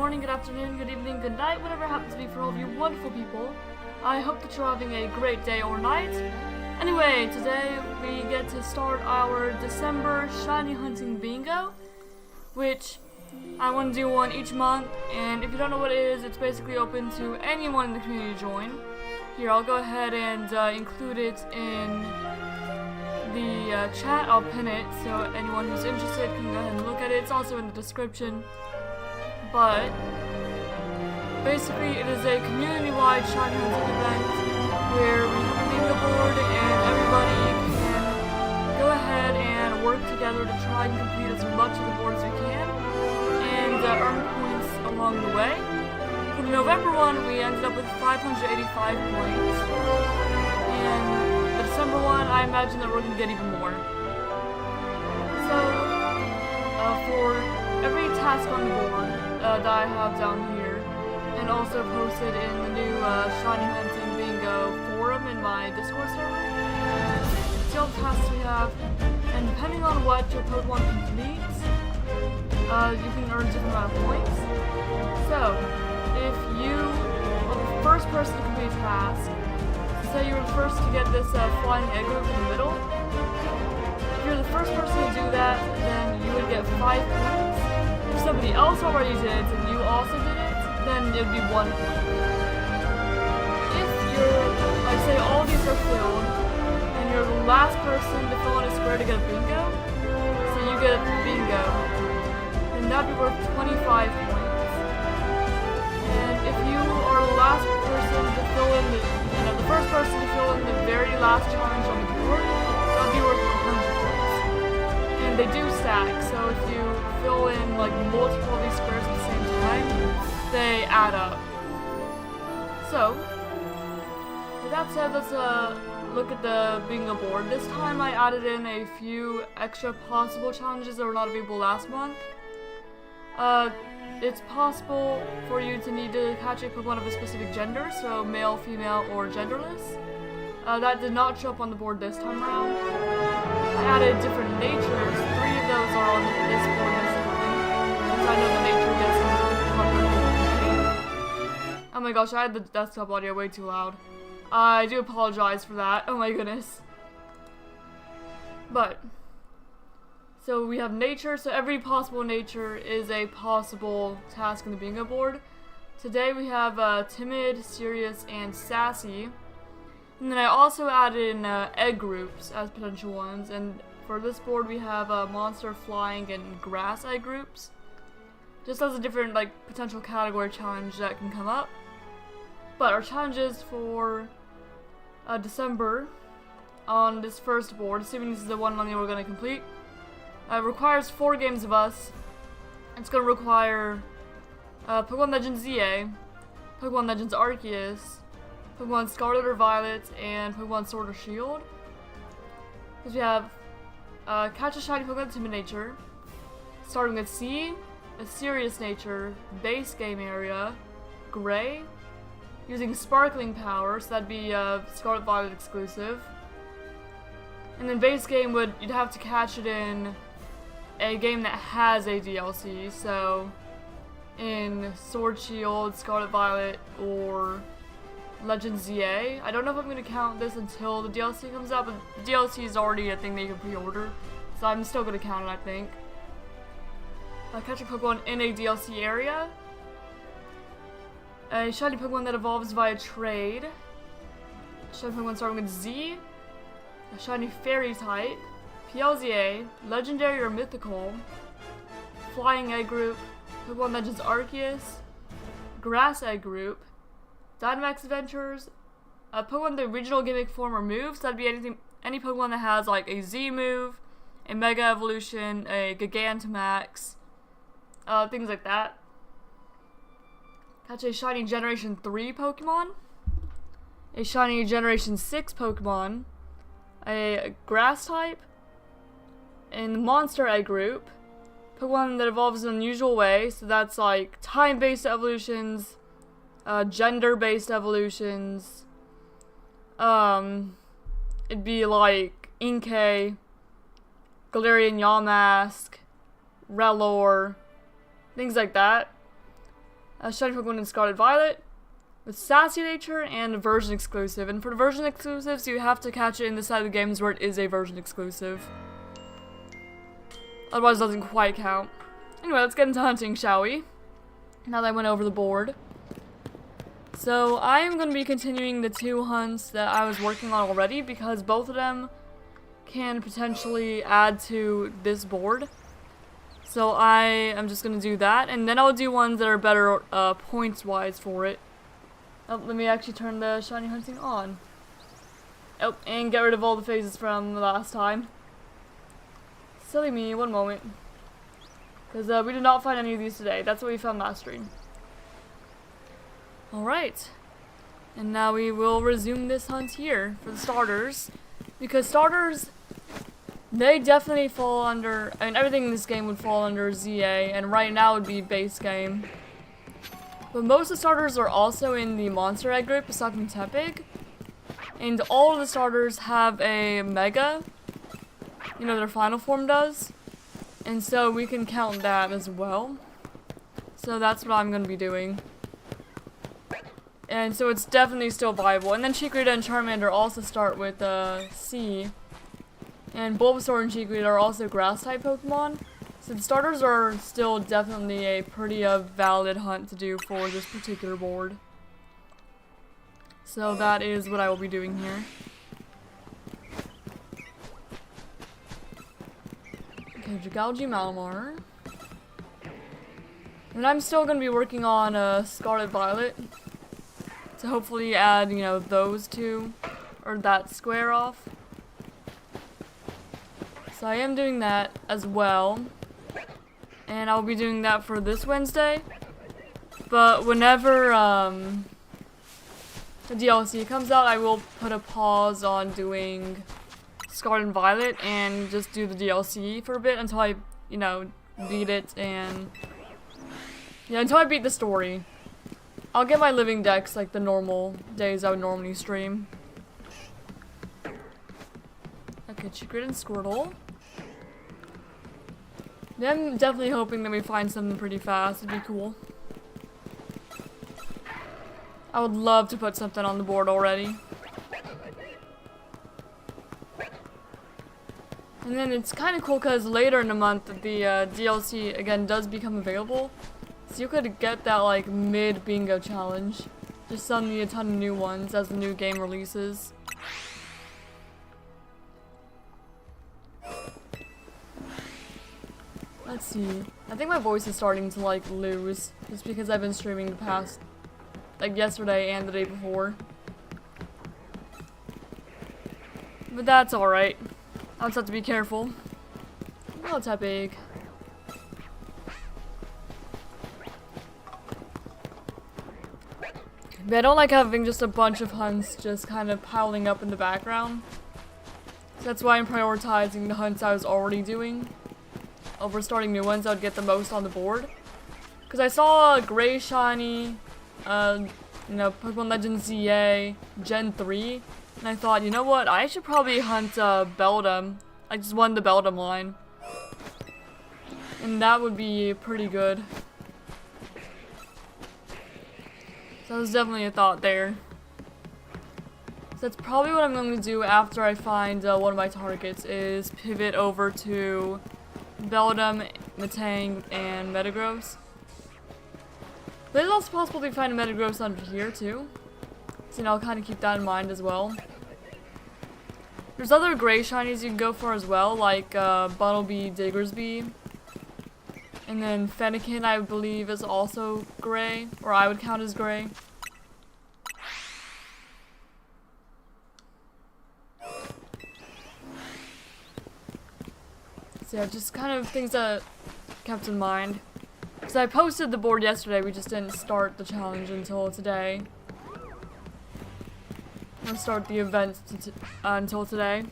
morning, good afternoon, good evening, good night, whatever it happens to be for all of you wonderful people. I hope that you're having a great day or night. Anyway, today we get to start our December shiny hunting bingo, which I want to do one each month, and if you don't know what it is, it's basically open to anyone in the community to join. Here, I'll go ahead and include it in the chat. I'll pin it so anyone who's interested can go ahead and look at it. It's also in the description. But basically, it is a community-wide shiny hunting event where we have a bingo board and everybody can go ahead and work together to try and complete as much of the board as we can and earn points along the way. For the November one, we ended up with 585 points, and the December one, I imagine that we're going to get even more. So, for every task on the board that I have down here, and also posted in the new Shiny Hunting Bingo forum in my Discord server, see all the tasks we have, and depending on what your Pokemon completes, you can earn different amount of points. So, if you are the first person to complete a task, say you were the first to get this flying egg group in the middle, if you're the first person to do that, then you would get 5 points. If somebody else already did it and you also did it, then it would be 1 point. If you're, like say all these are filled, and you're the last person to fill in a square to get a bingo, so you get a bingo, then that'd be worth 25 points. And if you are the last person to fill in the first person to fill in the very last challenge on the board, that'd be worth 100 points. And they do stack, so if you fill in like multiple of these squares at the same time, they add up. So, with that said, let's look at the bingo board. This time I added in a few extra possible challenges that were not available last month. It's possible for you to need to catch a Pokemon of a specific gender, so male, female, or genderless. That did not show up on the board this time around. I added different natures. 3 of those are on this board this time, since I know the nature gets popular. Oh my gosh, I had the desktop audio way too loud. I do apologize for that. Oh my goodness. But so we have nature, so every possible nature is a possible task in the bingo board. Today we have timid, serious, and sassy. And then I also added in egg groups as potential ones, and for this board we have monster, flying, and grass egg groups. Just as a different potential category challenge that can come up. But our challenges for December on this first board, assuming this is the one we're going to complete, requires 4 games of us. It's going to require Pokemon Legends ZA, Pokemon Legends Arceus, Pokemon Scarlet or Violet, and Pokemon Sword or Shield. Because we have catch a shiny Pokemon Timid Nature, starting with C, a Serious Nature, base game area, Gray, using Sparkling Power, so that'd be Scarlet Violet exclusive. And then base game you'd have to catch it in a game that has a DLC, so in Sword Shield, Scarlet Violet, or Legends ZA. I don't know if I'm going to count this until the DLC comes out, but the DLC is already a thing that you can pre-order, so I'm still going to count it, I think. Catch a Pokemon in a DLC area. A shiny Pokemon that evolves via trade. A shiny Pokemon starting with Z. A shiny Fairy type. PLZA, Legendary or Mythical. Flying Egg Group. Pokemon Legends Arceus. Grass Egg Group. Dynamax Adventures. Pokemon the original gimmick form or moves. That'd be any Pokemon that has a Z move, a Mega Evolution, a Gigantamax, things like that. Catch a shiny Generation 3 Pokemon, a shiny Generation 6 Pokemon, a Grass type, in the Monster Egg Group, Pokemon that evolves in an unusual way, so that's time-based evolutions, gender-based evolutions, it'd be Inkay, Galarian, Yamask, Rellor, things like that. Shiny Pokemon in Scarlet Violet with Sassy Nature and a version exclusive. And for the version exclusives, you have to catch it in the side of the games where it is a version exclusive. Otherwise, it doesn't quite count. Anyway, let's get into hunting, shall we? Now that I went over the board. So, I am going to be continuing the 2 hunts that I was working on already because both of them can potentially add to this board. So, I am just going to do that, and then I'll do ones that are better points-wise for it. Oh, let me actually turn the shiny hunting on. Oh, and get rid of all the phases from the last time. Silly me, one moment. Because we did not find any of these today. That's what we found last stream. Alright. And now we will resume this hunt here for the starters. Because starters, they definitely fall under, I mean, everything in this game would fall under ZA, and right now would be base game. But most of the starters are also in the Monster Egg group, aside from Tepig. And all of the starters have a Mega. You know, their final form does. And so we can count that as well. So that's what I'm going to be doing. And so it's definitely still viable. And then Chikorita and Charmander also start with C. And Bulbasaur and Chikorita are also Grass-type Pokemon. So the starters are still definitely a pretty valid hunt to do for this particular board. So that is what I will be doing here. Okay, Dragalge, Malamar. And I'm still going to be working on Scarlet Violet. To hopefully add, you know, those two, or that square off. So I am doing that as well. And I'll be doing that for this Wednesday. But whenever the DLC comes out, I will put a pause on doing Scarlet and Violet and just do the DLC for a bit until I, you know, beat it and... yeah, until I beat the story. I'll get my living decks like the normal days I would normally stream. Okay, Chikorita and Squirtle. Yeah, I'm definitely hoping that we find something pretty fast. It'd be cool. I would love to put something on the board already. And then it's kind of cool because later in the month the DLC again does become available. So you could get that like mid-bingo challenge. Just suddenly a ton of new ones as the new game releases. Let's see. I think my voice is starting to like lose. Just because I've been streaming the past, like yesterday and the day before. But that's alright. I'll just have to be careful. Oh, it's that big. But I don't like having just a bunch of hunts just kind of piling up in the background. So that's why I'm prioritizing the hunts I was already doing over starting new ones that would get the most on the board. Because I saw a Gray Shiny, you know, Pokemon Legends ZA Gen 3, and I thought, you know what, I should probably hunt Beldum. I just won the Beldum line. And that would be pretty good. So that's definitely a thought there. So that's probably what I'm going to do after I find one of my targets, is pivot over to Beldum, Metang, and Metagross. But it's also possible to find a Metagross under here too. So you know, I'll kind of keep that in mind as well. There's other gray shinies you can go for as well, like Bunnelby, Diggersby. And then Fennekin, I believe, is also gray, or I would count as gray. So yeah, just kind of things that kept in mind. Because I posted the board yesterday, we just didn't start the challenge until today. Or start the event until today.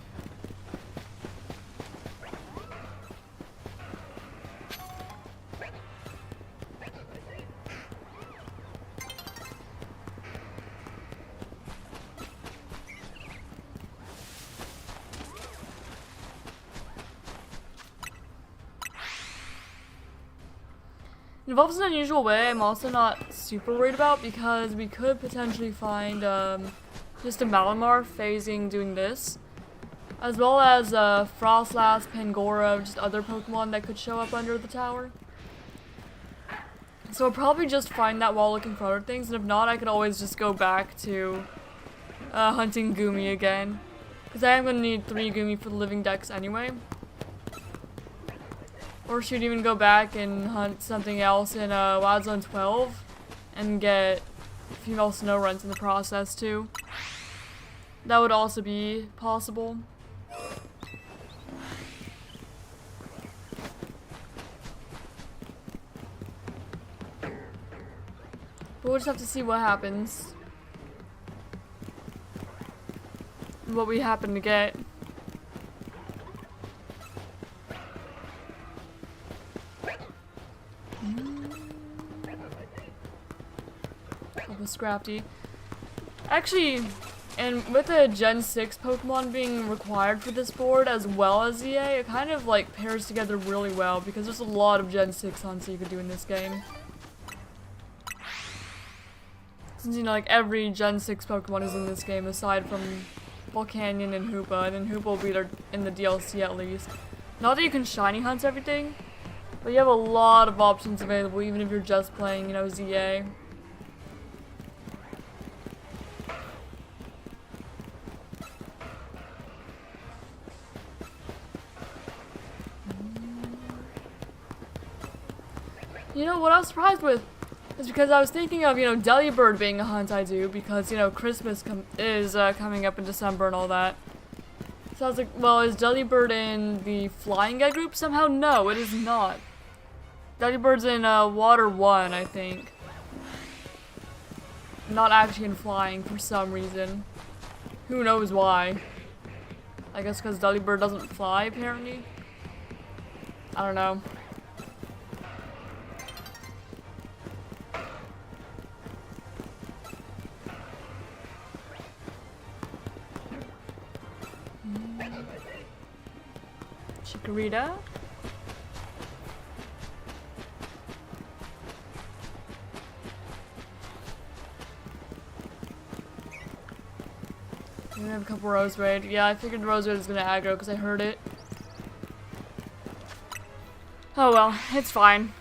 evolves in an unusual way, I'm also not super worried about because we could potentially find just a Malamar phasing doing this. As well as Frostlass, Pangoro, just other Pokemon that could show up under the tower. So I'll probably just find that while looking for other things, and if not, I could always just go back to hunting Goomy again. Because I am going to need 3 Goomy for the living Dex anyway. Or should even go back and hunt something else in Wild Zone 12 and get female snow runs in the process too. That would also be possible. But we'll just have to see what happens. What we happen to get. Scrafty. Actually, and with the Gen 6 Pokemon being required for this board as well as EA, it kind of like pairs together really well because there's a lot of Gen 6 hunts that you could do in this game. Since you know like every Gen 6 Pokemon is in this game aside from Volcanion and Hoopa, and then Hoopa will be there in the DLC at least. Not that you can shiny hunt everything, but you have a lot of options available even if you're just playing, you know, ZA. You know, what I was surprised with is because I was thinking of, you know, Delibird being a hunt I do because, you know, Christmas is coming up in December and all that. So I was like, well, is Delibird in the Flying Egg group somehow? No, it is not. Delibird's in Water 1, I think. Not actually in Flying for some reason. Who knows why. I guess because Delibird doesn't fly, apparently. I don't know. Chikorita. We have a couple Roserade. Yeah, I figured Roserade was gonna aggro because I heard it. Oh well, it's fine.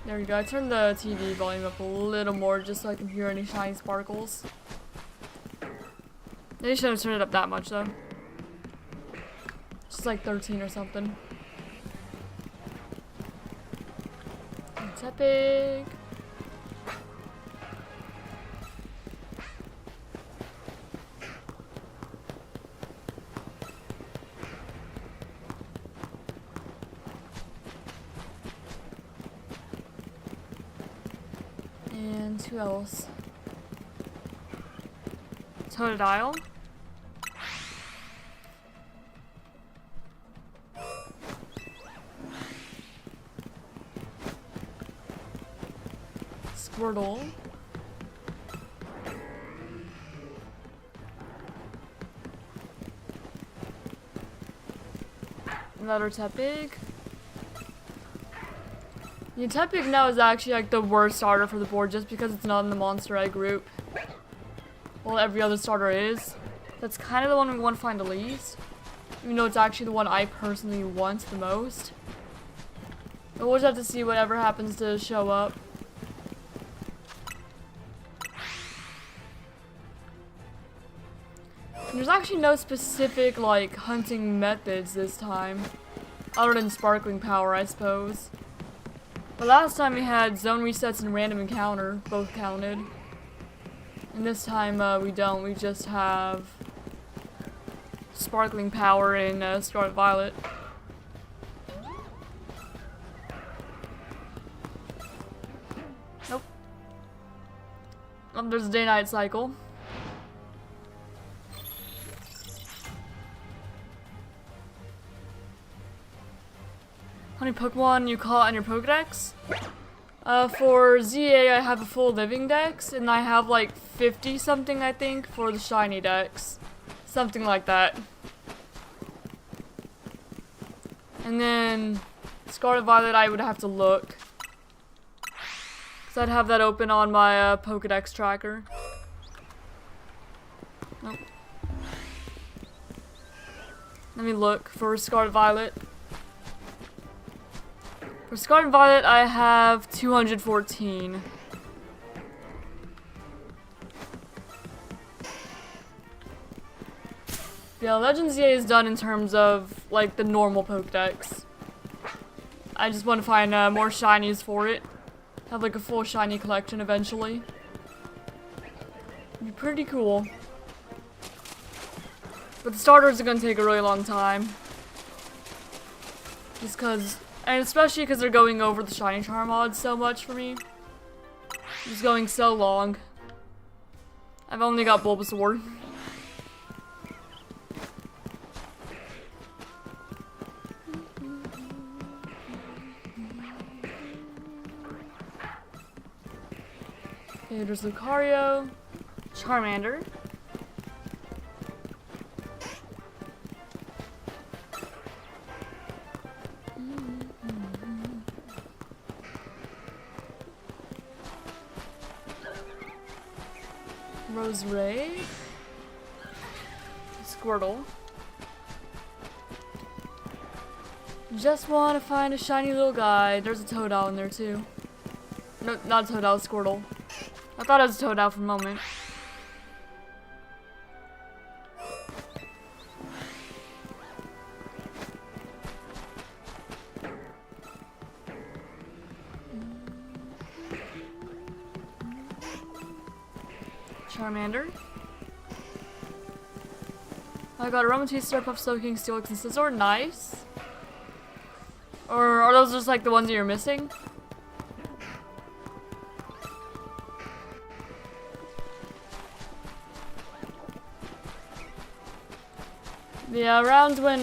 There we go. I turned the TV volume up a little more just so I can hear any shiny sparkles. Maybe shouldn't have turned it up that much though. Just like 13 or something. It's epic. And who else? Totodile. Squirtle. Another Tepig. The Tepig now is actually like the worst starter for the board just because it's not in the Monster Egg group. Well, every other starter is. That's kind of the one we want to find the least. Even though it's actually the one I personally want the most. But we'll just have to see whatever happens to show up. And there's actually no specific, like, hunting methods this time. Other than Sparkling Power, I suppose. But last time we had Zone Resets and Random Encounter, both counted. And this time we don't, we just have Sparkling Power in Scarlet Violet. Nope. There's a day-night cycle. How many Pokemon you caught on your Pokedex? For ZA, I have a full living dex, and I have like 50 something, I think, for the ShinyDex. Something like that. And then Scarlet Violet, I would have to look. Because I'd have that open on my Pokedex tracker. Nope. Let me look for Scarlet Violet. For Scarlet Violet, I have 214. Yeah, Legends EA is done in terms of, like, the normal Pokedex. I just want to find more shinies for it. Have, like, a full shiny collection eventually. It'd be pretty cool. But the starters are gonna take a really long time. Just cause, and especially because they're going over the Shiny Charm mods so much for me. It's going so long. I've only got Bulbasaur. Okay, there's Lucario, Charmander. Roseray, Squirtle. Just want to find a shiny little guy. There's a Totodile in there too. No, not a Totodile, Squirtle. I thought it was a Totodile for a moment. Charmander. I got a Aromatisse, Puff Soaking, Steelix, and Scizor. Nice. Or are those just like the ones that you're missing? Yeah, around when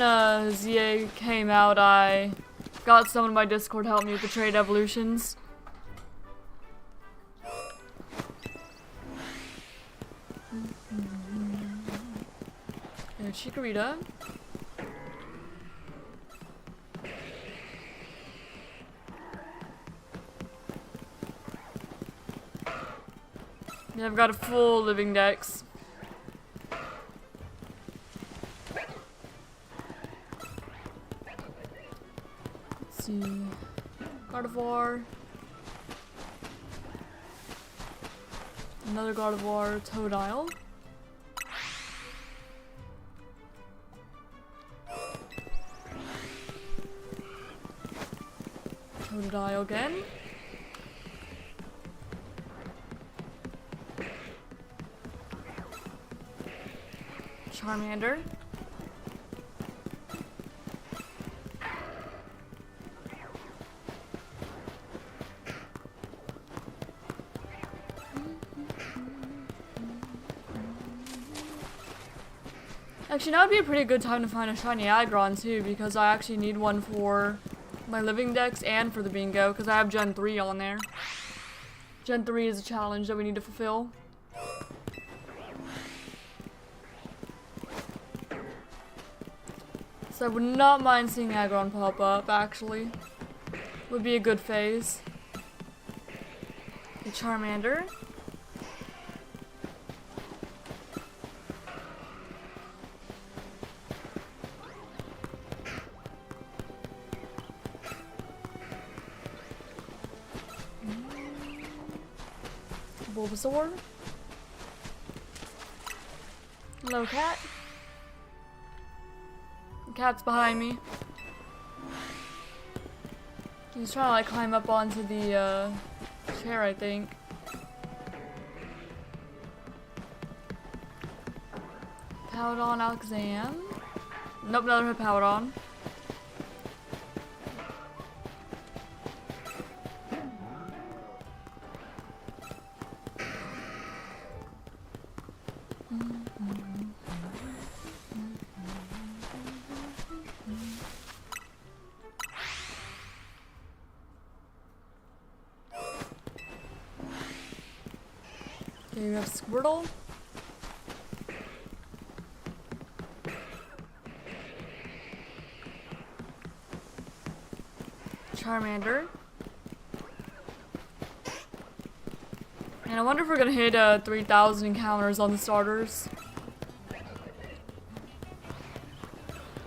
ZA came out, I got someone in my Discord to help me with the trade evolutions. Chikorita. Yeah, I've got a full living dex. Let's see. Gardevoir. Another Gardevoir, Totodile. Totodile again. Charmander. Actually, now would be a pretty good time to find a shiny Aggron too, because I actually need one for my living dex and for the bingo, because I have Gen 3 on there. Gen 3 is a challenge that we need to fulfill. So I would not mind seeing Aggron pop up, actually. Would be a good phase. Okay, Charmander. Bulbasaur. Hello, cat. The cat's behind me. He's trying to like climb up onto the chair, I think. Powdon, Alakazam. Nope, another Powdon. Okay, we have Squirtle. Charmander. And I wonder if we're gonna hit 3,000 encounters on the starters.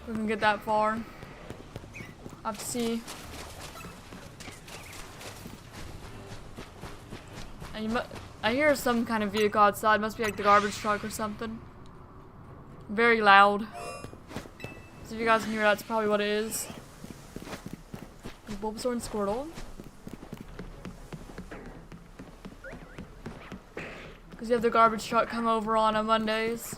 We can get that far. I'll have to see. And I hear some kind of vehicle outside. Must be like the garbage truck or something. Very loud. So if you guys can hear, that's probably what it is. Bulbasaur and Squirtle. Because you have the garbage truck come over on Mondays.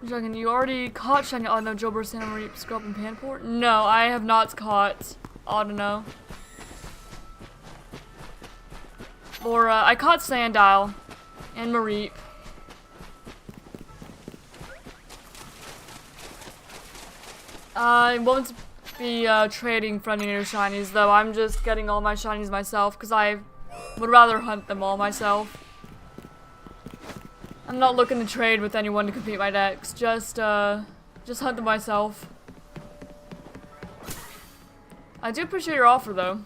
You already caught Shiny Audino, Jobber, Santa Reap, Scrub, and Panport? No, I have not caught Audino. Or, I caught Sandile and Mareep. I won't be trading for any new shinies, though. I'm just getting all my shinies myself, because I would rather hunt them all myself. I'm not looking to trade with anyone to complete my decks. Just hunt them myself. I do appreciate your offer, though.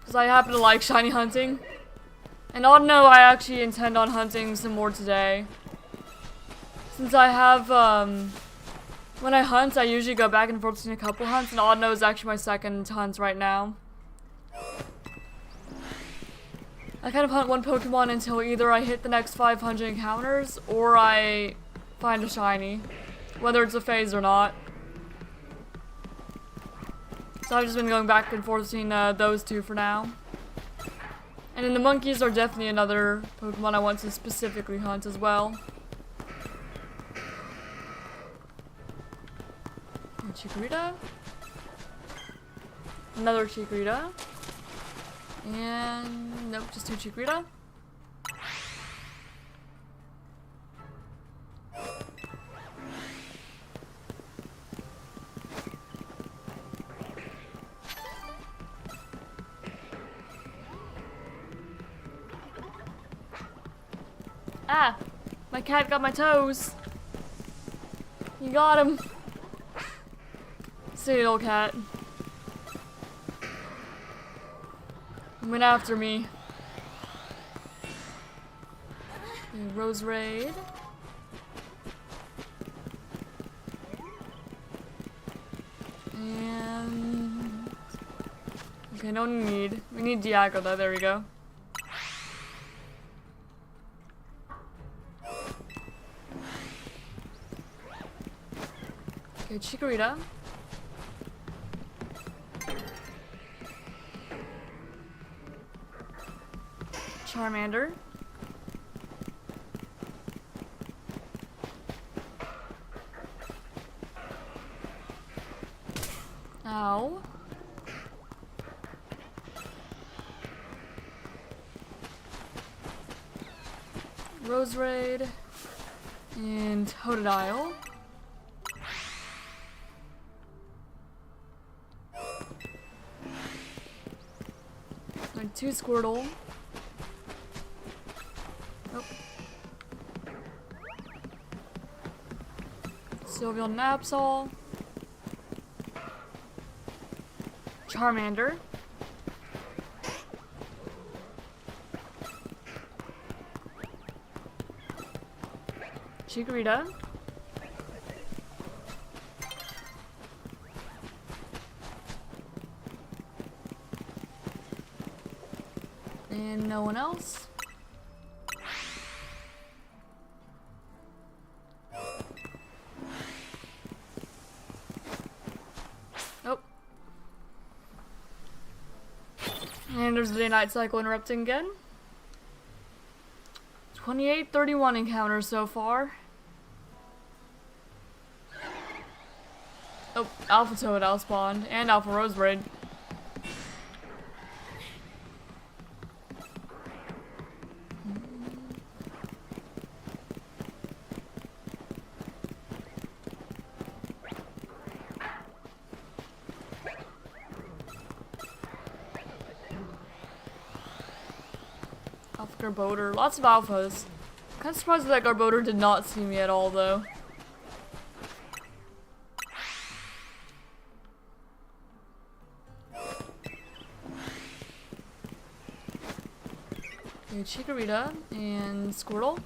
Because I happen to like shiny hunting. And Audino, I actually intend on hunting some more today. Since I have, when I hunt, I usually go back and forth between a couple hunts, and Audino is actually my second hunt right now. I kind of hunt one Pokemon until either I hit the next 500 encounters, or I find a shiny. Whether it's a phase or not. So I've just been going back and forth between those two for now. And then the monkeys are definitely another Pokemon I want to specifically hunt as well. Chikorita. Another Chikorita. And nope, just two Chikorita. Ah! My cat got my toes. You got him. Silly old cat. Went after me. Okay, Rose Raid. And okay, no need. We need Dialga though, there we go. Okay, Chikorita. Charmander. Ow. Rose Raid. And Totodile. Like two Squirtle. Nope. Sylveon Napsol. Charmander. Chikorita. And no one else. Nope. And there's the day-night cycle interrupting again. 28-31 encounters so far. Oh, Alpha Totodile spawned, and Alpha Rose Raid. Garbodor. Lots of alphas. Kind of surprised that Garbodor did not see me at all, though. Okay, Chikorita and Squirtle.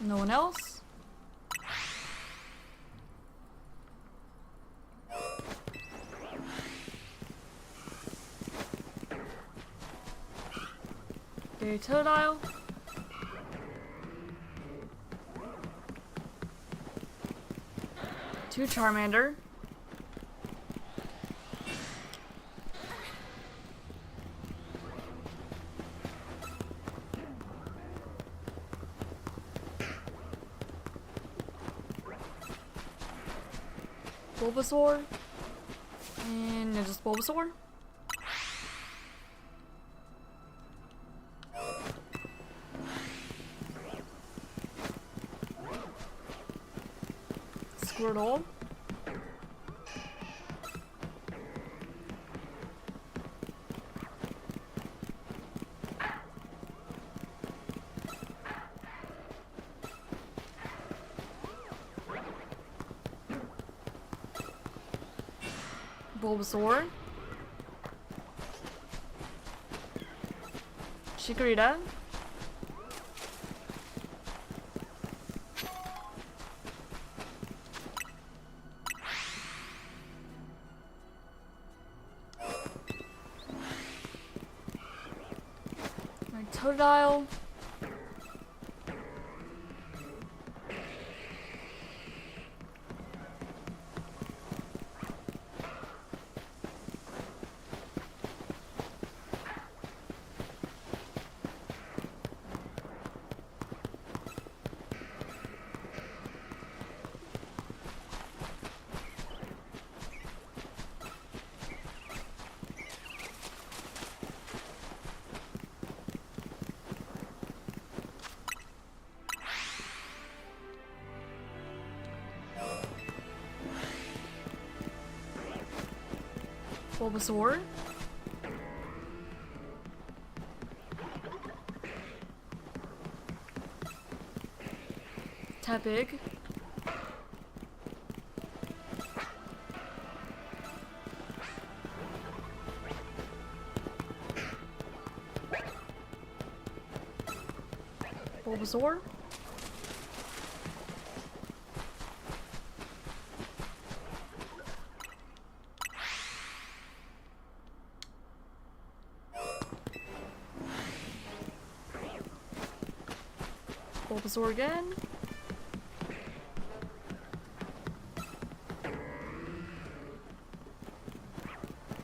No one else? Okay, Totodile. Two Charmander. Bulbasaur. And just Bulbasaur. Squirtle. Bulbasaur. Chikorita. Totodile. Bulbasaur. Tepig. Bulbasaur. Bulbasaur again.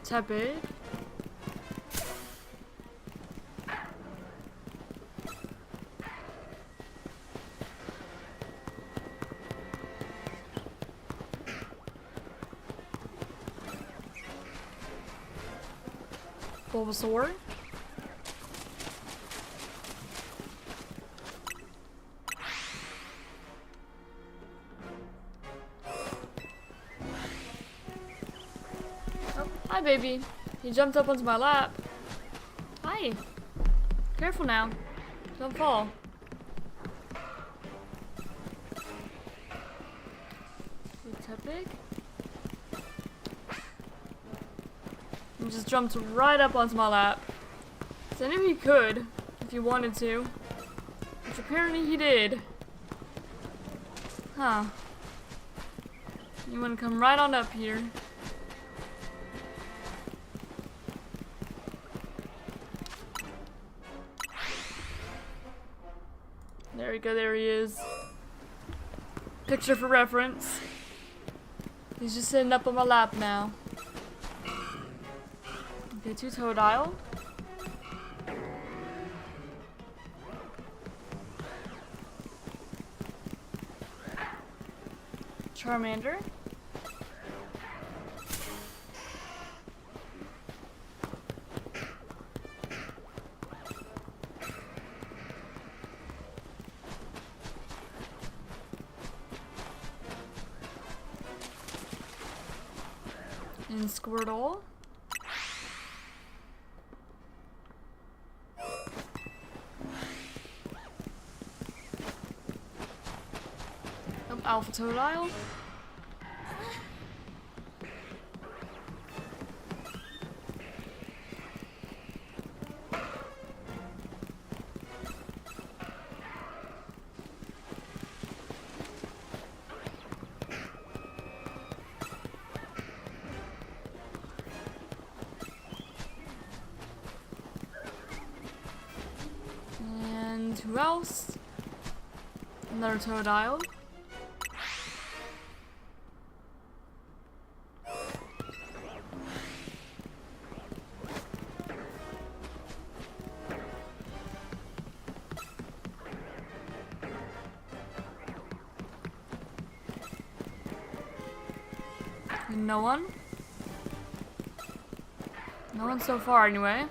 Tepig. Bulbasaur. Hi, baby. He jumped up onto my lap. Hi. Careful now. Don't fall. Tepig. He just jumped right up onto my lap. So I knew he could, if he wanted to. Which apparently he did. Huh. You wanna come right on up here. There we go, there he is. Picture for reference. He's just sitting up on my lap now. Okay, two Totodile. Charmander. And Squirtle. Alpha Totodile. And who else? Another Totodile. No one? No one so far, anyway.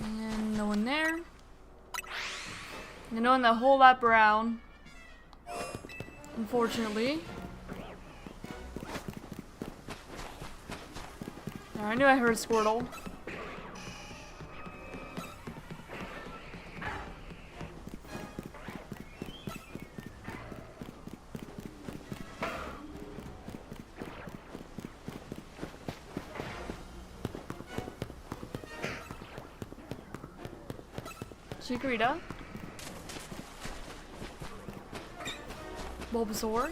And no one there. And no one that whole lap around. Unfortunately. I knew I heard Squirtle. Chikorita, Bulbasaur,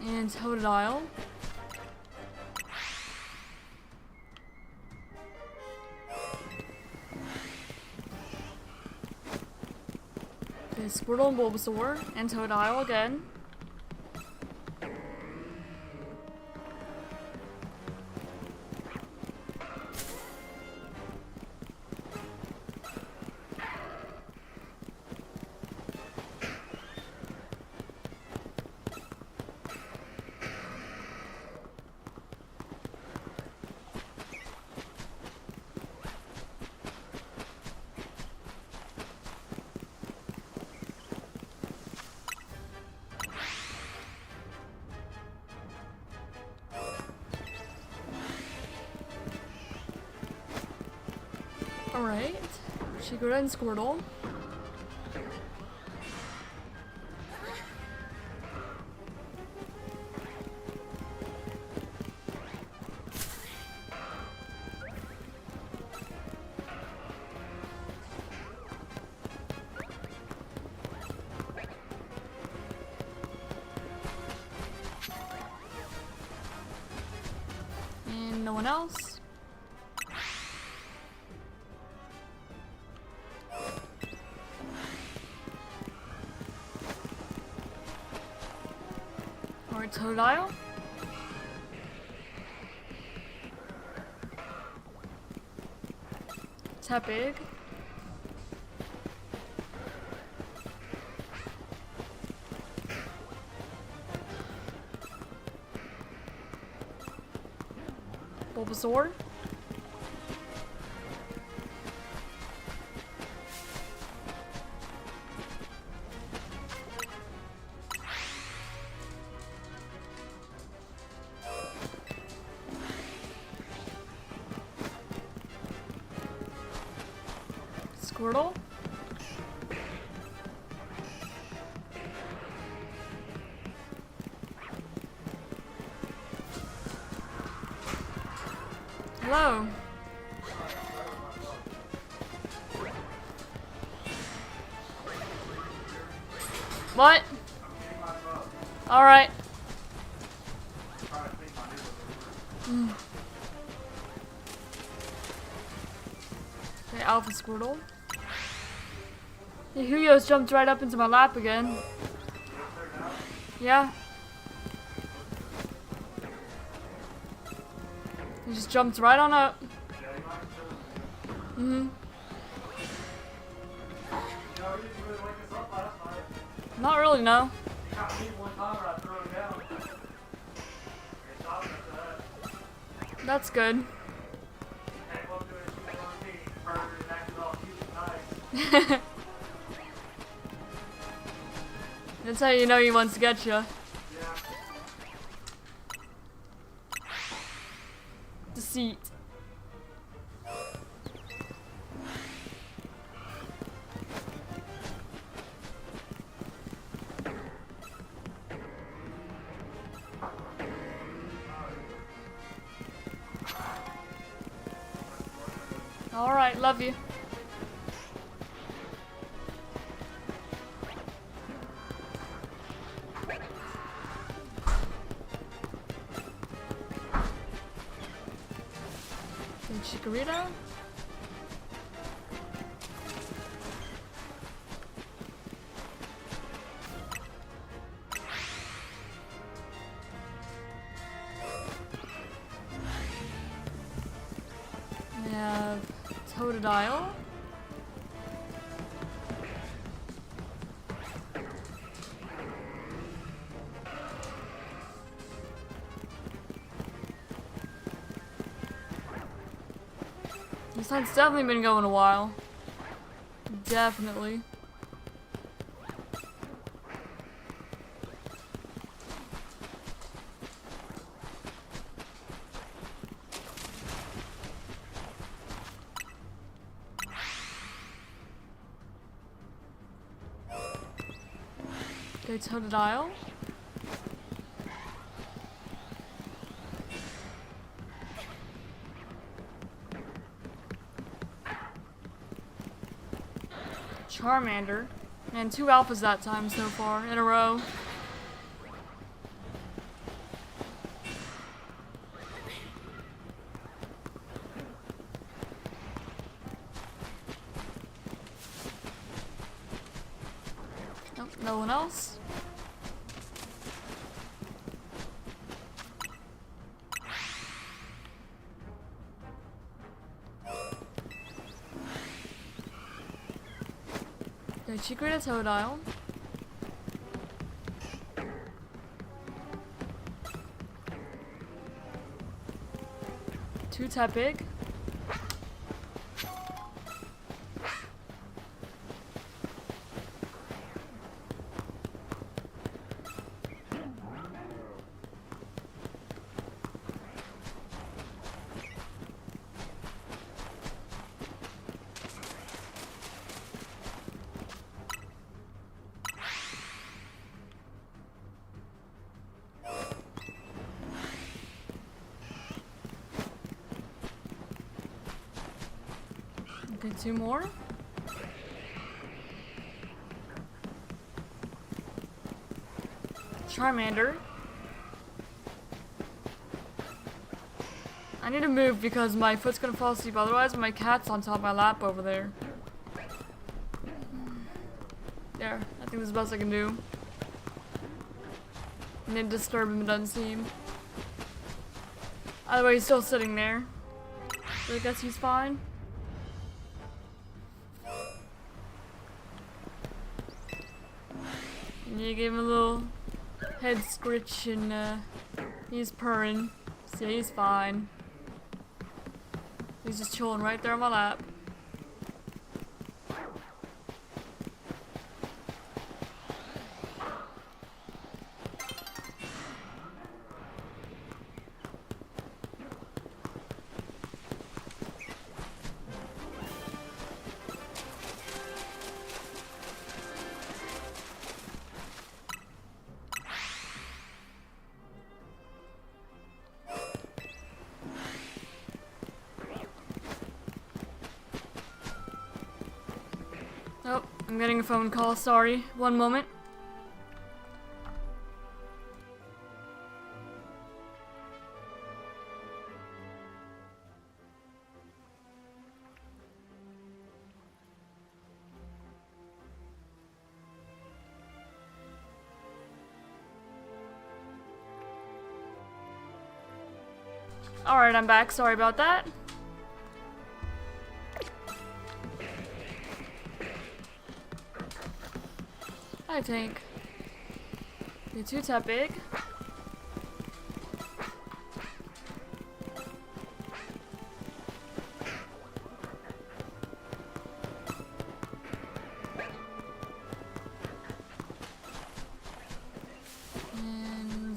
and Totodile. Okay, Squirtle and Bulbasaur, and Totodile again. Alright, Chikorita and Squirtle. And no one else. Totodile. Tepig. Bulbasaur. Squirtle. Hello. What? All right. Okay, Alpha Squirtle. Hey, Huyo's jumped right up into my lap again. Yeah. He just jumped right on up. Not really, no. That's good. That's how you know he wants to get you. Deceit. Alright, love you. Chikorita? We have Totodile. This side's definitely been going a while. Definitely. Okay, Totodile. Charmander. And 2 alphas that time so far, in a row. Nope, no one else. Okay, Chikorita, Totodile. Two Tepig. Okay, 2 more. Charmander. I need to move because my foot's gonna fall asleep, otherwise my cat's on top of my lap over there. There, I think that's the best I can do. I need to disturb him, it doesn't seem. Either way, he's still sitting there. So I guess he's fine. And you give him a little head scritch and he's purring. So he's fine. He's just chilling right there on my lap. Oh, I'm getting a phone call, sorry. One moment. Alright, I'm back. Sorry about that. I think. The 2 Tepig.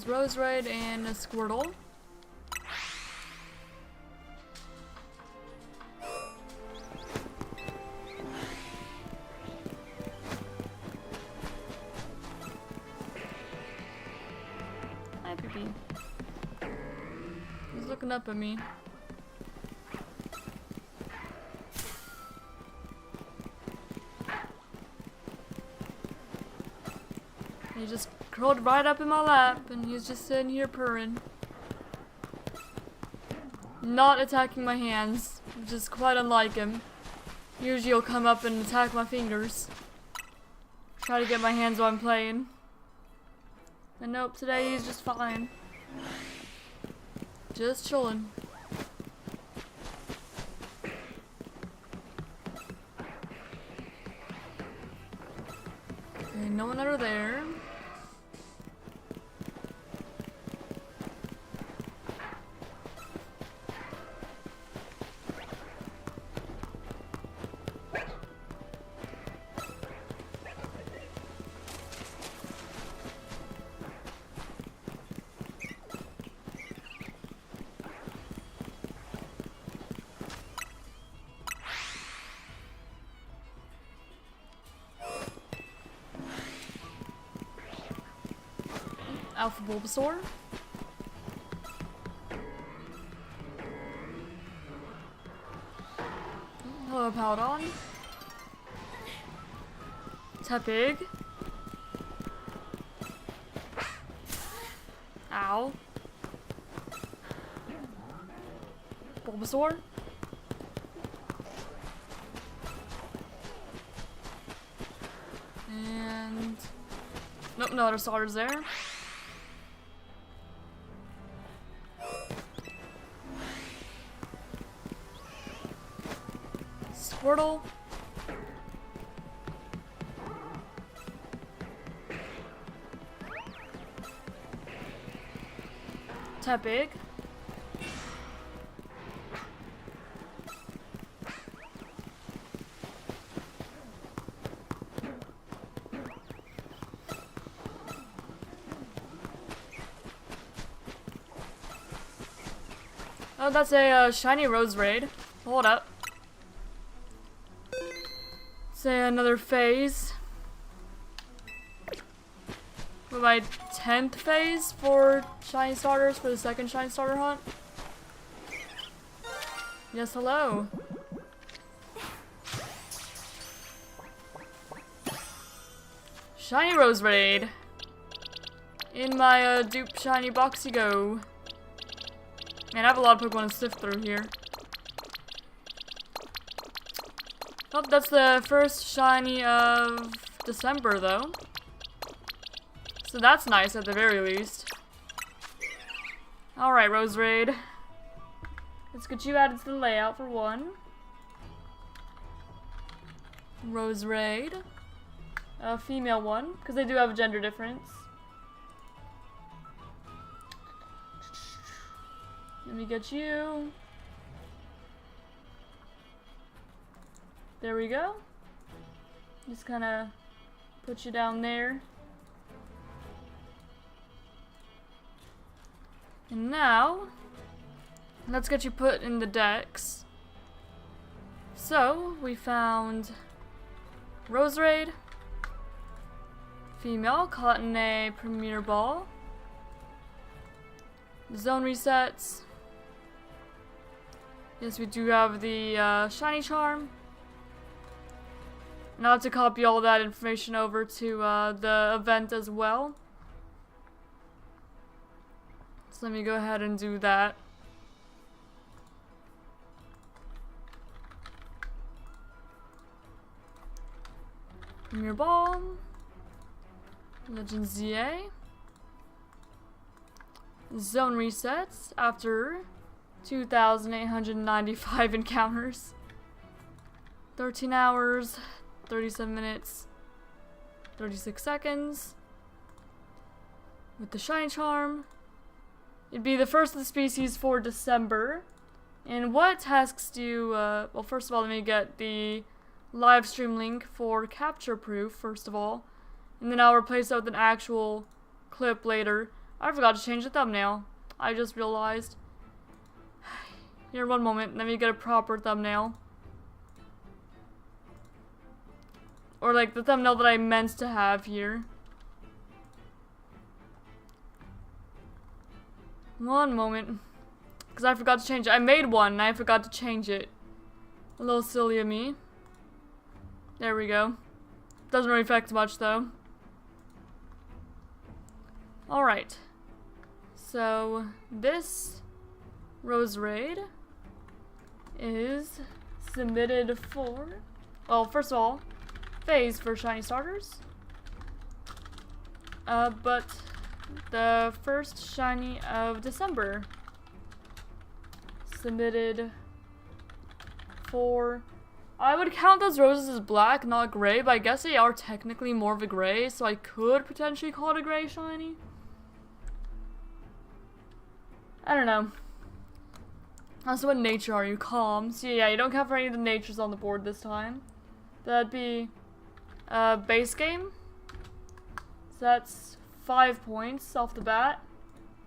There's Roserade and a Squirtle. Hi, Pippi. He's looking up at me. He just curled right up in my lap, and he's just sitting here purring. Not attacking my hands, which is quite unlike him. Usually he'll come up and attack my fingers. Try to get my hands while I'm playing. And nope, today he's just fine. Just chilling. Okay, no one under there. Alpha Bulbasaur. Hello, Paladon. Tepig. Ow. Bulbasaur. And nope, no other starters there. Squirtle. Tepig. Oh, that's a shiny Roserade. Hold up. Say another phase. With my 10th phase for shiny starters for the second shiny starter hunt. Yes, hello. Shiny Roserade. In my dupe shiny boxy go. Man, I have a lot of Pokemon to sift through here. Oh, that's the first shiny of December, though. So that's nice at the very least. Alright, Roserade. Let's get you added to the layout for one. Roserade. A female one, because they do have a gender difference. Let me get you. There we go. Just kind of put you down there. And now, let's get you put in the decks. So, we found Roserade, female, caught in a Premier Ball, zone resets. Yes, we do have the Shiny Charm. And I'll have to copy all that information over to the event as well. So let me go ahead and do that. Premier Ball. Legend ZA. Zone resets after 2,895 encounters. 13 hours, 37 minutes, 36 seconds. With the Shiny Charm. It'd be the first of the species for December. And what tasks do you, well, first of all, let me get the live stream link for Capture Proof, first of all. And then I'll replace that with an actual clip later. I forgot to change the thumbnail. I just realized. Here, one moment. Let me get a proper thumbnail. Or like the thumbnail that I meant to have here. One moment. Because I forgot to change it. I made one and I forgot to change it. A little silly of me. There we go. Doesn't really affect much though. Alright. So this Rose Raid is submitted for, well, first of all, phase for shiny starters. But the first shiny of December submitted for, I would count those roses as black, not gray, but I guess they are technically more of a gray, so I could potentially call it a gray shiny. I don't know. Also, what nature are you? Calm. So yeah, you don't count for any of the natures on the board this time. That'd be base game. So that's 5 points off the bat.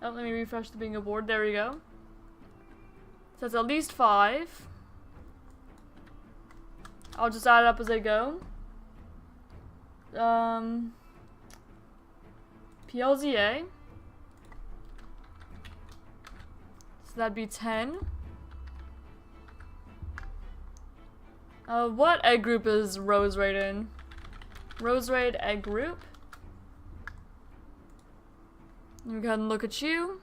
Oh, let me refresh the bingo board. There we go. So that's at least 5. I'll just add it up as I go. PLZA. So that'd be 10. What egg group is Rose Raid in? Rose Raid egg group. Let me go ahead and look at you.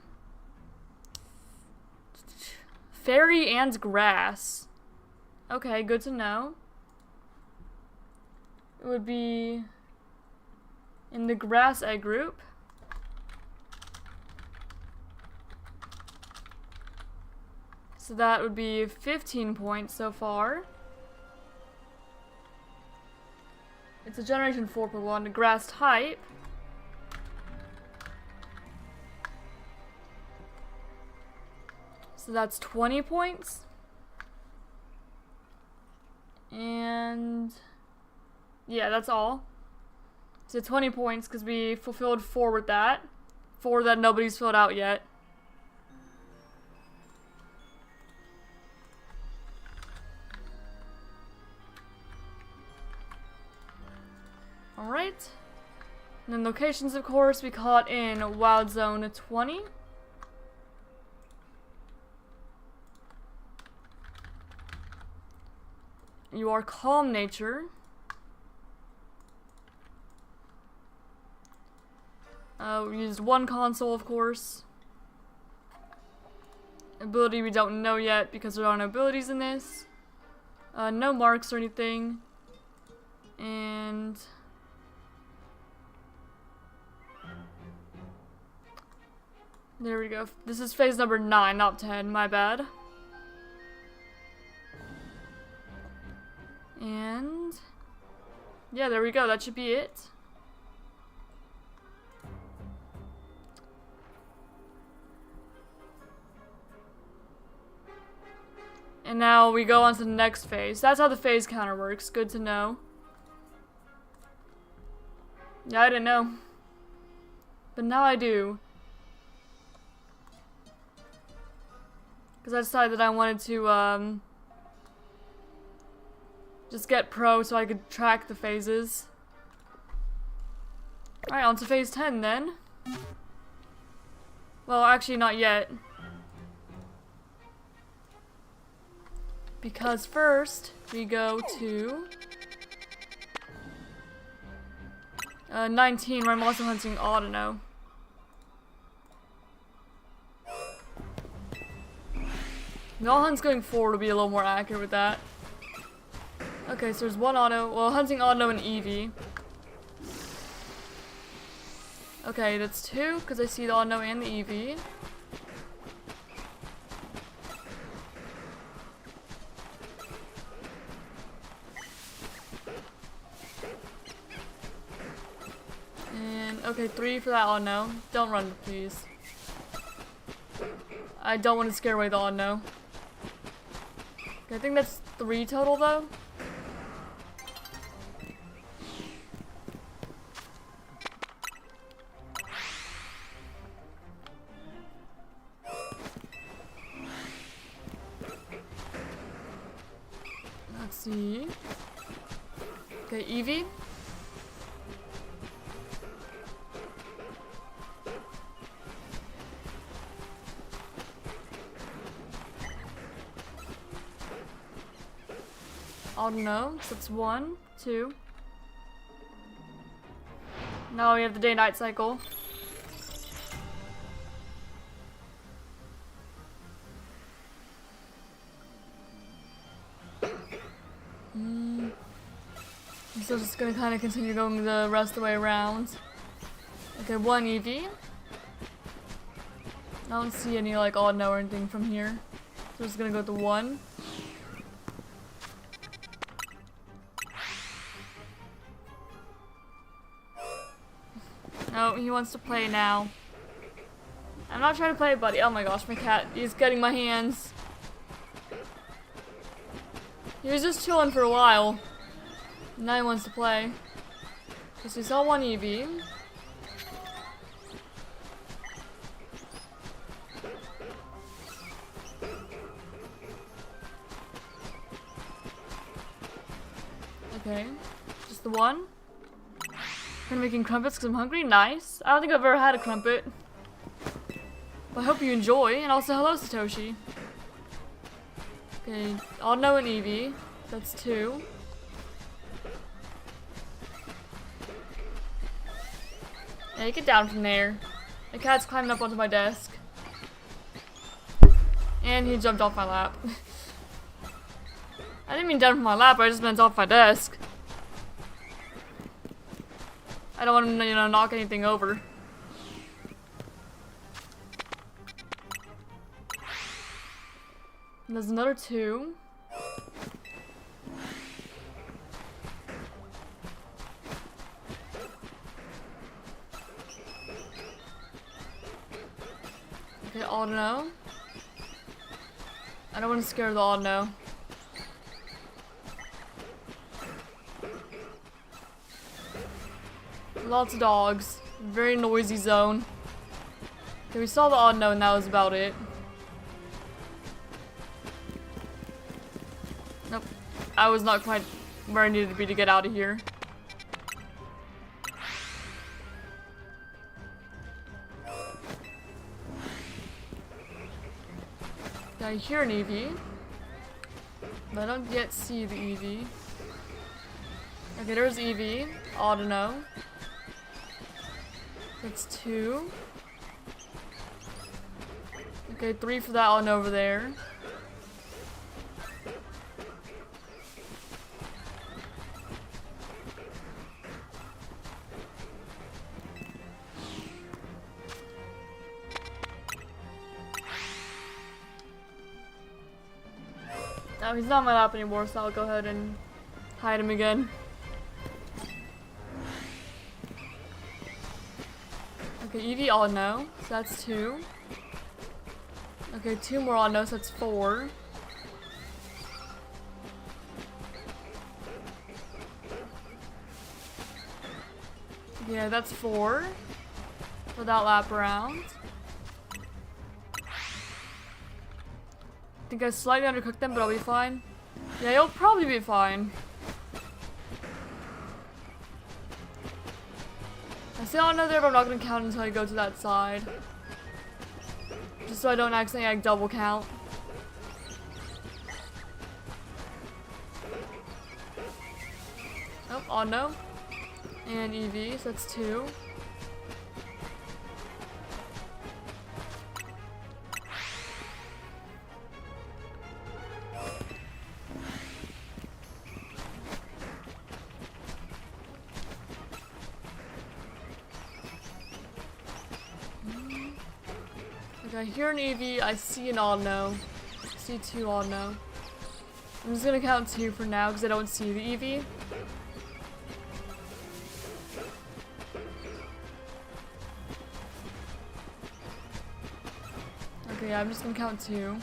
Fairy and grass. Okay, good to know. It would be in the grass egg group. So that would be 15 points so far. It's a Generation 4 Pokemon, a grass type. So that's 20 points. And yeah, that's all. So 20 points because we fulfilled 4 with that. 4 that nobody's filled out yet. Alright. And then locations, of course, we caught in Wild Zone 20. You are calm nature. We used 1 console, of course. Ability we don't know yet because there are no abilities in this. No marks or anything. And there we go. This is phase number 9, not 10, my bad. And yeah, there we go. That should be it. And now we go on to the next phase. That's how the phase counter works. Good to know. Yeah, I didn't know. But now I do. Because I decided that I wanted to, just get pro so I could track the phases. Alright, on to phase 10 then. Well, actually not yet. Because first, we go to 19, where I'm also hunting Audino. No hunts going forward will be a little more accurate with that. Okay, so there's 1 auto. Well, hunting Audino and Eevee. Okay, that's 2, because I see the Audino and the Eevee. And, okay, 3 for that Audino. Don't run, please. I don't want to scare away the Audino. Okay, I think that's 3 total, though. see. Okay, Eevee. Audino, so that's 1, 2. Now we have the day-night cycle. So just gonna kind of continue going the rest of the way around. Okay, 1 Eevee. I don't see any like Audino or anything from here. So just gonna go with the 1. No, he wants to play now. I'm not trying to play, buddy. Oh my gosh, my cat is getting my hands. He was just chilling for a while. Now he wants to play. Okay, so we saw 1 Eevee. Okay, just the 1. I'm making crumpets because I'm hungry. Nice. I don't think I've ever had a crumpet. But I hope you enjoy. And also, hello, Satoshi. Okay, Audino and Eevee. That's 2. Yeah, get down from there. The cat's climbing up onto my desk. And he jumped off my lap. I didn't mean down from my lap, I just meant off my desk. I don't want him to, you know, knock anything over. And there's another 2. Okay, Audino. I don't want to scare the Audino. Lots of dogs. Very noisy zone. Okay, we saw the Audino and that was about it. Nope. I was not quite where I needed to be to get out of here. I hear an Eevee, but I don't yet see the Eevee. Okay, there's Eevee, Audino. That's 2. Okay, 3 for that one over there. No, he's not on my lap anymore, so I'll go ahead and hide him again. Okay, Eevee Audino, so that's 2. Okay, 2 more Audino, so that's 4. Yeah, that's 4 for that lap around. I think I slightly undercooked them, but I'll be fine. Yeah, you'll probably be fine. I see Audino there, but I'm not gonna count until I go to that side. Just so I don't accidentally like double count. Oh, Audino. And Eevee, so that's 2. I hear an Eevee, I see an Audino. I see 2 Audino. I'm just gonna count 2 for now because I don't see the Eevee. Okay, yeah, I'm just gonna count 2.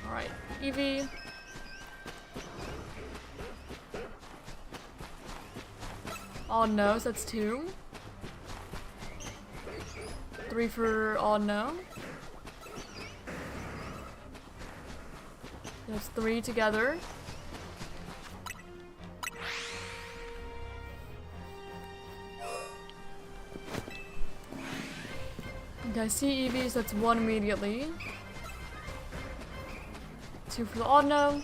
Alright, Eevee. Odd no, so that's 2. 3 for odd no. That's 3 together. Okay, I see Eevee, so that's 1 immediately. 2 for the odd no.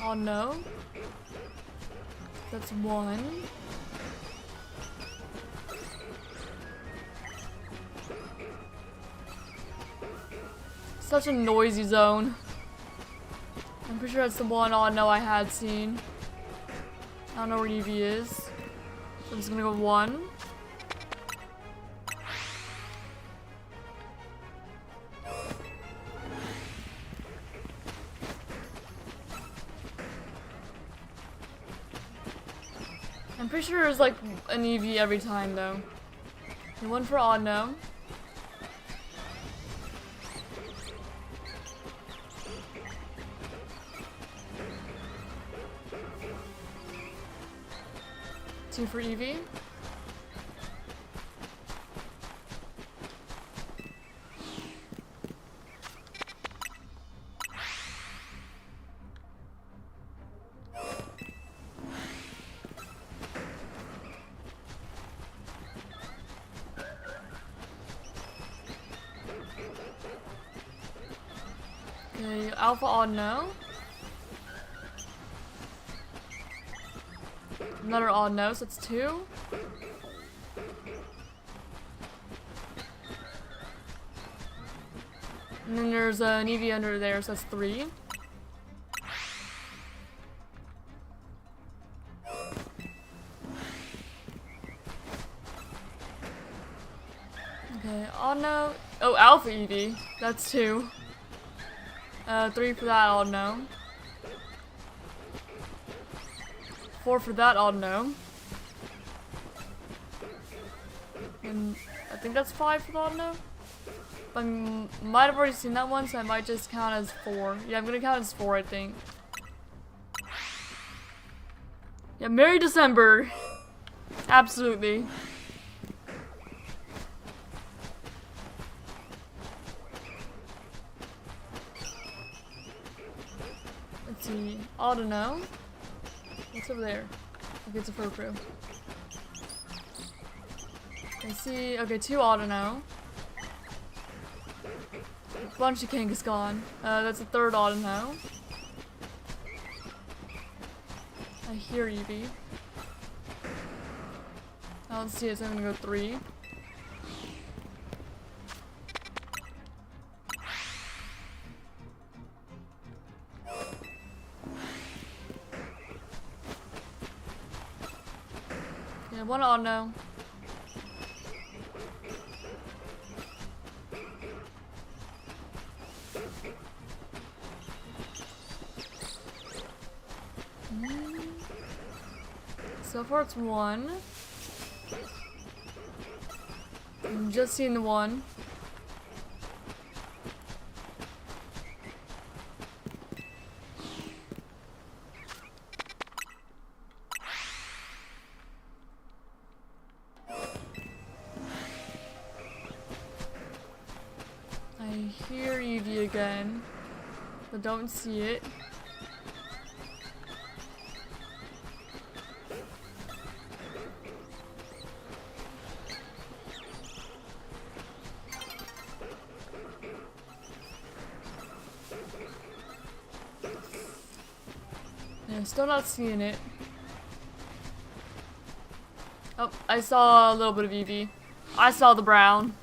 Oh no. That's 1. Such a noisy zone. I'm pretty sure that's the one oh no I had seen. I don't know where Eevee is. So I'm just gonna go 1. I'm pretty sure there's like an Eevee every time though. Okay, 1 for odd no. Two for Eevee. Okay, alpha odd no. Another odd no, so that's 2. And then there's an Eevee under there, so that's 3. Okay, odd no. Oh, alpha Eevee. That's 2. 3 for that odd no. 4 for that odd no. And I think that's 5 for the odd no. But I might have already seen that one, so I might just count as 4. Yeah, I'm gonna count as 4, I think. Yeah, Merry December. Absolutely. Let's see. Audino. What's over there? Okay, it's a Furfru. I see. Okay, 2 Audino. A bunch of Kangaskhan. That's a 3rd Audino. I hear Eevee. I don't see it, so I'm gonna go 3. Yeah, 1 Audino. So far it's 1. I'm just seeing the 1. I hear Eevee again, but don't see it. Yeah, still not seeing it. Oh, I saw a little bit of Eevee. I saw the brown.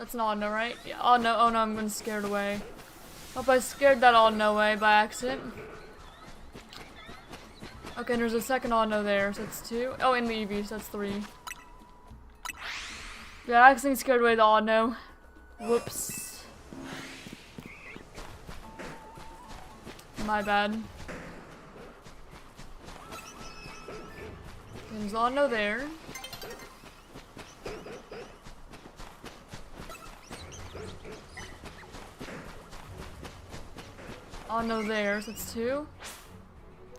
That's an odd no, right? Yeah, odd no. Oh no, I'm getting scared away. Hope I scared that odd no away by accident. Okay, and there's a second odd no there, so that's 2. Oh, and the EV, so that's 3. Yeah, I accidentally scared away the odd no. Whoops. My bad. There's odd no there. Odd no there, so that's 2.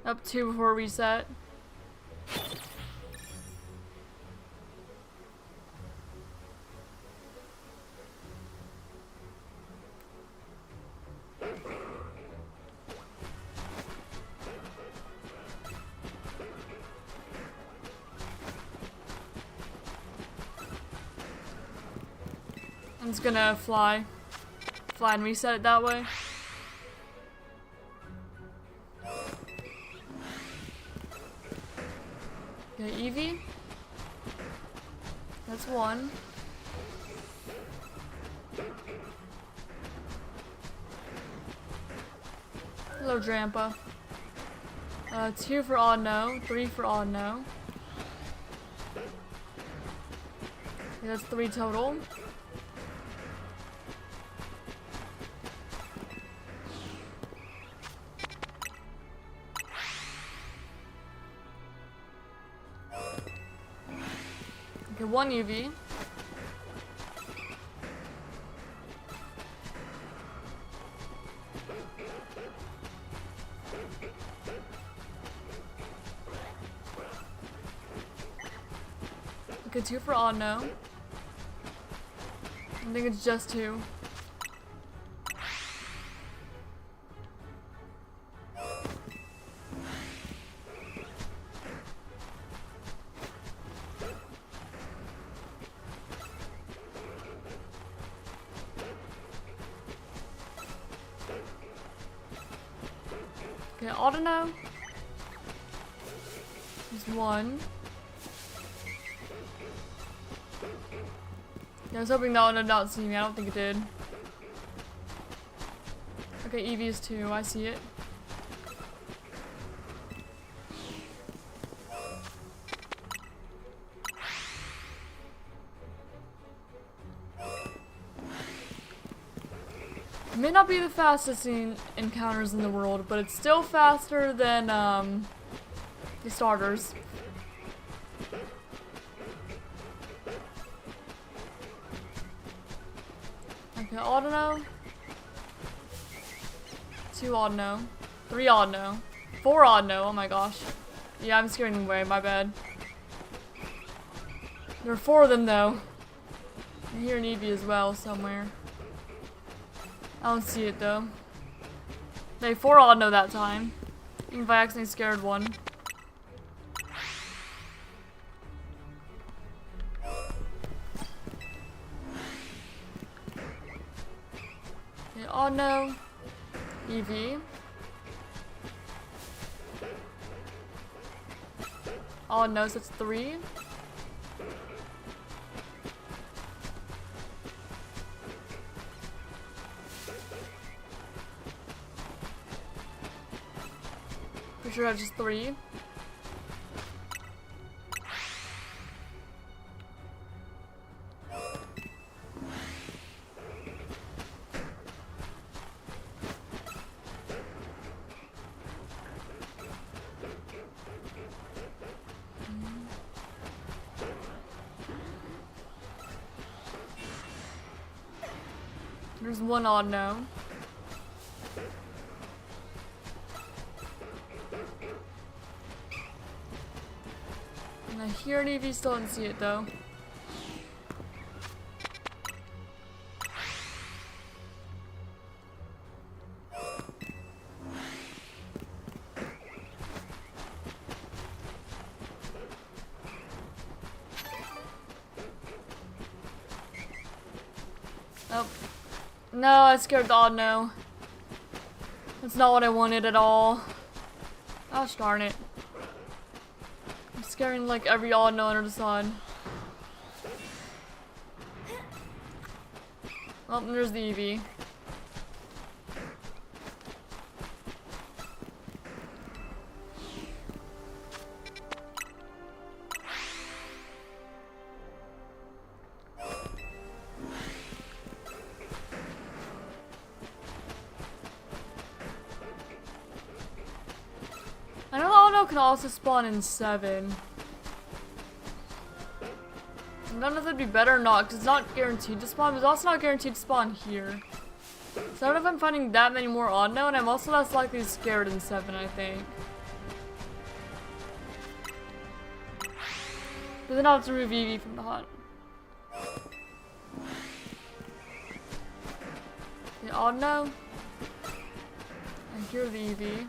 Up 2 before reset. I'm just gonna fly and reset it that way. Okay, Eevee. That's 1. Hello, Drampa. 2 for odd no, 3 for odd no. Okay, that's 3 total. Okay, 1 UV. Okay, 2 for odd no. I think it's just 2. Okay, Audino. There's 1. Yeah, I was hoping that one did not see me. I don't think it did. Okay, Eevee is 2. I see it. It may not be the fastest encounters in the world, but it's still faster than the starters. Okay, Audino. 2 Audino. 3 Audino. 4 Audino, oh my gosh. Yeah, I'm scaring them away, my bad. There are 4 of them though. I hear an Eevee as well somewhere. I don't see it though. They 4 Audino that time. Even if I accidentally scared one. Audino, Eevee. Audino, so that's 3. Pretty sure I have just 3. There's 1 Audino. And I hear an Eevee, still didn't see it though. Oh. No, I scared the Audino. That's not what I wanted at all. Gosh darn it. I'm scaring like every Audino under the sun. Oh, there's the EV. I know the Auto can also spawn in 7. I don't know if it'd be better or not, because it's not guaranteed to spawn, but it's also not guaranteed to spawn here. So I don't know if I'm finding that many more Audino, and I'm also less likely scared in 7, I think. But then I'll have to remove Evie from the hunt. The Audino. I hear the Evie.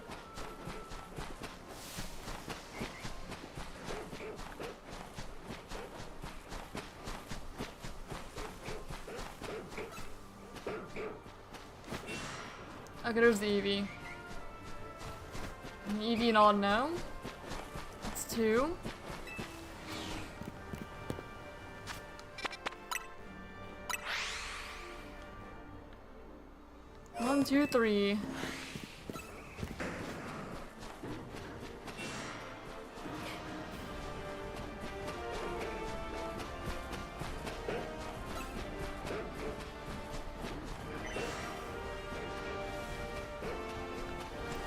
Okay, there's the Eevee. An Eevee and Audino. That's 2. One, two, 3.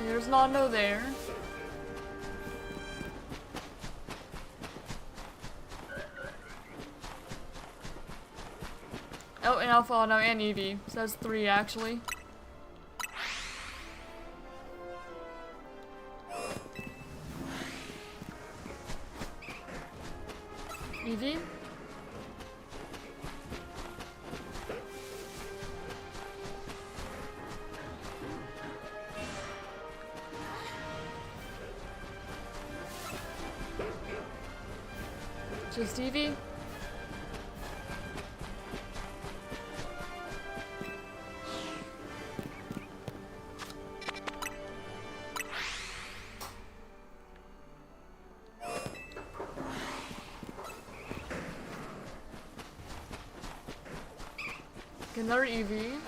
There's an Audino there. Oh, and Alpha Audino and Eevee. So that's 3 actually. Eevee. Just Eevee. Another Eevee.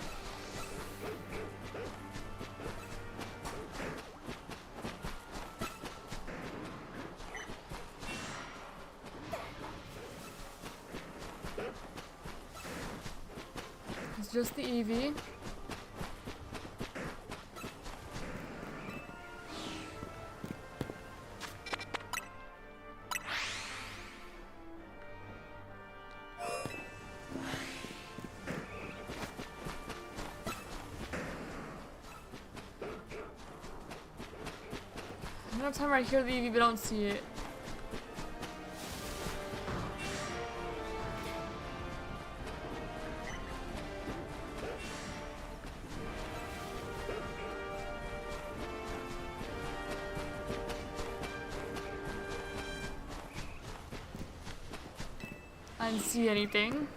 It's just the Eevee. Another time I hear the Eevee but don't see it. I didn't see anything.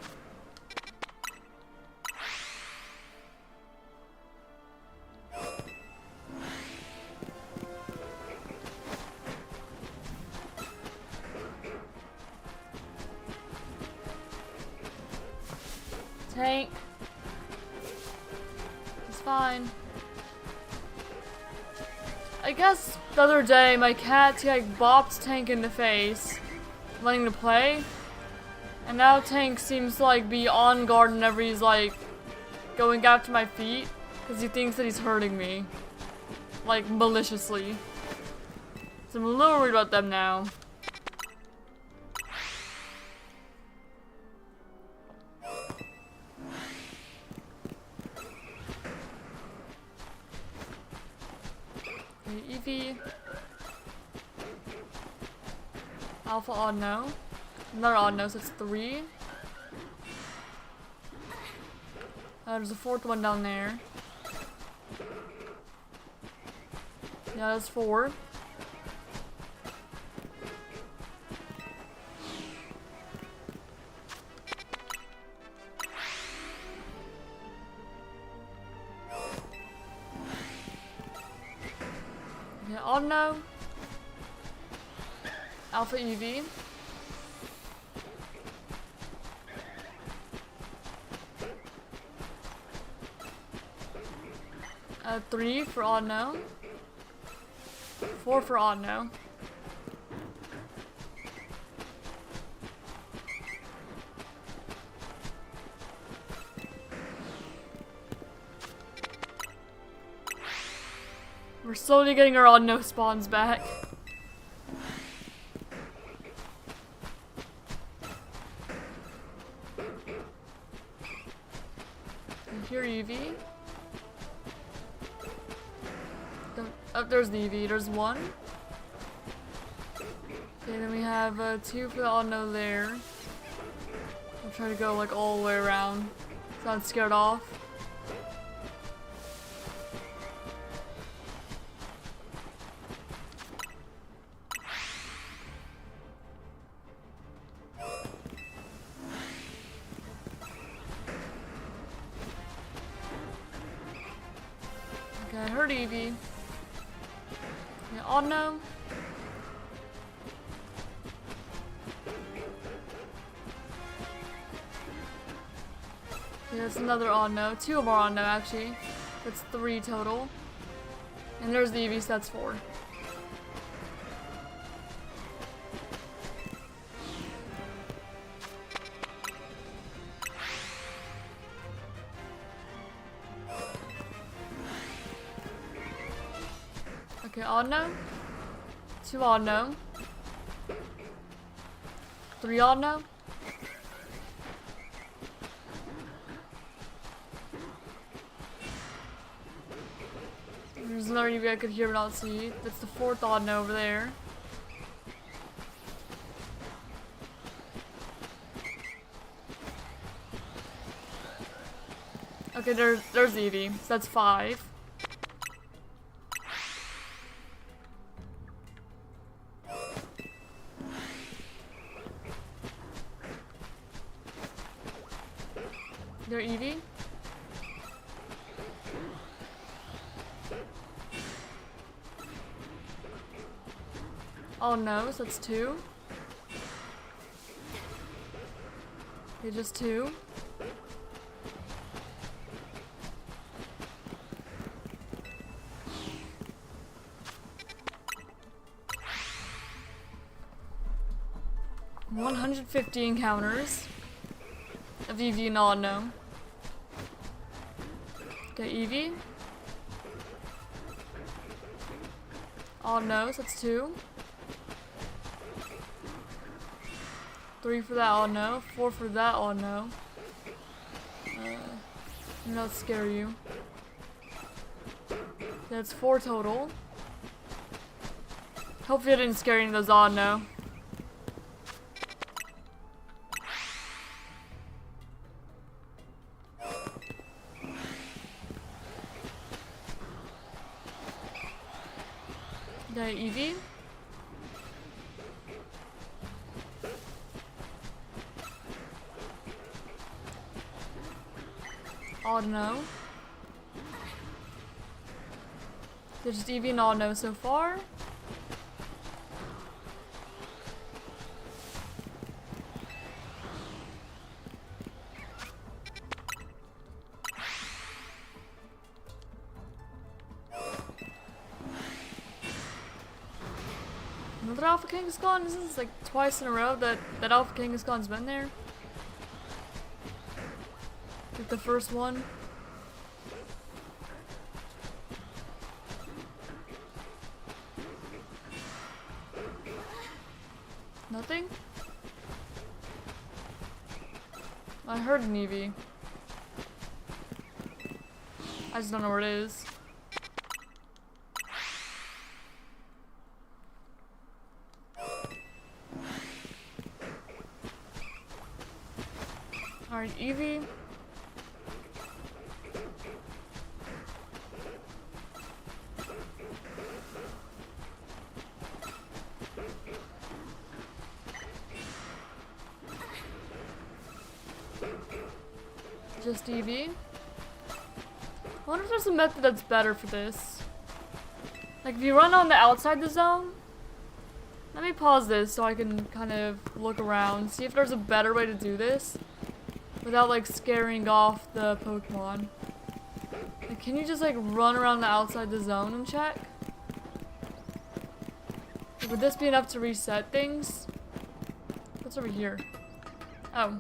Tank. It's fine. I guess the other day my cat like bopped Tank in the face, letting him play. And now Tank seems to like be on guard whenever he's like going after my feet because he thinks that he's hurting me. Like maliciously. So I'm a little worried about them now. Okay, Eevee. Alpha Audino. Another Audino, so it's 3. There's a 4th one down there. Yeah, that's 4. Yeah, Audino. Alpha Eevee. 3 for Audino. 4 for Audino. We're slowly getting our Audino spawns back. Here, Eevee. Oh, there's the Eevee. There's 1. Okay, then we have 2 for the Audino there. I'll try to go like all the way around. So I'm scared off. Okay, I heard Eevee. Yeah, Audino. Okay, that's another Audino. 2 more Audino actually. That's 3 total. And there's the Eevee, so that's 4. Okay, Audino. 2 Audino. 3 Audino. There's another Eevee I could hear but not see. That's the 4th Audino over there. Okay, there's Eevee. So that's 5. There, Eevee. Oh no, so that's 2. Okay, just 2. $150 encounters of Eevee and Audino. Okay, Eevee. Audino, so that's 2. 3 for that Audino, 4 for that Audino. Not scare you. That's 4 total. Hopefully I didn't scare any of those Audino. Okay, Eevee. Audino. There's just Eevee and Audino so far. Another Alpha Kangaskhan? Isn't this like twice in a row that Alpha Kangaskhan's been there? Like the first one. Nothing? I heard an Eevee. I just don't know where it is. Alright, Eevee. Just Eevee. I wonder if there's a method that's better for this. Like if you run on the outside the zone. Let me pause this so I can kind of look around, see if there's a better way to do this without like scaring off the Pokemon. Like, can you just like run around the outside the zone and check? Like, would this be enough to reset things? What's over here? Oh.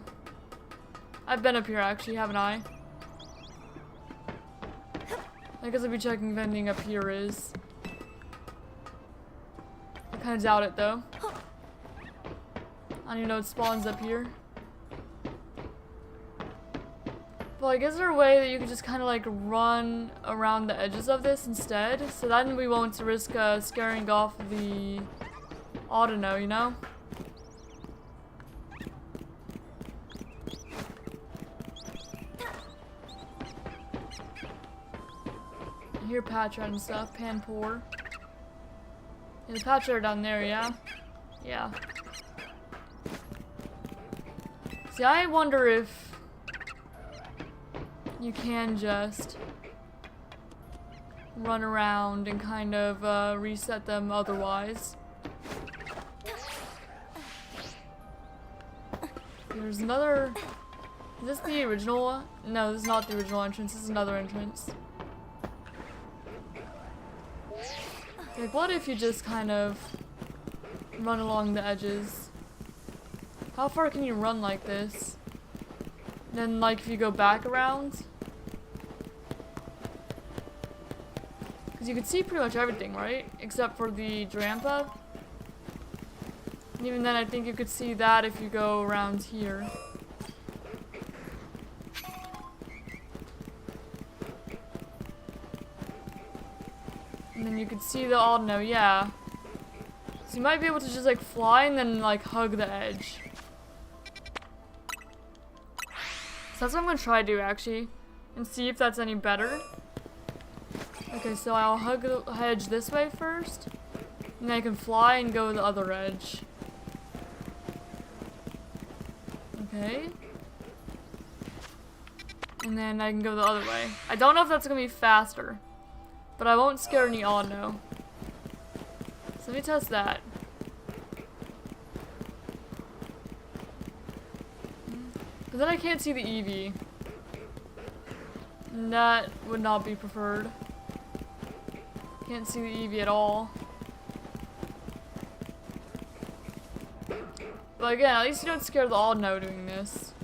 I've been up here actually, haven't I? I guess I'll be checking if anything up here is. I kind of doubt it though. I don't even know it spawns up here. But like, is there a way that you could just kind of like run around the edges of this instead? So then we won't risk scaring off the Audino, you know? I hear Patra and stuff, Panpour. Yeah, the Patra down there, yeah? Yeah. See, I wonder if you can just run around and kind of reset them otherwise. There's another... Is this the original one? No, this is not the original entrance. This is another entrance. Like, what if you just kind of run along the edges? How far can you run like this? Then, like, if you go back around? Because you could see pretty much everything, right? Except for the Drampa. And even then, I think you could see that if you go around here. And then you could see the Audino, yeah. So you might be able to just, like, fly and then, like, hug the edge. So that's what I'm gonna try to do, actually. And see if that's any better. Okay, so I'll hug the edge this way first. And then I can fly and go the other edge. Okay. And then I can go the other way. I don't know if that's gonna be faster. But I won't scare any Audino. So let me test that. But then I can't see the Eevee. And that would not be preferred. Can't see the Eevee at all. But again, at least you don't scare the Audino doing this.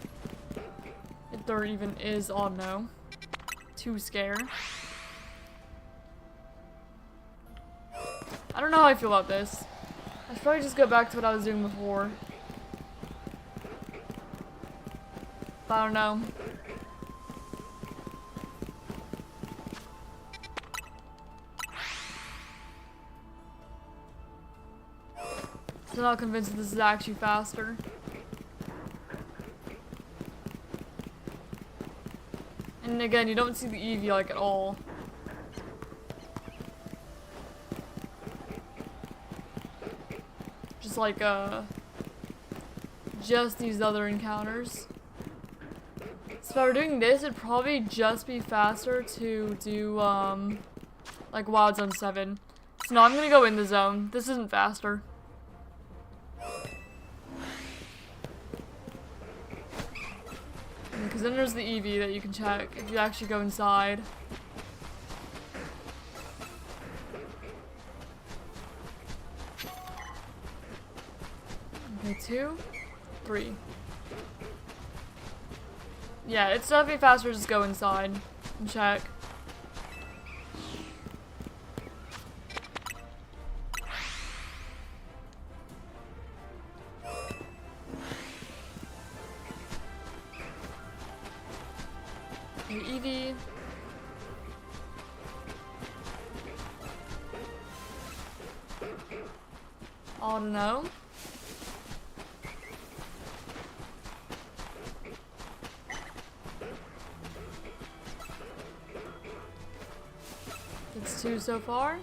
If there even is Audino to scare. I don't know how I feel about this. I should probably just go back to what I was doing before. But I don't know. I'm not convinced that this is actually faster. And again, you don't see the Eevee like at all. Just like just these other encounters. So if I were doing this, it'd probably just be faster to do like Wild Zone 7. So no, I'm gonna go in the zone. This isn't faster. Because then there's the Eevee that you can check if you actually go inside. Okay, 2, 3. Yeah, it's definitely faster to just go inside and check. Okay, Eevee. Audino. That's 2 so far.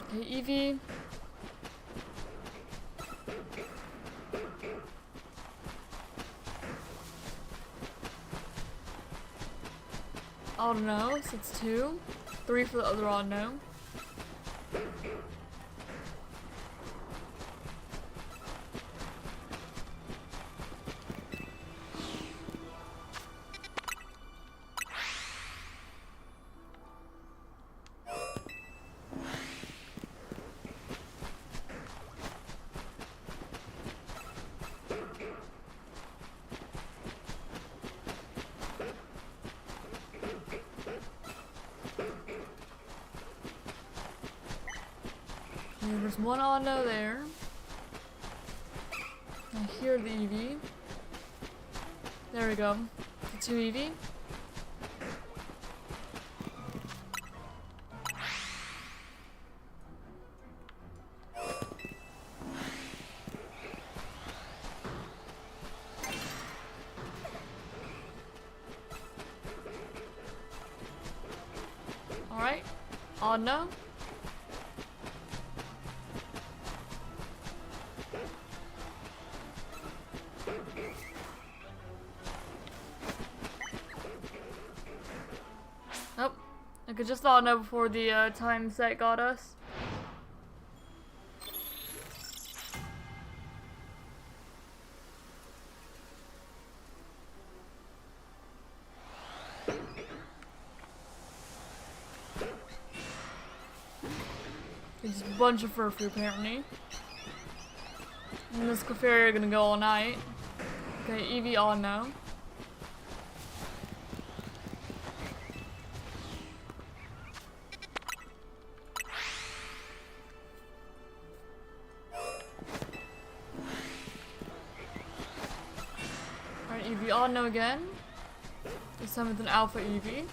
Okay, Eevee. Audino, so it's 2. 3 for the other Audino. There's one Audino there. I hear the EV. There we go. The 2 EV. Alright. Audino. Oh, I could just Audino before the time set got us. There's a bunch of furfrou apparently. And this Clefairy are gonna go all night. Okay, EV Audino. Alright, EV Audino again. This time with an Alpha EV.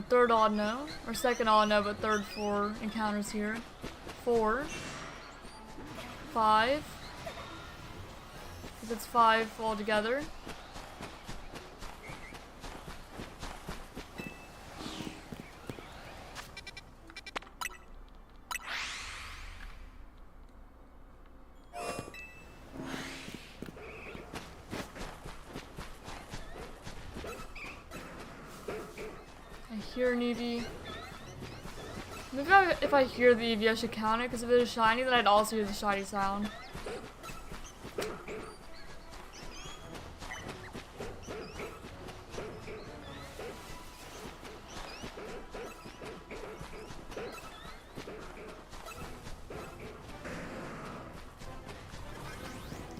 Third Audino, or second Audino, but third for encounters here. 4, 5. That's 5 altogether. I hear an EV. Maybe if I hear the EV, I should count it, because if it is shiny, then I'd also hear the shiny sound.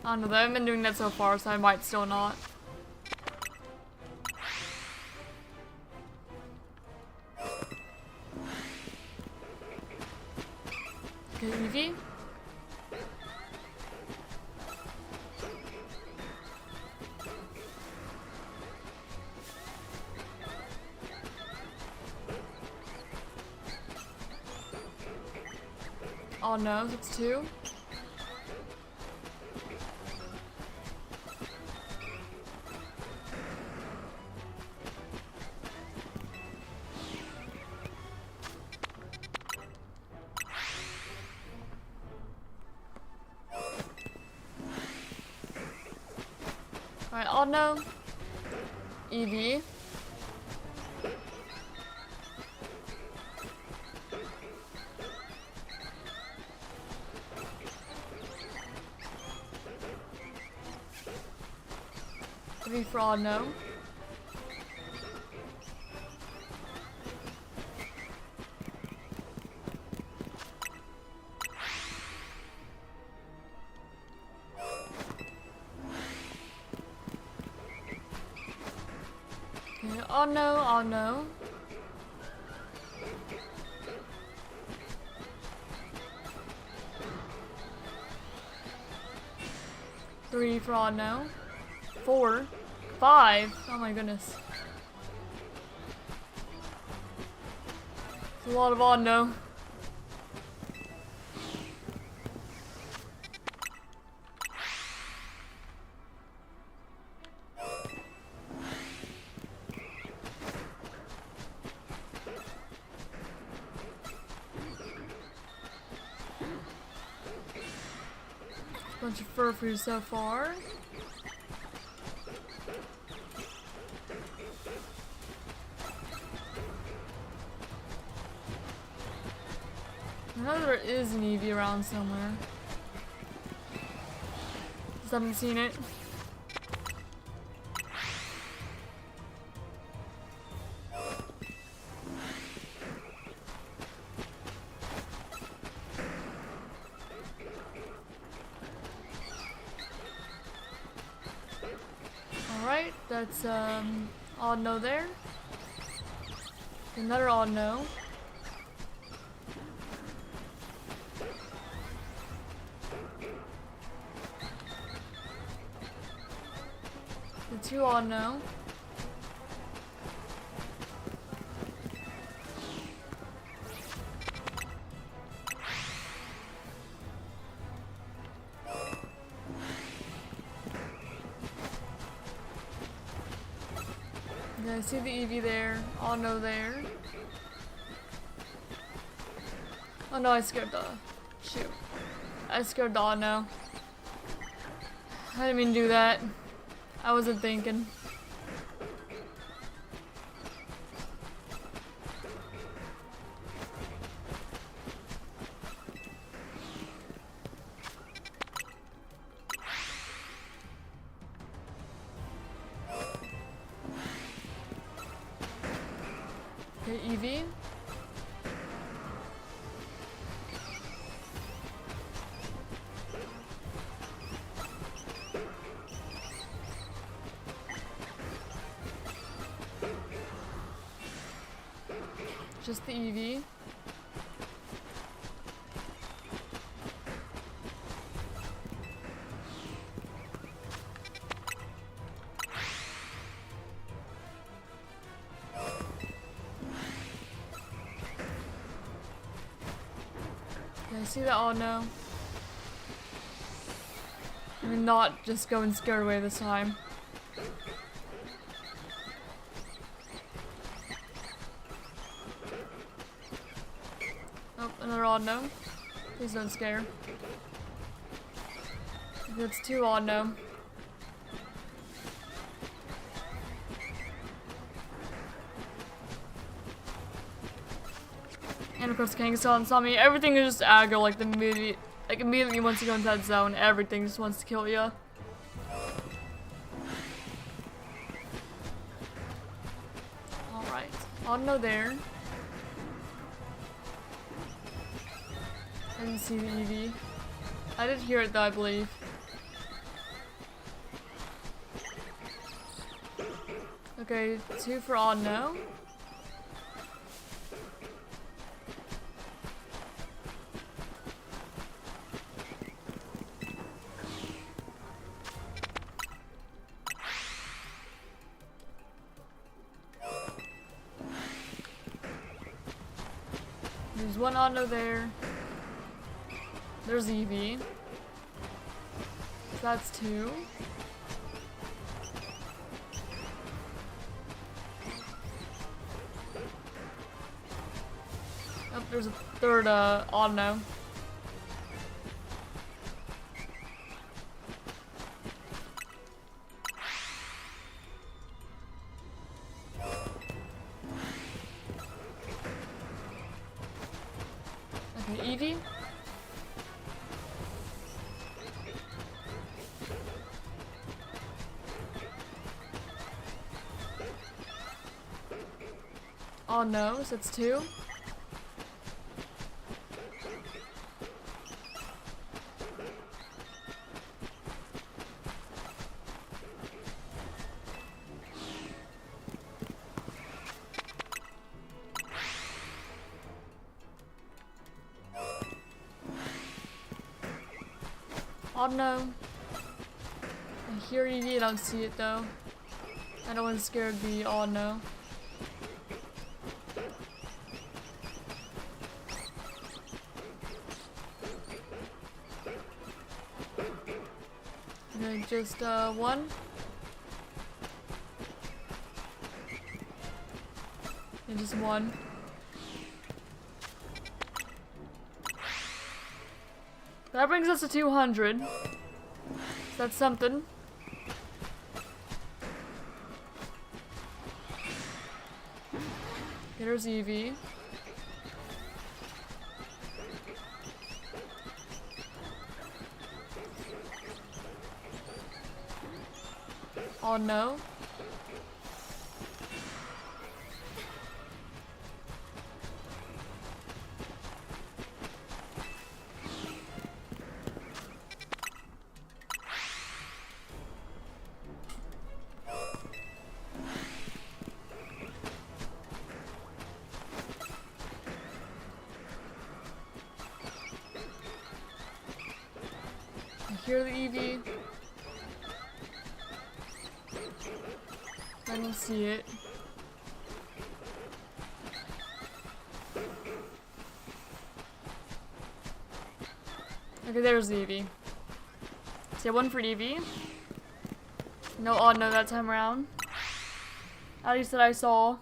I don't know, though. I haven't been doing that so far, so I might still not. Okay, Eevee. Oh no, it's 2. Alright, Audino, Eevee. Eevee for Audino. Audino. 3 for Audino. 4. 5. Oh my goodness. It's a lot of Audino. Bunch of furfrou so far. is an EV around somewhere. Just haven't seen it. Alright, that's Audino there. Another Audino. The two Audino. Yeah, I see the EV there, Audino there. Oh no, I scared the... shoot. I scared the Audino. I didn't mean to do that. I wasn't thinking. Okay, EV. Just the EV. Okay, I see that Audino. I'm not just going scared away this time. Oh, another Audino. Please don't scare. That's two Audino. And of course, Kangaskhan saw me. Everything is just aggro, like immediately once you go into that zone, everything just wants to kill you. Alright, Audino there. I didn't see the EV. I did hear it though, I believe. Okay, two for Audino. There's one Audino there. There's EV. That's two. Oh, there's a third Audino. Okay, EV. Oh no, so that's two. Oh no. I hear EV, I don't see it though. I don't want to scare the Audino. Okay, just one. And just one. That brings us to 200. That's something. There's EV. Oh no. I hear the EV. I don't see it. Okay, there's the EV. So yeah, one for EV. No Audino that time around. At least that I saw.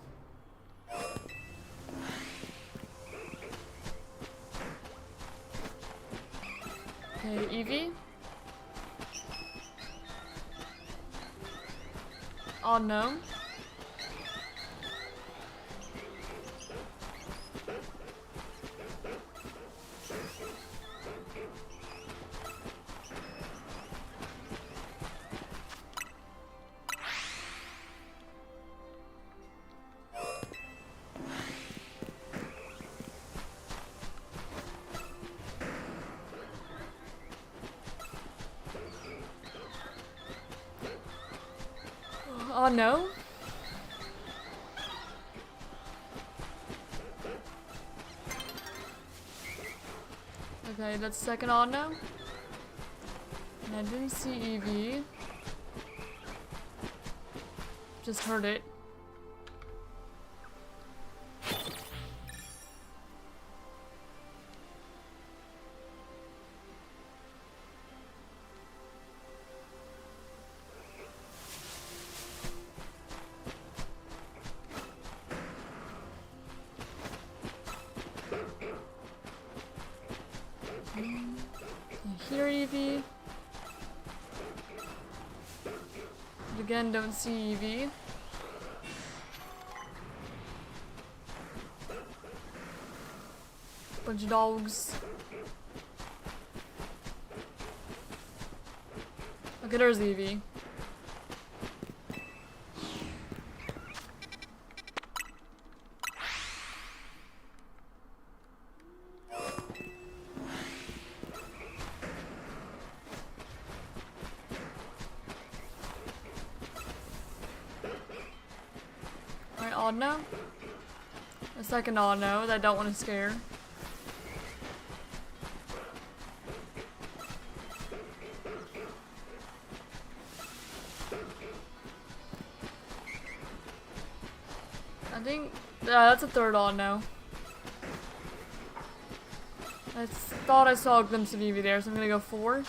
Okay, EV. Audino. Oh no. Okay, that's second Audino. And I didn't see EV. Just heard it. Here, EV. But again, don't see EV. Bunch of dogs. Okay, there's the EV. Alright, Audino. A second Audino that I don't want to scare. I think that's a third Audino. I thought I saw a glimpse of Evie there, so I'm gonna go 4.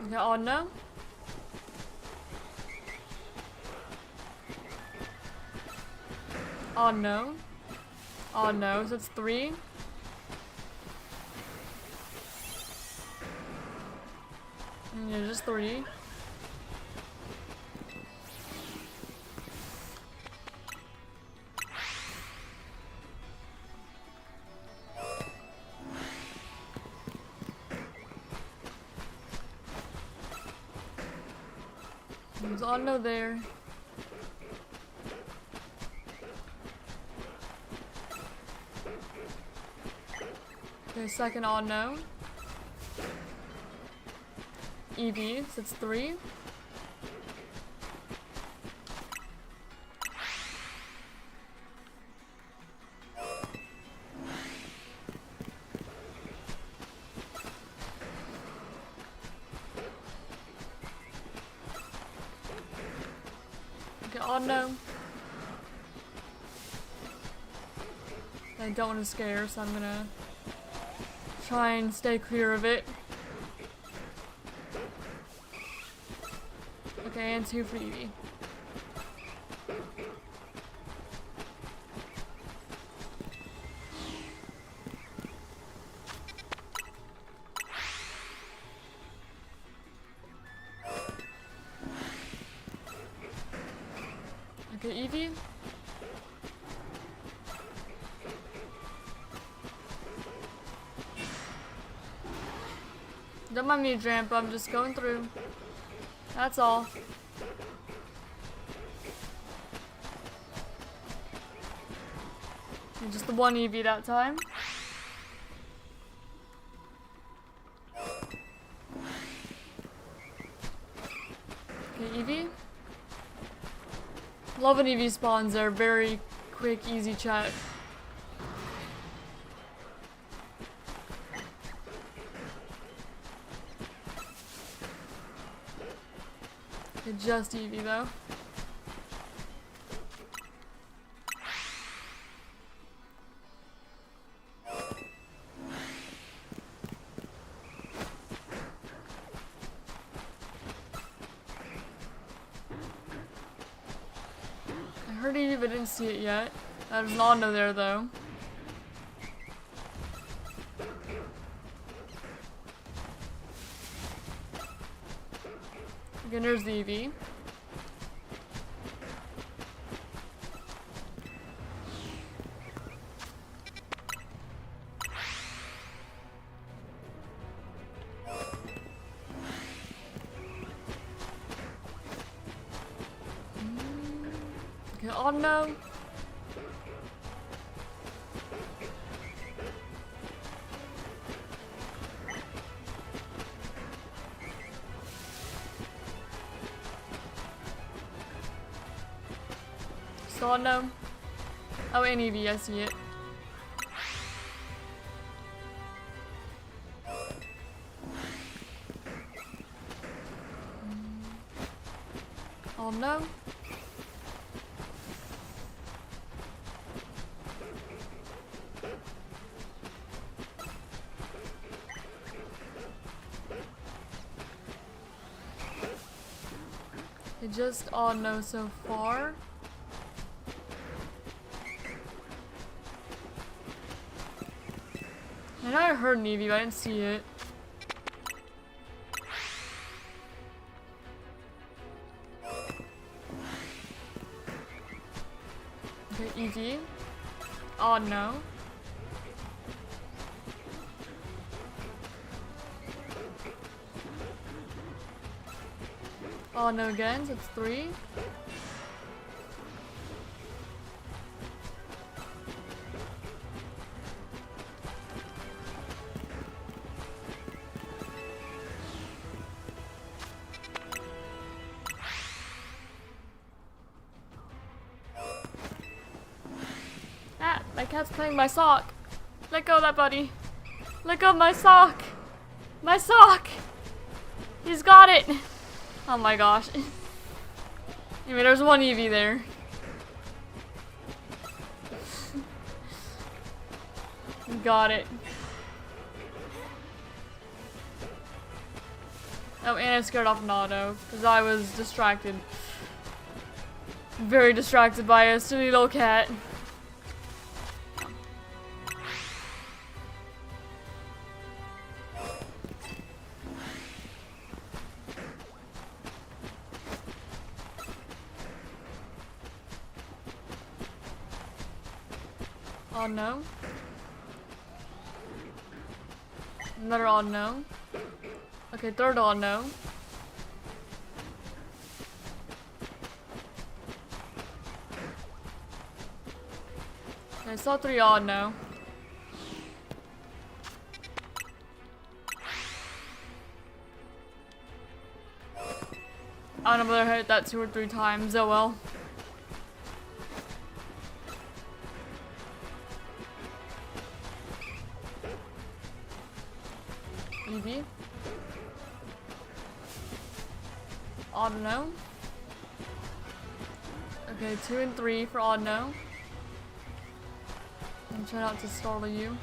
Okay, Audino. Audino. Audino, so that's 3. And yeah, just 3. There's Audino there. Okay, second Audino. EV, so it's 3. Okay, Audino. I don't want to scare, so I'm gonna try and stay clear of it. Okay, and 2 for Evie. Okay, Eevee. Don't mind me, Dramp, I'm just going through. That's all. And just the one Eevee that time. Okay, Eevee. Love when Eevee spawns, they're very quick, easy check. Okay, just Eevee though. I heard Eevee but didn't see it yet. There's an Audino there though. Again, there's the Eevee. Okay, Audino. Audino. Oh, and Eevee, I see it. Oh no. It just Audino so far. I know I heard an Eevee, but I didn't see it. Okay, Eevee. Audino. Audino again, so it's 3. Ah, my cat's playing my sock. Let go of that, buddy. Let go of my sock. My sock. He's got it. Oh my gosh. Anyway, there's one Eevee there. Got it. Oh, and I scared off an Audino because I was distracted. Very distracted by a silly little cat. Audino. Another Audino. Okay, third Audino. I saw 3 Audino. I don't know whether I hit that 2 or 3 times, oh well. Eevee. Audino. Okay, 2 and 3 for Audino. I'm trying not to startle you.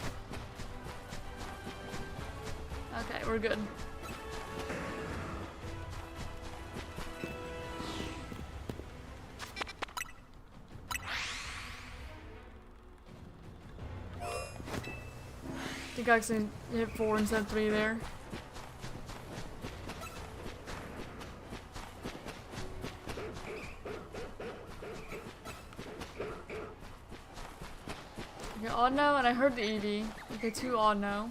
Okay, we're good. I think I actually hit 4 instead of 3 there. Audino, and I heard the Eevee. Okay, 2 Audino.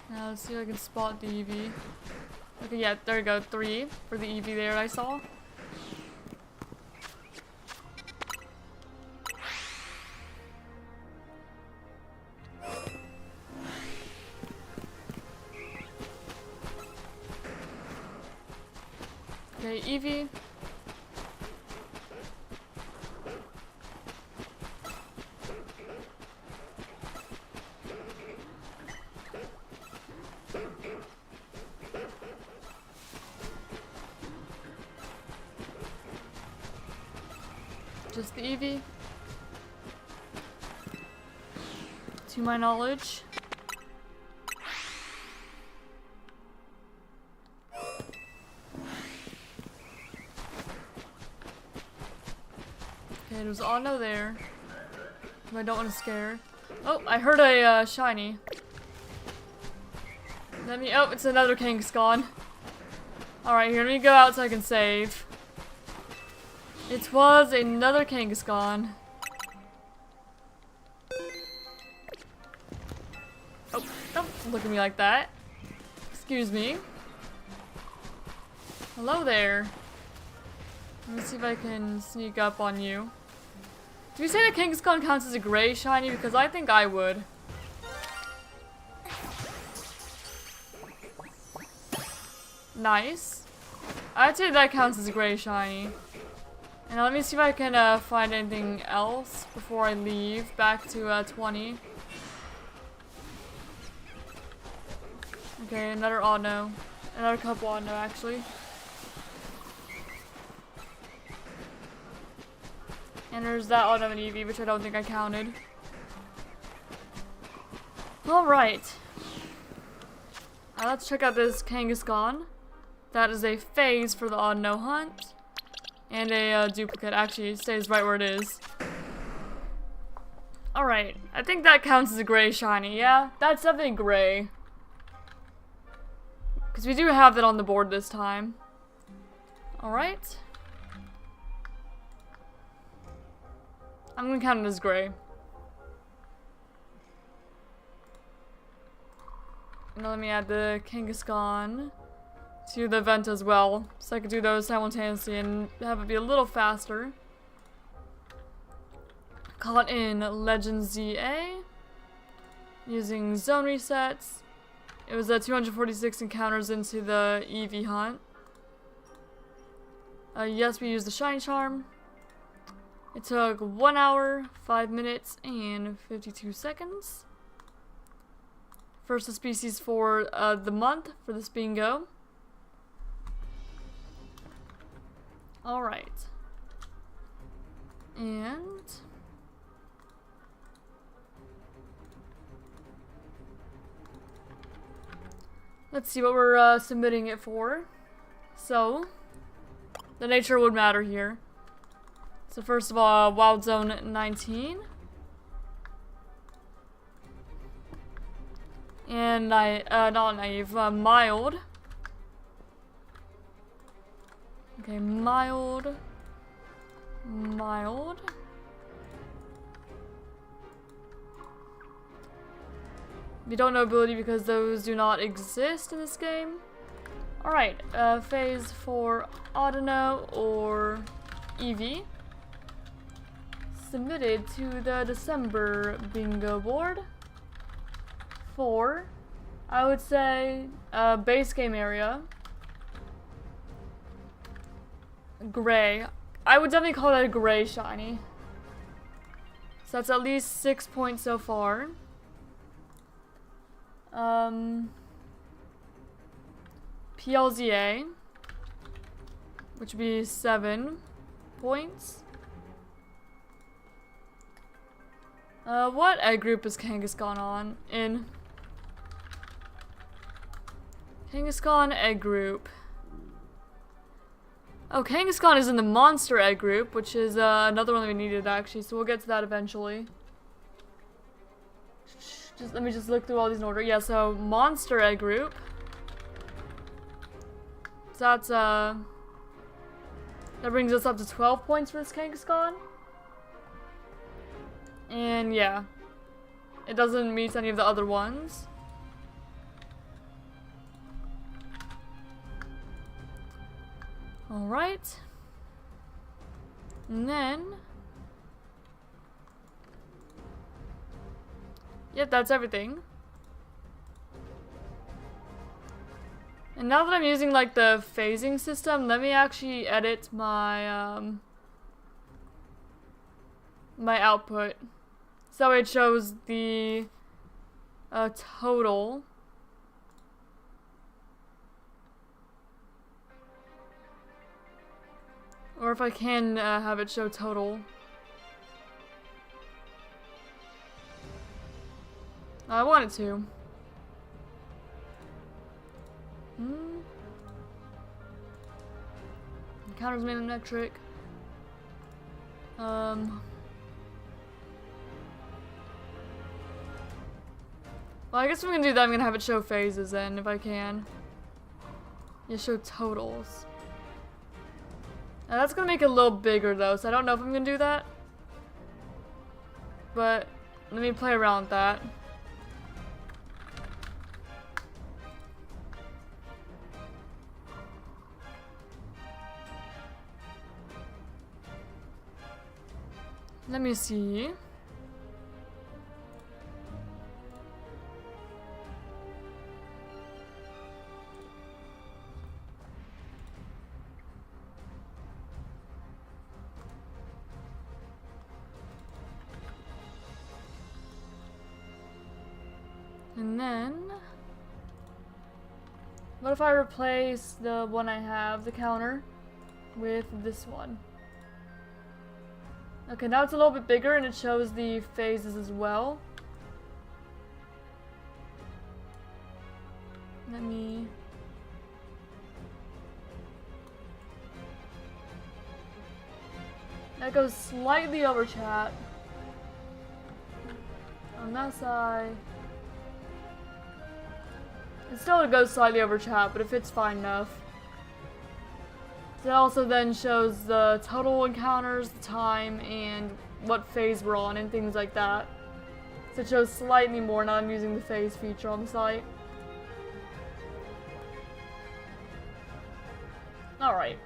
Now let's see if I can spot the Eevee. Okay, yeah, there we go. 3 for the Eevee there I saw. Okay, Eevee. Just the Eevee. To my knowledge. Okay, there's Audino there. I don't want to scare. Oh, I heard a shiny. Let me. Oh, it's another Kangaskhan. Alright, here, let me go out so I can save. It was another Kangaskhan. Oh, don't look at me like that. Excuse me. Hello there. Let me see if I can sneak up on you. Do you say that Kangaskhan counts as a gray shiny? Because I think I would. Nice. I'd say that counts as a gray shiny. And let me see if I can find anything else before I leave back to 20. Okay, another Audino. Another couple Audino actually. And there's that Audino and Eevee, which I don't think I counted. Alright. Let's check out this Kangaskhan. That is a phase for the Audino hunt. And a duplicate. Actually, it stays right where it is. Alright. I think that counts as a gray shiny. Yeah, that's definitely gray. Because we do have that on the board this time. Alright. I'm gonna count it as gray. Now let me add the Kangaskhan to the event as well, so I could do those simultaneously and have it be a little faster. Caught in Legend ZA using zone resets. It was 246 encounters into the Eevee hunt. Yes, we used the Shiny Charm. It took 1 hour, 5 minutes, and 52 seconds. First of species for the month for this bingo. Alright. And let's see what we're submitting it for. So, the nature would matter here. So first of all, Wild Zone 19. And not naive, mild. Okay, mild. Mild. We don't know ability because those do not exist in this game. Alright, phase for Audino or Eevee. Submitted to the December bingo board for, I would say, base game area. Gray. I would definitely call that a gray shiny. So that's at least 6 points so far. PLZA, which would be 7 points. What egg group is Kangaskhan on? In Kangaskhan egg group. Oh, Kangaskhan is in the monster egg group, which is another one that we needed actually, so we'll get to that eventually. Let me just look through all these in order. Yeah, so monster egg group. So that's that brings us up to 12 points for this Kangaskhan. And yeah, it doesn't meet any of the other ones. Alright. And then... yep, that's everything. And now that I'm using like the phasing system, let me actually edit my my output. So it shows the total. Or if I can have it show total. I want it to. Counters made metric. Well, I guess if I'm gonna do that, I'm gonna have it show phases then, if I can. Yeah, show totals. Now that's gonna make it a little bigger though, so I don't know if I'm gonna do that. But let me play around with that. Let me see. And then, what if I replace the one I have, the counter, with this one? Okay, now it's a little bit bigger and it shows the phases as well. Let me... that goes slightly over chat. On that side... it still goes slightly over chat, but if it's fine enough. It also then shows the total encounters, the time, and what phase we're on, and things like that. So it shows slightly more, now I'm using the phase feature on the site. Alright.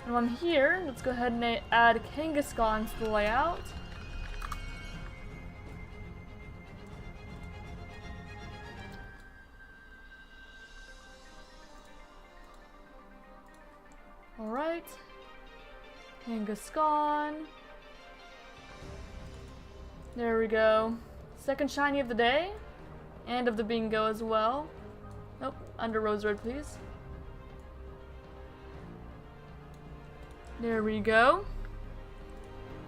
And on here, let's go ahead and add Kangaskhan to the layout. Alright. Kangaskhan. There we go. Second shiny of the day. And of the bingo as well. Nope, under Rose Red, please. There we go.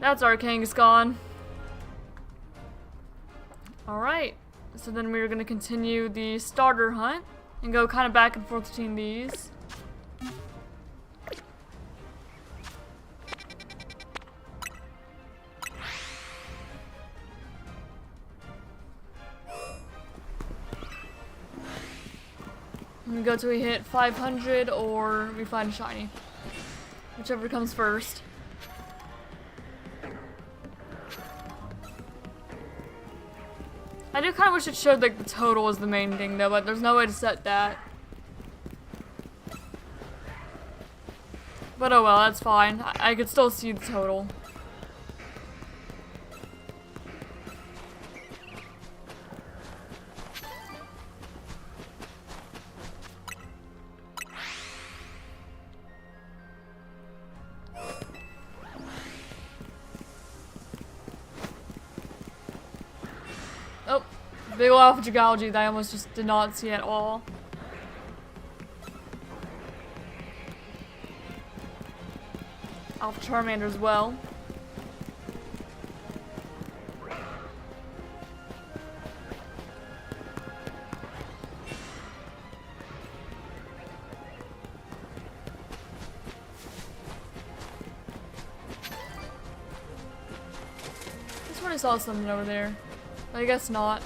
That's our Kangaskhan. Alright. So then we're going to continue the starter hunt. And go kind of back and forth between these. We go till we hit 500 or we find a shiny. Whichever comes first. I do kind of wish it showed like the total was the main thing though, but there's no way to set that. But oh well, that's fine. I could still see the total. Oh, big ol' Alpha Geology that I almost just did not see at all. Alpha Charmander as well. I swear I saw something over there. But I guess not.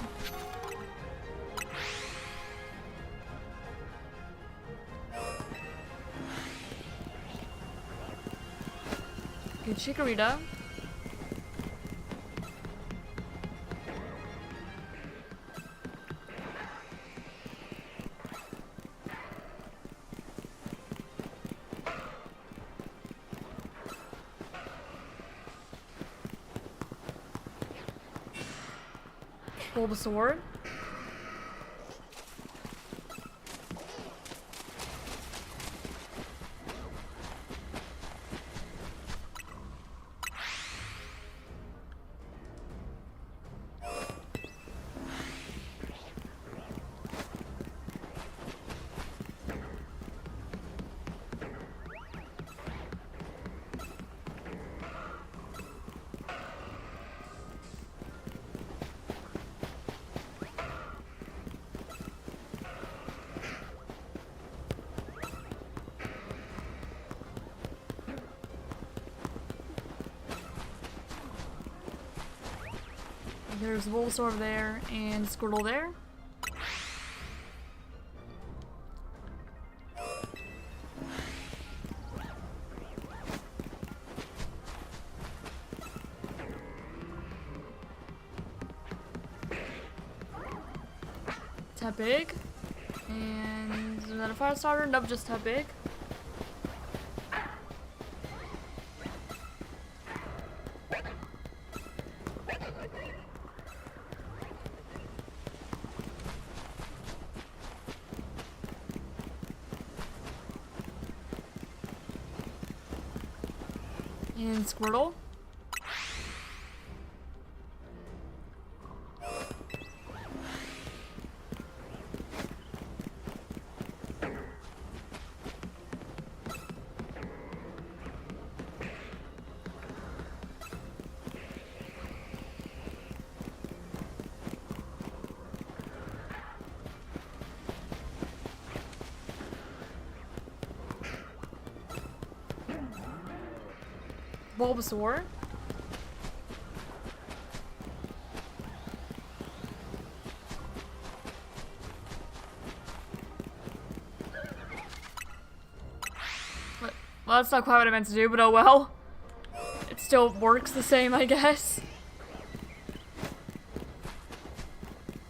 Okay, Chikorita. Bulbasaur. There's a Bulbasaur over there and Squirtle there. Tepig. And is that a fire starter? Nope, just Tepig. And Squirtle. Bulbasaur. Well, that's not quite what I meant to do, but oh well. It still works the same, I guess.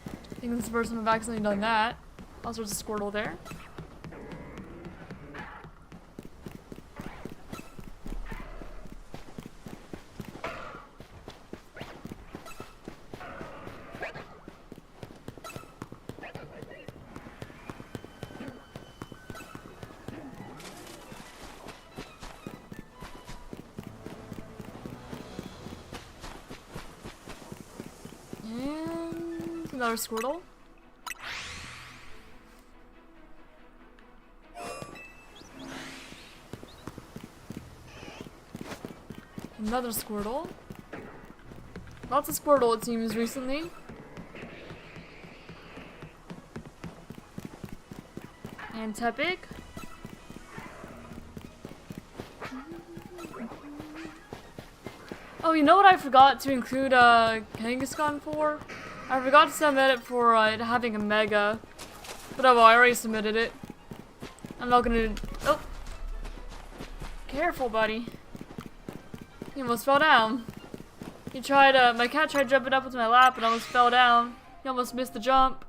I think this is the first time I've accidentally done that. Also, there's a Squirtle there. And another Squirtle. Another Squirtle. Lots of Squirtle, it seems, recently. And Tepig. Oh, you know what I forgot to include Kangaskhan for? I forgot to submit it for it having a Mega. But oh well, I already submitted it. I'm not gonna... Oh! Careful, buddy. He almost fell down. He tried, my cat tried jumping up into my lap and almost fell down. He almost missed the jump.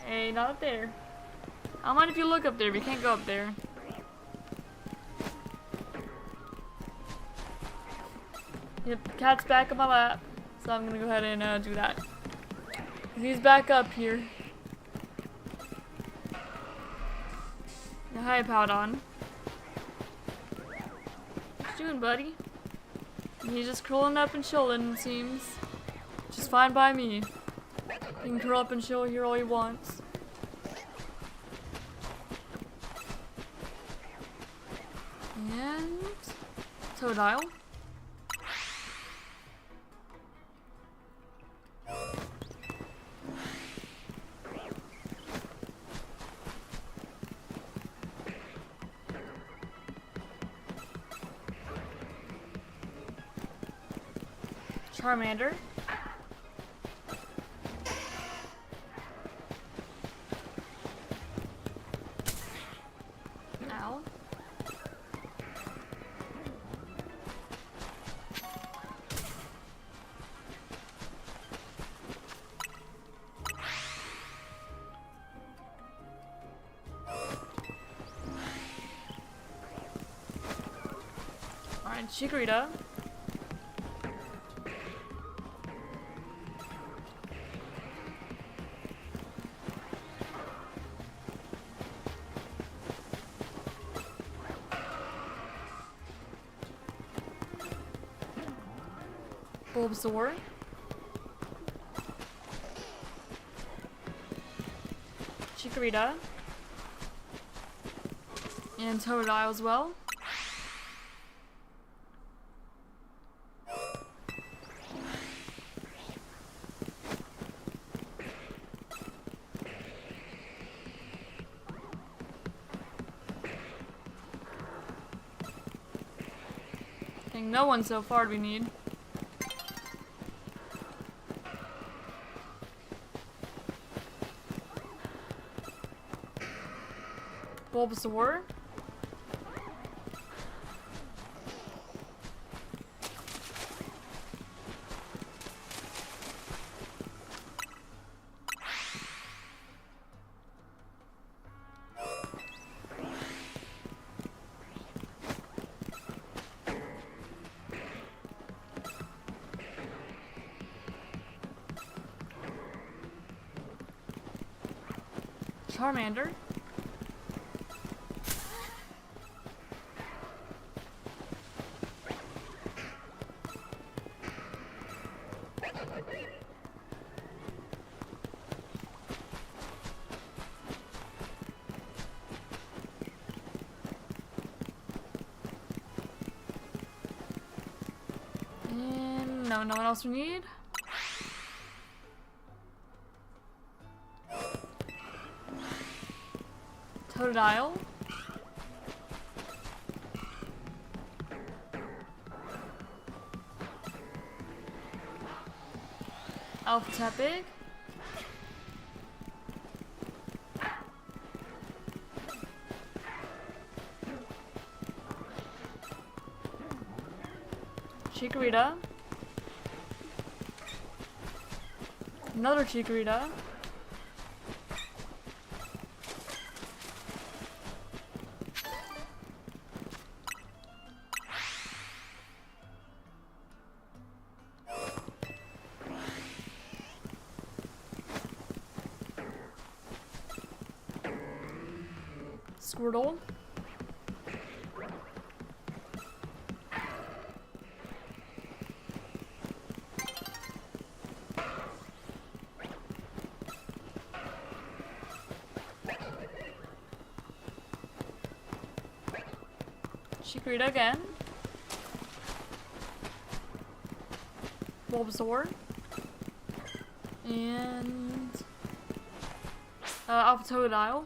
Hey, not up there. I don't mind if you look up there, but you can't go up there. Yep, cat's back in my lap. So I'm gonna go ahead and do that. He's back up here. Hi, Powdon. What you doing, buddy? He's just curling up and chilling, it seems. Just fine by me. He can curl up and chill here all he wants. And... Totodile. Charmander. Ow. Alright, Chikorita. Bulbasaur. Chikorita. And Totodile as well. I think no one so far we need. Bulbasaur. Charmander. And no one else we need. Totodile. Alphatepic. Chikorita. Another Chikorita. Squirtle. Chikorita again. Bulbasaur. And Alpha Totodile.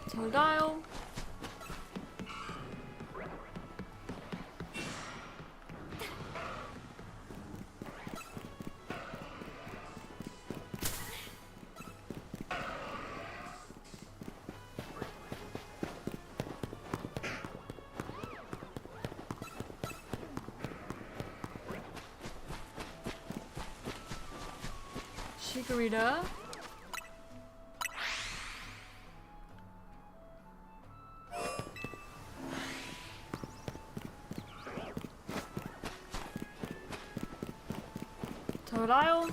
Totodile. Chikorita. Totodile.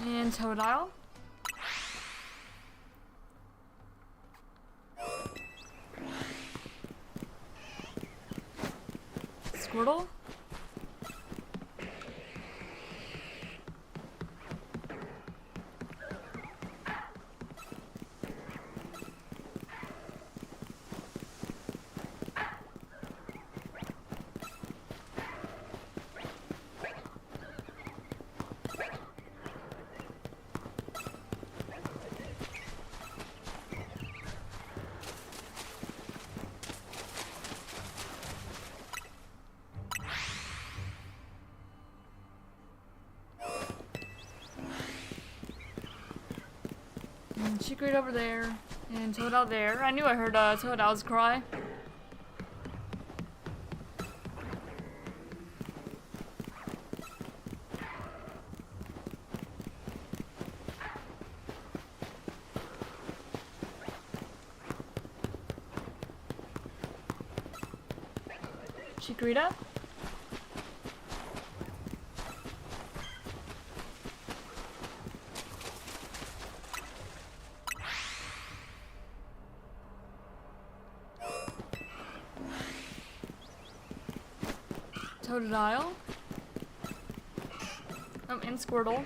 And Totodile. Squirtle. Chikorita over there. And Toad out there. I knew I heard Toad Owl's cry. Chikorita? Totodile. And Squirtle.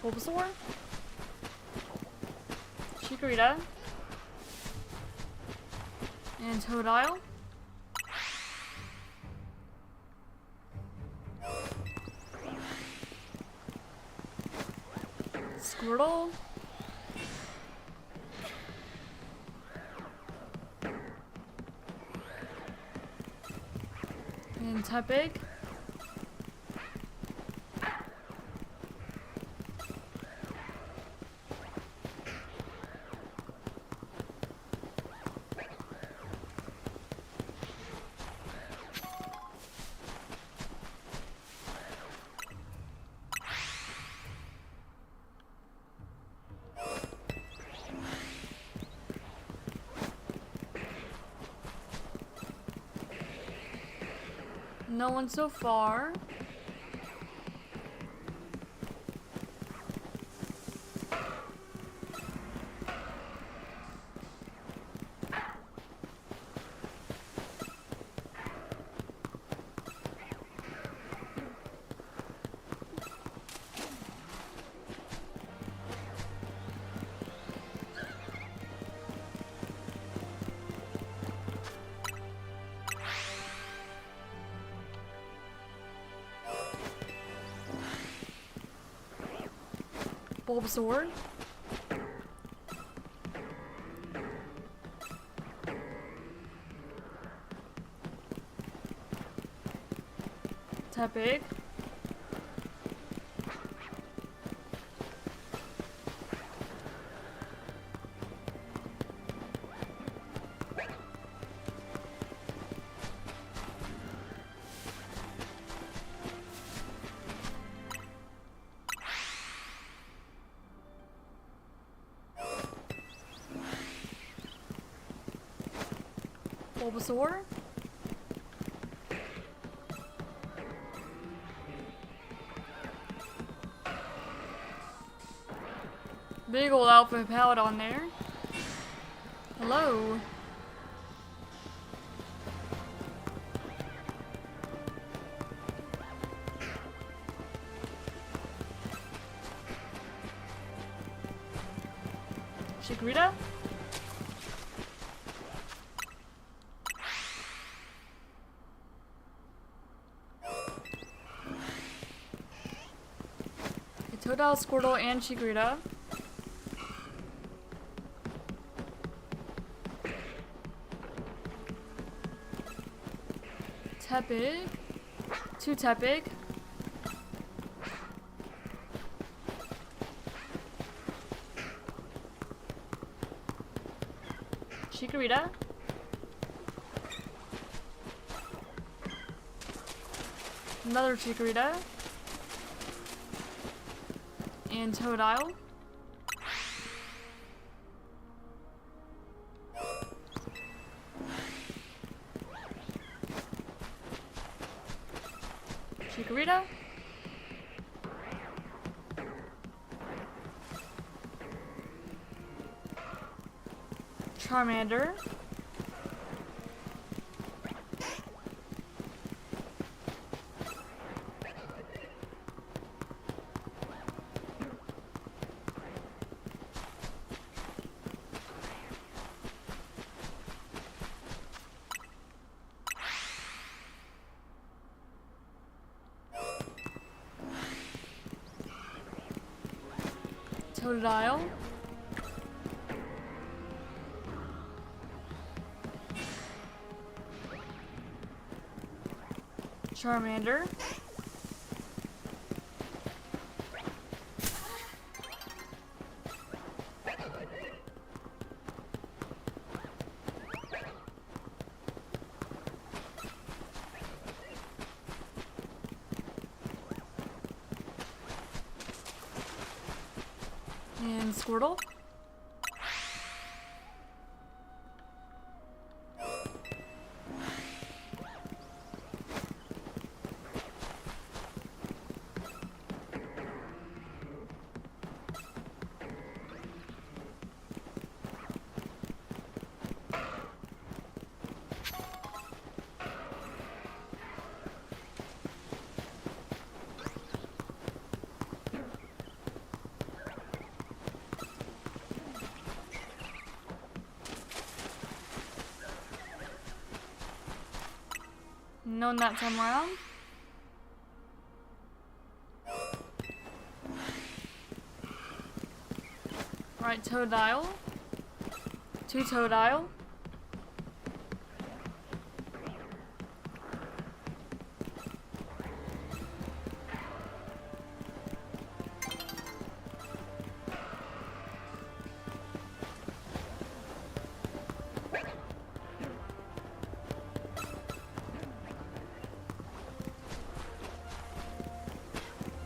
Bulbasaur. Chikorita. And Totodile. Squirtle. And Tepig. No one so far. Bulbasaur. Tepig. Bulbasaur. Big ol' Alpha Paladon there. Hello. Chikorita. Totodile, Squirtle, and Chikorita. Tepig. 2 Tepig. Chikorita. Another Chikorita. And Totodile. Chikorita. Charmander. Totodile. Charmander. And Squirtle. Known that time around. Right, Totodile. Two Totodile.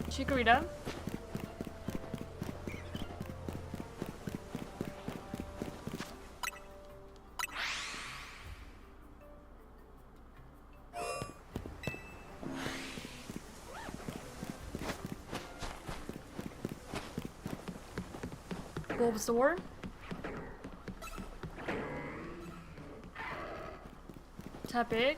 Chikorita. Bulbasaur. Tepig.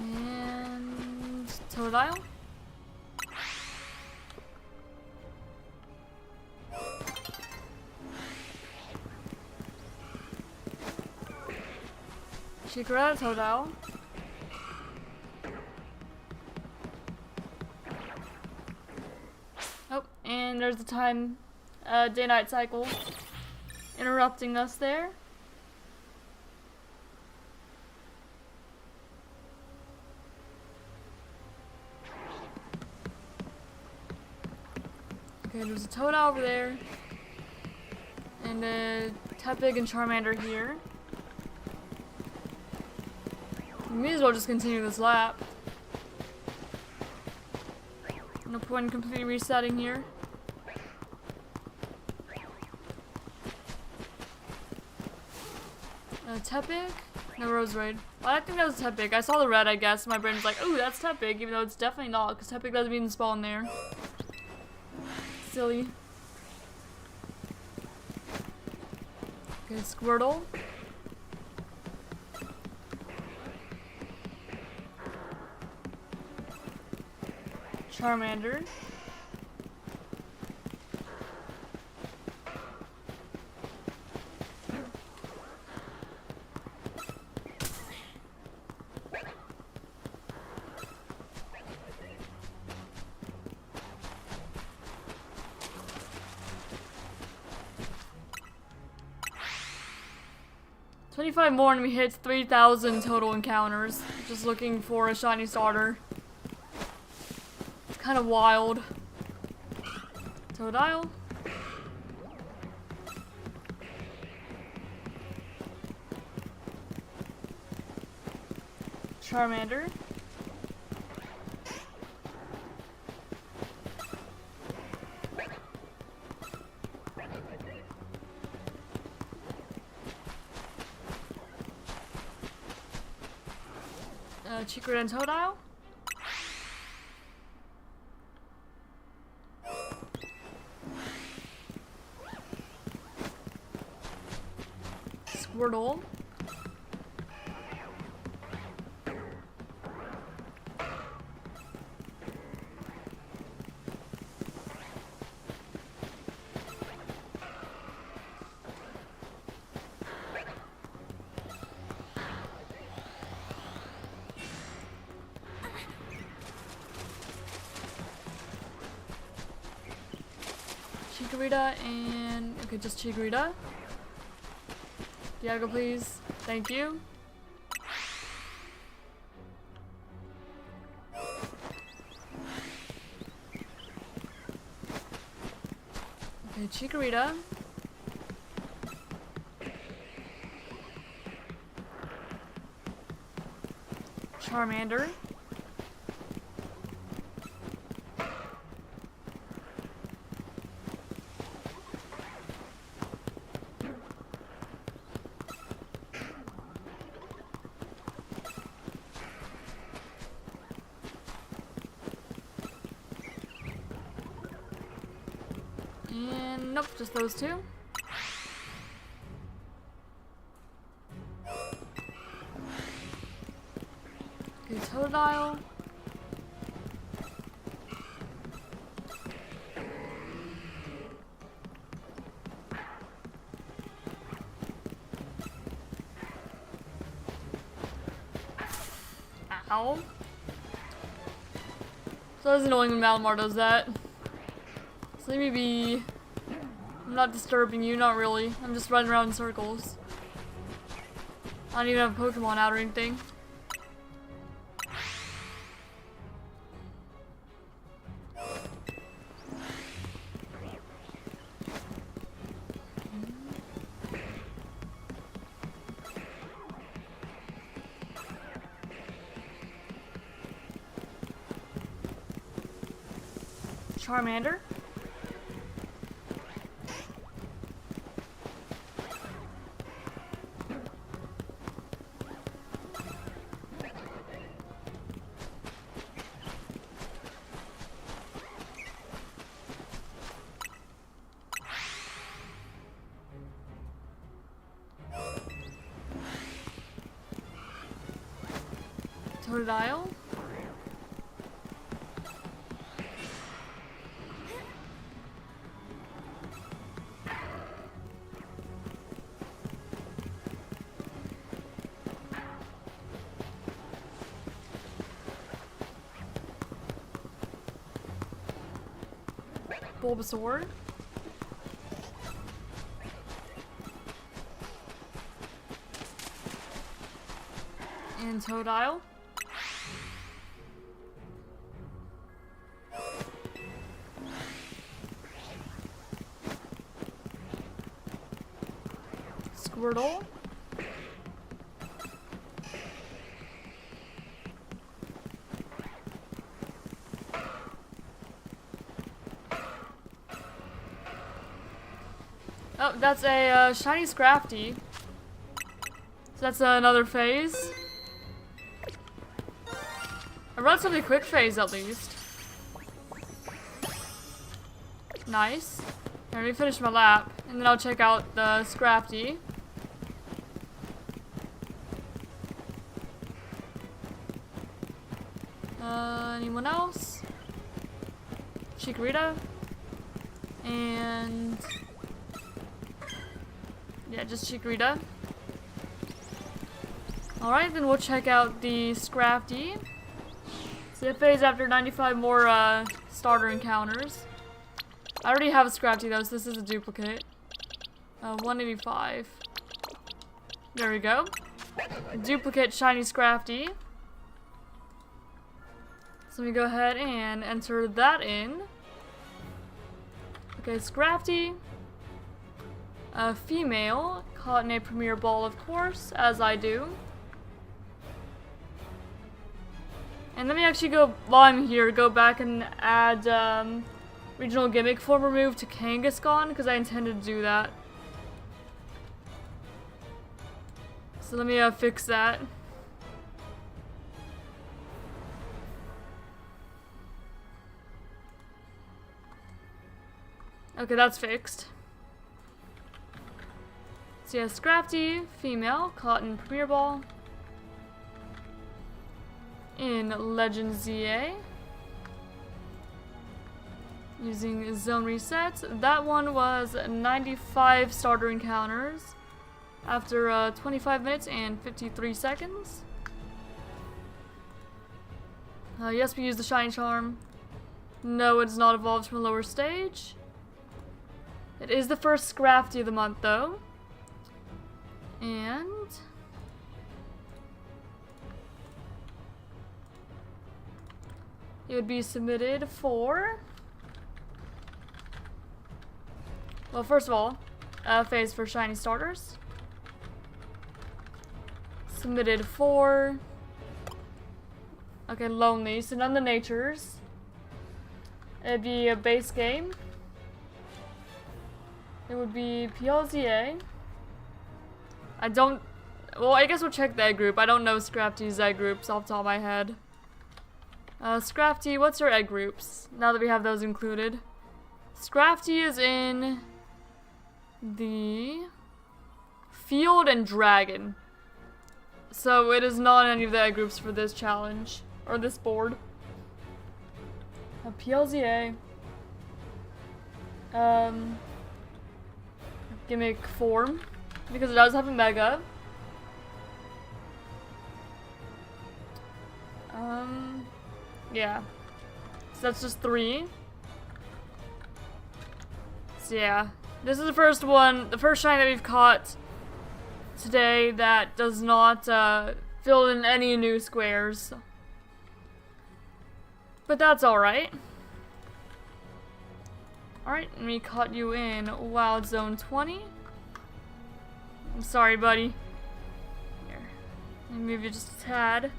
And Totodile. Chikorita, Totodile. Oh, and there's the time day-night cycle interrupting us there. Okay, there's a Totodile over there, and a Tepig and Charmander here. We may as well just continue this lap. No point in completely resetting here. Tepig? No, Roserade. Well, I think that was Tepig. I saw the red, I guess. My brain was like, ooh, that's Tepig, even though it's definitely not, because Tepig doesn't even spawn there. Silly. Okay, Squirtle. Charmander. $25 more and we hit 3,000 total encounters. Just looking for a shiny starter. It's kind of wild. Totodile. Charmander. Chikorita and Totodile. Squirtle. Chikorita and... Okay, just Chikorita. Dialga, please. Thank you. Okay, Chikorita. Charmander. And nope, just those two. Okay, Totodile. Ow. So it's annoying when Malamar does that. So leave me be. I'm not disturbing you, not really. I'm just running around in circles. I don't even have a Pokemon out or anything. Charmander. Totodile. Bulbasaur. And Totodile. Squirtle. Oh, that's a shiny Scrafty. So that's another phase. A relatively quick phase at least. Nice. Let me finish my lap, and then I'll check out the Scrafty. Anyone else? Chikorita. And... yeah, just Chikorita. Alright, then we'll check out the Scrafty. So it phase after 95 more starter encounters. I already have a Scrafty though, so this is a duplicate. 185. There we go. Duplicate shiny Scrafty. So let me go ahead and enter that in. Okay, Scrafty. Female, caught in a Premier Ball, of course, as I do. And let me actually go, while I'm here, go back and add regional gimmick form remove to Kangaskhan, because I intended to do that. So let me fix that. Okay, that's fixed. So yeah, Scrafty, female, caught in Premier Ball. In Legend ZA. Using Zone Reset. That one was 95 starter encounters. After 25 minutes and 53 seconds. Yes, we used the Shiny Charm. No, it is not evolved from a lower stage. It is the first Scrafty of the month, though. And it would be submitted for, well, first of all, phase for shiny starters. Submitted for, okay, lonely, so none of the natures. It'd be a base game. It would be PLZA. Well, I guess we'll check the egg group. I don't know Scrafty's egg groups off the top of my head. Scrafty, what's your egg groups? Now that we have those included. Scrafty is in the Field and Dragon. So it is not in any of the egg groups for this challenge. Or this board. A PLZA. Gimmick form. Because it does have a mega. Yeah. So that's just 3. So yeah. This is the first one, the first shiny that we've caught today that does not fill in any new squares. But that's alright. Alright, and we caught you in Wild Zone 20. I'm sorry, buddy. Here. Let me move you just a tad.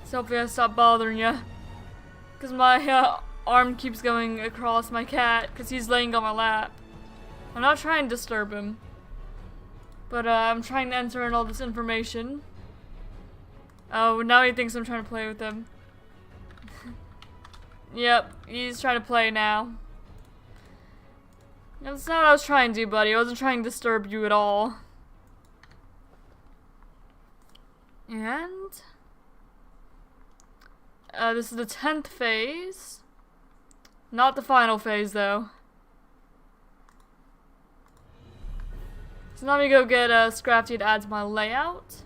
So hopefully I stop bothering you. Because my arm keeps going across my cat because he's laying on my lap. I'm not trying to disturb him. But I'm trying to enter in all this information. Oh, now he thinks I'm trying to play with him. Yep, he's trying to play now. That's not what I was trying to do, buddy. I wasn't trying to disturb you at all. And this is the 10th phase. Not the final phase, though. So now we go get Scrafty to add to my layout.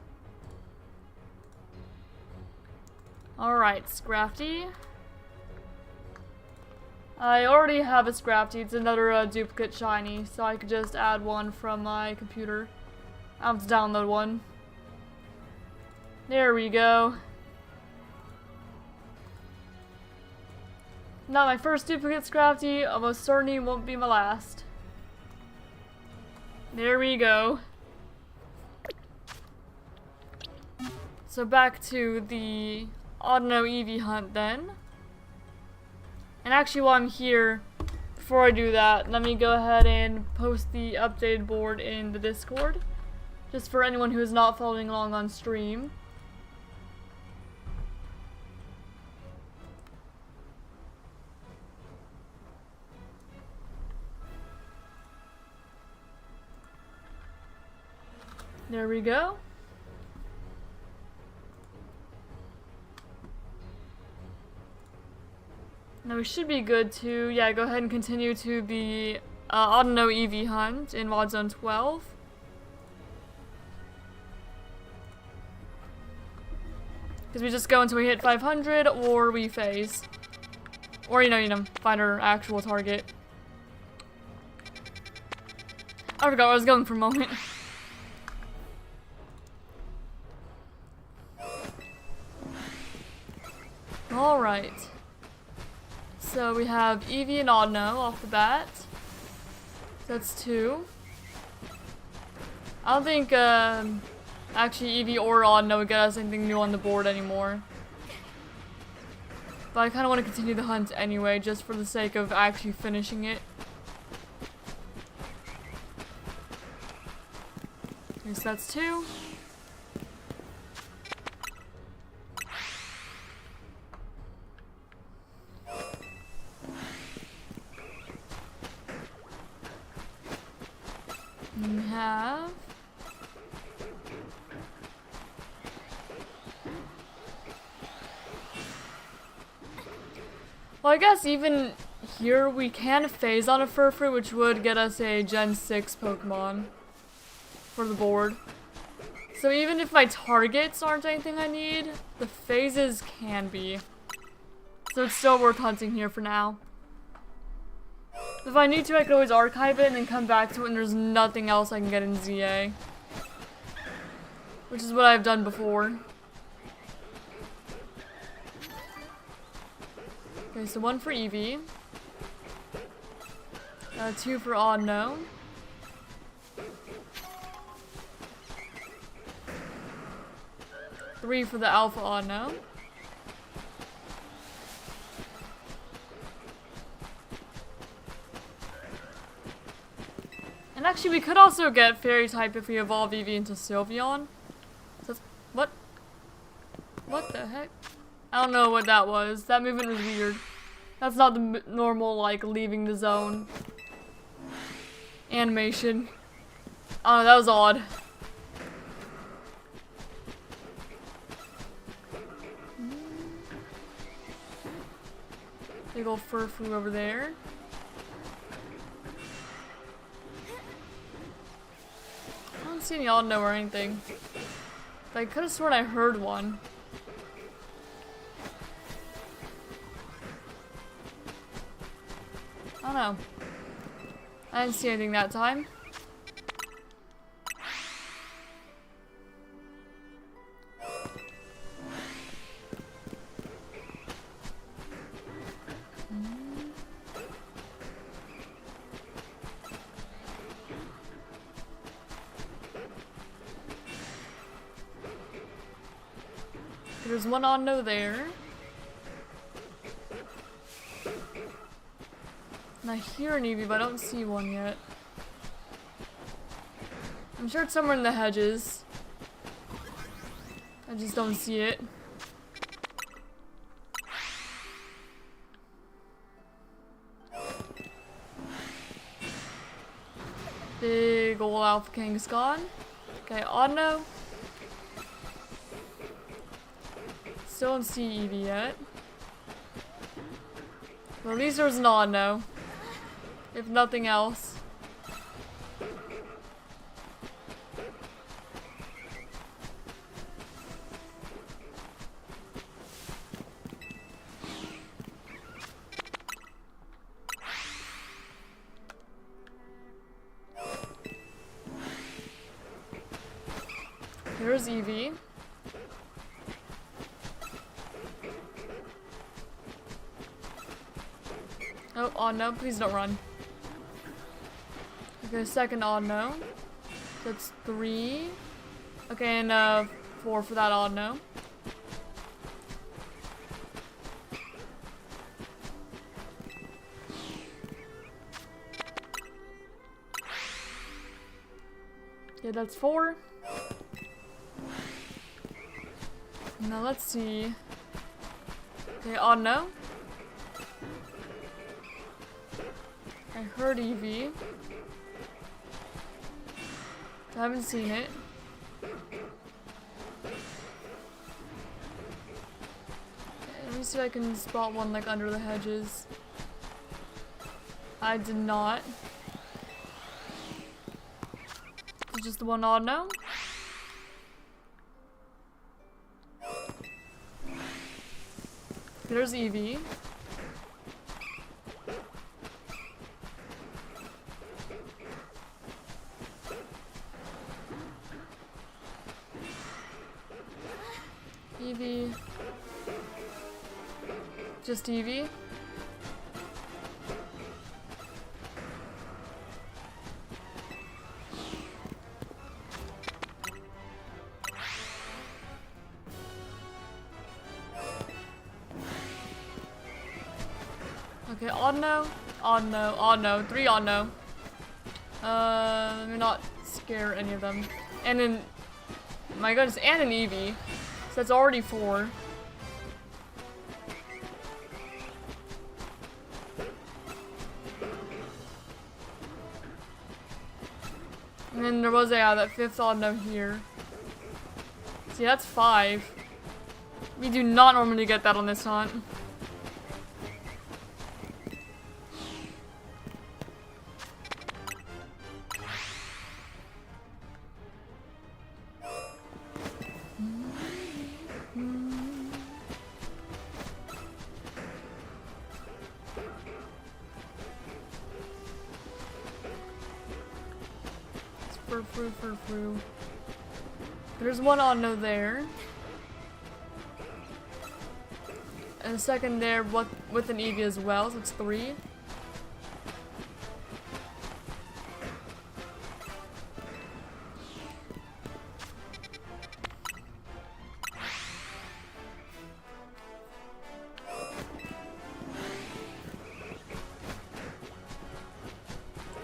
Alright, Scrafty. I already have a Scrafty. It's another duplicate shiny, so I could just add one from my computer. I have to download one. There we go. Not my first duplicate Scrafty, almost certainly won't be my last. There we go. So back to the Audino Eevee hunt then. And actually while I'm here, before I do that, let me go ahead and post the updated board in the Discord. Just for anyone who is not following along on stream. There we go. Now we should be good to, yeah, go ahead and continue to the Audino Eevee hunt in Wild Zone 12. Because we just go until we hit 500 or we phase. Or, you know, find our actual target. I forgot where I was going for a moment. Alright. So we have Eevee and Audino off the bat. That's 2. I don't think actually Eevee or Audino would get us anything new on the board anymore. But I kind of want to continue the hunt anyway, just for the sake of actually finishing it. Okay, so that's 2. We have well, I guess even here we can phase on a Furfrou, which would get us a Gen 6 Pokemon for the board. So even if my targets aren't anything I need, the phases can be. So it's still worth hunting here for now. If I need to, I could always archive it and then come back to it, and there's nothing else I can get in ZA. Which is what I've done before. Okay, so 1 for Eevee. 2 for Audino. 3 for the Alpha Audino. And actually, we could also get Fairy type if we evolve Eevee into Sylveon. So what? What the heck? I don't know what that was. That movement was weird. That's not the normal, like, leaving the zone animation. Oh, that was odd. Big ol' Furfrou over there. I don't see any Audino or anything. But I could have sworn I heard one. I don't know. I didn't see anything that time. There's one Audino there. And I hear an Eevee, but I don't see one yet. I'm sure it's somewhere in the hedges. I just don't see it. Big ol' Alpha King's gone. Okay, Audino. Still don't see Eevee yet. Well, at least there's an Audino. If nothing else. Here's Eevee. Oh, Audino, please don't run. Okay, second Audino. That's 3. Okay, and 4 for that Audino. Okay, that's 4. Now let's see. Okay, Audino. I heard Eevee. I haven't seen it. Okay, let me see if I can spot one like under the hedges. I did not. It's just the one Audino. There's Eevee. Eevee. Just Eevee. Okay, Audino, Audino, Audino, 3 Audino. Let me not scare any of them. And then, my goodness, and an Eevee. So that's already 4. And then there was that 5th Audino here. See, that's 5. We do not normally get that on this hunt. Fur. There's one Audino there. And a second there with an Eevee as well, so it's 3.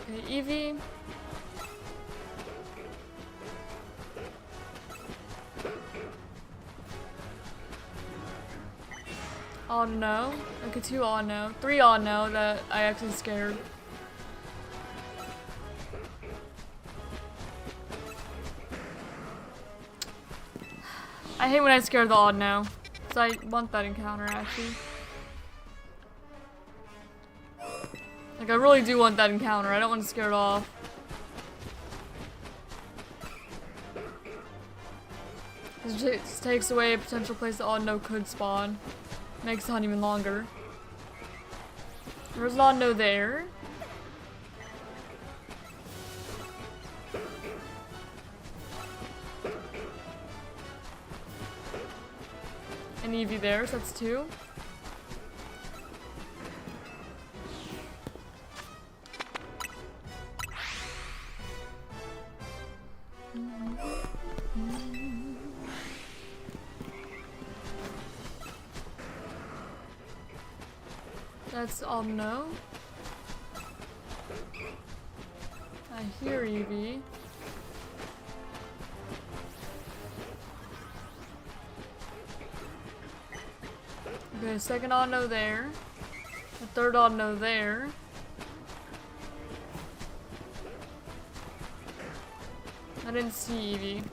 Okay, Eevee. Audino. Okay, 2 Audino. 3 Audino that I actually scared. I hate when I scare the Audino. So I want that encounter actually. Like I really do want that encounter. I don't want to scare it off. It just takes away a potential place that Audino could spawn. Makes the hunt even longer. There's an Audino there. An Eevee there, so that's 2. That's Audino. I hear Eevee. Okay, second Audino there. A third Audino there. I didn't see Eevee.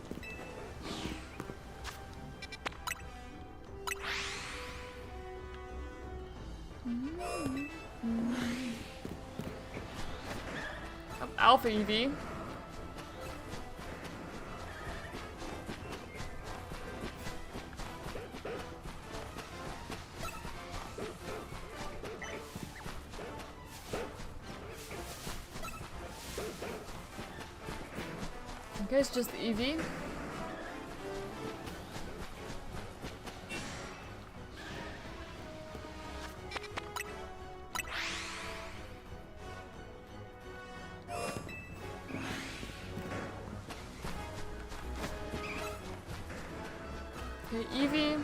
Alpha Eevee. Okay, it's just the Eevee. Okay, Eevee.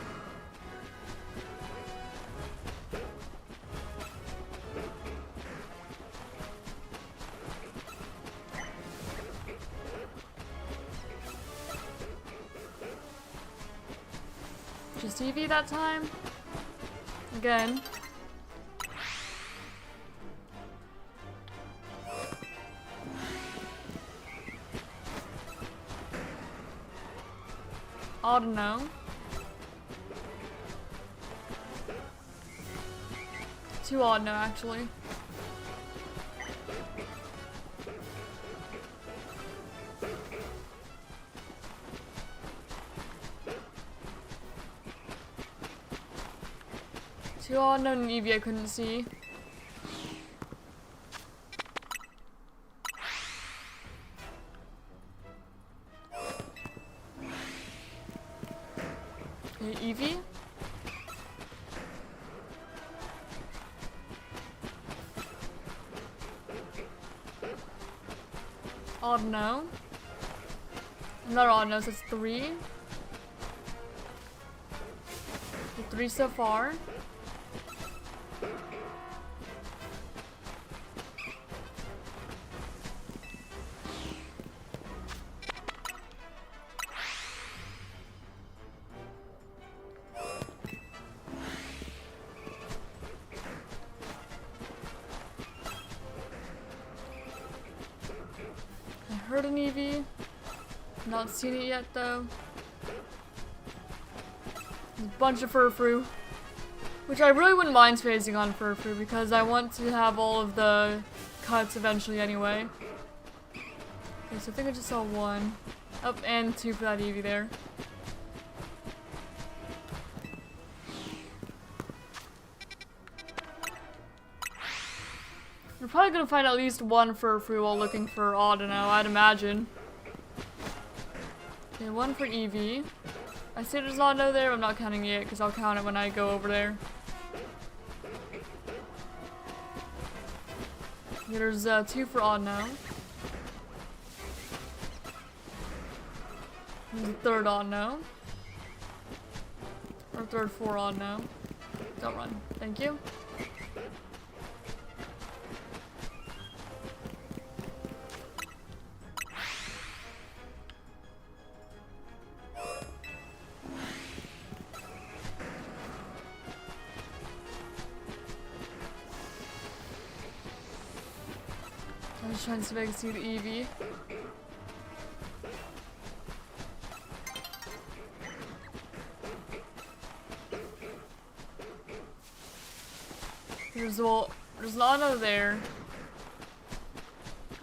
Just Eevee that time. Again. Audino. 2 Audino actually. Two Audino and Eevee I couldn't see. Okay, Eevee. Audino. Another Audino, so it's 3. 3 so far. I heard an Eevee. Not seen it yet though. There's a bunch of Furfrou. Which I really wouldn't mind spacing on Furfrou because I want to have all of the cuts eventually anyway. Okay, so I think I just saw 1. Up and 2 for that Eevee there. We're probably gonna find at least 1 Furfrou while looking for Audino, I'd imagine. Okay, one for Evie. I see there's not no there, but I'm not counting it because I'll count it when I go over there. Okay, there's 2 for Audino. There's a third Audino. Or third for Audino. Don't run. Thank you. I'm just trying to see if I can see the Eevee. There's an Auto there.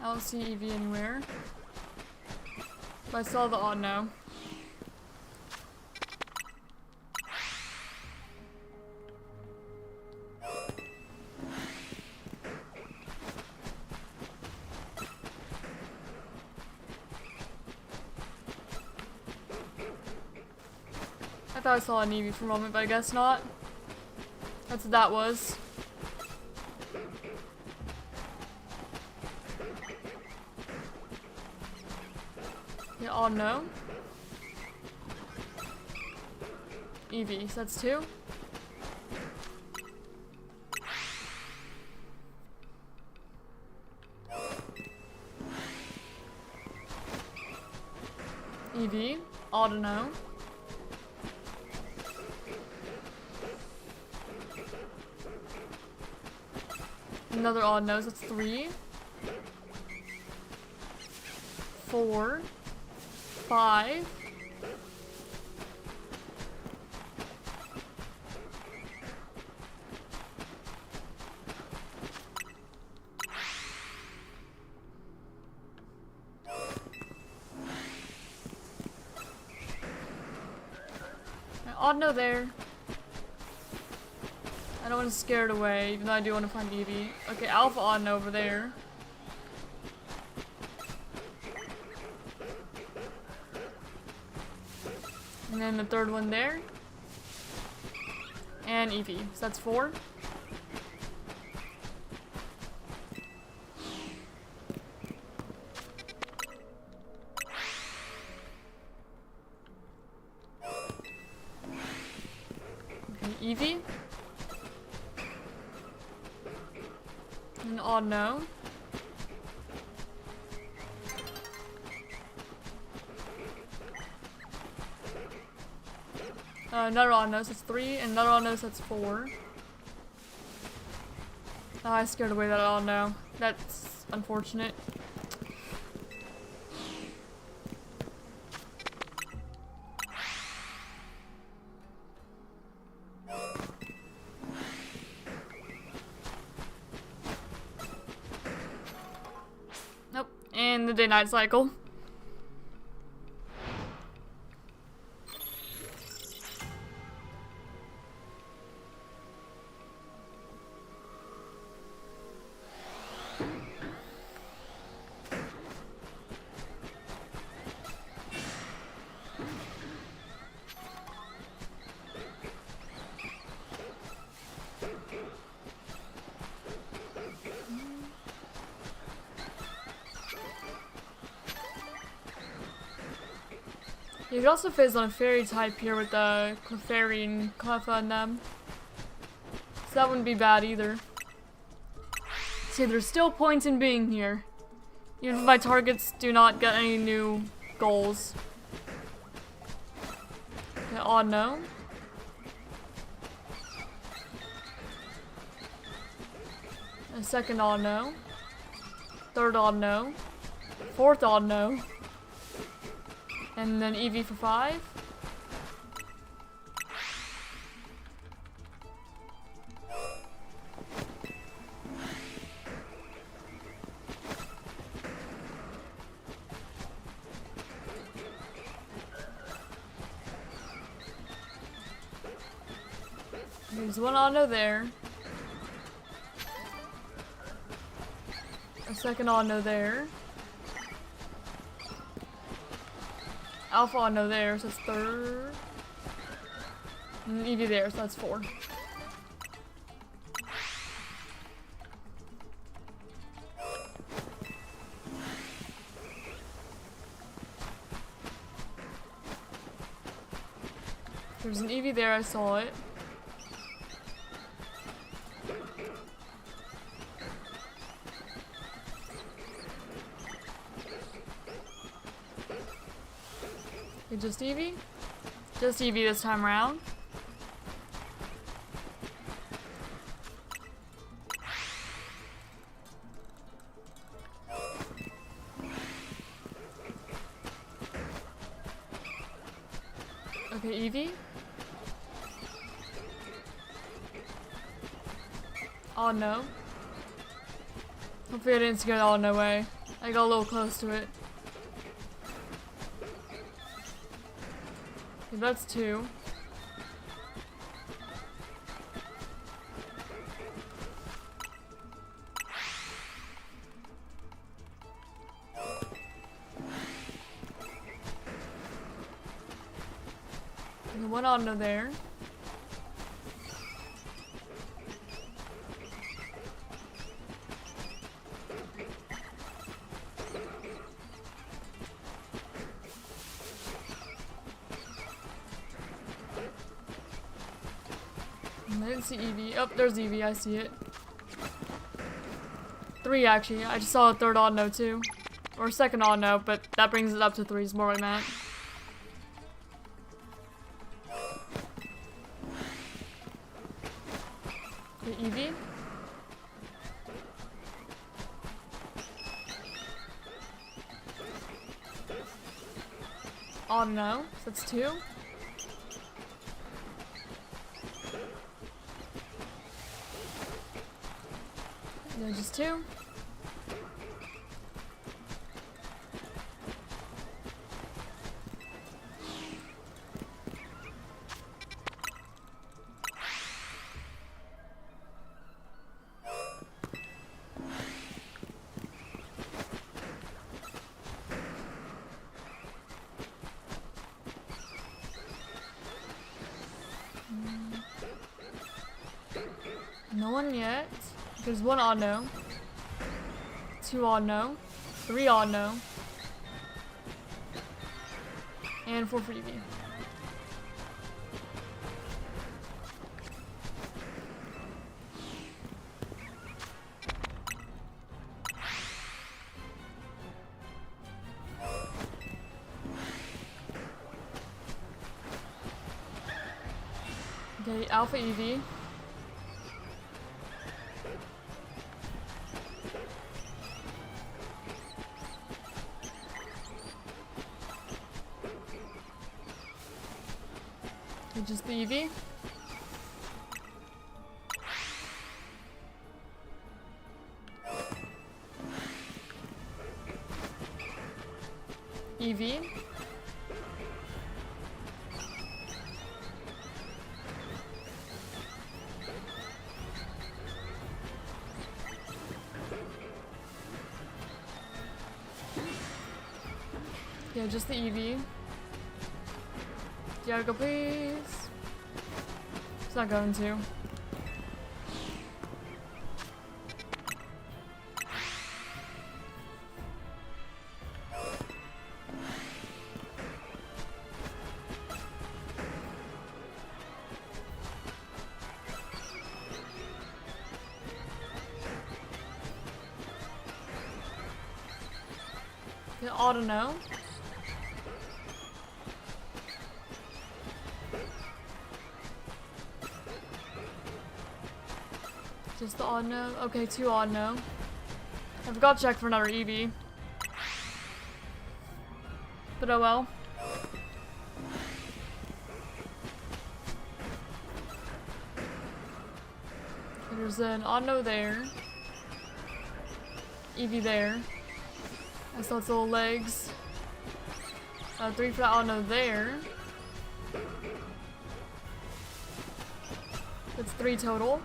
I don't see Eevee anywhere. But I saw the Audino. I thought I saw an Eevee for a moment, but I guess not. That's what that was. Yeah, Audino. Eevee, so that's 2. Eevee, Audino. Another Audino, so that's 3. 4. 5. Audino there. I don't want to scare it away, even though I do want to find Eevee. Okay, Alpha Audino over there. And then the third one there. And Eevee. So that's 4. Okay, Eevee. And Audino. Another Audino, so that's 3, and another Audino, so that's 4. Oh, I scared away that Audino. That's unfortunate. Nope, and the day-night cycle. You could also phase on a fairy type here with the Clefairy and Cleffa and them. So that wouldn't be bad either. See, there's still points in being here. Even if my targets do not get any new goals. Okay, Audino. A second Audino. Third Audino. Fourth Audino. And then Eevee for 5. There's one Audino there. A second Audino there. Alpha Audino there, so that's 3rd. And Eevee there, so that's 4. There's an Eevee there, I saw it. Okay, just Eevee? Just Eevee this time around. Okay, Eevee. Oh no. Hopefully I didn't get all no way. I got a little close to it. Okay, that's 2. Okay, 1 Audino there. I didn't see Eevee. Oh, there's Eevee. I see it. 3 actually. I just saw a 3rd Audino too. Or 2nd Audino, but that brings it up to 3 is more what I meant. Okay, Eevee. Audino. So that's 2. There's just 2. No one yet. There's 1 Audino. 2 Audino. 3 Audino. And 4 for Eevee. Okay, Alpha Eevee. Okay, just the Eevee. Eevee. Yeah, just the Eevee. Dialga, please. It's not going to. The Audino. Just the Audino. Okay, 2 Audino. I forgot to check for another Eevee. But oh well. There's an Audino there. Eevee there. I saw its little legs. 3 for the Audino there. That's 3 total.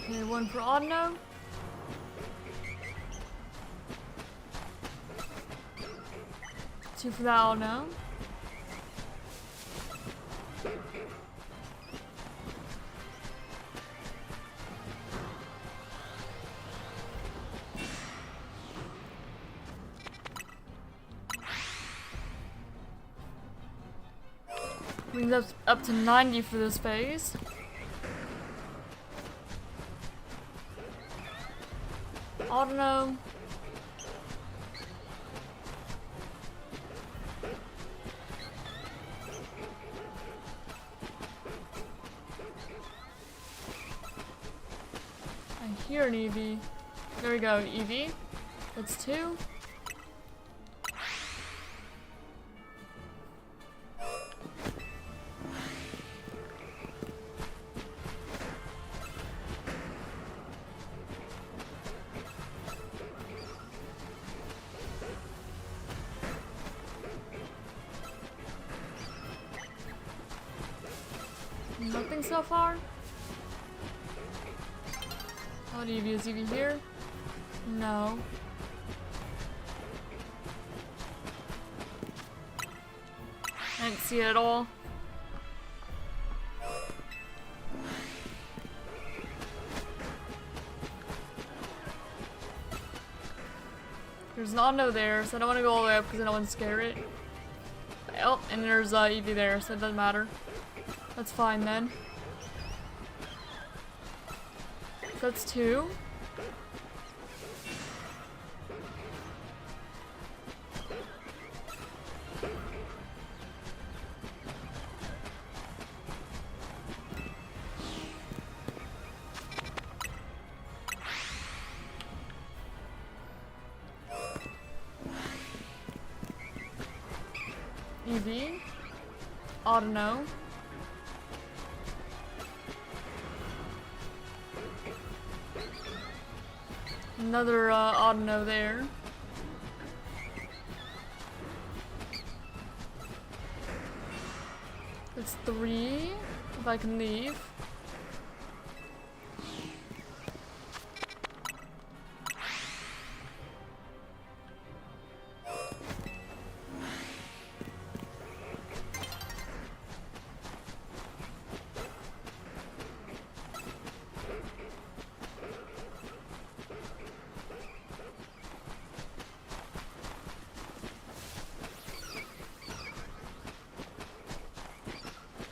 Okay, one for Audino. Two for the Audino. Brings us up to 90 for this phase. Audino. I hear an EV. There we go, EV. That's 2. Nothing so far? What EV is EV here? No. I didn't see it at all. There's an Audino there, so I don't want to go all the way up because I don't want to scare it. Oh, and there's EV there, so it doesn't matter. That's fine then. That's 2. EV. Audino. Another Audino there. That's 3, if I can leave.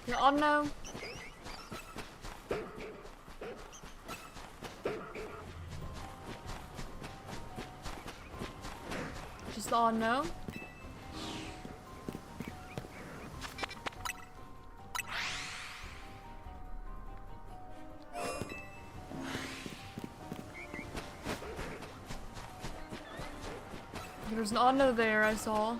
The Audino. Just the Audino. There's an Audino there, I saw.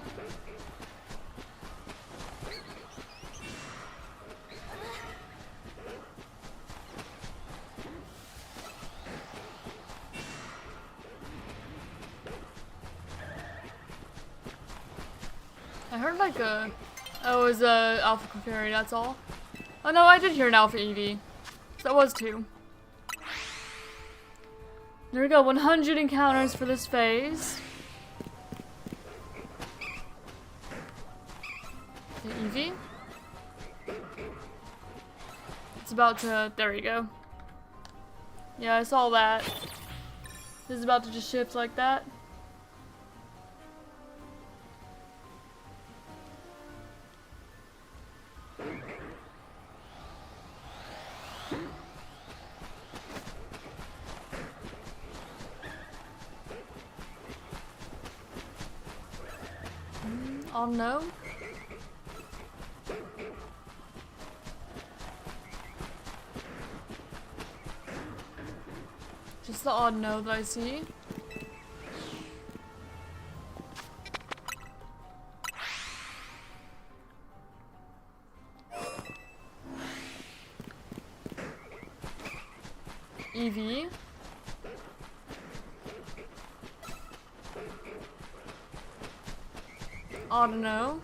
I heard like a... Oh, it was a Alpha Clefairy, that's all. Oh no, I did hear an Alpha EV. So that was 2. There we go, 100 encounters for this phase. The EV. It's about to... There you go. Yeah, I saw that. This is about to just shift like that. Audino. Just the Audino that I see. EV. Audino.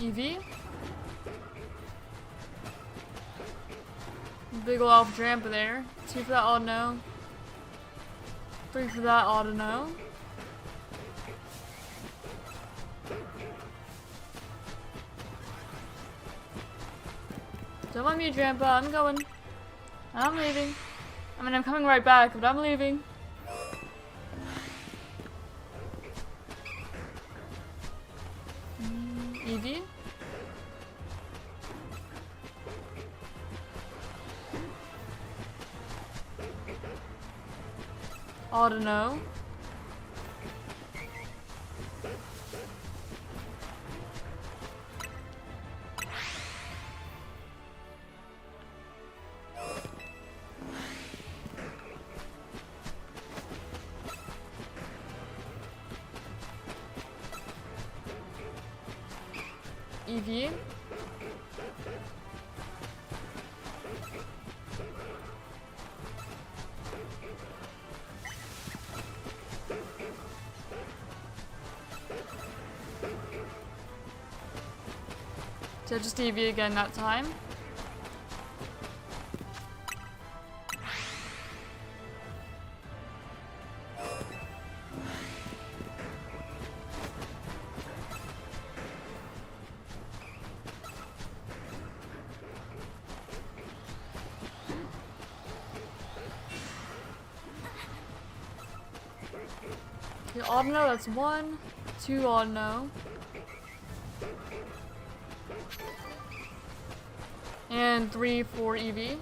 EV. Big ol' alpha trampa there. 2 for that Audino. 3 for that Audino. Don't mind me, Grandpa. I'm going. I'm leaving. I mean, I'm coming right back, but I'm leaving. Evie? Audino. Evie. So just Evie again that time. Okay, Audino, that's 1, 2 Audino. And 3 for Evie.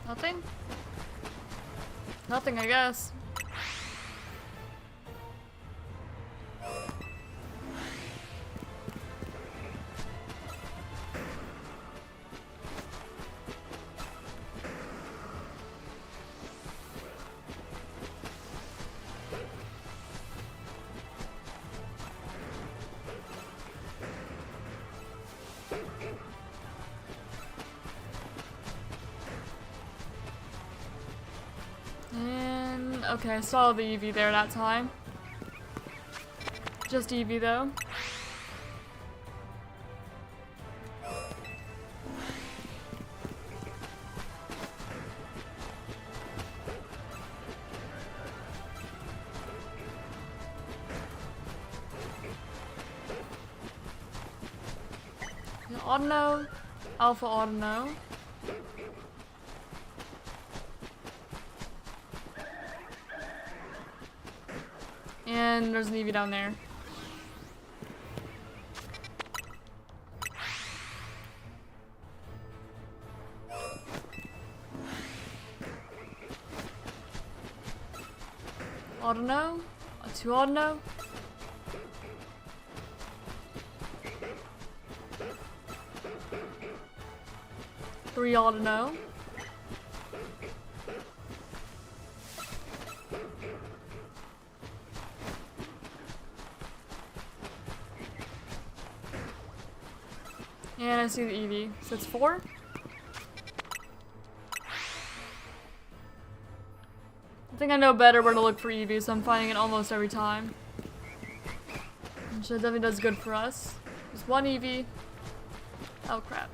Nothing? Nothing, I guess. And okay, I saw the Evie there that time. Just Evie though. Audino, Alpha Audino. And there's an Evie down there. Audino, 2 Audino. Three Audino. And I see the Evie. So it's 4. I think I know better where to look for Evie, so I'm finding it almost every time. Which definitely does good for us. There's 1 Evie. Oh crap.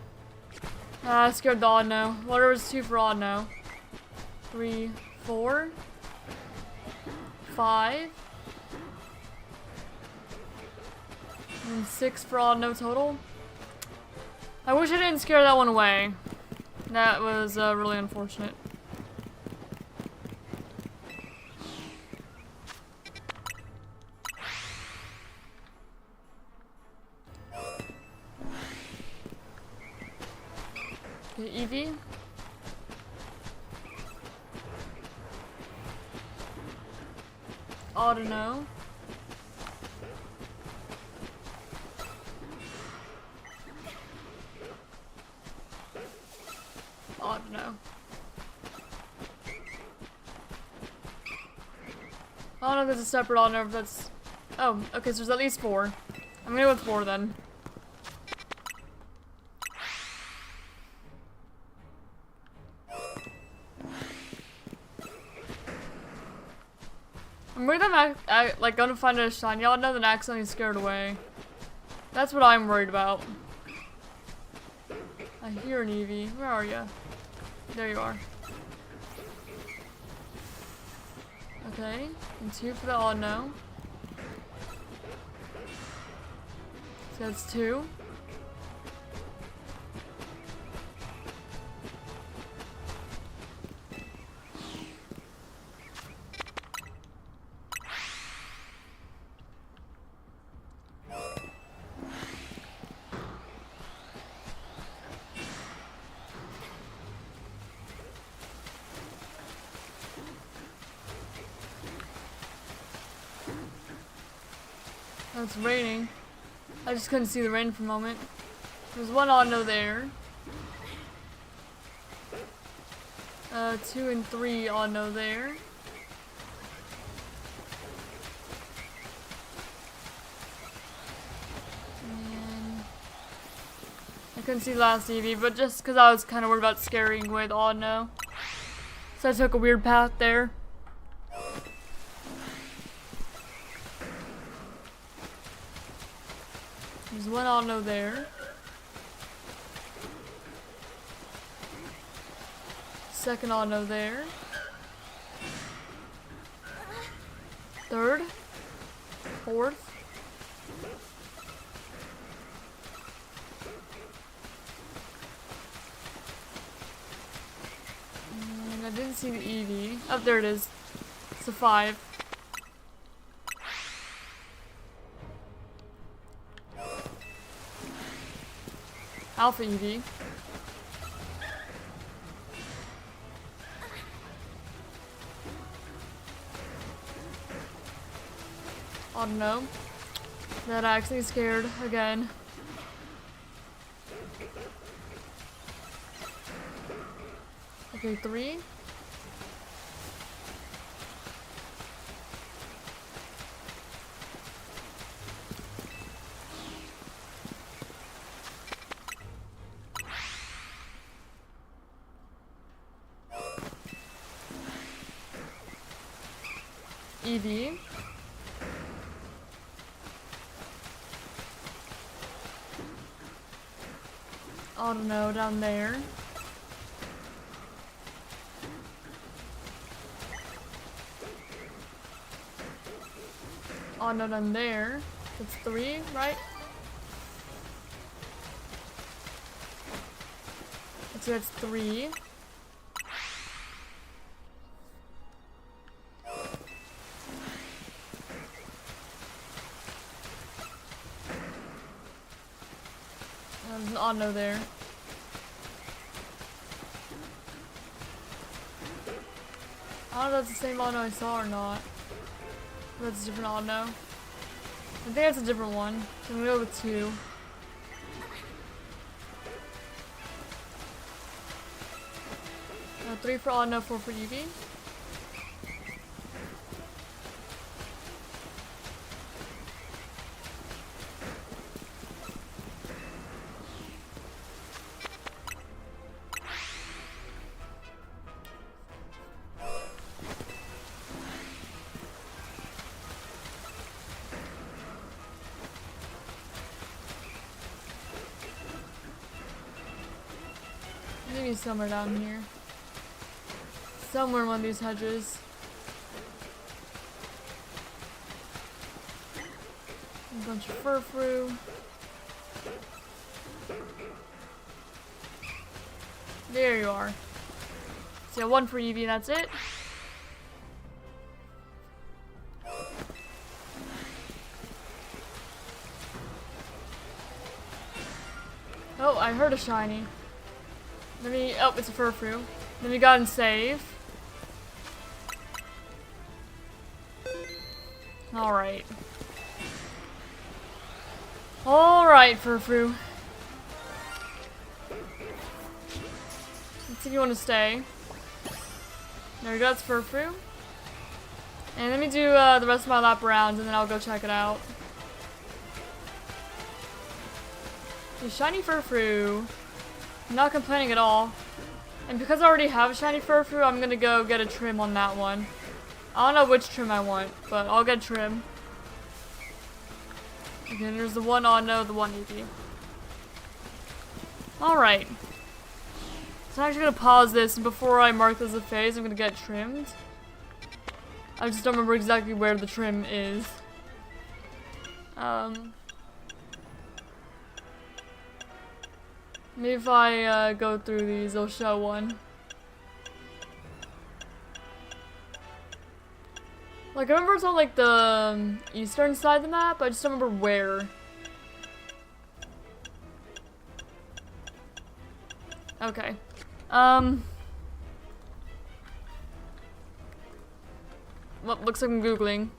I scared the Audino. Whatever's 2 for Audino. 3, 4, 5. And 6 for Audino total. I wish I didn't scare that one away. That was really unfortunate. Okay, Evie. Audino. Audino. I don't know if there's a separate Audino, if that's... Oh, okay, so there's at least 4. I'm gonna go with 4 then. I'm worried that I'm like gonna find a shiny Audino and accidentally scared away. That's what I'm worried about. I hear an Eevee. Where are you? There you are. Okay, and 2 for the Audino. So that's 2. Oh, it's raining. I just couldn't see the rain for a moment. There's 1 Audino there. 2 and 3 Audino there. And I couldn't see the last Eevee, but just because I was kind of worried about scaring away the Audino. So I took a weird path there. There's 1 Audino there. Second Audino there. Third. Fourth. And I didn't see the Eevee. Oh, there it is. It's a 5. Alpha Eevee. Audino. That actually scared again. Okay, 3. Eevee. Audino down there. Audino down there. That's 3, right? So that's 3. There's an Audino there. I don't know if that's the same Audino I saw or not. That's a different Audino. I think that's a different one. So I'm gonna go with 2. 3 for Audino, 4 for Eevee. Maybe somewhere down here. Somewhere in one of these hedges. A bunch of furfru. There you are. So yeah, 1 for Eevee and that's it. Oh, I heard a shiny. Let me, oh, it's a furfru. Let me go ahead and save. Alright. Alright, Furfru. Let's see if you want to stay. There we go, that's Furfru. And let me do the rest of my lap around and then I'll go check it out. The shiny Furfru. I'm not complaining at all. And because I already have a shiny Furfru, I'm gonna go get a trim on that one. I don't know which trim I want, but I'll get a trim. Okay, there's the one Audino, the one Eevee. Alright. So I'm actually gonna pause this, and before I mark this as a phase, I'm gonna get trimmed. I just don't remember exactly where the trim is. Maybe if I go through these, I'll show one. Like, I remember it's on like the eastern side of the map, I just don't remember where. Okay. Well, looks like I'm Googling.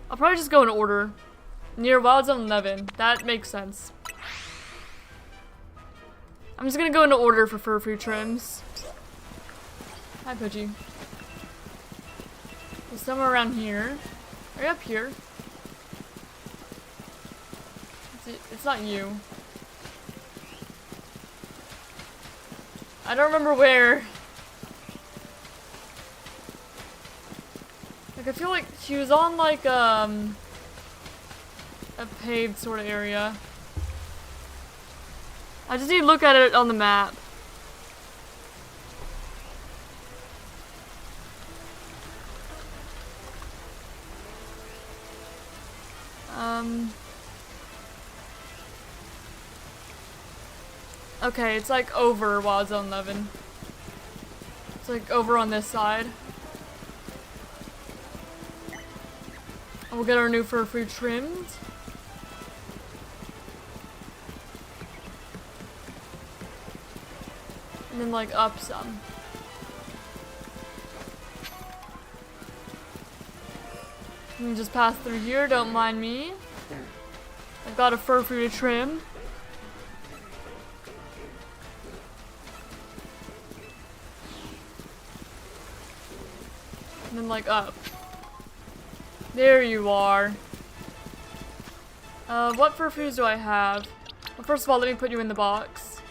I'll probably just go in order. Near Wild Zone 11. That makes sense. I'm just gonna go into order for Furfru trims. Hi, Pudgy. There's somewhere around here. Are you up here? It's not you. I don't remember where. Like, I feel like she was on, like, a paved sort of area. I just need to look at it on the map. Okay, it's like over Wild Zone 11. It's like over on this side. We'll get our new Furfru trimmed. And then like up some. You can just pass through here, don't mind me. I've got a Furfru to trim. And then like up. There you are. What Furfrus do I have? Well, first of all, let me put you in the box.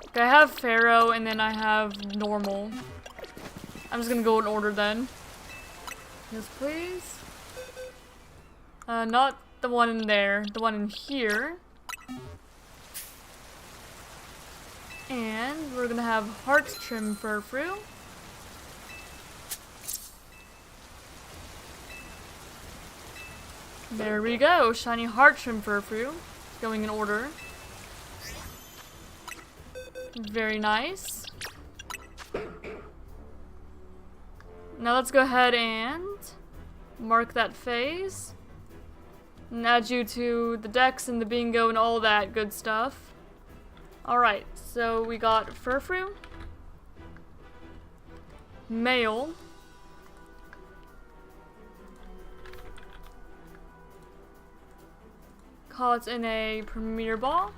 Okay, I have Pharaoh and then I have normal. I'm just gonna go in order then. Yes, please. Not the one in there, the one in here. And we're gonna have Heart Trim Furfru. There we go, shiny Heart Trim Furfru. Going in order. Very nice. Now let's go ahead and mark that phase. And add you to the Dex and the bingo and all that good stuff. Alright, so we got Furfru. Male. Caught in a Premier Ball.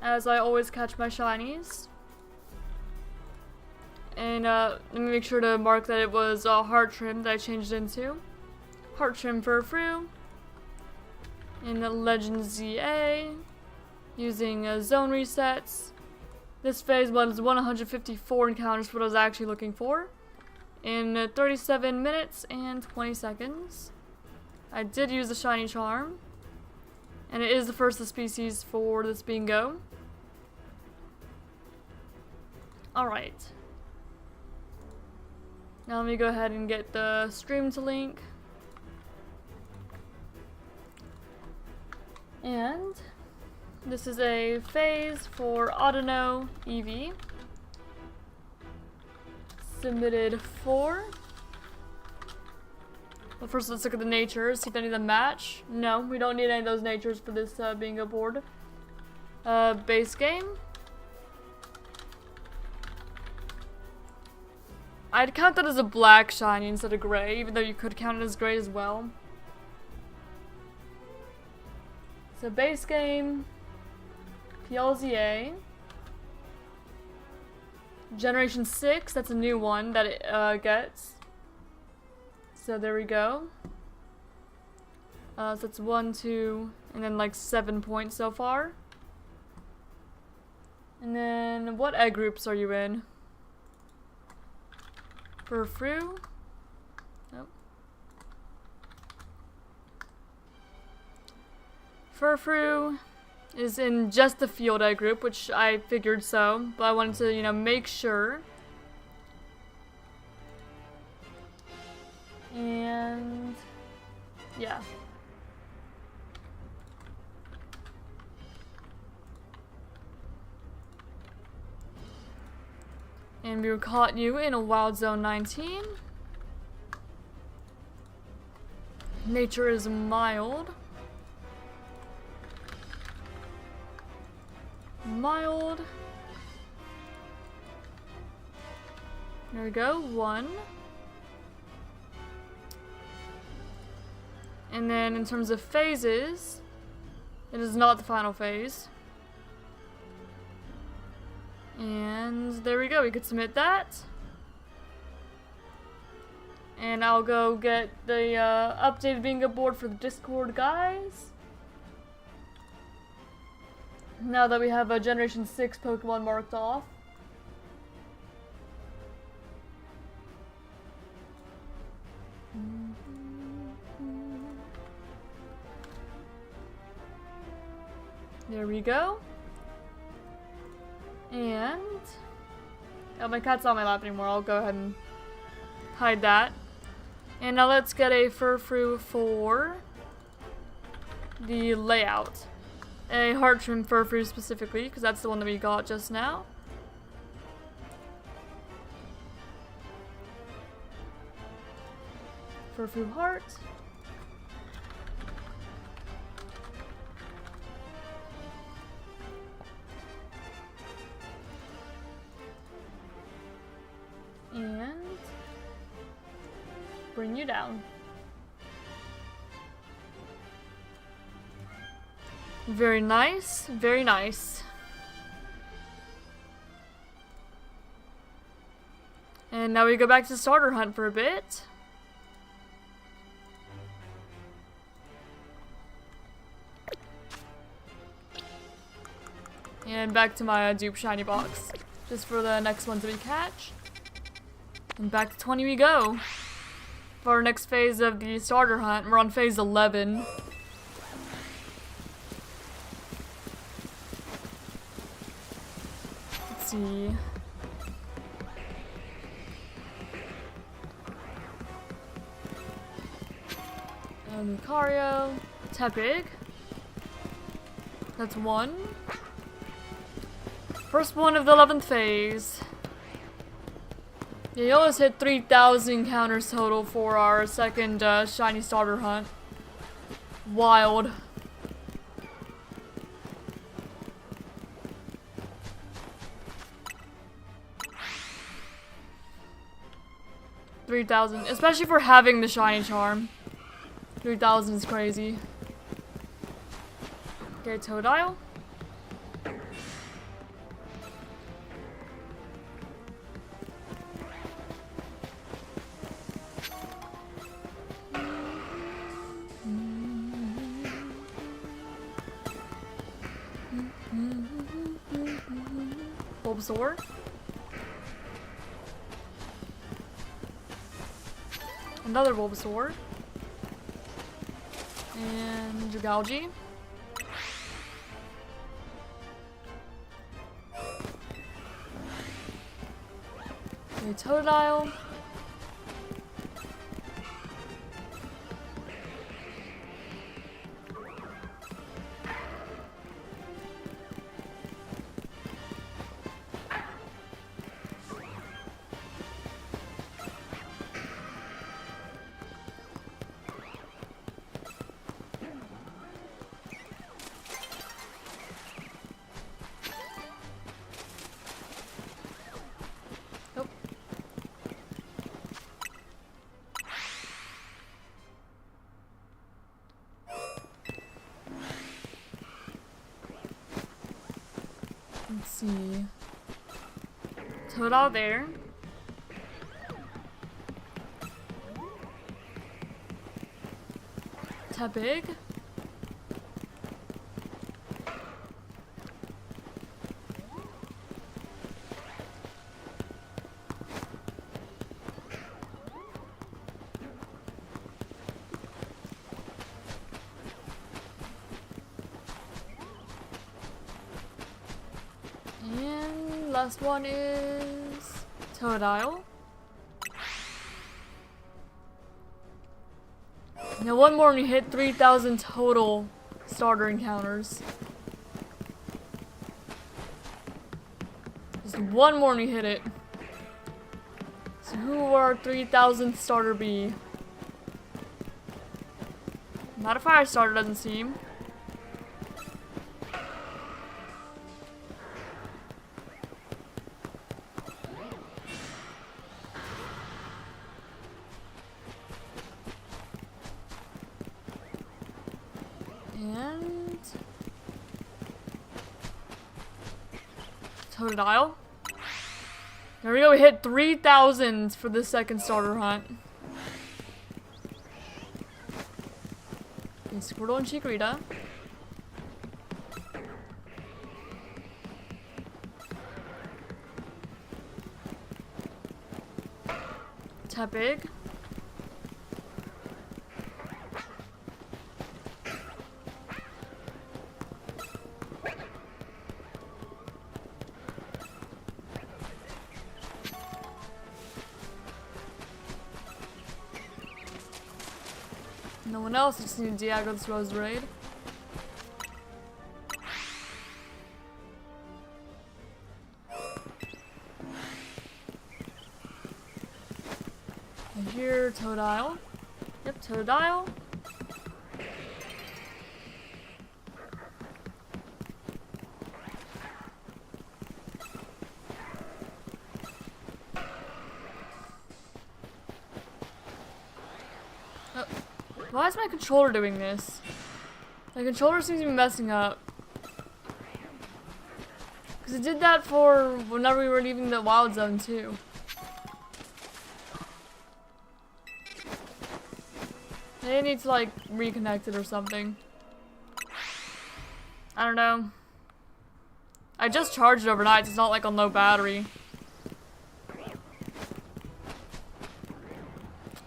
As I always catch my shinies. And let me make sure to mark that it was Heart Trim that I changed it into. Heart Trim Furfru. In the Legend ZA. Using zone resets. This phase was 154 encounters, what I was actually looking for. In 37 minutes and 20 seconds. I did use the Shiny Charm. And it is the first of the species for this bingo. Alright. Now let me go ahead and get the stream to link. And this is a phase for Audino Eevee. Submitted 4. Well, first let's look at the natures, see if any of them match. No, we don't need any of those natures for this bingo board. Base game. I'd count that as a black shiny instead of gray, even though you could count it as gray as well. So base game, PLZA, Generation 6, that's a new one that it gets. So there we go. So it's 1, 2, and then like 7 points so far. And then what egg groups are you in? Furfrou? Nope. Furfrou is in just the field egg group, which I figured so, but I wanted to, you know, make sure. And yeah. And we caught you in a Wild Zone 19. Nature is mild. Mild. There we go, 1. And then in terms of phases, it is not the final phase. And there we go, we could submit that. And I'll go get the updated bingo board for the Discord guys. Now that we have a Generation 6 Pokemon marked off. There we go. And oh, my cat's not on my lap anymore. I'll go ahead and hide that. And now let's get a Furfrou for the layout. A heart trim Furfrou specifically, because that's the one that we got just now. Furfrou heart. And bring you down. Very nice, very nice. And now we go back to starter hunt for a bit. And back to my dupe shiny box, just for the next ones that we catch. And back to 20 we go. For our next phase of the starter hunt, we're on phase 11. Let's see. Lucario, Tepig. That's 1. First one of the 11th phase. Yeah, you almost hit 3,000 counters total for our second shiny starter hunt. Wild. $3,000, especially for having the shiny charm. 3,000 is crazy. Okay, Totodile. Bulbasaur. Another Bulbasaur. And Dragalge. Okay, Totodile. see. Toad out there. Tepig. And last one is Toadile. Now one more and we hit 3,000 total starter encounters. Just one more and we hit it. So who will our 3,000th starter be? Not a fire starter, doesn't seem. And Totodile. There we go, we hit 3,000 for the second starter hunt. Okay, Squirtle and Chikorita. Tepig. No one else, just need Diago's Rose Raid. And here, Totodile. Yep, Totodile. Why is my controller doing this? My controller seems to be messing up. Because it did that for whenever we were leaving the wild zone too. They need to like reconnect it or something. I don't know. I just charged it overnight, so it's not like on low battery.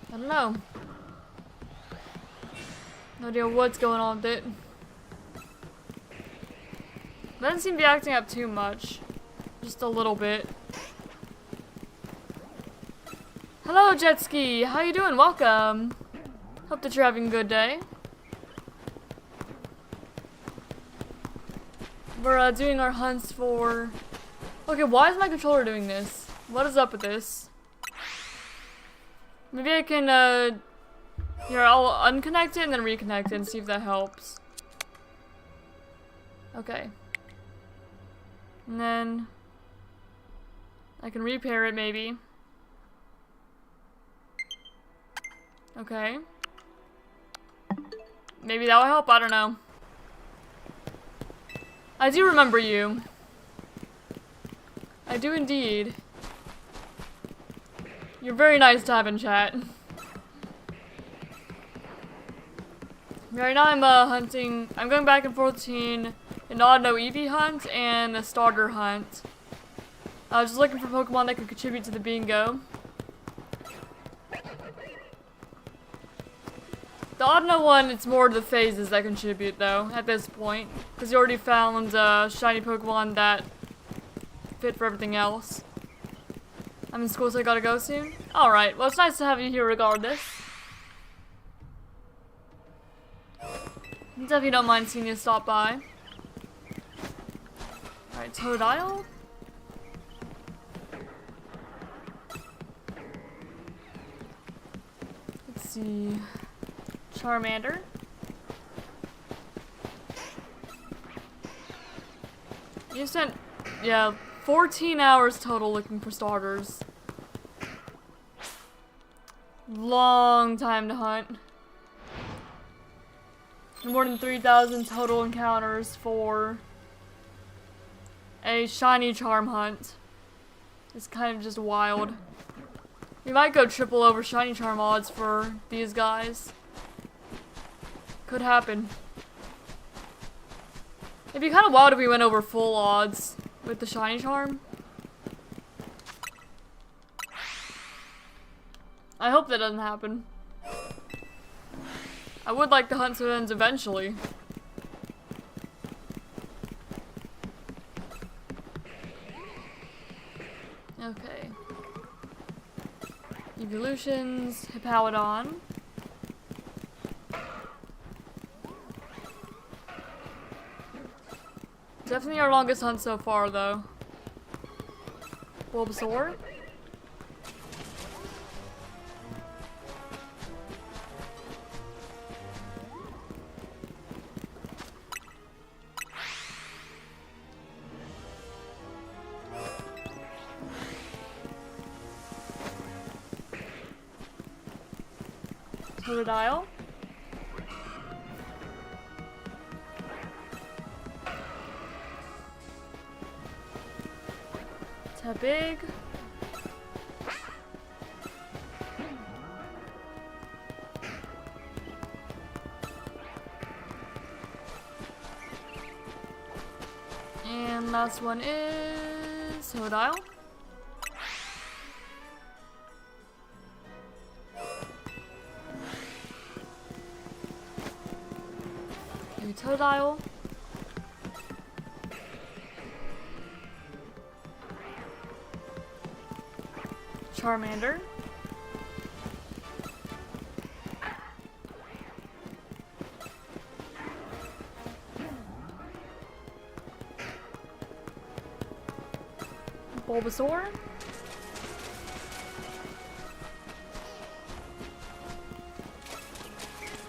I don't know. No idea what's going on with it. Doesn't seem to be acting up too much. Just a little bit. Hello, Jetski! How you doing? Welcome! Hope that you're having a good day. We're doing our hunts for... Okay, why is my controller doing this? What is up with this? Maybe I can, here, I'll unconnect it and then reconnect it and see if that helps. Okay. And then I can repair it maybe. Okay. Maybe that'll help, I don't know. I do remember you. I do indeed. You're very nice to have in chat. Right now I'm hunting, I'm going back and forth between an Audino EV hunt and a starter hunt. I was just looking for Pokemon that could contribute to the bingo. The Audino one, it's more the phases that contribute though, at this point. Because you already found shiny Pokemon that fit for everything else. I'm in school so I gotta go soon. Alright, well it's nice to have you here regardless. Definitely don't mind seeing you stop by. Alright, Totodile. Let's see. Charmander. You spent, yeah, 14 hours total looking for starters. Long time to hunt. More than 3,000 total encounters for a shiny charm hunt. It's kind of just wild. We might go triple over shiny charm odds for these guys. Could happen. It'd be kind of wild if we went over full odds with the shiny charm. I hope that doesn't happen. I would like the hunt to end eventually. Okay. Evolutions, Hippowdon. Definitely our longest hunt so far, though. Bulbasaur. Totodile. Big. And last one is Totodile. Okay, Totodile. Charmander. Bulbasaur.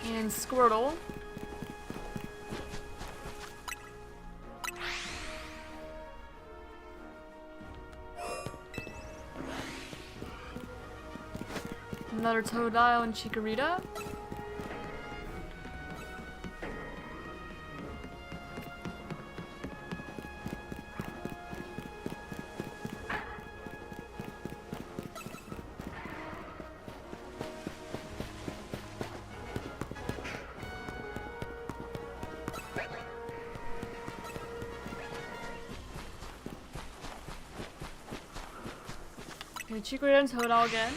And Squirtle. Another Totodile and Chikorita. Okay, Chikorita and Totodile again.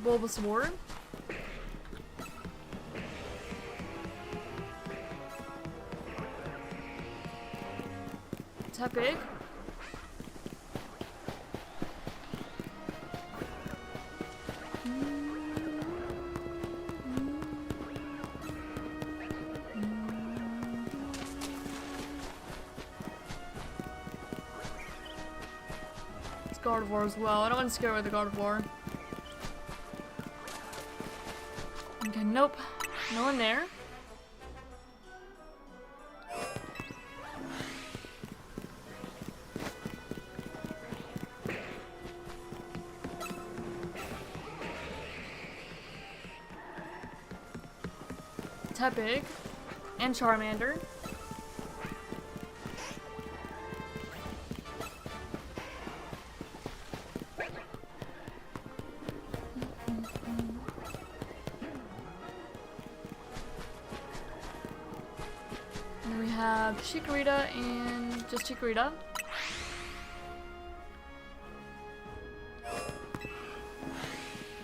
Bulbasaur. Tepig. It's Gardevoir as well. I don't want to scare away the Gardevoir. Okay, nope. No one there. Tepig and Charmander. And we have Chikorita and just Chikorita.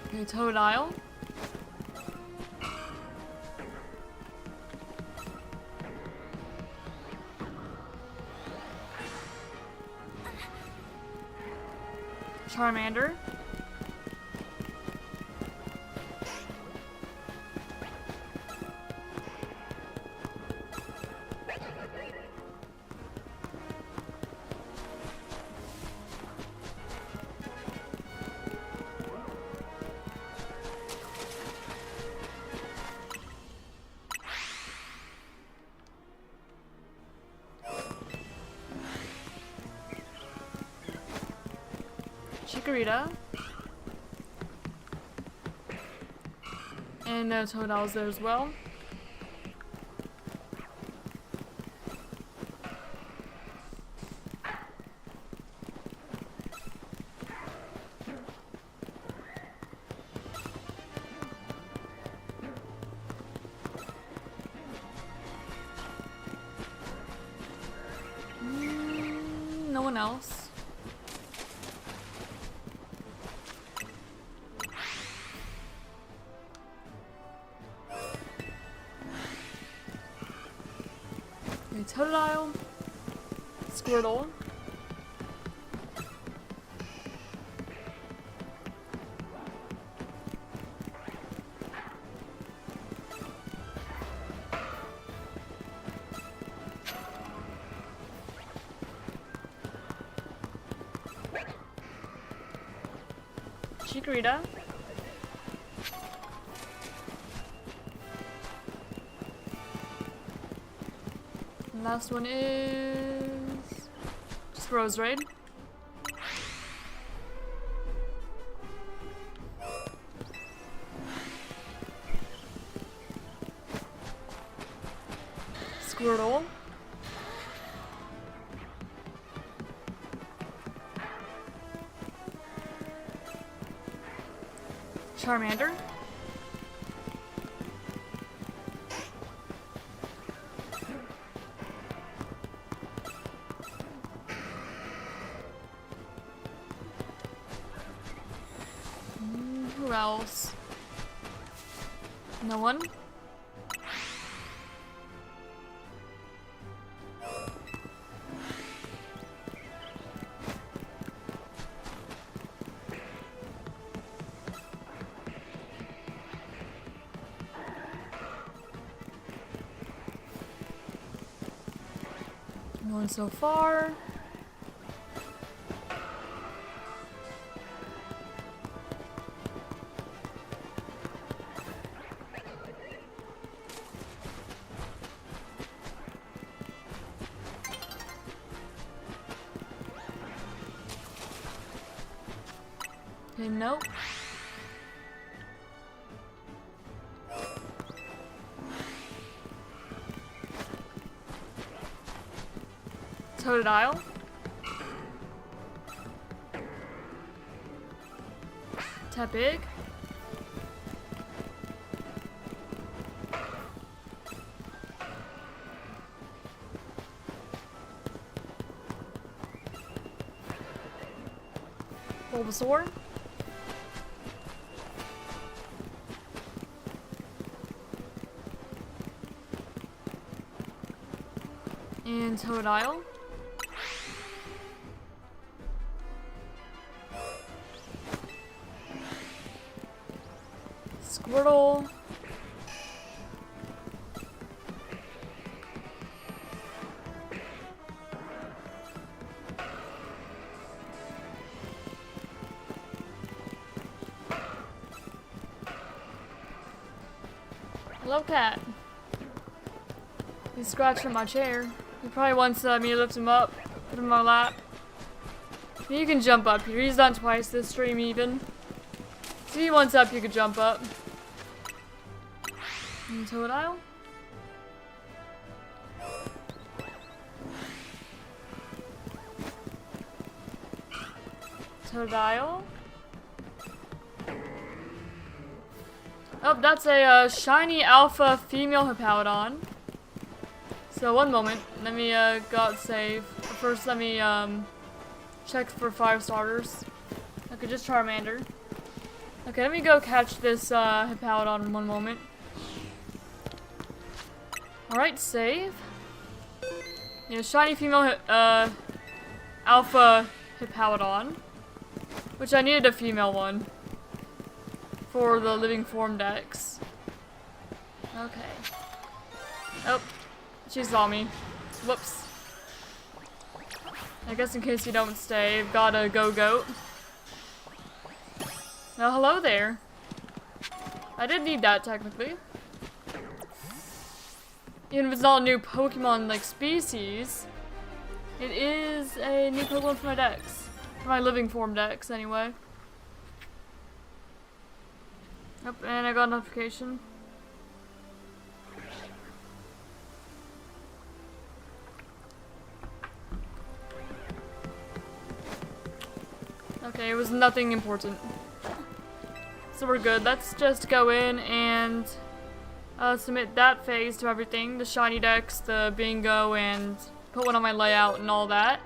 Okay, Totodile. Charmander. Chikorita. And Totodile's there as well. anyone else? Okay, Totodile. Squirtle. Chikorita. And last one is just Roserade. Squirtle. Charmander. Who else? No one? No one so far. Okay, nope. Totodile. Tepig. Bulbasaur. And Totodile. Squirtle. Hello, cat. He's scratching my chair. He probably wants me to lift him up, put him in my lap. You can jump up here. He's done twice this stream even. So if he wants up, you could jump up. And Totodile. Totodile. Oh, that's a shiny alpha female Hippowdon. So one moment, let me go out save. First, let me check for 5 starters. Okay, just Charmander. Okay, let me go catch this Hippowdon in one moment. Alright, save. Yeah, shiny female alpha Hippowdon, which I needed a female one for the living form dex. Okay. Oh. She saw me. Whoops. I guess in case you don't stay, I've got a go-goat. Now, hello there. I did need that, technically. Even if it's not a new Pokemon, like, species, it is a new Pokemon for my dex. For my living form dex, anyway. Yep, and I got a notification. Okay, it was nothing important. So we're good. Let's just go in and submit that phase to everything. The ShinyDex, the bingo, and put one on my layout and all that.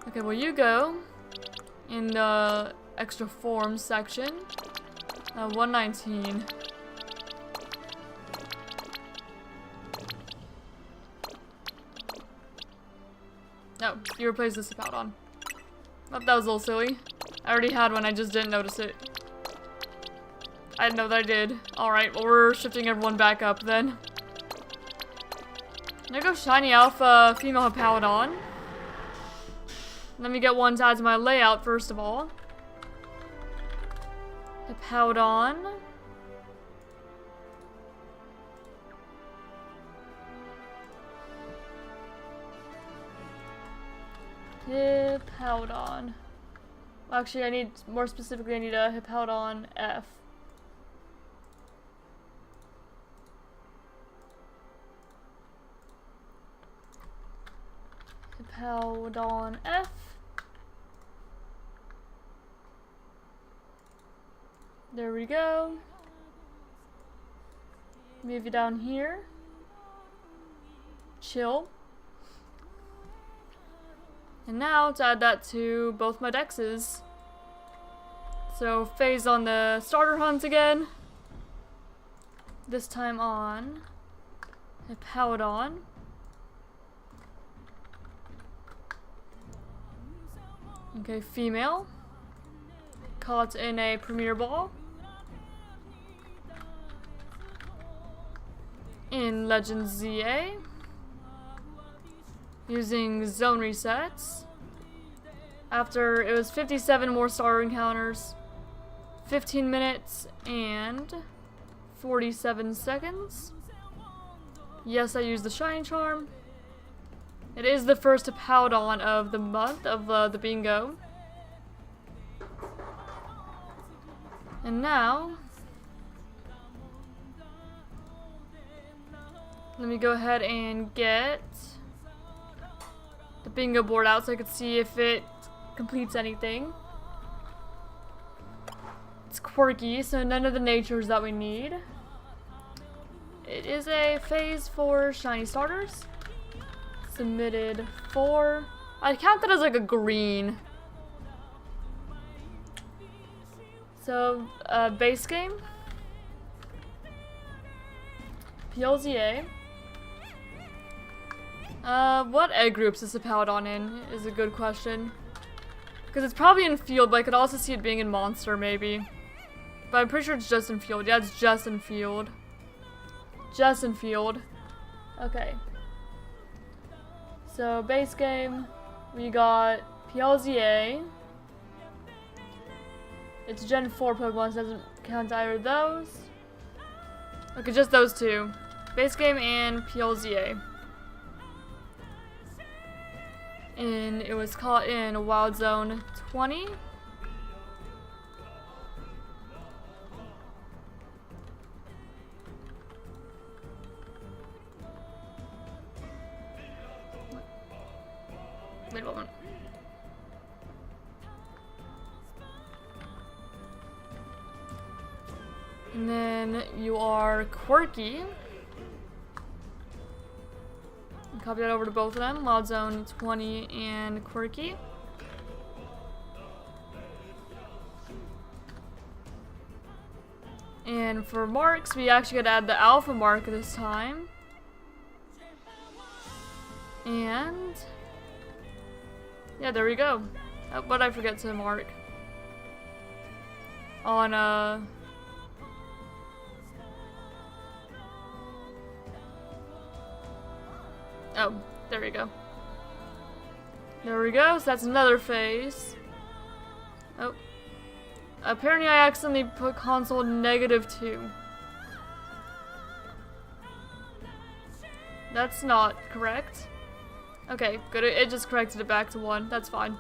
Okay, well you go in the extra forms section. 119. No, you replaced this Hippowdon. Oh, that was a little silly. I already had one, I just didn't notice it. I didn't know that I did. Alright, well we're shifting everyone back up then. I'm gonna go Shiny Alpha Female Hippowdon. Let me get one to add to my layout first of all. Hippowdon. Hippowdon. Well, actually, I need, more specifically, I need a Hippowdon F. Hippowdon F. There we go. Move you down here. Chill. And now to add that to both my dexes. So phase on the starter hunt again. This time on Hippowdon. Okay, female. Caught in a Premier Ball. In Legends ZA. Using zone resets. After it was 57 more starter encounters, 15 minutes and 47 seconds. Yes, I used the Shiny Charm. It is the first Hippowdon of the month of the bingo. And now, let me go ahead and get the bingo board out so I could see if it completes anything. It's quirky, so none of the natures that we need. It is a phase for shiny starters. Submitted 4. I count that as like a green. So, base game. PLZA. What egg groups is Hippowdon in is a good question. Because it's probably in field, but I could also see it being in monster, maybe. But I'm pretty sure it's just in field. Yeah, it's just in field. Just in field. Okay. So, base game, we got PLZA. It's Gen 4 Pokemon, so doesn't count either of those. Okay, just those two. Base game and PLZA. And it was caught in Wild Zone 20. Wait a moment. And then you are quirky. Copy that over to both of them. Wild Zone 20 and quirky. And for marks, we actually got to add the alpha mark this time. And yeah, there we go. What I forget to mark on oh, there we go. There we go, so that's another phase. Oh. Apparently I accidentally put console -2. That's not correct. Okay, good, it just corrected it back to 1, that's fine.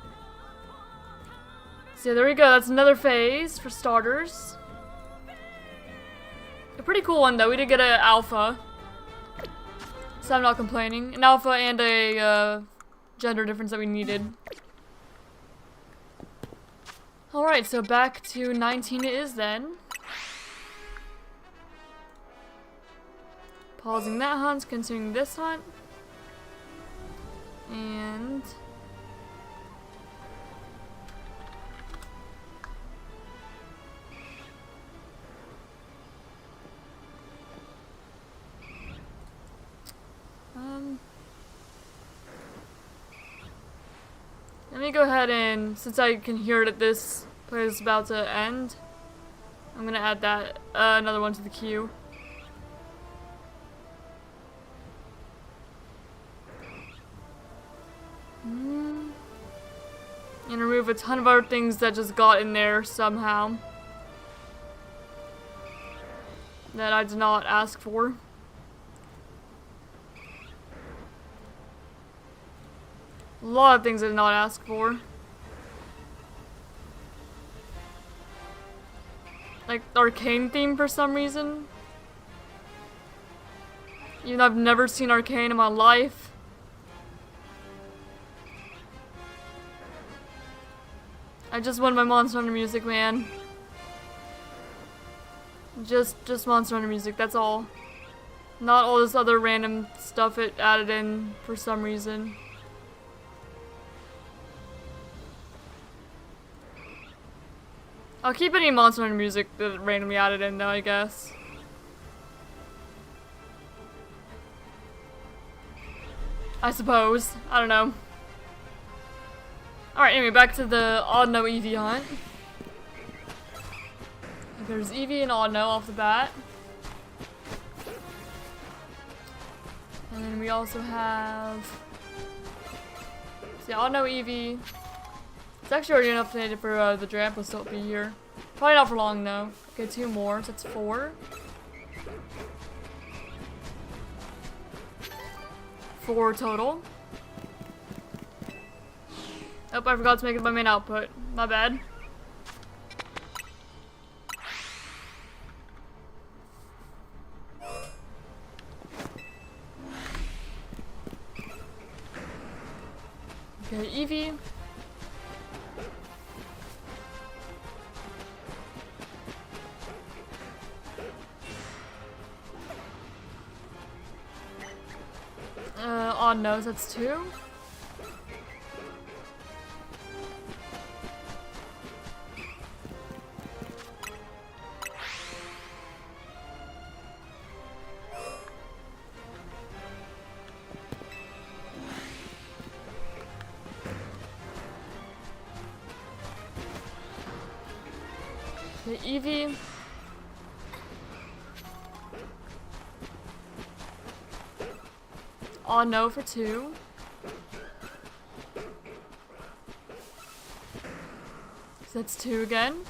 So there we go, that's another phase for starters. A pretty cool one though, we did get an alpha. So I'm not complaining. An alpha and a gender difference that we needed. Alright, so back to 19 it is then. Pausing that hunt, continuing this hunt. And go ahead and, since I can hear that this play is about to end, I'm gonna add that, another one to the queue. And remove a ton of other things that just got in there somehow. That I did not ask for. A lot of things I did not ask for. Like the Arcane theme for some reason. Even though I've never seen Arcane in my life. I just want my Monster Hunter music, man. Just Monster Hunter music, that's all. Not all this other random stuff it added in for some reason. I'll keep any Monster Hunter music that randomly added in though, I guess. I suppose. I don't know. Alright, anyway, back to the Audino EV hunt. There's Eevee and Audino off the bat. And then we also have... See, Audino Eevee. It's actually already enough updated for the draft will still be here. Probably not for long though. Okay, 2 more, so that's 4. 4 total. Oh, I forgot to make it my main output. My bad. Okay, Eevee. Odd nose, that's 2. Okay, Eevee. Oh no for 2. So that's 2 again.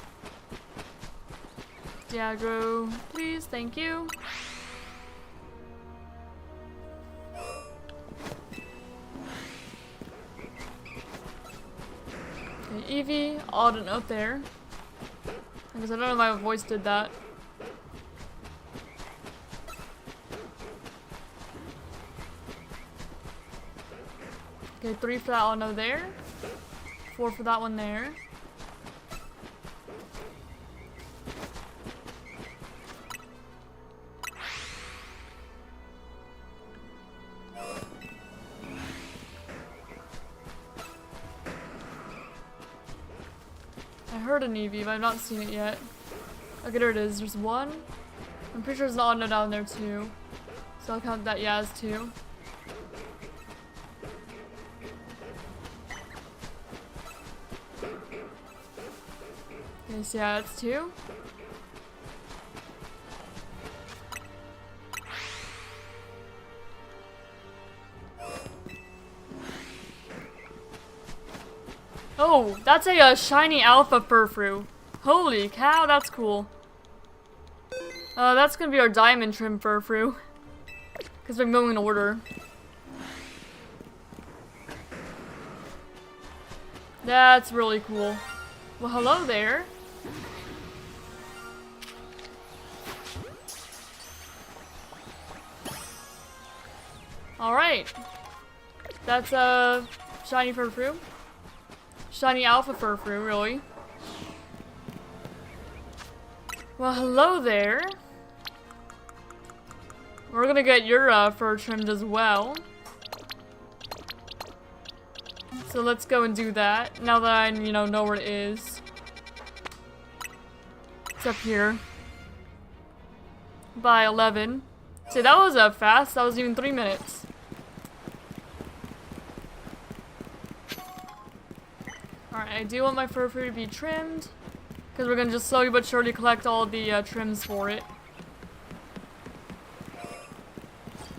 Diagro, please, thank you. Okay, Eevee, Audino up there. Because I don't know if my voice did that. Okay, 3 for that Audino there. 4 for that one there. I heard an Eevee, but I've not seen it yet. Okay, there it is. There's 1. I'm pretty sure there's an Audino down there too. So I'll count that, yeah, as 2. Okay, so yeah, that's 2. Oh, that's a shiny alpha furfru. Holy cow, that's cool. That's gonna be our diamond trim furfru. Because we're going in order. That's really cool. Well, hello there. Alright. That's a shiny furfru. Shiny alpha furfru, really. Well, hello there. We're gonna get your fur trimmed as well. So let's go and do that. Now that I, know where it is. It's up here. By 11. See, that was fast. That was even 3 minutes. I do want my fur to be trimmed, because we're going to just slowly but surely collect all the trims for it.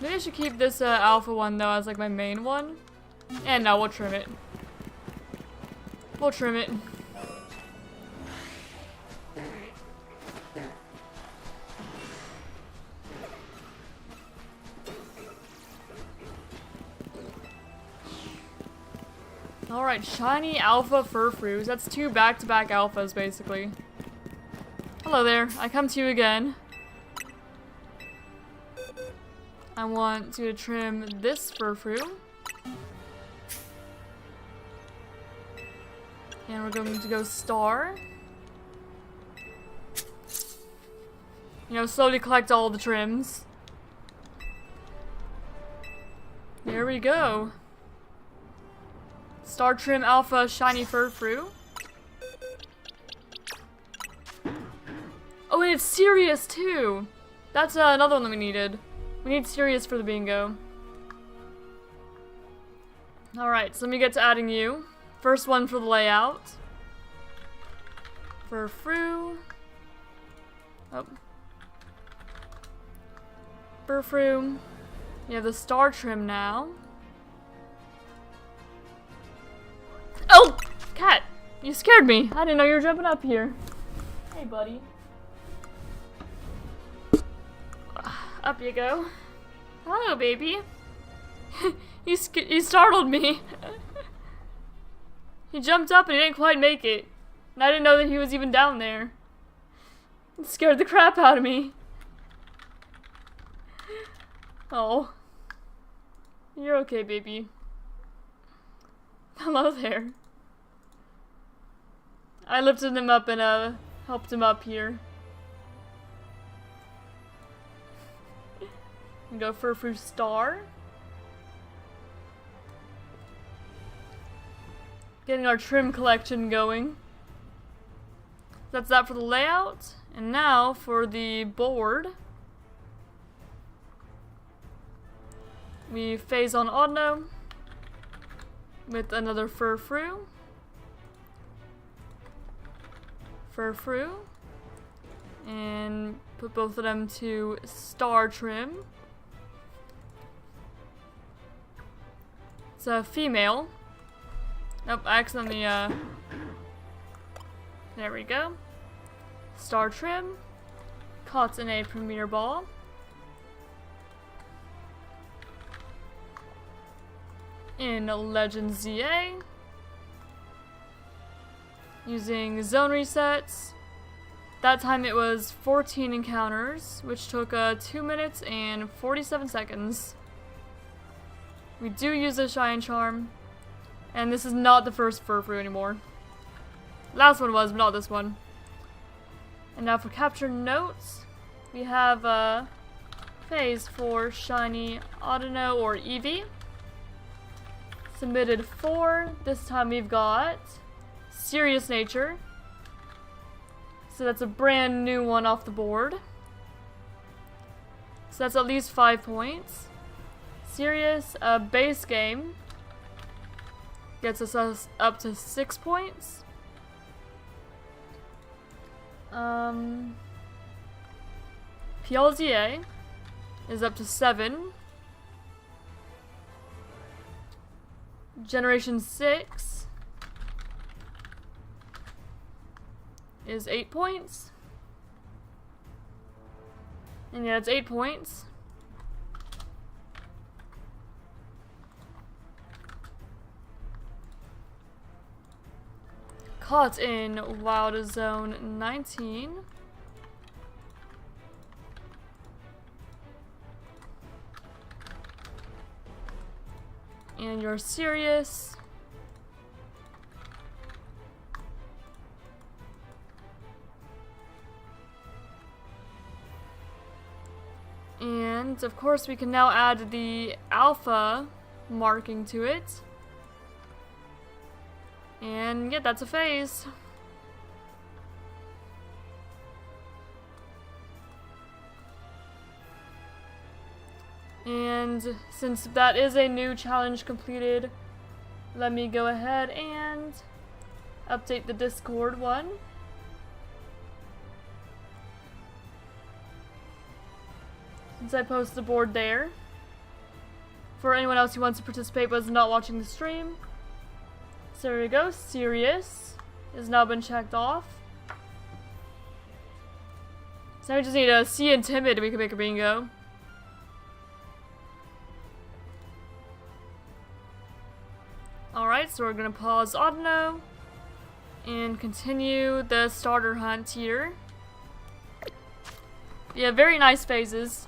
Maybe I should keep this alpha one though as like my main one. And no, we'll trim it. We'll trim it. Alright, shiny alpha furfroos. That's 2 back-to-back alphas, basically. Hello there. I come to you again. I want to trim this furfroo. And we're going to go star. You know, slowly collect all the trims. There we go. Star trim alpha shiny furfroo. Oh, and it's Sirius too. That's another one that we needed. We need Sirius for the bingo. Alright, so let me get to adding you. First one for the layout. Furfroo. Oh. Furfroo. You have the star trim now. Oh! Cat! You scared me. I didn't know you were jumping up here. Hey, buddy. Up you go. Hello, baby. You startled me. He jumped up and he didn't quite make it. And I didn't know that he was even down there. It scared the crap out of me. Oh. You're okay, baby. Hello there. I lifted him up and helped him up here. Go Furfroo star. Getting our trim collection going. That's that for the layout. And now for the board. We phase on Audino with another Furfroo. Furfroo. And put both of them to star trim. It's a female. Nope, I accidentally, there we go. Star trim. Caught in a premier ball. In Legend ZA. Using zone resets. That time it was 14 encounters, which took 2 minutes and 47 seconds. We do use a Shine Charm, and this is not the first Furfroo anymore. Last one was, but not this one. And now for capture notes, we have a phase for Shiny Audino or Eevee. Submitted 4. This time we've got Serious Nature. So that's a brand new one off the board. So that's at least 5 points. Serious, base game. Gets us up to 6 points. PLZA is up to 7. Generation 6 is 8 points. And yeah, it's 8 points. Caught in Wild Zone 19. And you're serious. And of course we can now add the alpha marking to it. And yeah, that's a phase. And since that is a new challenge completed, let me go ahead and update the Discord one. Since I post the board there. For anyone else who wants to participate but is not watching the stream. So there we go. Serious has now been checked off. So now we just need to see and timid and we can make a bingo. Alright, so we're gonna pause Audino and continue the starter hunt here. Yeah, very nice phases.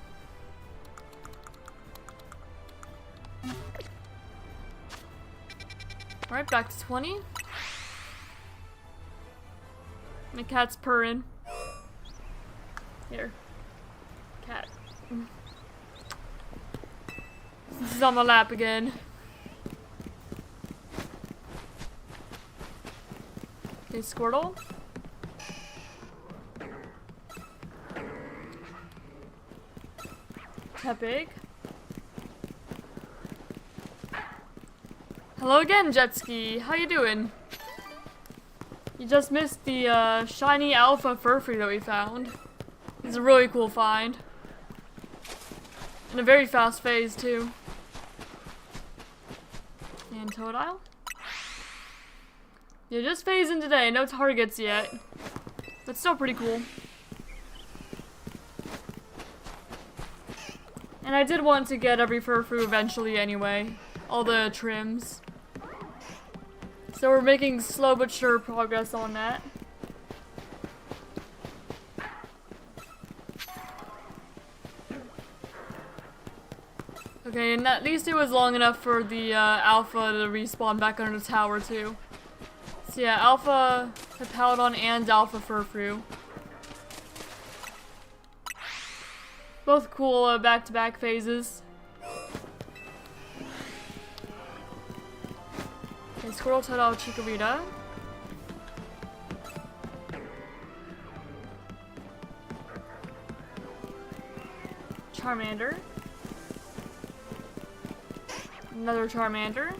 Alright, back to 20. My cat's purring. Here. Cat. This is on my lap again. Okay, Squirtle. Tepig. Hello again, Jetski. How you doing? You just missed the shiny alpha Furfree that we found. It's a really cool find. And a very fast phase, too. And Totodile. Yeah, just phasing today. No targets yet. But still pretty cool. And I did want to get every Furfree eventually anyway. All the trims. So we're making slow but sure progress on that. Okay, and at least it was long enough for the Alpha to respawn back under the tower too. So yeah, Alpha Hippowdon and Alpha Furfree. Both cool back-to-back phases. Okay, Squirtle, Totodile, Chikorita. Charmander. Another Charmander.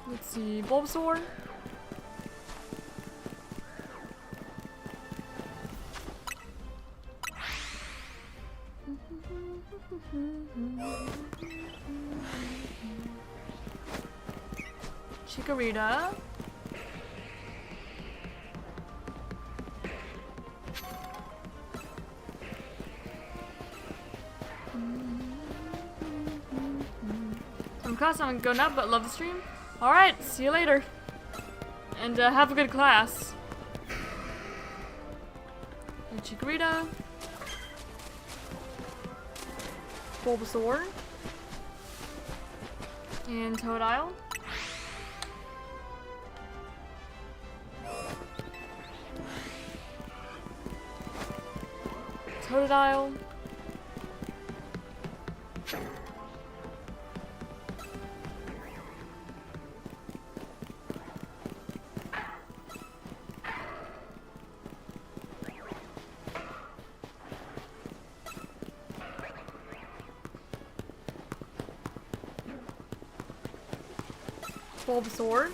Let's see, Bulbasaur. Chikorita. Class, I'm going up, but love the stream. Alright, see you later. And have a good class. And Chikorita. Bulbasaur. And Totodile. Totodile. Bulbasaur.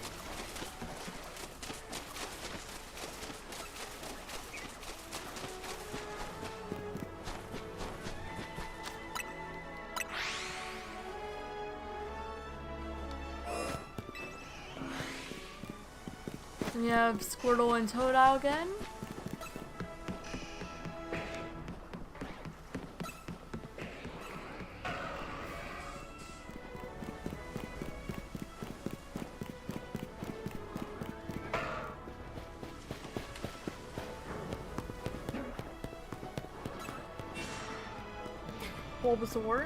And we have Squirtle and Totodile again. Bulbasaur.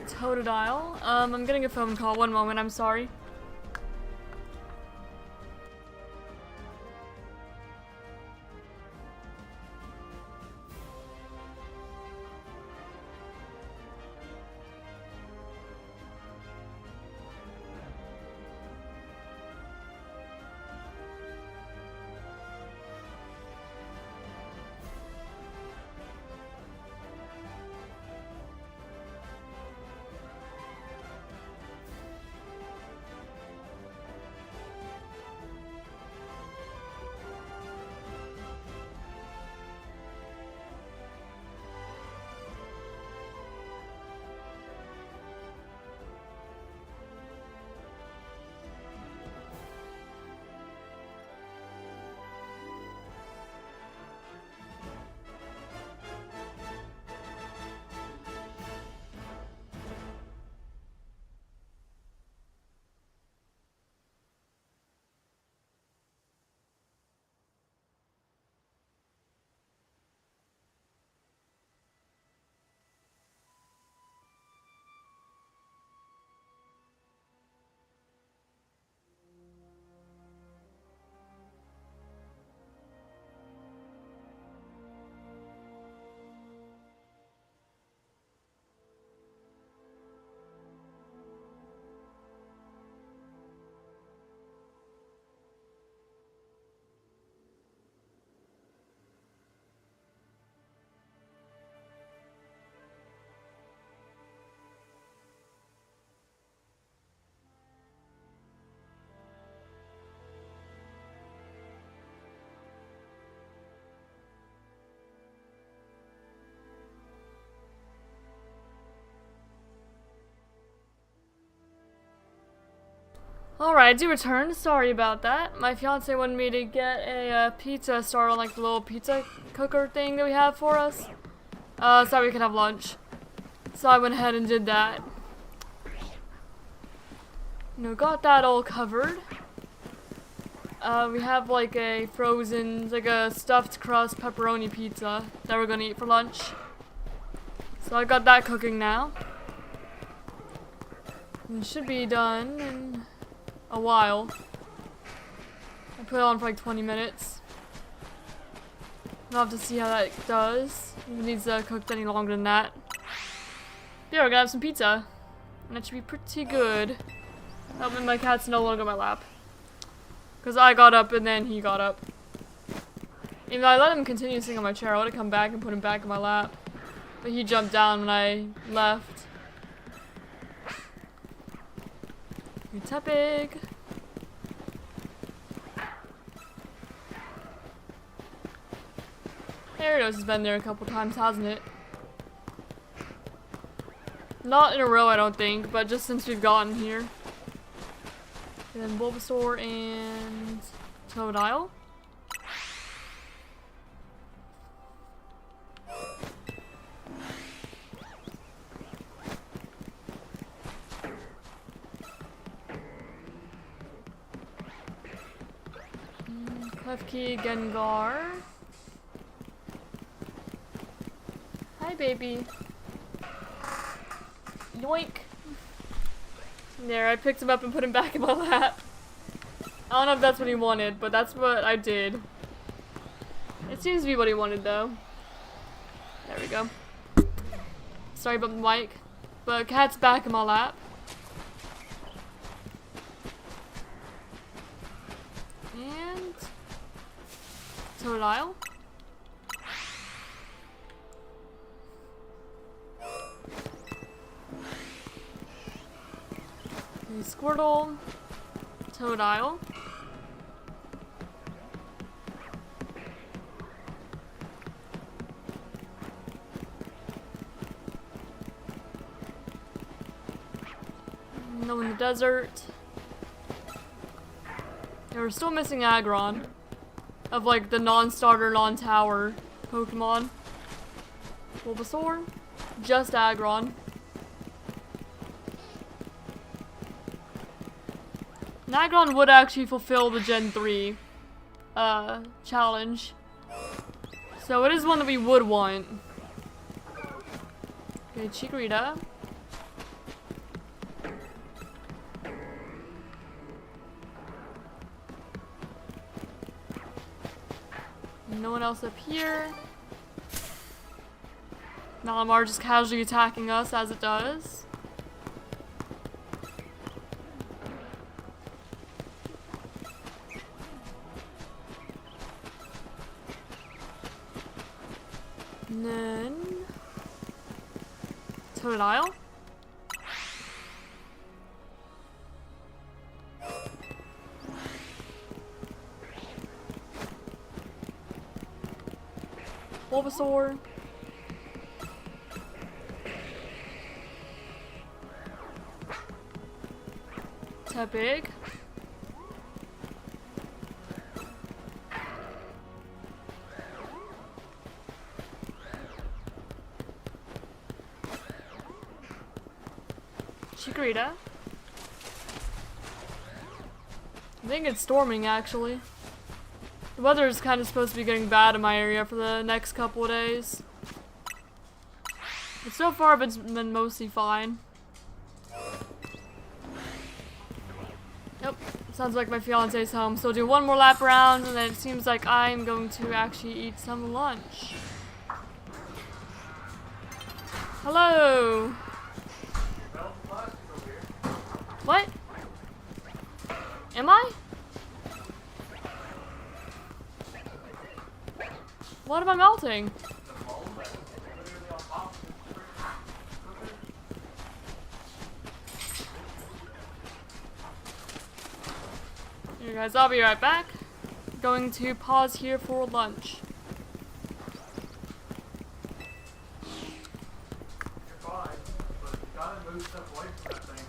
Totodile. I'm getting a phone call. One moment, I'm sorry. Alright, I do return. Sorry about that. My fiance wanted me to get a pizza started on like the little pizza cooker thing that we have for us. So we could have lunch. So I went ahead and did that. You know, got that all covered. We have like a frozen, like a stuffed crust pepperoni pizza that we're gonna eat for lunch. So I got that cooking now. It should be done in a while. I put it on for like 20 minutes. I'll have to see how that does. If it needs cooked any longer than that. Yeah, we're gonna have some pizza. And that should be pretty good. Oh, and my cat's no longer on my lap. Because I got up and then he got up. Even though I let him continue sitting on my chair, I would have come back and put him back in my lap. But he jumped down when I left. It's epic. Arios has been there a couple times, hasn't it? Not in a row, I don't think, but just since we've gotten here. And then Bulbasaur and Totodile. Klefki, Gengar. Hi, baby. Yoink. There, I picked him up and put him back in my lap. I don't know if that's what he wanted, but that's what I did. It seems to be what he wanted, though. There we go. Sorry about the mic. But cat's back in my lap. And Totodile. Squirtle, Totodile, no in the desert. Yeah, we're still missing Aggron of like the non-starter, non-tower Pokemon. Bulbasaur, just Aggron. Aggron would actually fulfill the Gen 3 challenge. So it is one that we would want. Okay, Chikorita. No one else up here. Malamar just casually attacking us as it does. And then Totodile. Bulbasaur. Tepig. Chikorita. I think it's storming, actually. The weather is kind of supposed to be getting bad in my area for the next couple of days. But so far, it's been mostly fine. Yep, sounds like my fiance's home. So I'll do one more lap around, and then it seems like I'm going to actually eat some lunch. Hello! What? Am I? What am I melting? Here guys, I'll be right back. Going to pause here for lunch. You're fine, but you gotta move stuff away from that thing.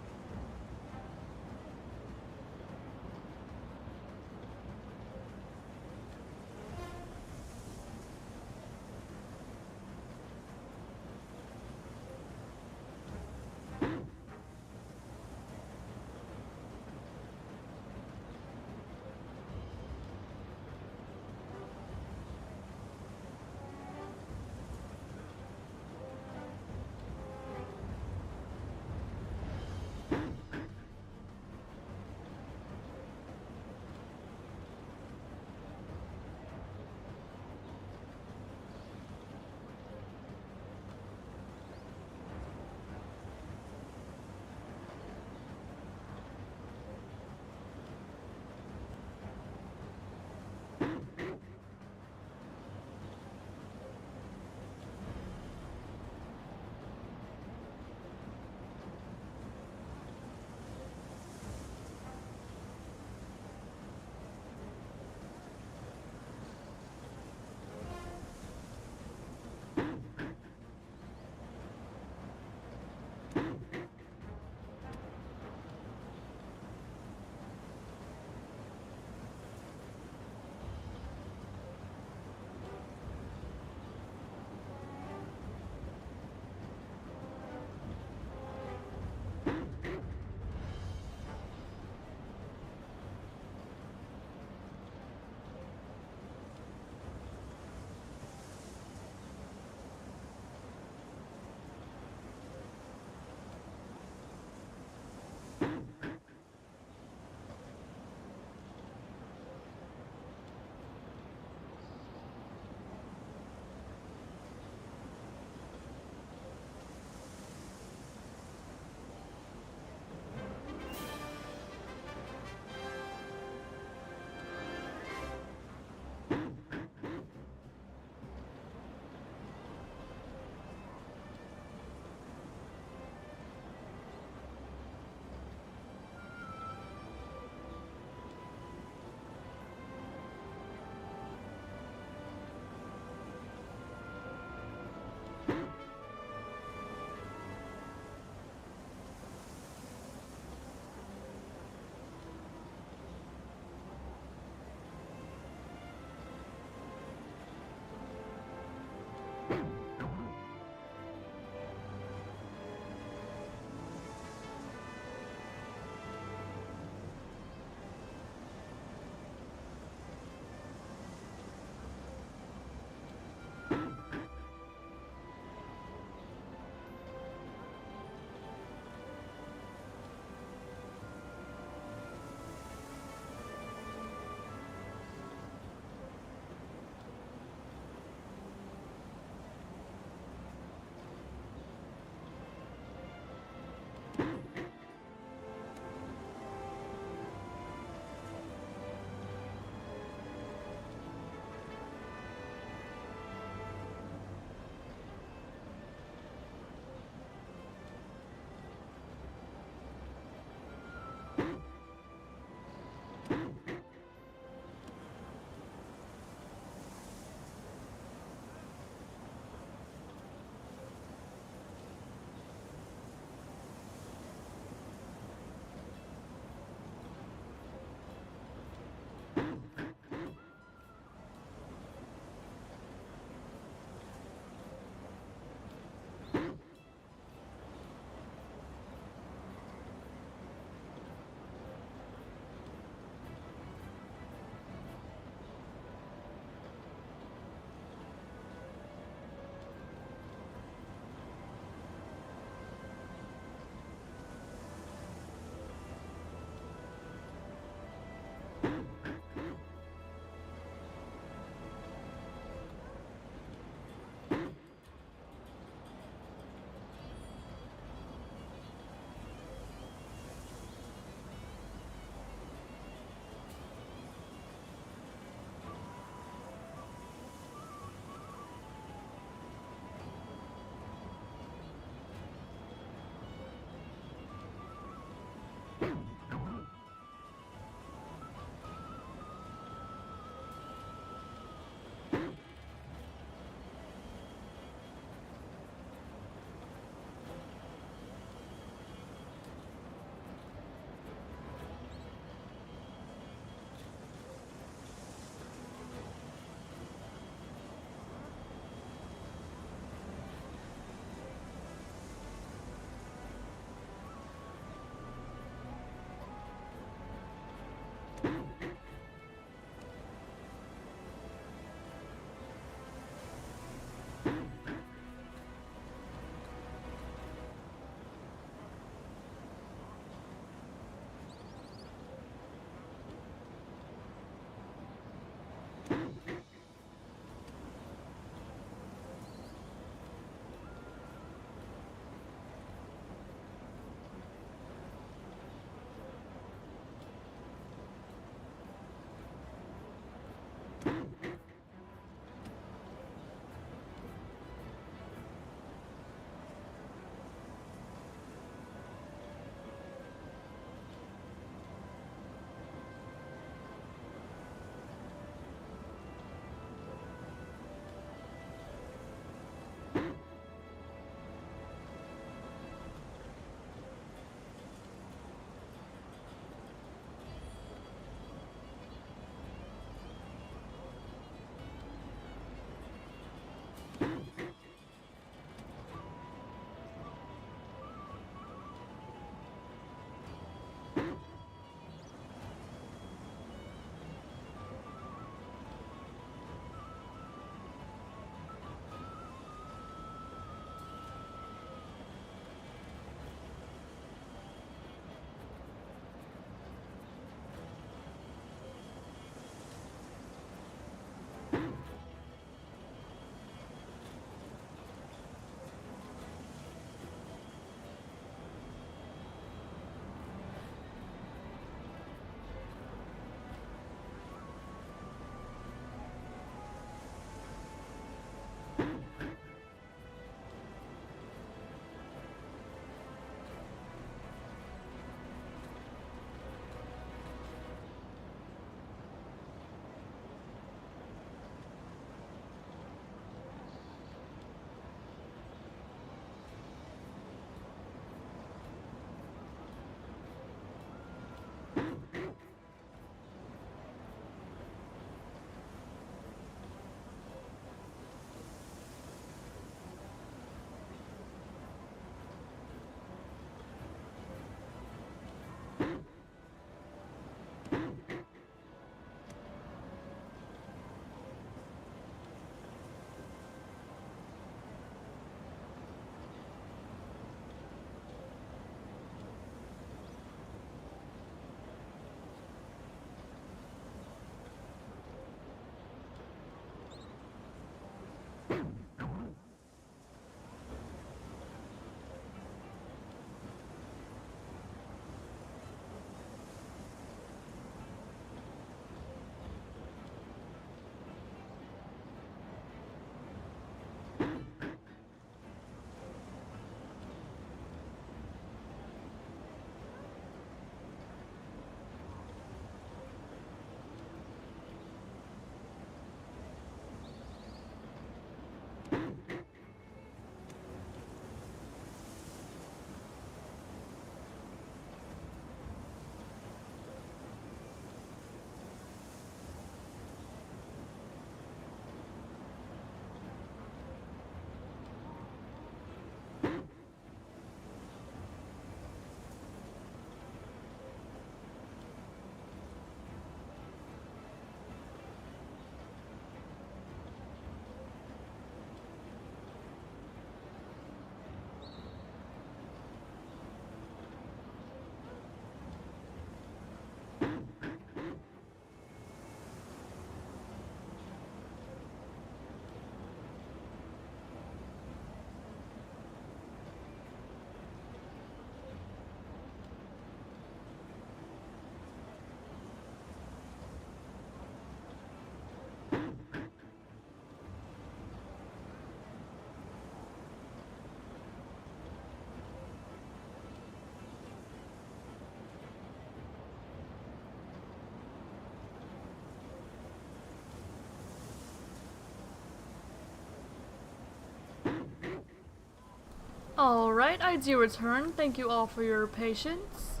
Alright, I do return. Thank you all for your patience.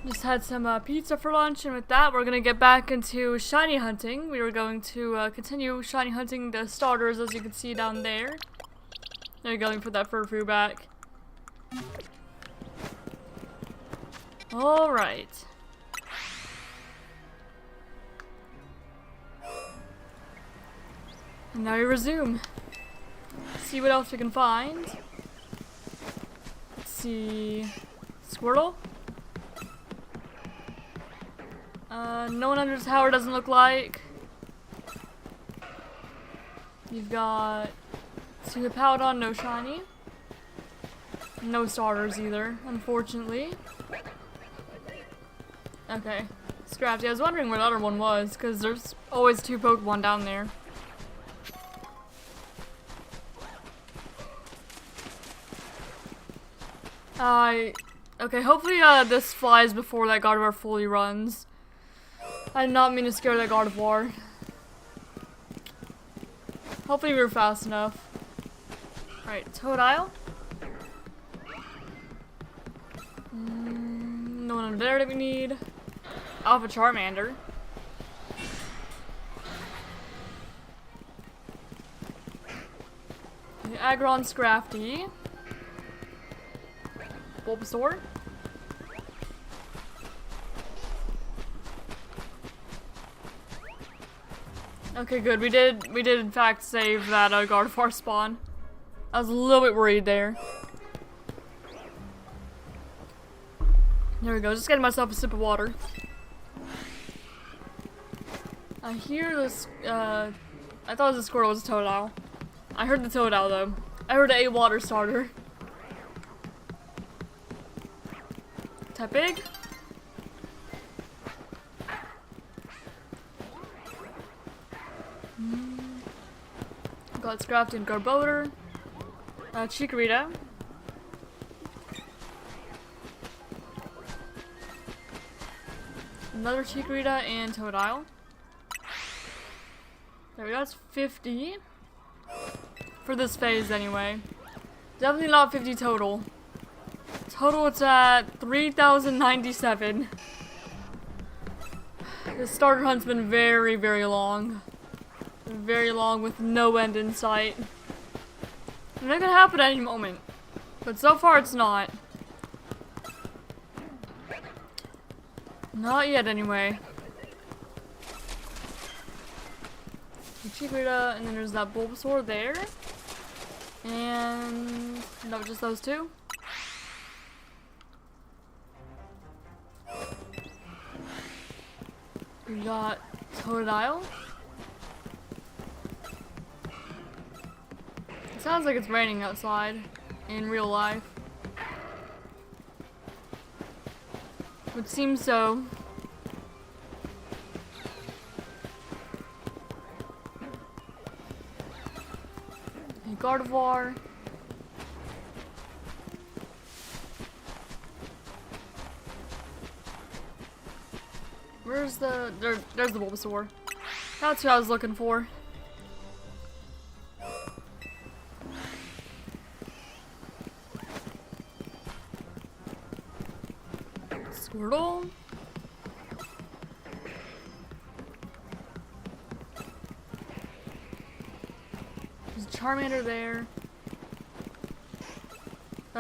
Just had some pizza for lunch, and with that, we're gonna get back into shiny hunting. We were going to continue shiny hunting the starters, as you can see down there. They're going for that fur back. Alright. And now we resume. See what else we can find. Let's see. Squirtle? No one under the tower doesn't look like. You've got Sugapowdon, no shiny. No starters either, unfortunately. Okay. Scrappy. I was wondering where the other one was, because there's always two Pokemon down there. Okay, hopefully this flies before that Gardevoir fully runs. I did not mean to scare that Gardevoir. Hopefully we were fast enough. Alright, Totodile. No one over there that we need. Alpha Charmander. The Aggron Scrafty. Bulbasaur. Okay, good. We did in fact save that Gardevoir spawn. I was a little bit worried there. There we go. Just getting myself a sip of water. I hear this. I thought it was a Squirtle. It was a Totodile. I heard the Totodile though. I heard a water starter. Tepig. Got Scrapped and Garbodor. Chikorita. Another Chikorita and Totodile. There we go, that's 50. For this phase anyway. Definitely not 50 total. Total it's at 3,097. The starter hunt's been very, very long. Very long with no end in sight. And that could happen at any moment. But so far it's not. Not yet anyway. Chikorita, and then there's that Bulbasaur there. And no, just those two. We got Totodile. It sounds like it's raining outside in real life. Would seem so. A Gardevoir. Where's the... there's the Bulbasaur. That's what I was looking for. Squirtle. There's a Charmander there.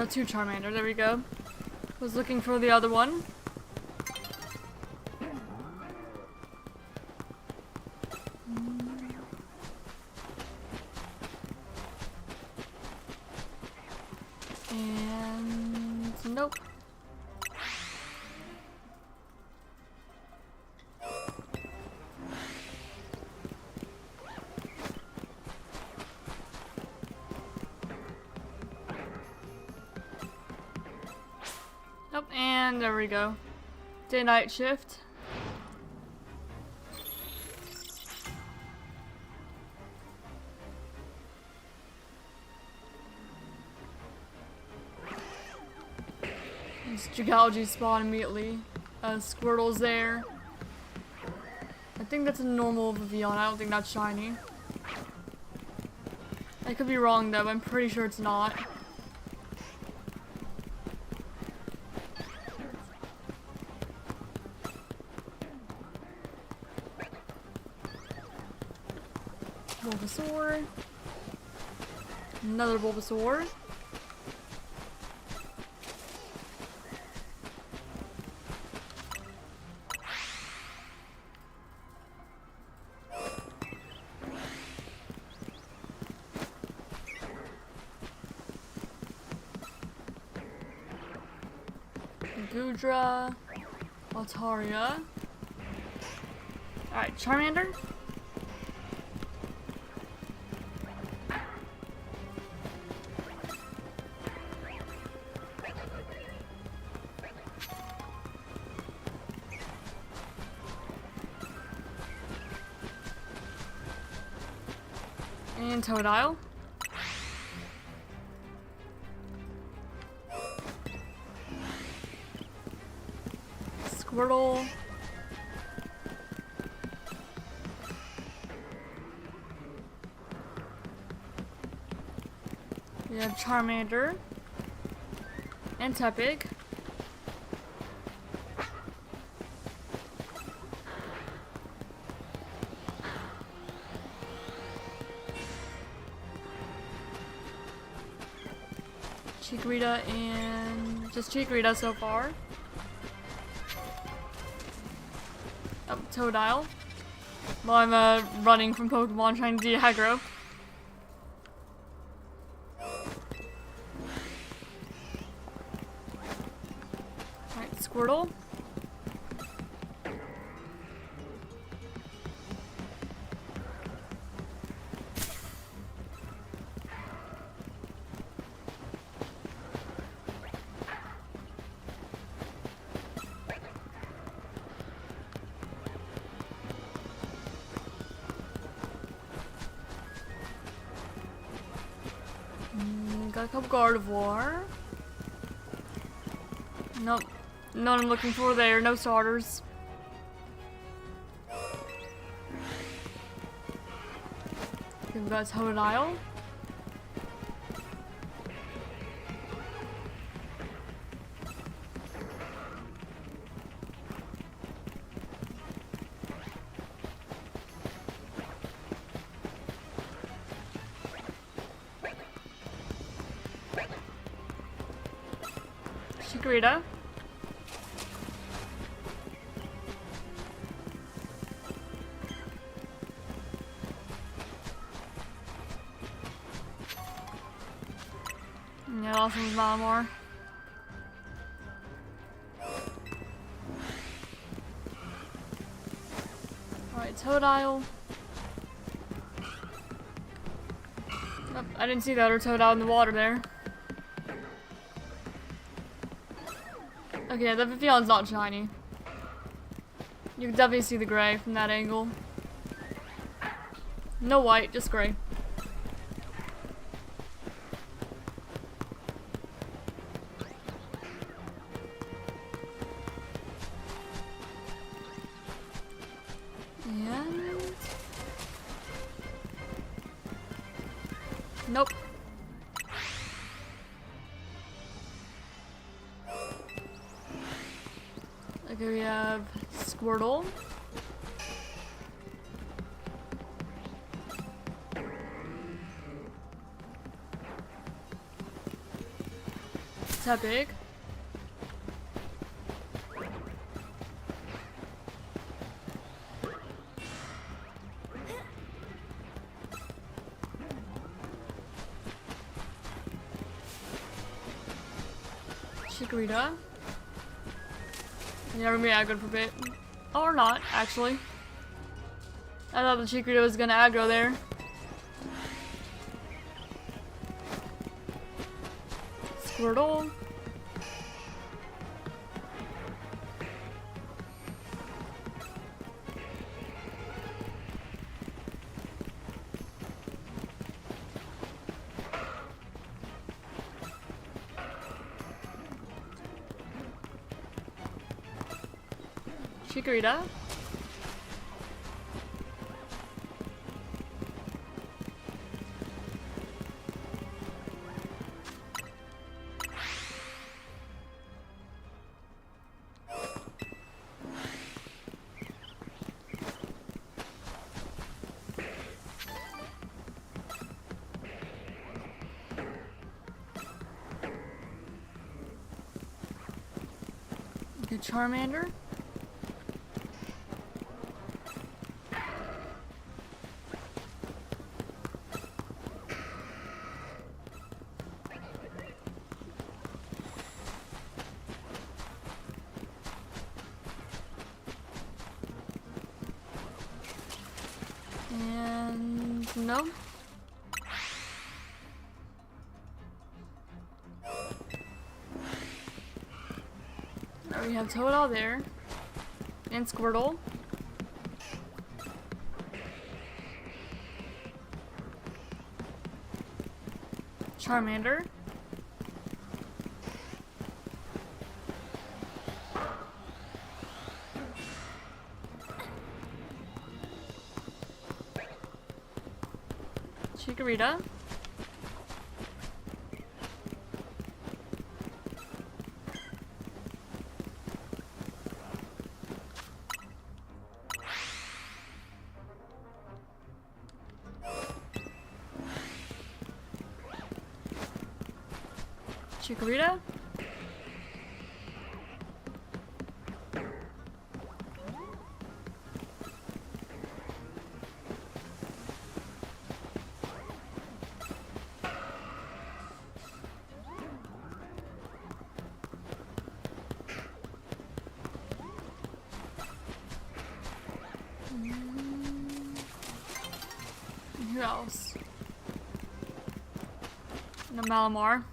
Two Charmander, there we go. Was looking for the other one. And nope. Nope, and there we go. Day-night shift. Gigology spawn immediately. Squirtle's there. I think that's a normal Vivian. I don't think that's shiny. I could be wrong though, but I'm pretty sure it's not. Bulbasaur. Another Bulbasaur. Gudra. Altaria. Alright, Charmander. And Totodile. Squirtle. We have Charmander. And Tepig. Chikorita and just Chikorita so far. Oh, Totodile. While I'm running from Pokemon trying to do aggro. Alright, Squirtle. Got a couple Gardevoir. Nope. None I'm looking for there. No starters. We've got Totodile. Chikorita. Yeah, also Malamar. Alright, Totodile. Oh, I didn't see the other Totodile in the water there. Okay, the Vivillon's not shiny. You can definitely see the gray from that angle. No white, just gray. And... nope. Okay, we have Squirtle. Tepig. Chikorita. Yeah, we're gonna be aggro for a bit. Or not, actually. I thought the Chikorita was gonna aggro there. Squirtle. Chikorita. Charmander. And no. We have Toadle there. And Squirtle. Charmander. Chikorita. Chikorita. Who else? No, Malamar.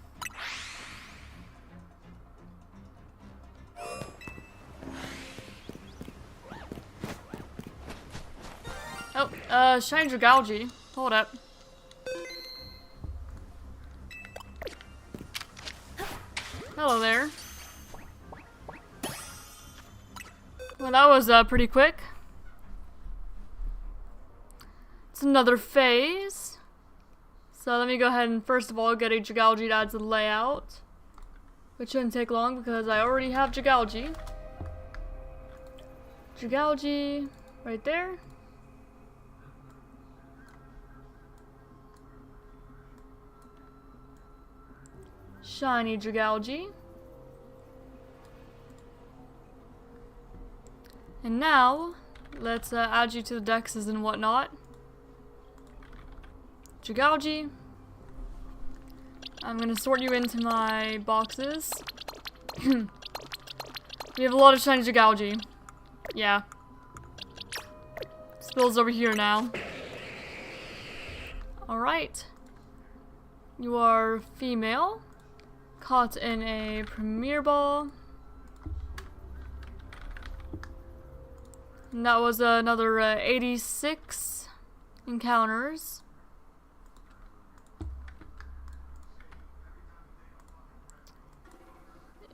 Oh, Shiny Dragalge. Hold up. Hello there. Well, that was pretty quick. It's another phase. So let me go ahead and first of all get a Dragalge to add to the layout. Which shouldn't take long because I already have Dragalge. Dragalge right there. Shiny Dragalge. And now, let's add you to the dexes and whatnot. Dragalge. I'm gonna sort you into my boxes. We have a lot of Shiny Dragalge. Yeah. Spill's over here now. Alright. You are female. Caught in a Premier Ball. And that was another 86 encounters.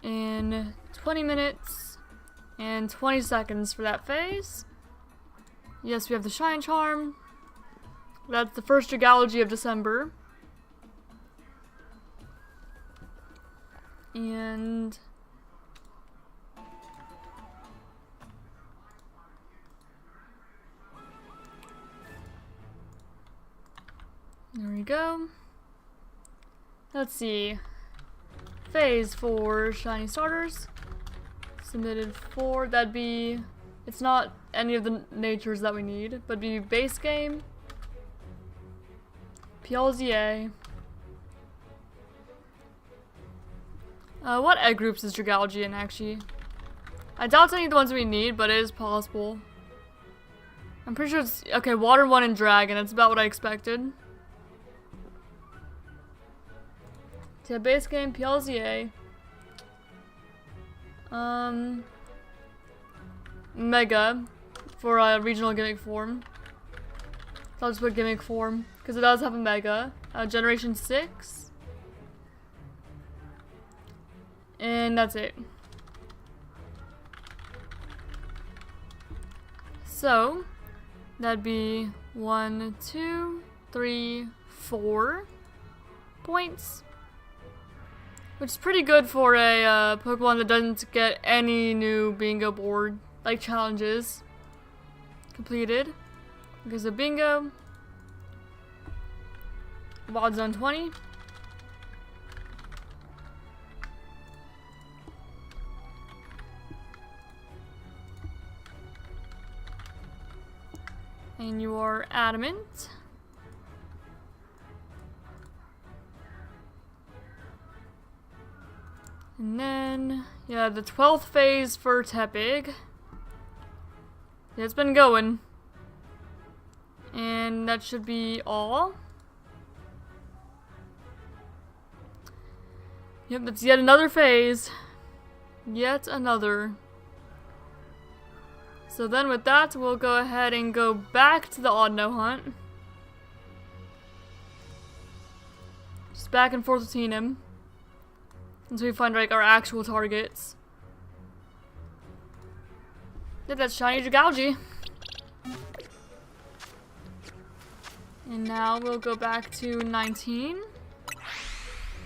In 20 minutes and 20 seconds for that phase. Yes, we have the Shine Charm. That's the first Dragalge of December. And there we go. Let's see. Phase for Shiny Starters. Submitted for, that'd be, it's not any of the natures that we need, but be base game, PLZA. What egg groups is Dragalge in, actually? I doubt it's any of the ones we need, but it is possible. I'm pretty sure it's... Okay, Water 1 and Dragon. That's about what I expected. So yeah, base game, PLZA. Mega. For regional gimmick form. So I'll just put gimmick form. Because it does have a Mega. Generation 6. And that's it. So, that'd be 1, 2, 3, 4 points. Which is pretty good for a Pokemon that doesn't get any new bingo board, like challenges, completed. Because of bingo. VOD Zone 20. And you are adamant. And then, yeah, the 12th phase for Tepig. Yeah, it's been going. And that should be all. Yep, that's yet another phase. Yet another. So then with that, we'll go ahead and go back to the Audino hunt. Just back and forth between him. Until we find like our actual targets. Yep, that's Shiny Jagouji. And now we'll go back to 19.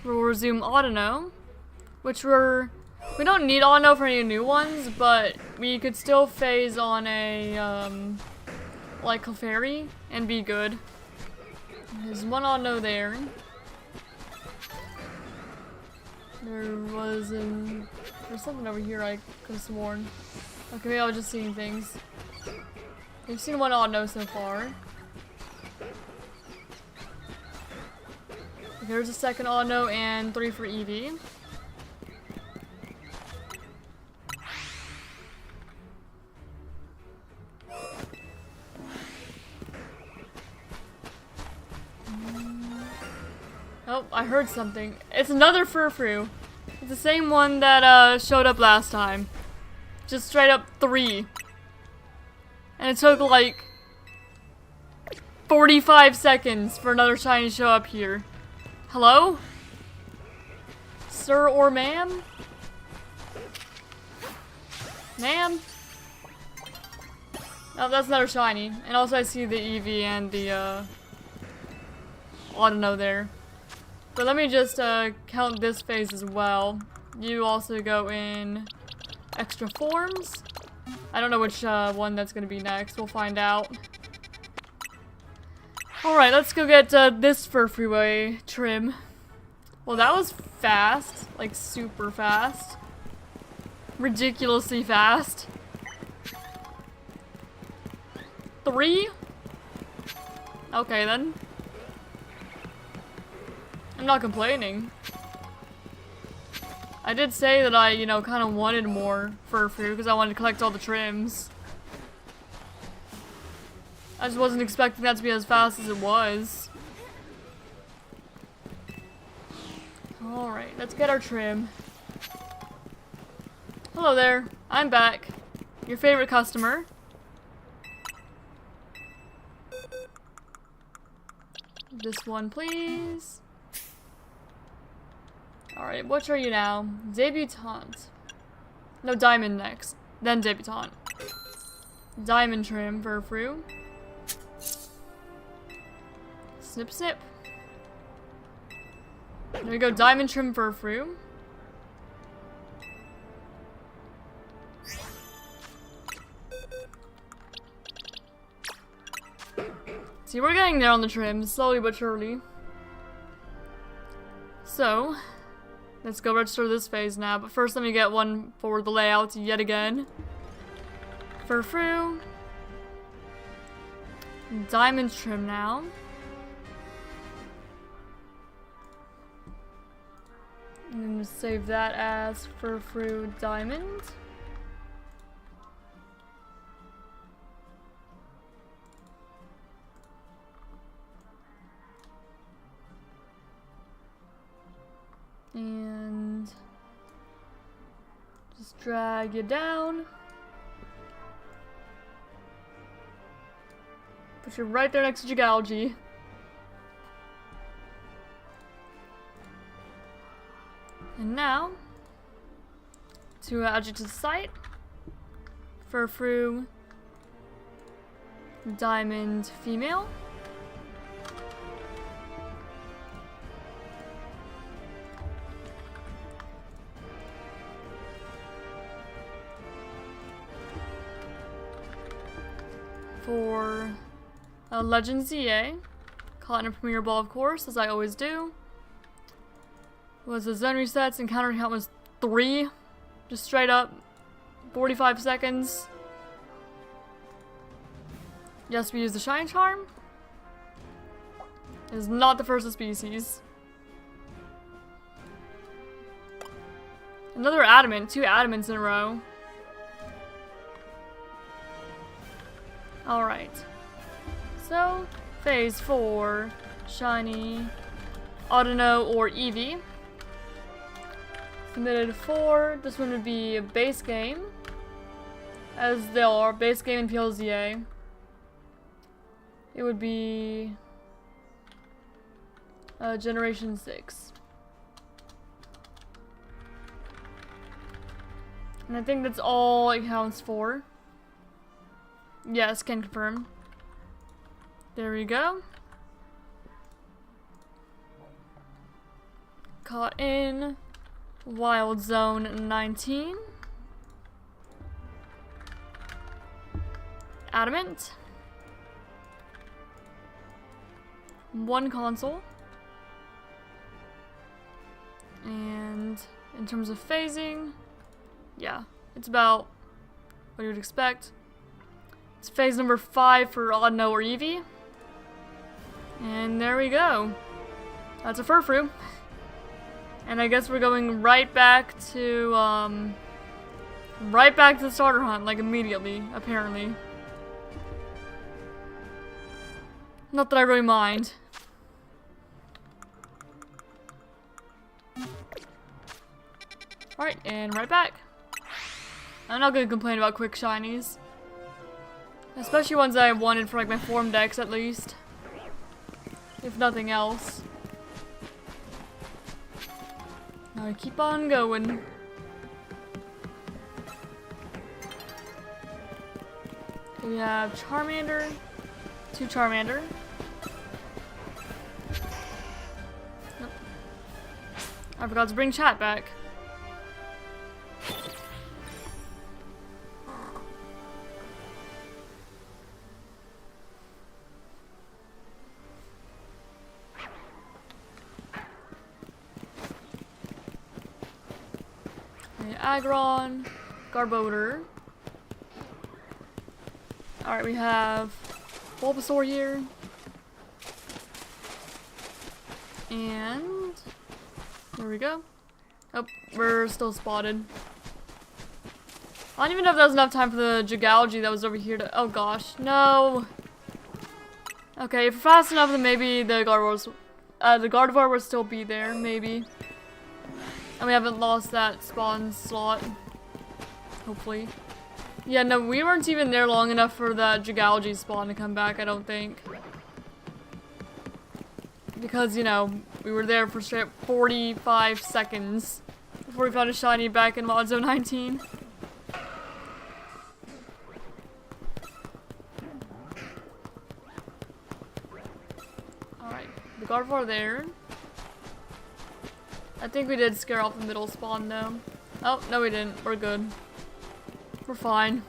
We'll resume Audino. Which we don't need Audino for any new ones, but we could still phase on a, like Clefairy and be good. There's one Audino there. There's something over here I could have sworn. Okay, maybe I was just seeing things. We've seen one Audino so far. There's a second Audino and 3 for Eevee. Oh, I heard something. It's another Furfrou. It's the same one that showed up last time. Just straight up 3. And it took like 45 seconds for another shiny to show up here. Hello? Sir or ma'am? Ma'am? Oh, that's another shiny. And also I see the Eevee and the Audino there. But let me just count this phase as well. You also go in extra forms. I don't know which one that's going to be next. We'll find out. Alright, let's go get this Furfrou trim. Well, that was fast. Like, super fast. Ridiculously fast. 3? Okay, then. I'm not complaining. I did say that I, kind of wanted more Furfrou because I wanted to collect all the trims. I just wasn't expecting that to be as fast as it was. Alright, let's get our trim. Hello there, I'm back. Your favorite customer. This one, please. Alright, which are you now? Debutante. No, Diamond next. Then Debutante. Diamond trim, Furfrou. Snip, snip. There we go, Diamond trim, Furfrou. See, we're getting there on the trim, slowly but surely. So, let's go register this phase now, but first let me get one for the layout yet again. Furfrou. Diamond trim now. And then save that as Furfrou Diamond. And just drag you down. Put you right there next to Jagouji. And now, to add you to the site, Furfrou Diamond Female. For Legend ZA, call it in a Premier Ball, of course, as I always do. Was the zone resets and counter count was 3. Just straight up 45 seconds. Yes, we use the Shine Charm. It is not the first of species. Another adamant. 2 adamants in a row. Alright. So, phase 4. Shiny, Audino, or Eevee. Submitted 4. This one would be a base game. As they are. Base game and PLZA. It would be Generation 6. And I think that's all it counts for. Yes, can confirm. There we go. Caught in Wild Zone 19. Adamant. 1 console. And in terms of phasing, yeah, it's about what you would expect. It's phase number 5 for Audino or Eevee. And there we go. That's a Furfrou. And I guess we're going right back to the starter hunt, like immediately, apparently. Not that I really mind. Alright, and right back. I'm not gonna complain about quick shinies. Especially ones that I wanted for like my form decks at least. If nothing else. Now I keep on going. We have Charmander. 2 Charmander. Nope. I forgot to bring chat back. Aggron, Garbodor. Alright, we have Bulbasaur here. And there we go. Oh, we're still spotted. I don't even know if that was enough time for the Gigalgy that was over here to— oh gosh, no! Okay, if we're fast enough, then maybe the Gardevoir will still be there, maybe. And we haven't lost that spawn slot. Hopefully. Yeah, no, we weren't even there long enough for that Gigalgy spawn to come back, I don't think. Because, you know, we were there for straight 45 seconds before we found a shiny back in Mod Zone 19. Alright, the Gardevoir there. I think we did scare off the middle spawn though. Oh, no we didn't. We're good. We're fine.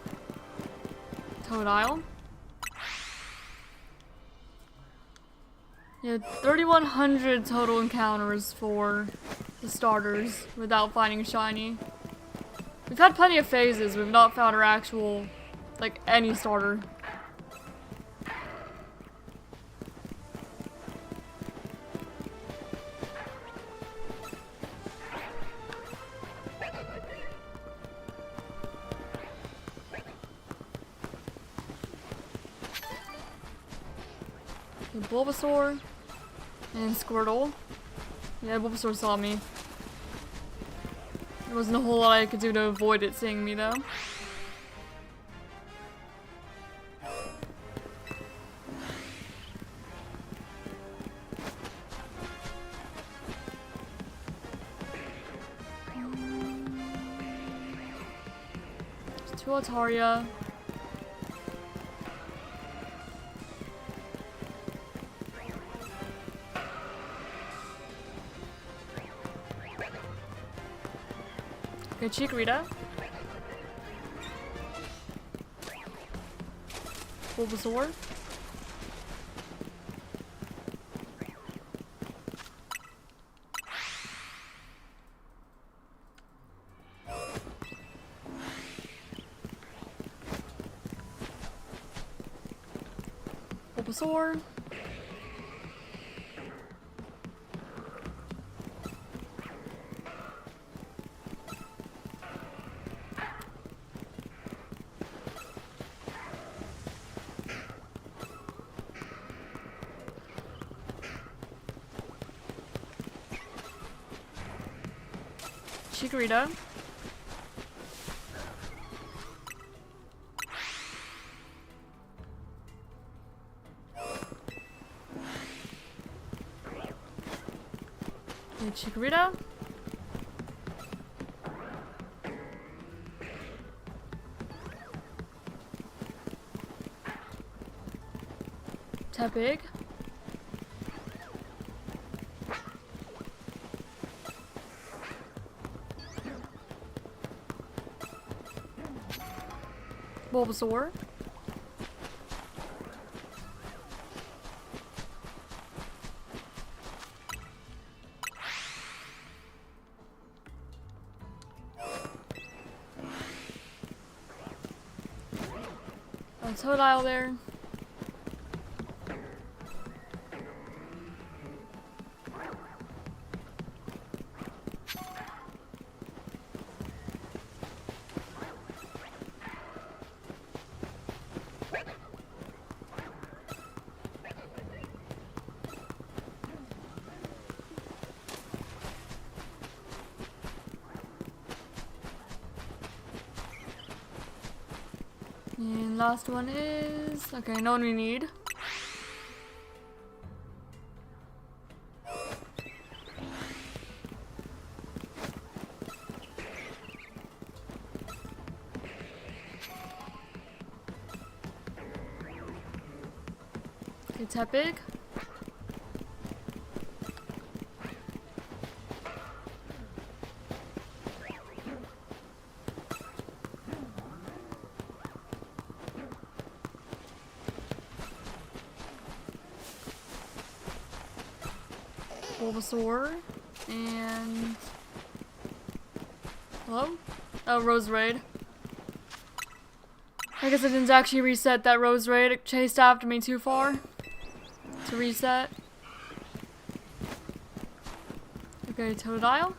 Totodile. Yeah, 3,100 total encounters for the starters without finding a shiny. We've had plenty of phases. We've not found our actual, like, any starter. Bulbasaur and Squirtle. Yeah, Bulbasaur saw me. There wasn't a whole lot I could do to avoid it seeing me though. There's 2 Altaria. Okay, Chikorita. Bulbasaur. Bulbasaur. Chikorita. Okay, Chikorita. Tepig. Bulbasaur. Totodile there. And last one is... okay, no one we need. Okay, Tepig. Bulbasaur, and... hello? Oh, Roserade. I guess I didn't actually reset that Roserade. It chased after me too far to reset. Okay, Totodile.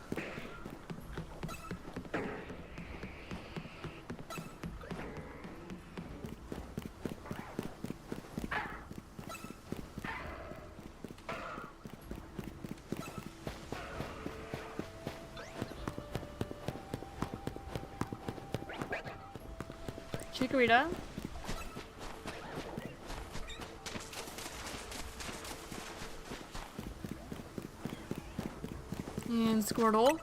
Chikorita. And Squirtle.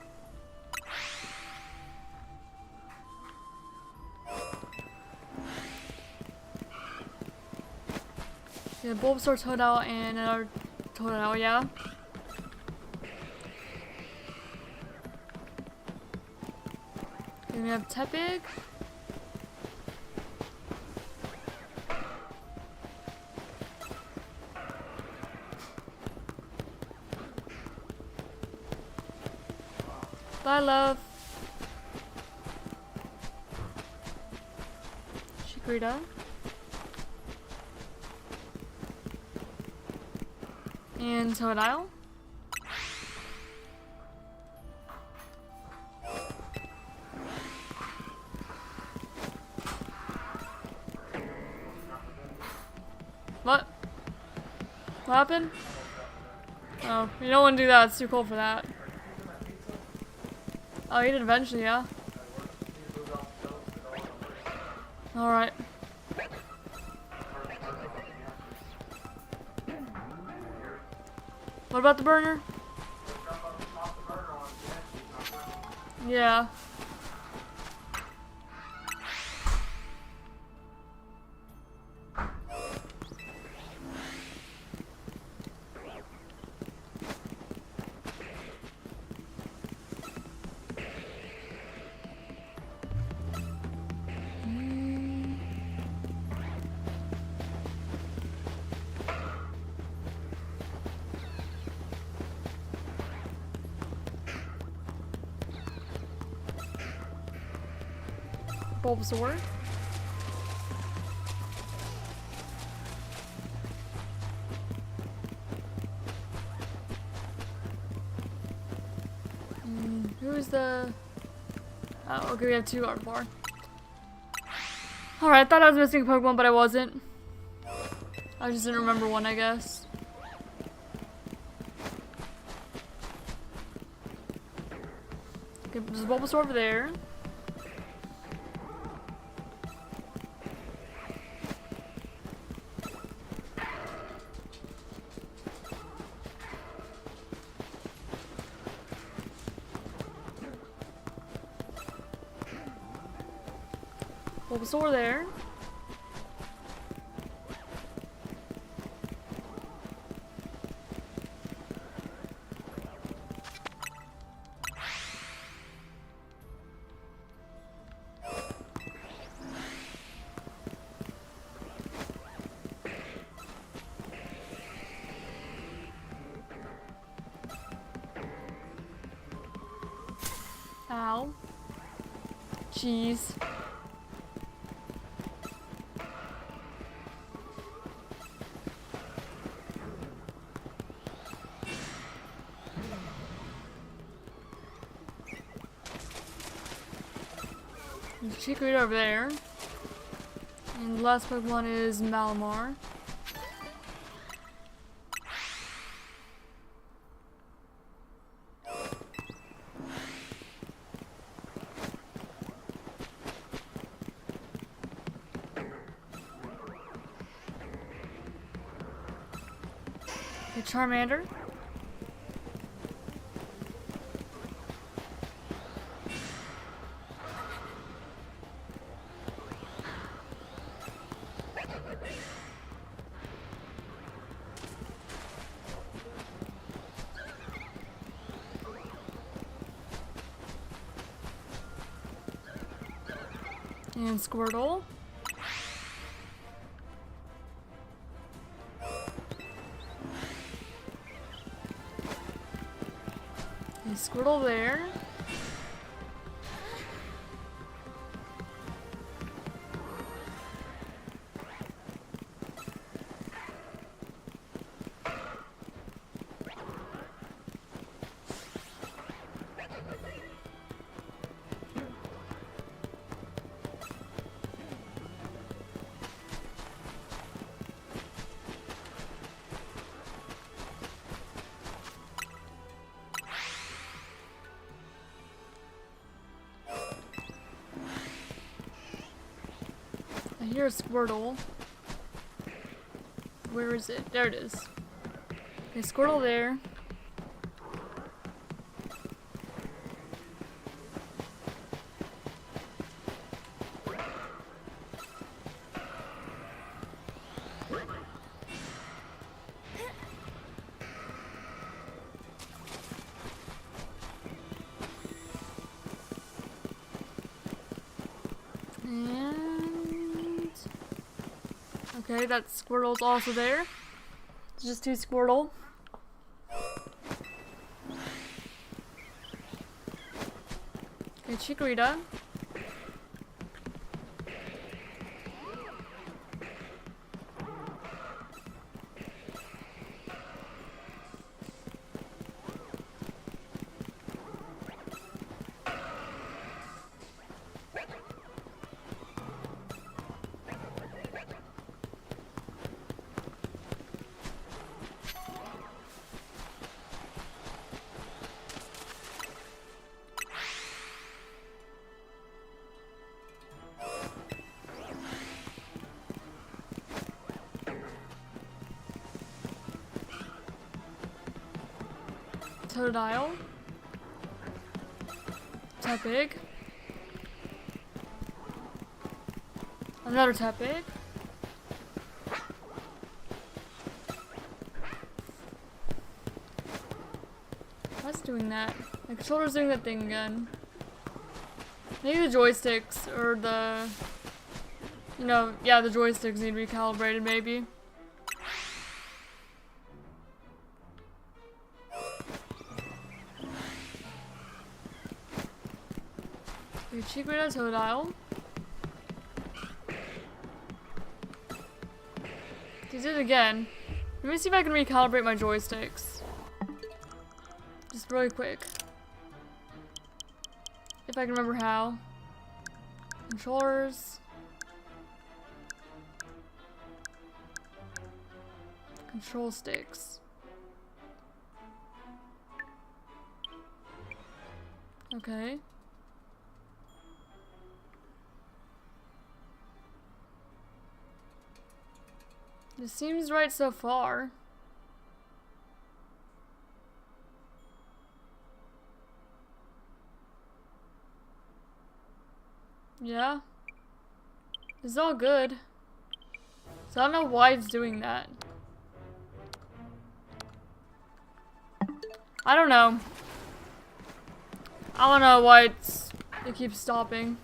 Yeah, Bulbasaur, Totodile, and another Totodile, yeah. Then we have Tepig. Bye, love. Chikorita. And Totodile. What? What happened? Oh, you don't want to do that. It's too cold for that. Oh, you did eventually, yeah? Alright. What about the burner? Yeah. Bulbasaur. Who's the... Oh, okay, we have 2 art bar. Alright, I thought I was missing a Pokemon, but I wasn't. I just didn't remember one, I guess. Okay, there's a Bulbasaur over there. Bulbasaur there. Ow. Jeez. There's Chikorita over there. And the last Pokemon is Malamar. Okay, Charmander. And Squirtle. And Squirtle there. I hear a Squirtle. Where is it? There it is. Okay, Squirtle there. Okay, that Squirtle's also there. It's just 2 Squirtle. Okay, Chikorita. Totodile. Tepig. Another Tepig. What's doing that? My controller's doing that thing again. Maybe the joysticks or the... You know, yeah, the joysticks need recalibrated maybe. Chikorita, Totodile. He did it again. Let me see if I can recalibrate my joysticks. Just really quick. If I can remember how. Controllers. Control sticks. Okay. This seems right so far. Yeah. It's all good. So I don't know why it's doing that. I don't know. I don't know why it keeps stopping.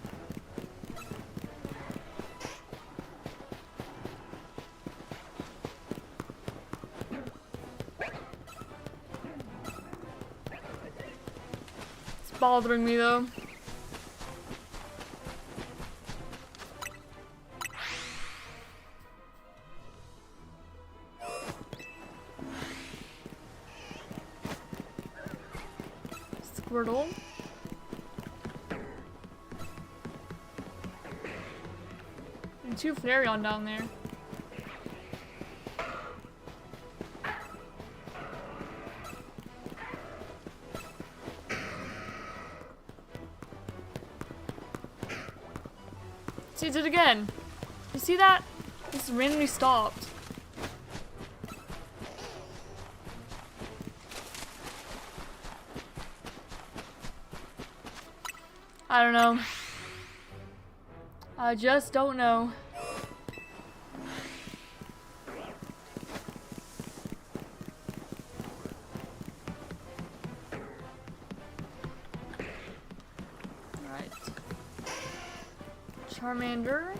It's bothering me though. Squirtle. And 2 Flareon down there. See, it did it again. You see that? This randomly stopped. I don't know. I just don't know. Alright. Charmander.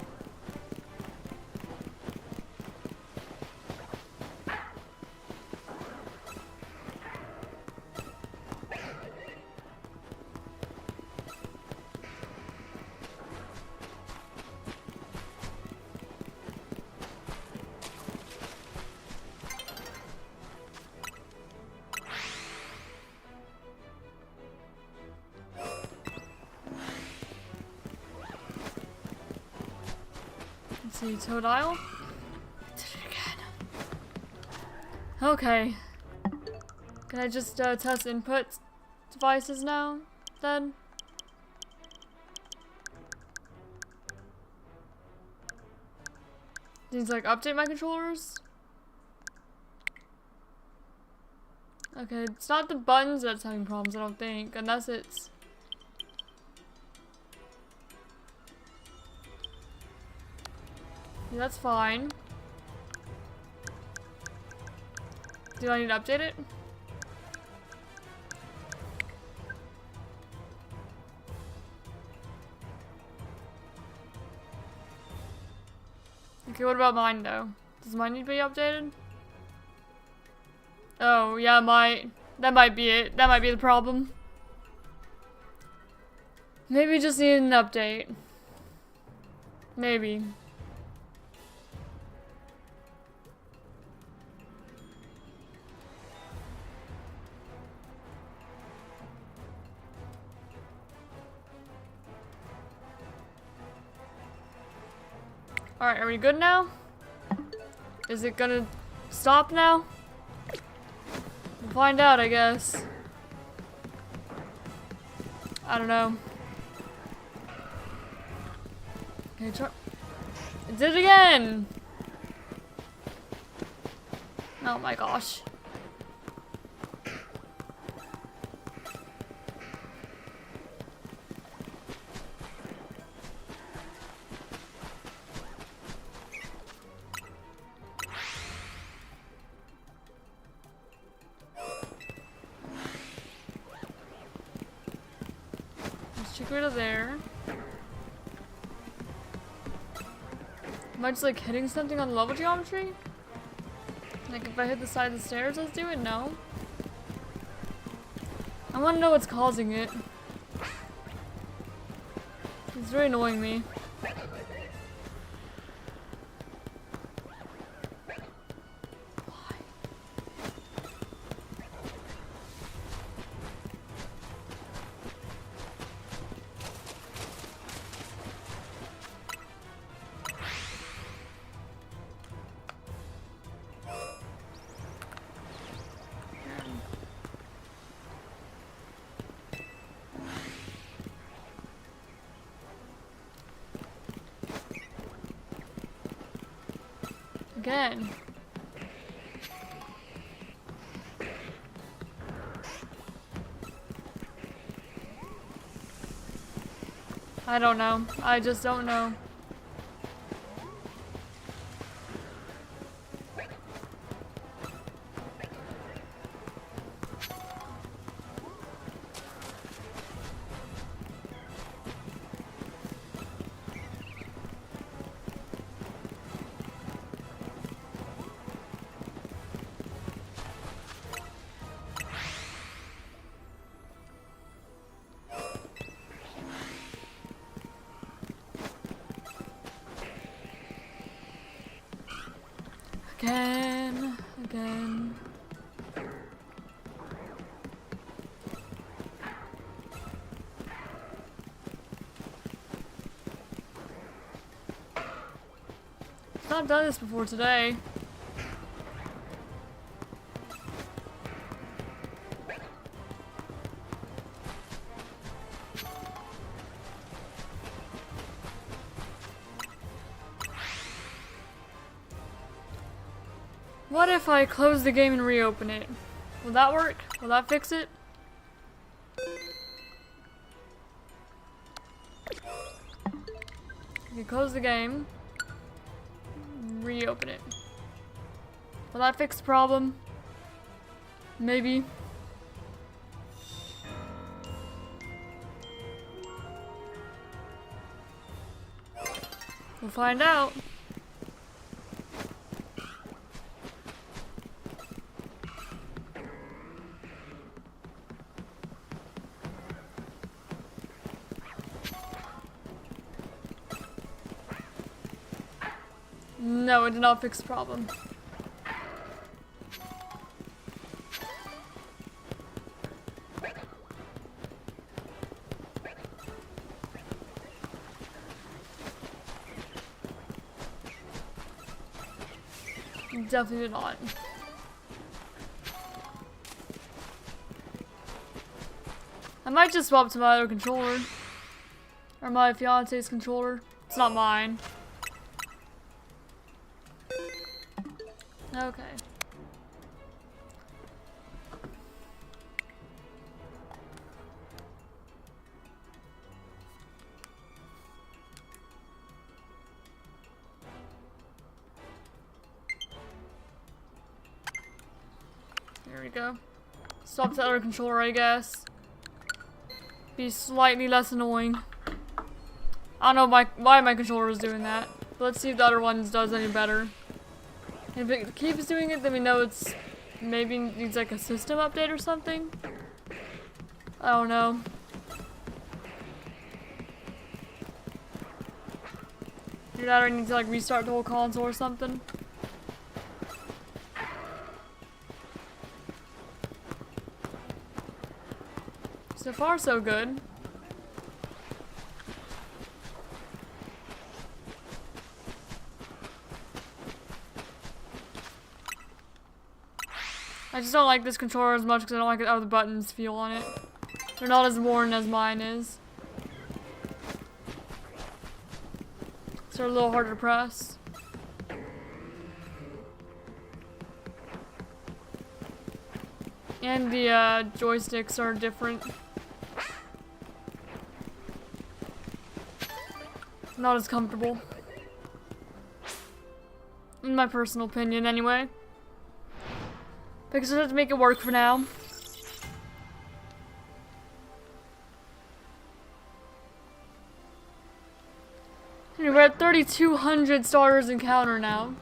Let's see, Totodile. Did it again. Okay. Can I just test input devices now, then? Needs like update my controllers? Okay, it's not the buttons that's having problems, I don't think, unless it's... Yeah, that's fine. Do I need to update it? Okay, what about mine though? Does mine need to be updated? Oh, yeah, that might be it. That might be the problem. Maybe just need an update. Maybe. Alright, are we good now? Is it gonna stop now? We'll find out, I guess. I don't know. Okay, try. It did it again! Oh my gosh. Get rid of there. Am I just like hitting something on level geometry? Like if I hit the side of the stairs, let's do it? No. I want to know what's causing it. It's very annoying me. Again. I don't know. I just don't know. Again. I've not done this before today. What if I close the game and reopen it? Will that work? Will that fix it? You close the game, reopen it. Will that fix the problem? Maybe. We'll find out. No, it did not fix the problem. Definitely did not. I might just swap to my other controller. Or my fiance's controller. It's not mine. Okay. There we go. Swap to the other controller, I guess. Be slightly less annoying. I don't know why my controller is doing that. But let's see if the other one does any better. If it keeps doing it, then we know it's maybe needs like a system update or something. I don't know. Either that or I need to like restart the whole console or something. So far, so good. I just don't like this controller as much because I don't like how the buttons feel on it. They're not as worn as mine is. So they're a little harder to press. And the joysticks are different. Not as comfortable. In my personal opinion, anyway. Because I have to make it work for now. Anyway, we're at 3,200 starters encounter now.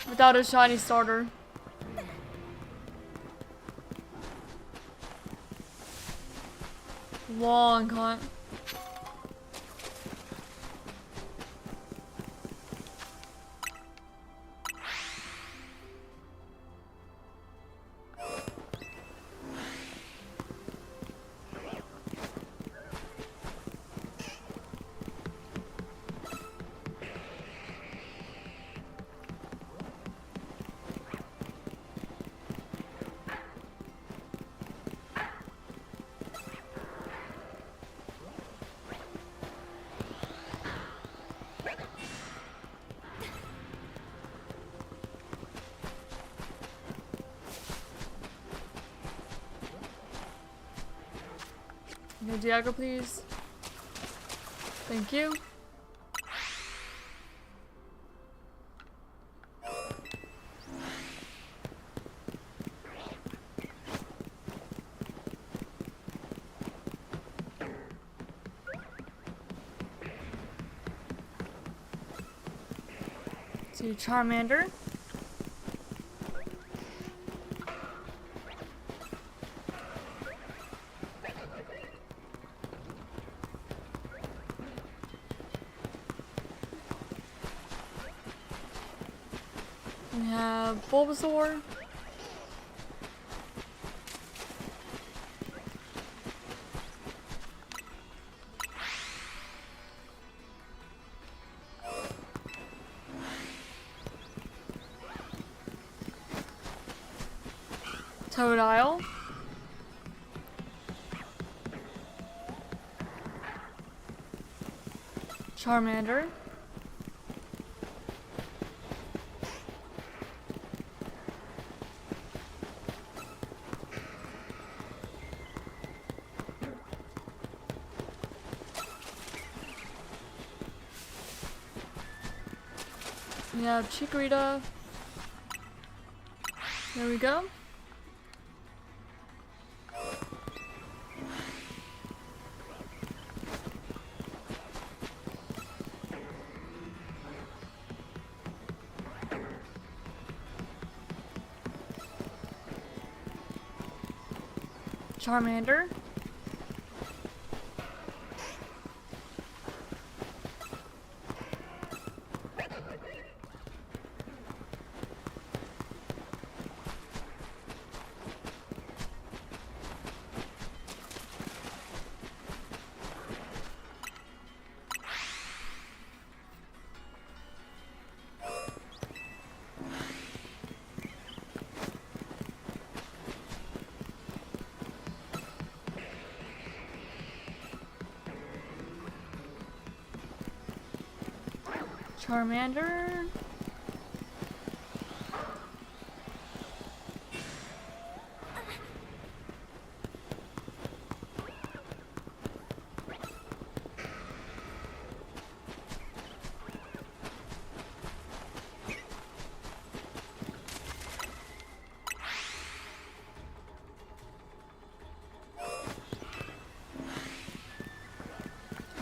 Without a shiny starter. Long hunt. No Diago, please. Thank you. See Charmander. We have Bulbasaur. Totodile. Charmander. We have Chikorita. There we go. Charmander. Charmander.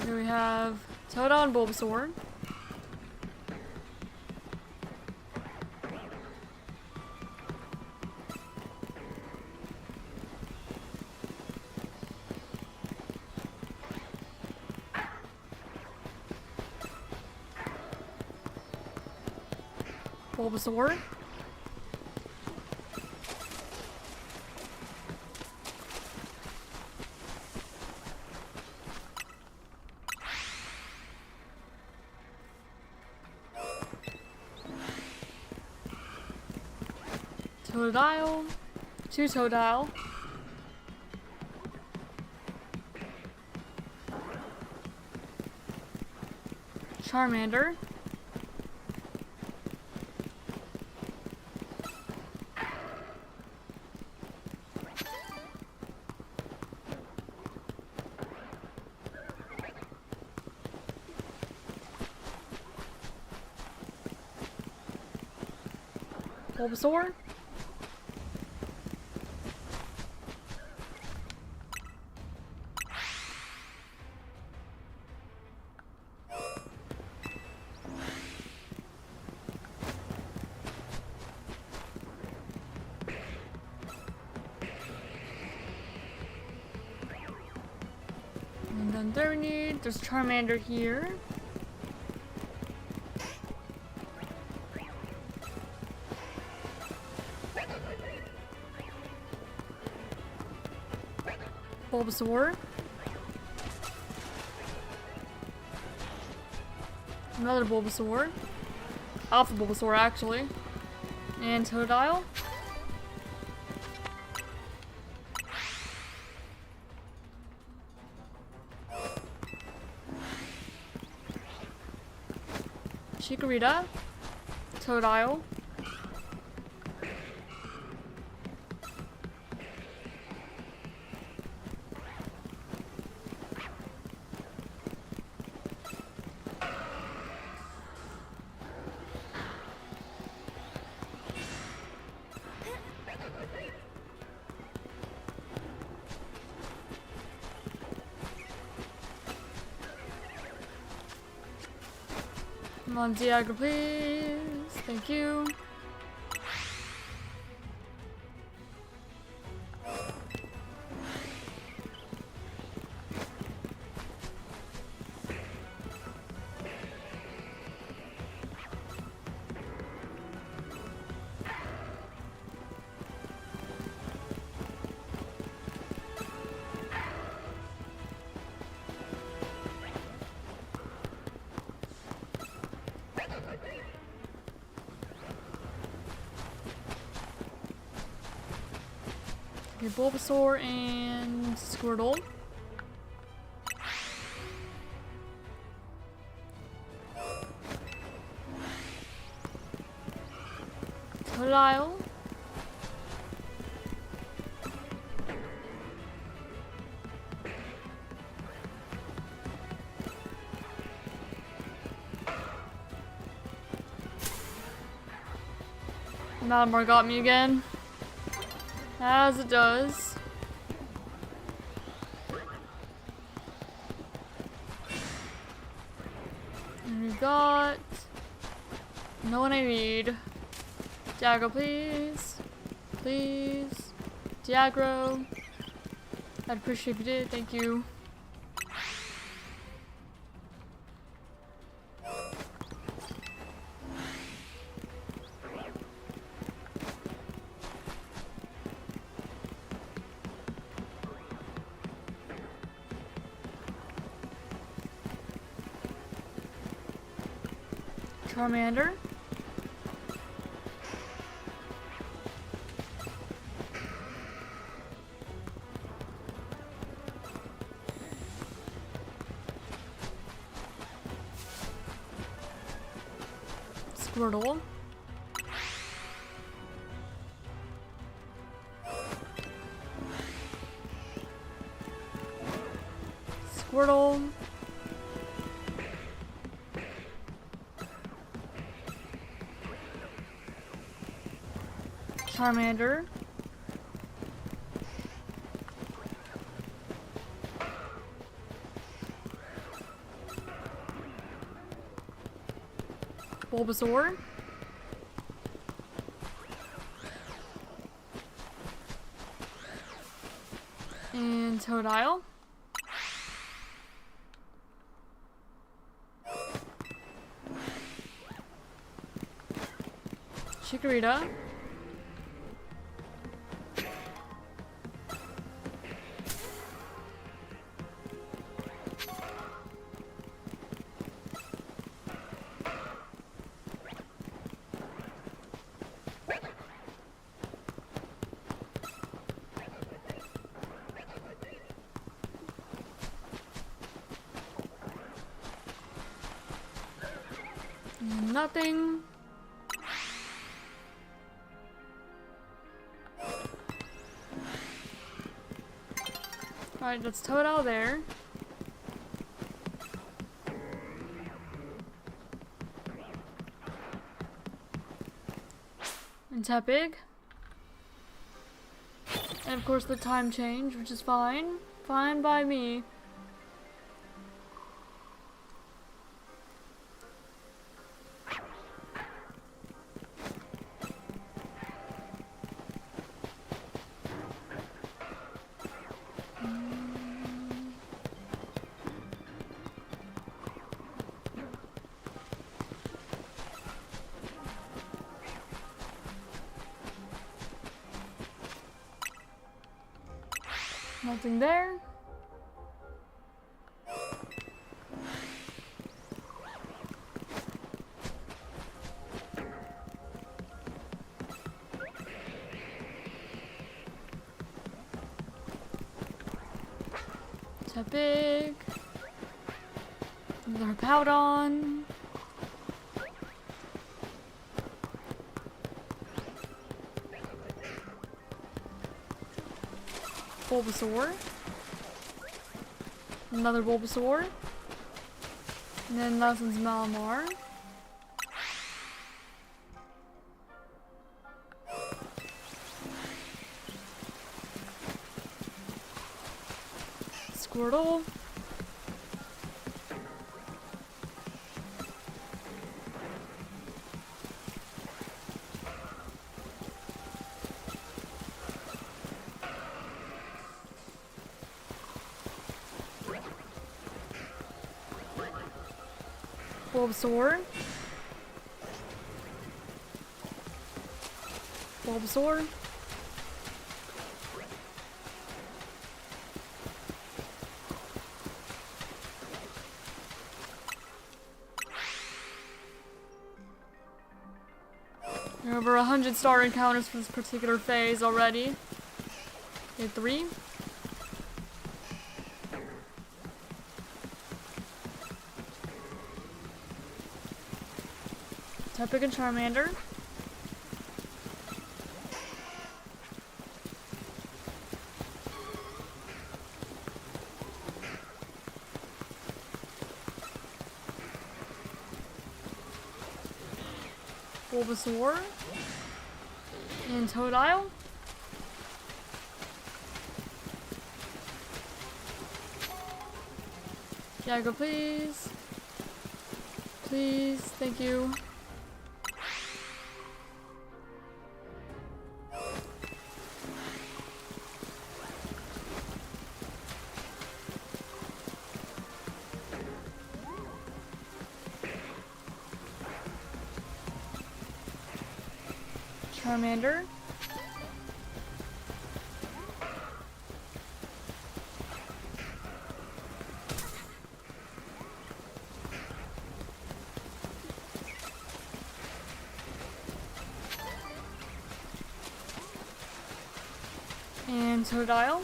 Here we have Totodile and Bulbasaur. Bulbasaur. Totodile. Two Totodile. Charmander. Bulbasaur. And then there's Charmander here. Bulbasaur. Another Bulbasaur. Alpha Bulbasaur, actually. And Totodile. Chikorita. Totodile. Come on, Diagra, please. Thank you. Okay, Bulbasaur and Squirtle. Totodile. Malamar got me again. As it does. And we got no one I need. Diagro, please. Please. Diagro. I'd appreciate if you did. Thank you. Charmander. Squirtle. Squirtle. Charmander. Bulbasaur. And Totodile. Chikorita. Nothing. Alright, let's tow it out there. And Tepig. And of course the time change, which is fine. Fine by me. Nothing there. Tepig. Another Powdon. Bulbasaur. Another Bulbasaur. And then last one's Malamar. Squirtle. Bulbasaur. Bulbasaur. There are over 100 star encounters for this particular phase already. Okay, 3. Topic and Charmander. Bulbasaur. And Totodile. Jago, please. Please, thank you. Charmander. And Totodile.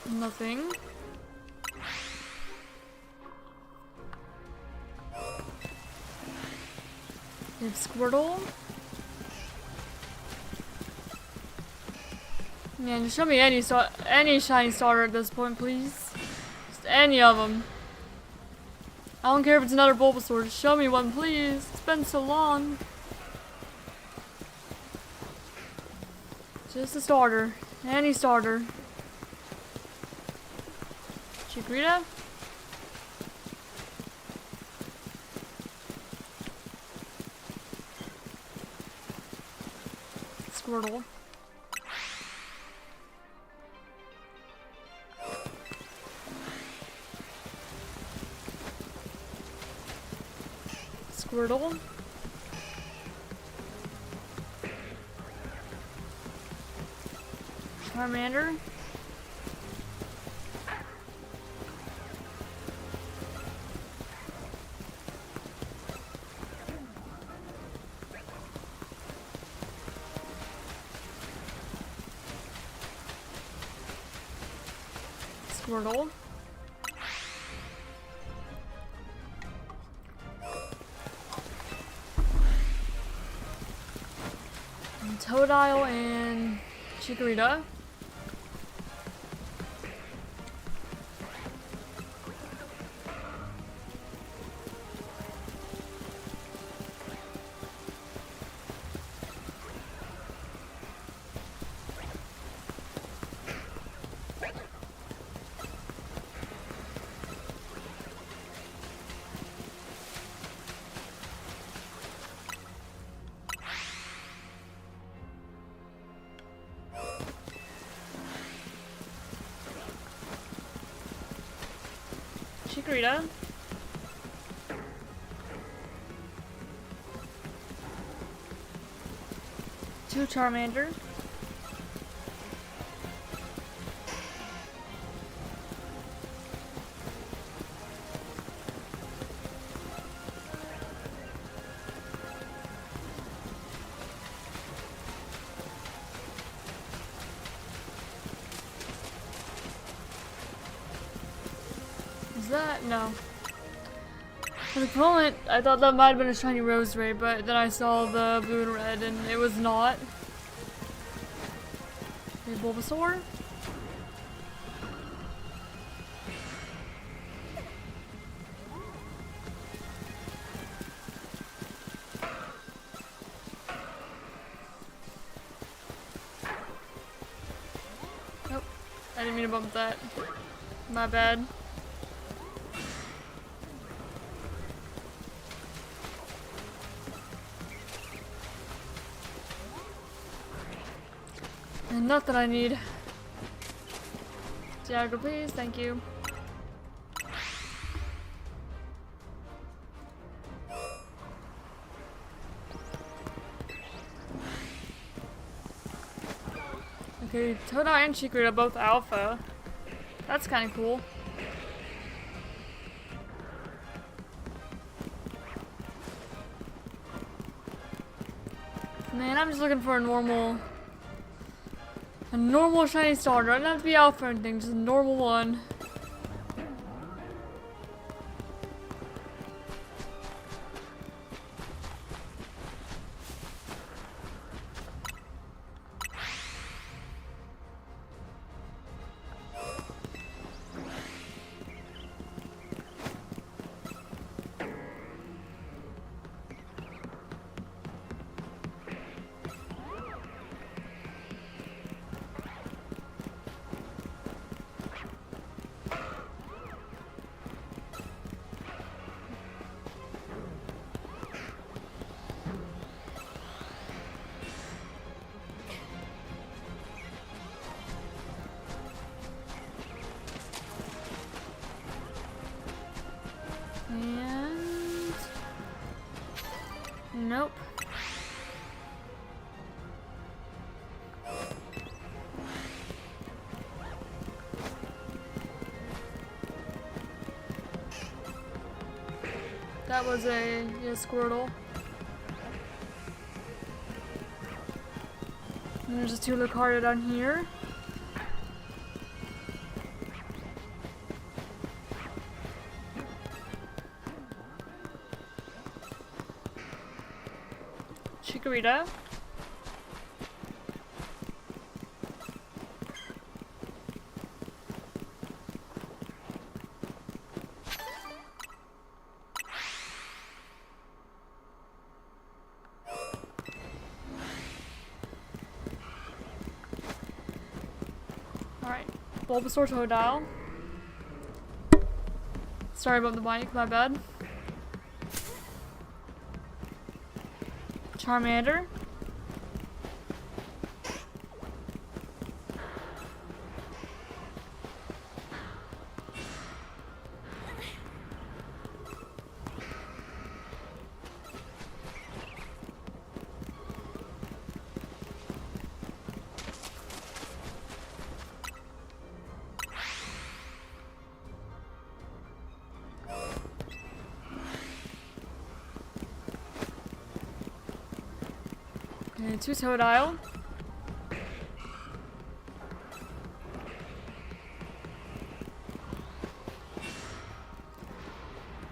Nothing. We have Squirtle. Man, just show me any shiny starter at this point, please. Just any of them. I don't care if it's another Bulbasaur. Just show me one, please. It's been so long. Just a starter. Any starter. Chikorita? Squirtle. Squirtle. Charmander. Squirtle. And Totodile and Chikorita. Chikorita. Two Charmander. Is that? No. For the moment, I thought that might have been a shiny Roserade, but then I saw the blue and red and it was not. Okay, Bulbasaur. Nope. I didn't mean to bump that. My bad. And not that I need. Diago, please, thank you. Okay, Toda and Chikorita are both alpha. That's kind of cool. Man, I'm just looking for a normal shiny starter. Doesn't have to be alpha or anything, just a normal one. And nope. That was a Squirtle. And there's a Lucario down here. Chikorita. Alright, Bulbasaur Totodile. Sorry about the mic, my bad. Charmander. Okay, 2 Totodile.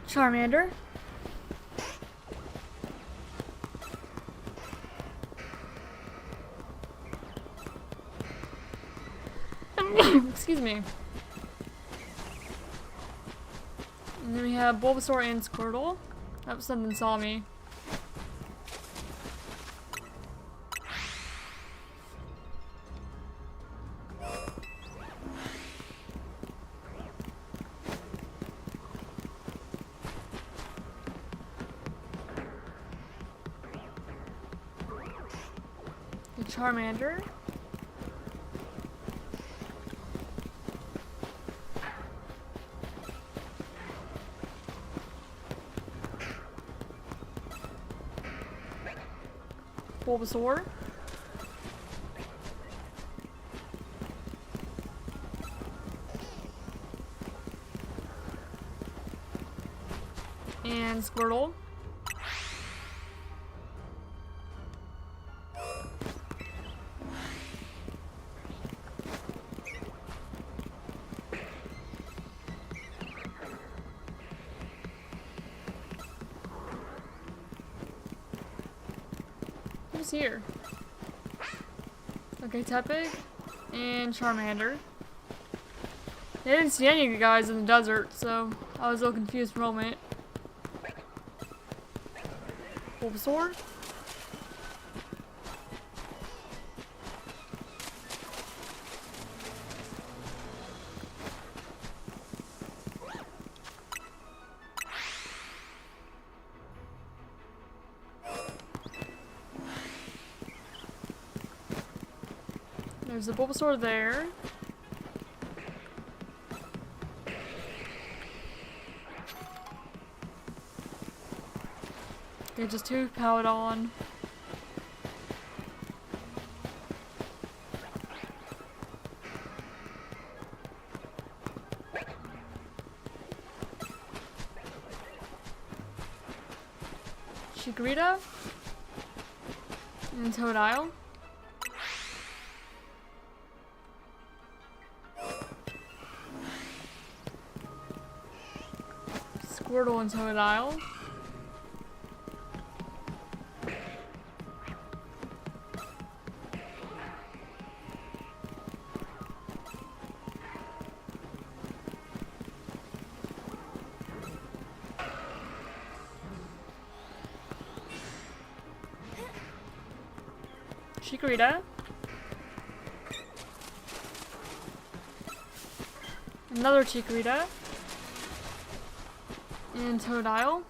Charmander. Excuse me. And then we have Bulbasaur and Squirtle. Oh, something saw me. The Charmander. Bulbasaur. And Squirtle. Who's here? Okay, Tepig. and Charmander. I didn't see any of you guys in the desert, so I was a little confused for a moment. Bulbasaur. There's a Bulbasaur there. Okay, just 2 powered on. Chikorita and Totodile. Squirtle and Totodile. Chikorita. Another Chikorita. And Totodile.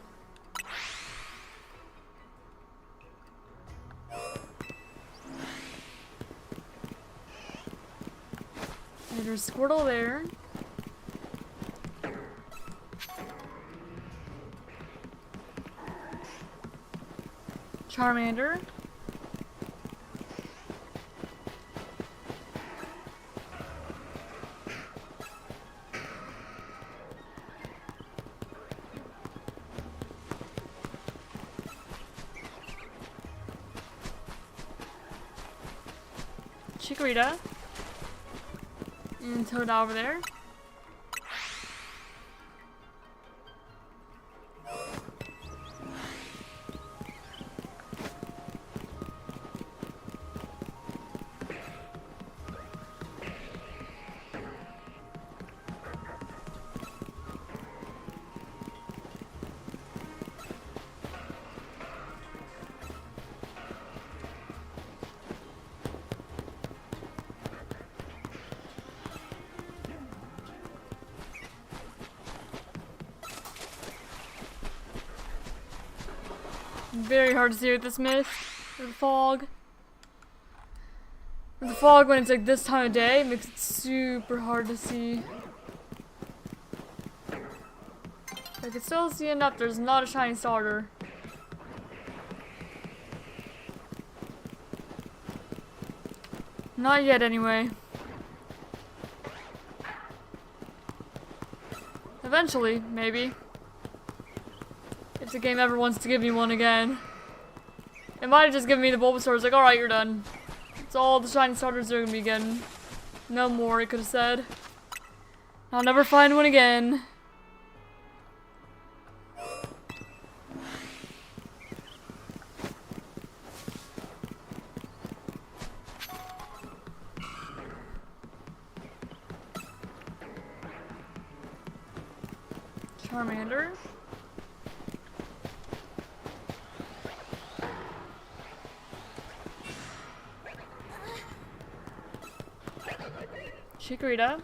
And there's Squirtle there. Charmander. Chikorita. And Totodile over there. Very hard to see with this mist, or the fog. With the fog, when it's like this time of day, it makes it super hard to see. I can still see enough. There's not a shiny starter. Not yet, anyway. Eventually, maybe. If the game ever wants to give me one again. It might have just given me the Bulbasaur. It's like, alright, you're done. It's all the shiny starters are gonna be getting. No more, it could have said. I'll never find one again. Charmander. Chikorita.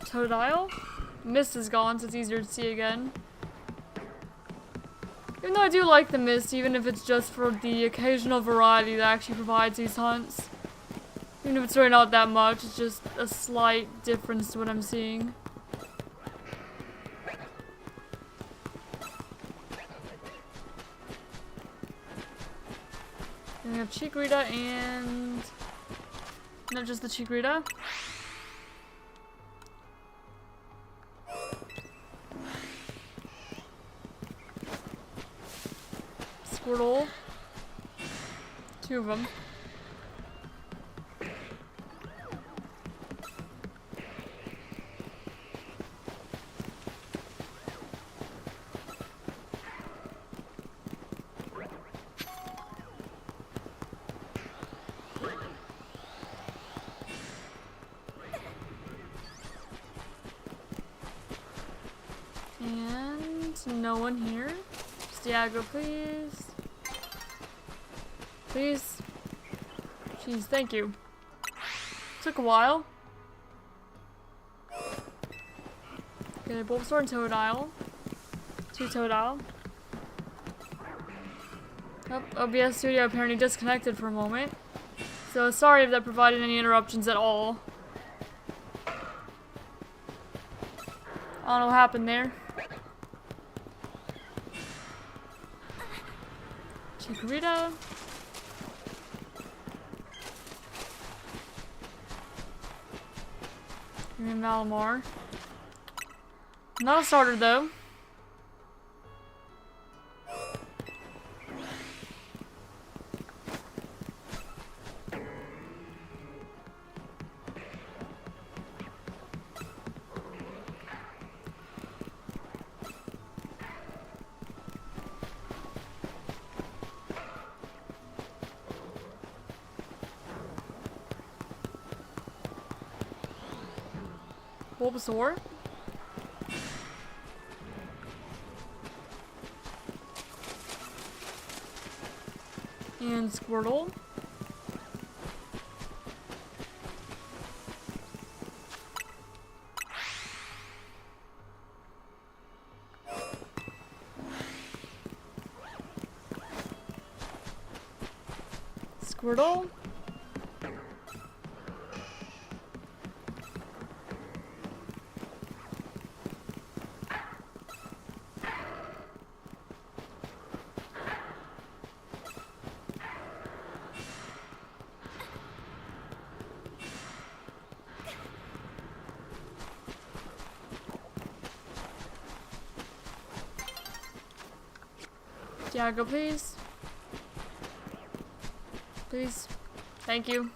Totodile. Mist is gone, so it's easier to see again. Even though I do like the mist, even if it's just for the occasional variety that actually provides these hunts. Even if it's really not that much, it's just a slight difference to what I'm seeing. Then we have Chikorita and... not just the Chikorita. Squirtle. 2 of them. no one here. Stiago, please. Please. Jeez, thank you. Took a while. Okay, Bulbasaur and Totodile. Two Totodile. Oh, OBS Studio apparently disconnected for a moment. So sorry if that provided any interruptions at all. I don't know what happened there. Chikorita. And Malamar. Not a starter though. Bulbasaur. And Squirtle. Squirtle. Tiago, please. Please. Thank you.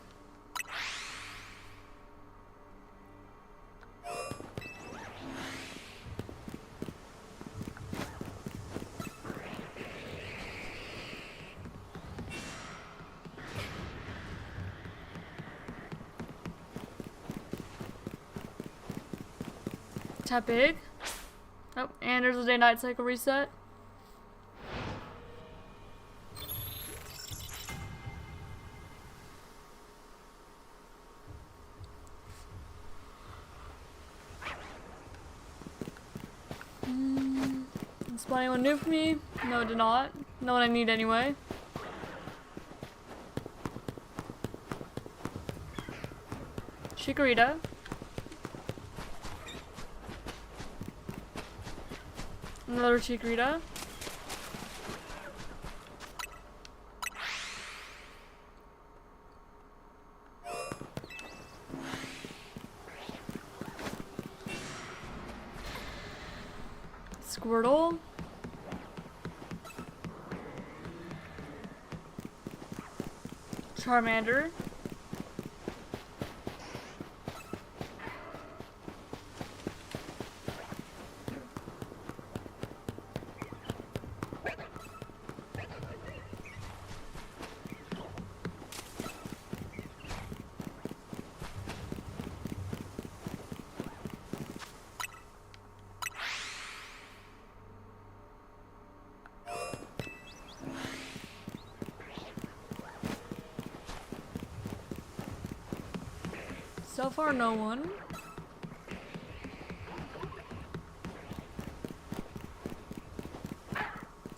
Tap big. Oh, and there's a day-night cycle reset. Spawn anyone new for me? No, it did not. No one I need anyway. Chikorita. Another Chikorita. Squirtle. Charmander. So far, no one.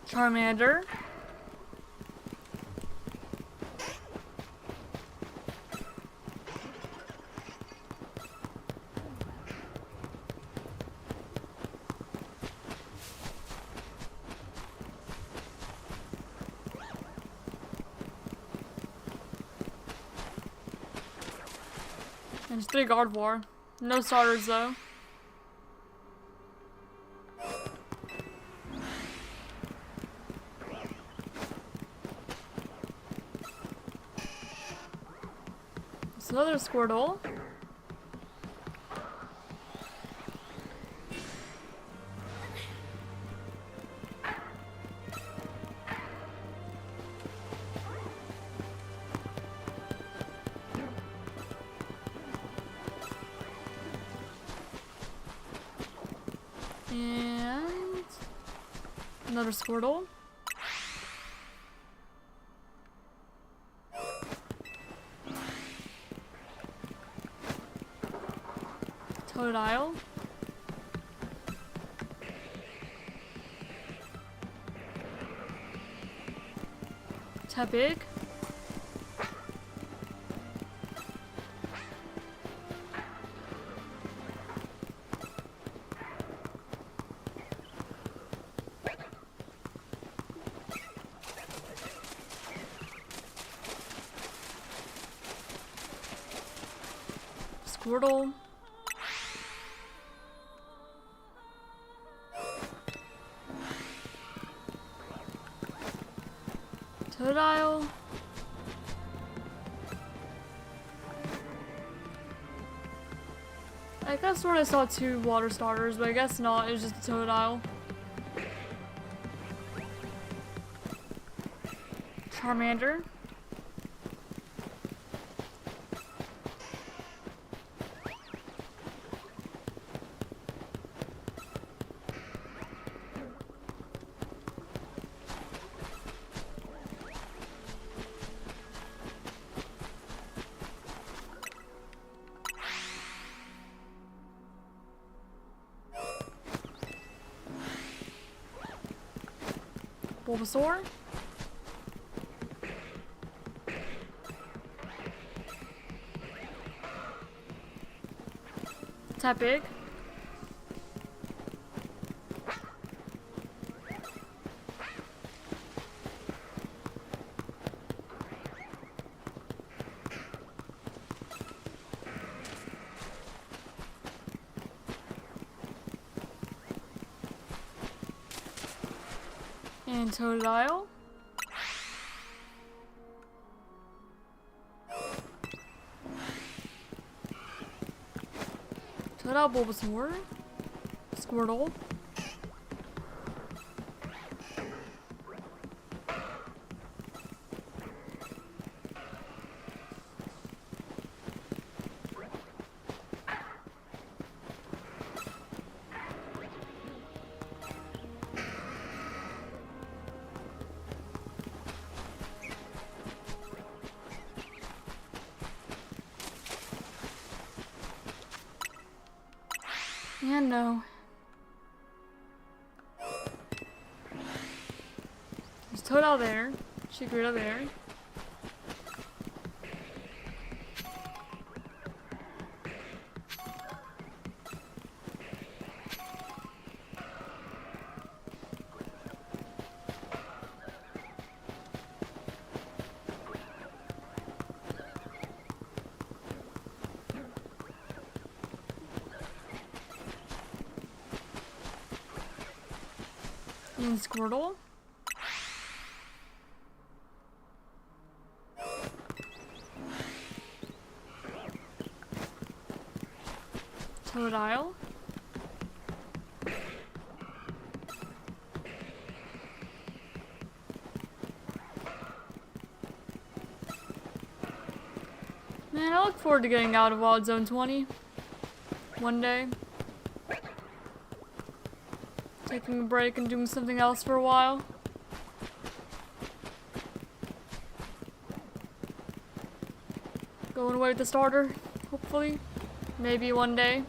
Charmander. There's 3 Gardevoir. No starters though. It's another Squirtle. And Another Squirtle. Totodile. Tepig. Squirtle. Totodile. I guess sort of saw 2 water starters, but I guess not. It was just a Totodile. Charmander. Bulbasaur. Tepig. And Totodile. Totodile, Bulbasaur. Squirtle. And no. There's Totodile there. Chikorita there. And Squirtle. Totodile. Man, I look forward to getting out of Wild Zone 20 one day. Taking a break and doing something else for a while. Going away with the starter, hopefully. Maybe one day.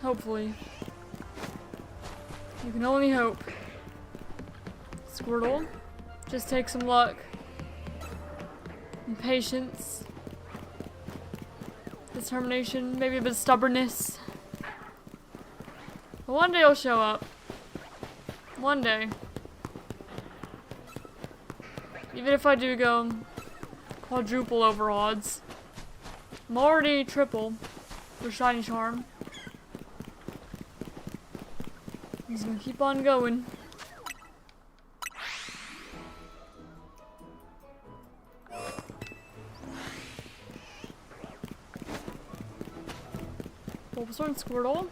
Hopefully. You can only hope. Squirtle. Just take some luck. And patience. Determination, maybe a bit of stubbornness. But one day he'll show up. One day. Even if I do go quadruple over odds. I'm already triple for Shiny Charm. I'm just gonna keep on going. Bulbasaur and Squirtle.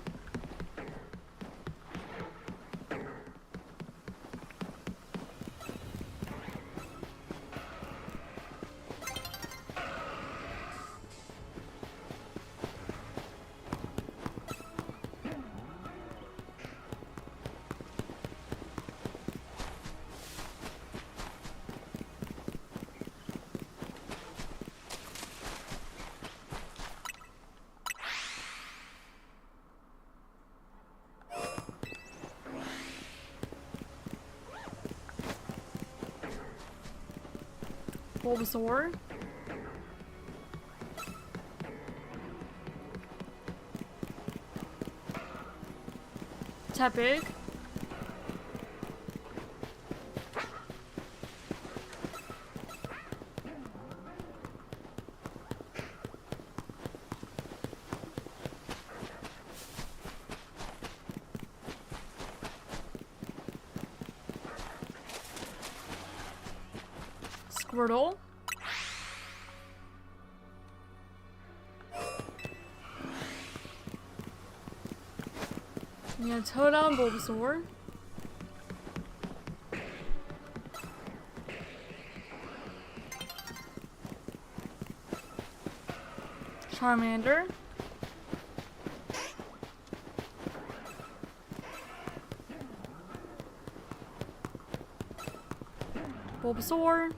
Bulbasaur. Tepig. Squirtle. Yeah, Toadon, Bulbasaur. Charmander. Bulbasaur.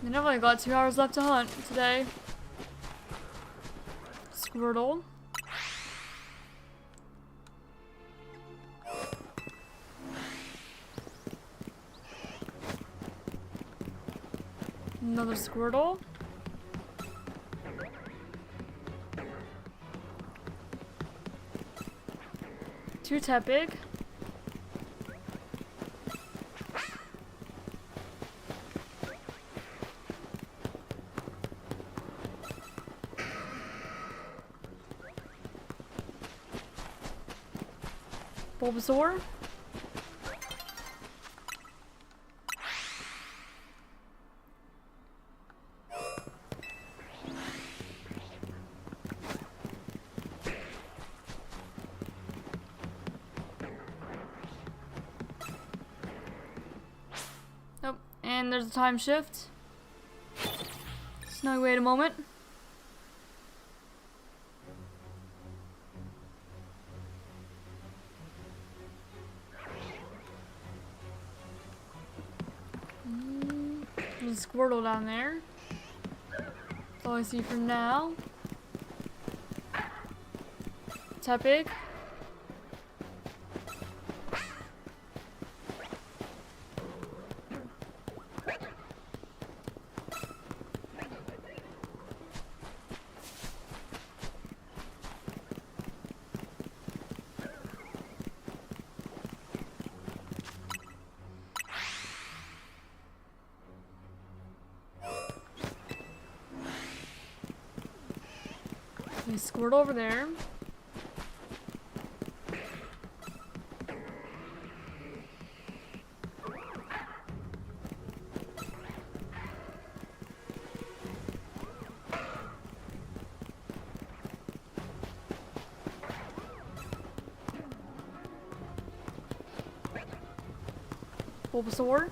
And I've only got 2 hours left to hunt today. Squirtle. Another Squirtle. Two Tepig. Bulbasaur. Nope, and there's a time shift. Snowy, wait a moment. There's a Squirtle down there. That's all I see for now. Tepig. We squirt over there. Bulbasaur.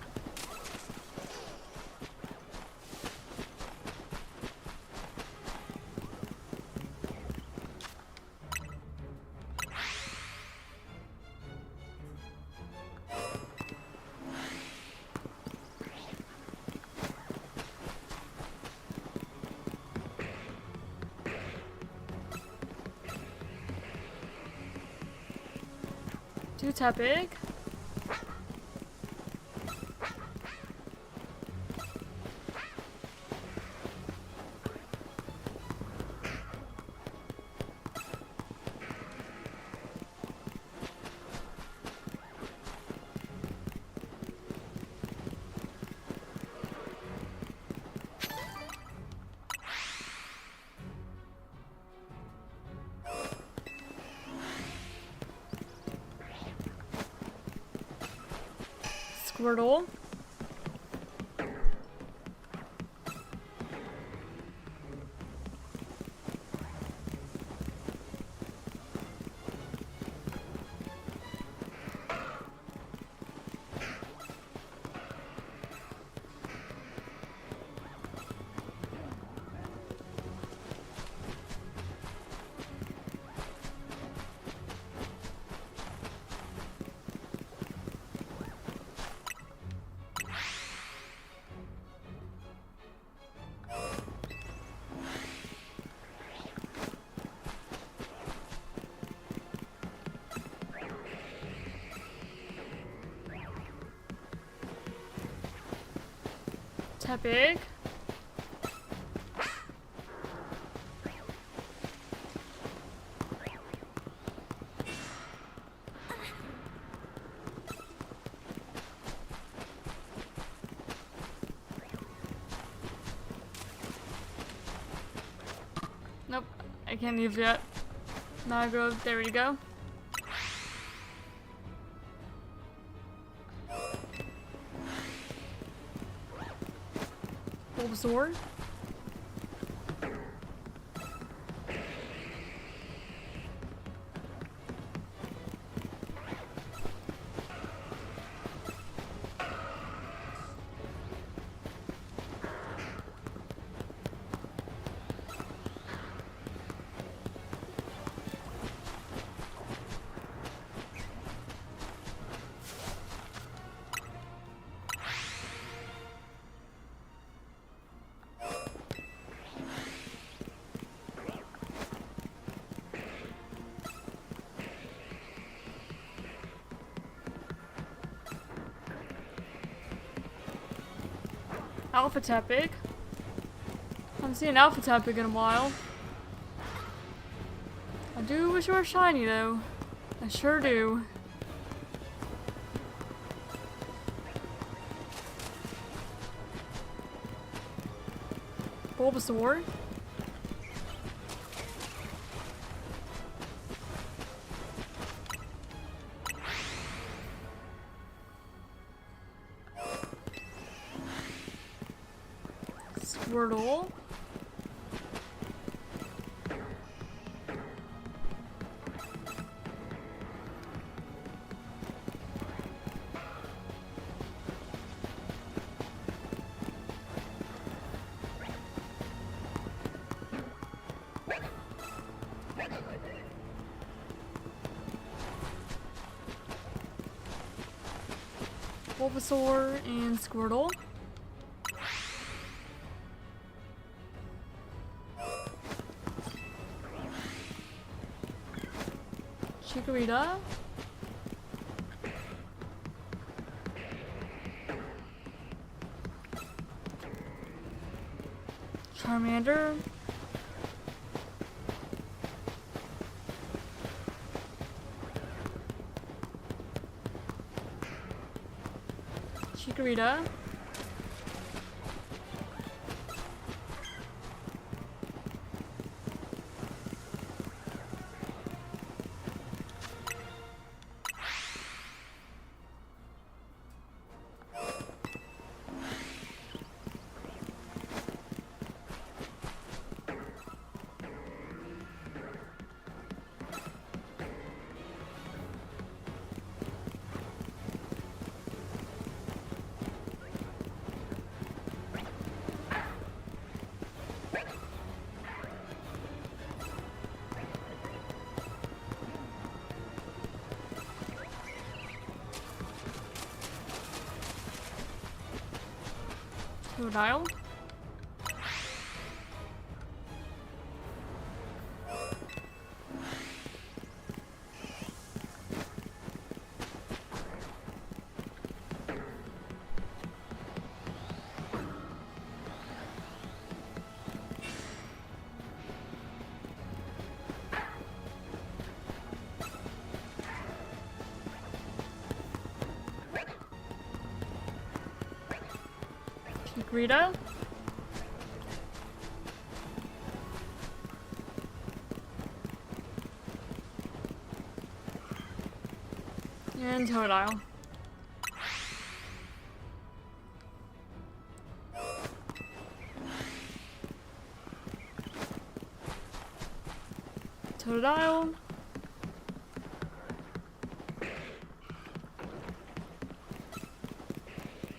Two Tepig. Squirtle. Tap egg. Nope, I can't use it yet. Now I go, there we go. Bulbasaur. Alpha Tepig. Haven't seen an Alpha Tepig in a while. I do wish it were shiny though. I sure do. Bulbasaur. Squirtle. Bulbasaur and Squirtle. Chikorita. Charmander. Chikorita. Totodile. Rita. And Totodile. Totodile.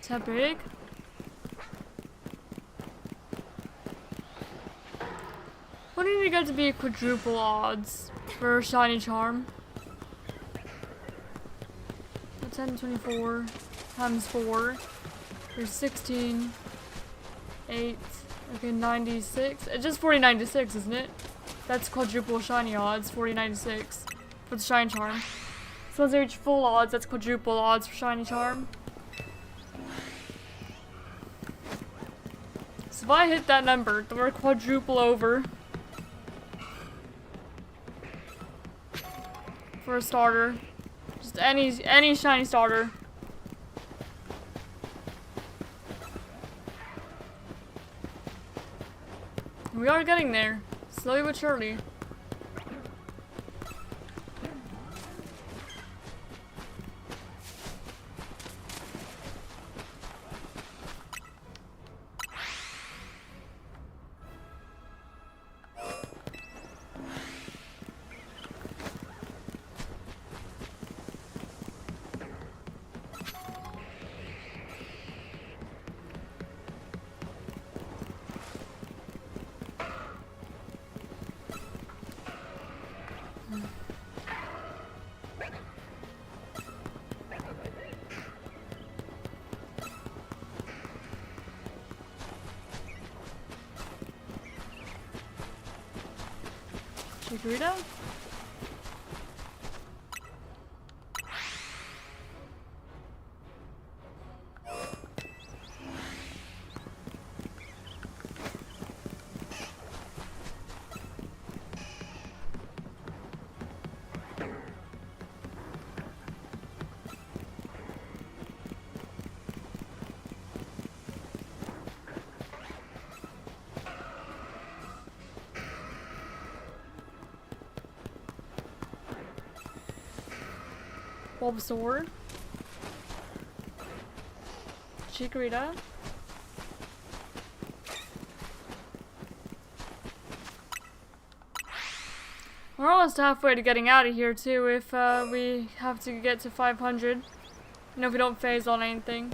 Tepig. What do you get to be quadruple odds for Shiny Charm? 1024 times 4. There's 16. 8. Okay, 96. It's just 4096, isn't it? That's quadruple shiny odds, 4096 for the Shiny Charm. So once they reach full odds, that's quadruple odds for Shiny Charm. So if I hit that number, then we're quadruple over. For a starter. Just any shiny starter. We are getting there. Slowly but surely. Chikorita? Bulbasaur, Chikorita, we're almost halfway to getting out of here too if we have to get to 500. You know, if we don't phase on anything.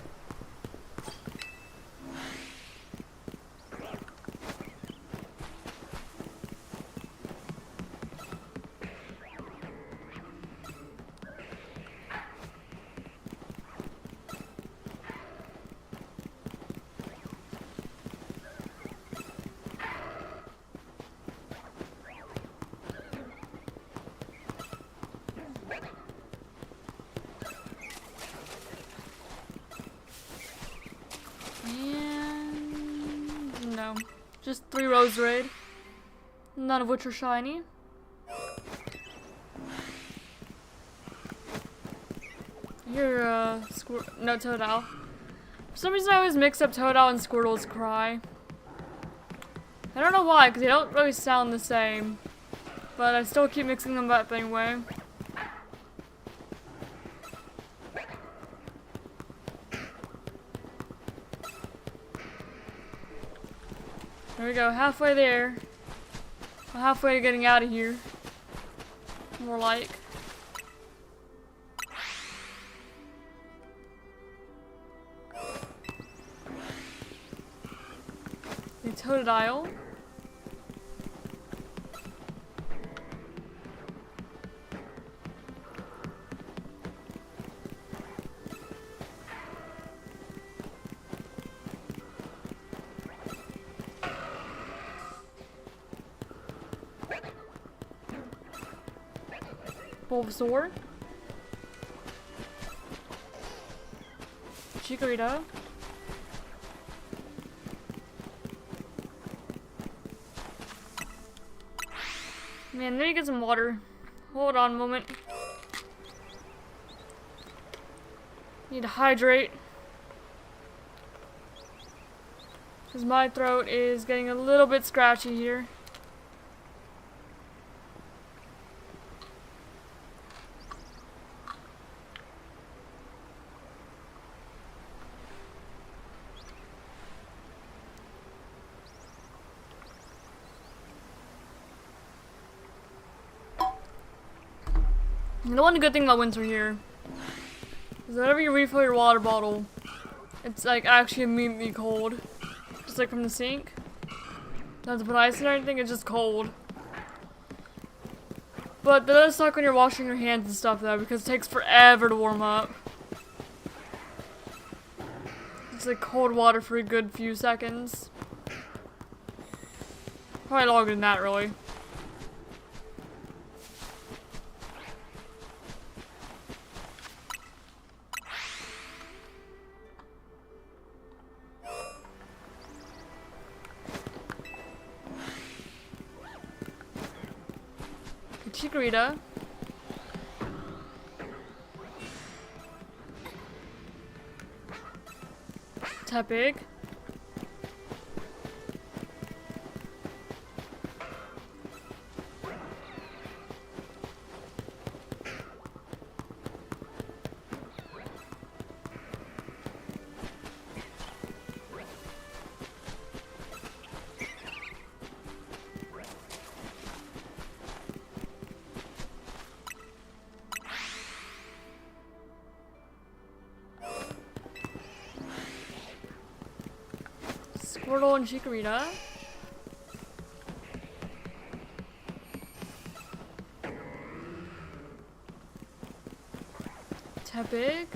No. Just 3 Rose Raid. None of which are shiny. You're no, Totodile. For some reason I always mix up Totodile and Squirtle's cry. I don't know why, because they don't really sound the same. But I still keep mixing them up anyway. There we go, halfway there. Well, halfway to getting out of here. More like. The Totodile. Bulbasaur, Chikorita, man, let me get some water. Hold on a moment. Need to hydrate. Because my throat is getting a little bit scratchy here. The one good thing about winter here is whenever you refill your water bottle, it's like actually immediately cold. Just like from the sink. Don't have to put ice in or anything, it's just cold. But that does suck when you're washing your hands and stuff though, because it takes forever to warm up. It's like cold water for a good few seconds. Probably longer than that really. Chikorita. Tepig. Squirtle and Chikorita. Tepig.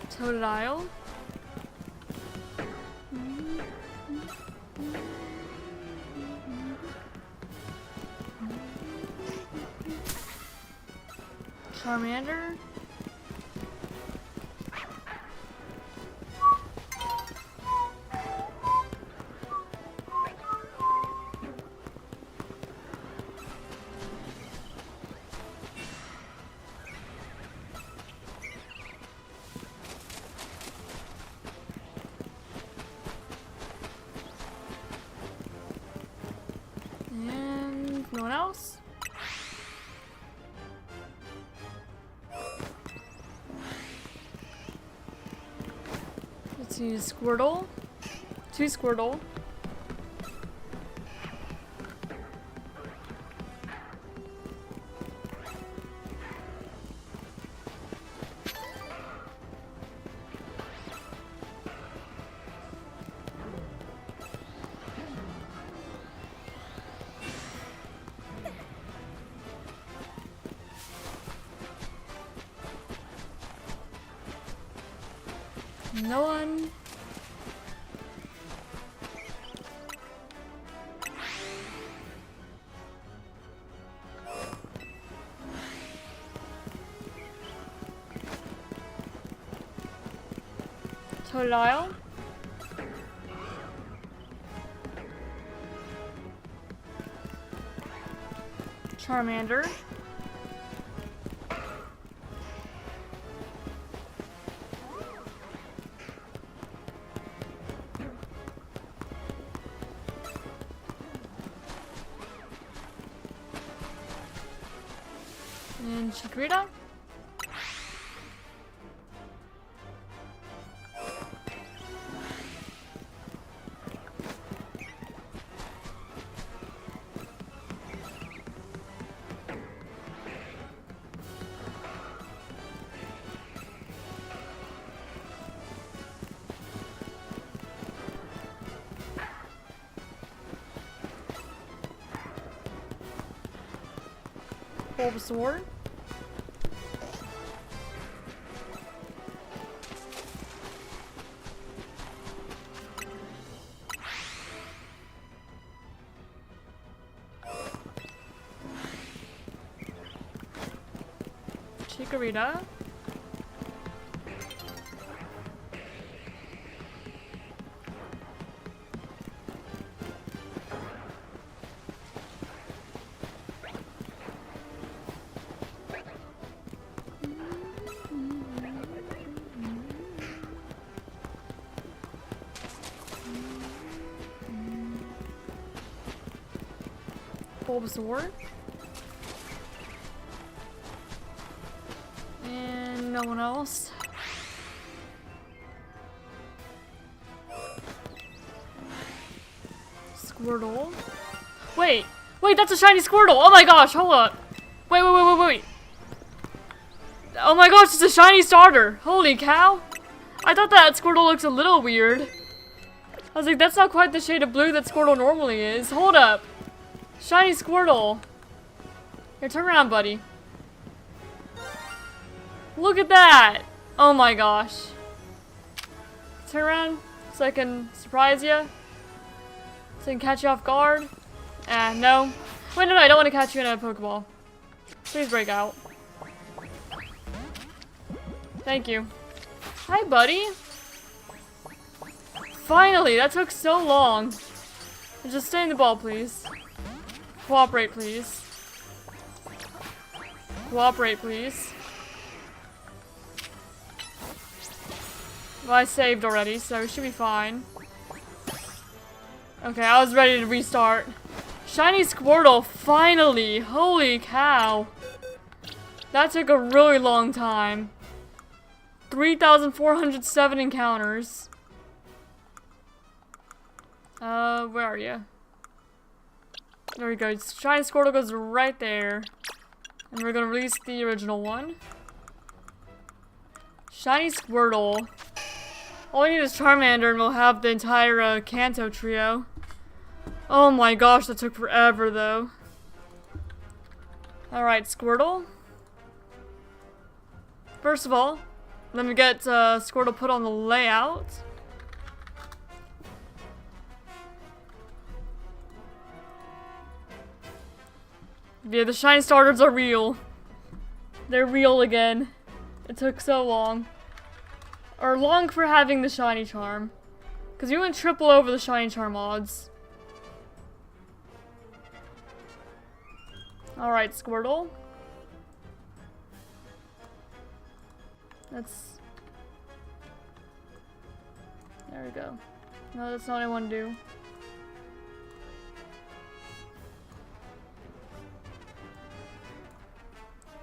Totodile. Charmander. And no one else? Let's use Squirtle. 2 Squirtle. No one. Totodile. Charmander. And Chikorita. Bulbasaur. Chikorita. Bulbasaur. And no one else. Squirtle. Wait, that's a shiny Squirtle. Oh my gosh, hold up. Wait. Oh my gosh, it's a shiny starter. Holy cow. I thought that Squirtle looks a little weird. I was like, that's not quite the shade of blue that Squirtle normally is. Hold up. Shiny Squirtle. Here, turn around, buddy. Look at that. Oh my gosh. Turn around so I can surprise you. So I can catch you off guard. No. Wait, no, I don't want to catch you in a Pokeball. Please break out. Thank you. Hi, buddy. Finally, that took so long. Just stay in the ball, please. Cooperate, please. Cooperate, please. Well, I saved already, so it should be fine. Okay, I was ready to restart. Shiny Squirtle, finally! Holy cow! That took a really long time. 3,407 encounters. Where are you? There we go. Shiny Squirtle goes right there. And we're gonna release the original one. Shiny Squirtle. All we need is Charmander and we'll have the entire Kanto trio. Oh my gosh, that took forever though. Alright, Squirtle. First of all, let me get Squirtle put on the layout. Yeah, the shiny starters are real. They're real again. It took so long. Or long for having the shiny charm. Because we went triple over the shiny charm odds. Alright, Squirtle. That's... There we go. No, that's not what I want to do.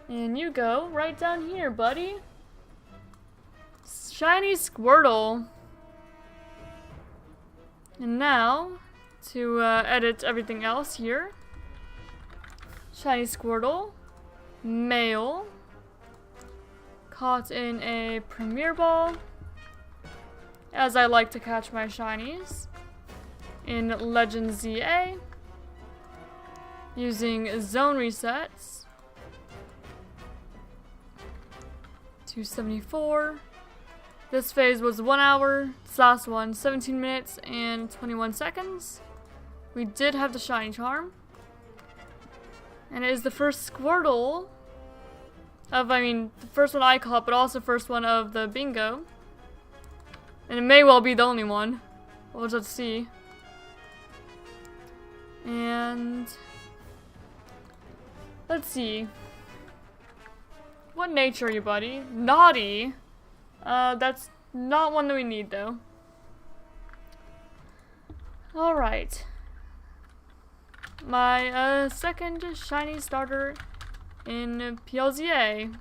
And you go right down here, buddy. Shiny Squirtle. And now, to edit everything else here. Shiny Squirtle. Male. Caught in a Premier Ball. As I like to catch my shinies. In Legend ZA. Using zone resets. 274. This phase was 1 hour. This last one, 17 minutes and 21 seconds. We did have the shiny charm. And it is the first Squirtle of, the first one I caught, but also first one of the bingo. And it may well be the only one. We'll just have to see. And let's see. What nature are you, buddy? Naughty. That's not one that we need, though. Alright. My, second shiny starter in PLZA.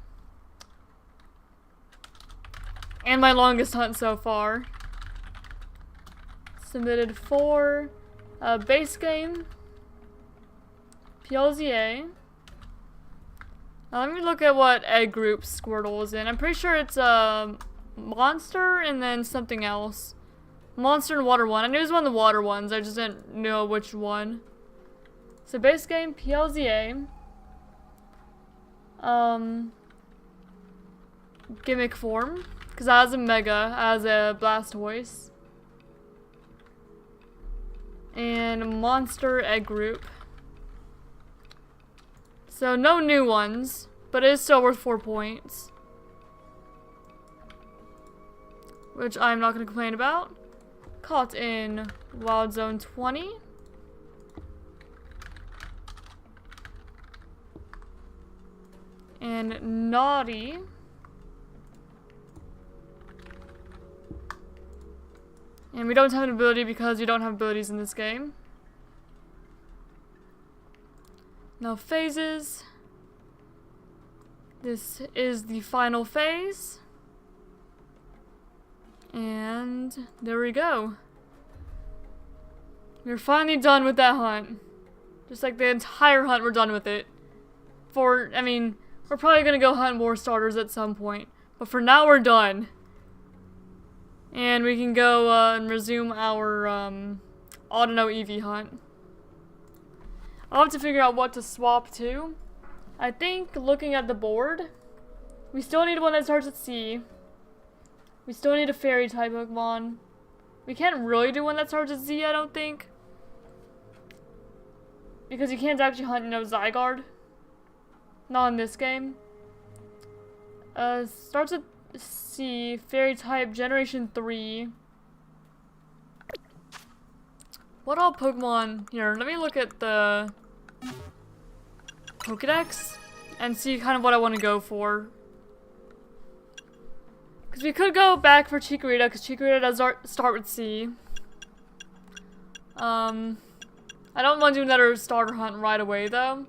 And my longest hunt so far. Submitted for, base game. PLZA. Let me look at what egg group Squirtle is in. I'm pretty sure it's Monster and then something else. Monster and Water one. I knew it was one of the Water ones. I just didn't know which one. So base game PLZA. Gimmick form. Because it has a Mega as a Blastoise. And Monster egg group. So no new ones, but it is still worth 4 points. Which I'm not going to complain about. Caught in Wild Zone 20. And Naughty. And we don't have an ability because we don't have abilities in this game. Now phases. This is the final phase. And there we go. We're finally done with that hunt. Just like the entire hunt, we're done with it. We're probably gonna go hunt more starters at some point. But for now, we're done. And we can go and resume our Audino EV hunt. I'll have to figure out what to swap to. I think looking at the board, we still need one that starts at C. We still need a fairy type Pokemon. We can't really do one that starts with Z, I don't think. Because you can't actually hunt, Zygarde. Not in this game. Starts with C, fairy type, generation 3. What all Pokemon here? Let me look at the Pokedex and see kind of what I want to go for. Because we could go back for Chikorita, because Chikorita does start with C. I don't want to do another starter hunt right away, though.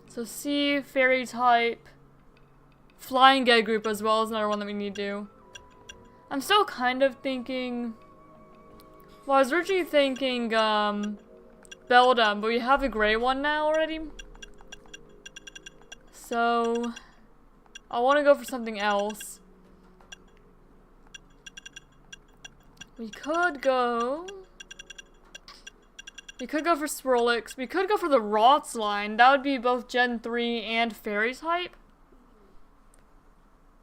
So C, fairy type, flying Gay group as well is another one that we need to do. I'm still kind of thinking, well, I was originally thinking, Beldum, but we have the gray one now already. So, I want to go for something else. We could go for Swirlix. We could go for the Rots line. That would be both Gen 3 and Fairy type.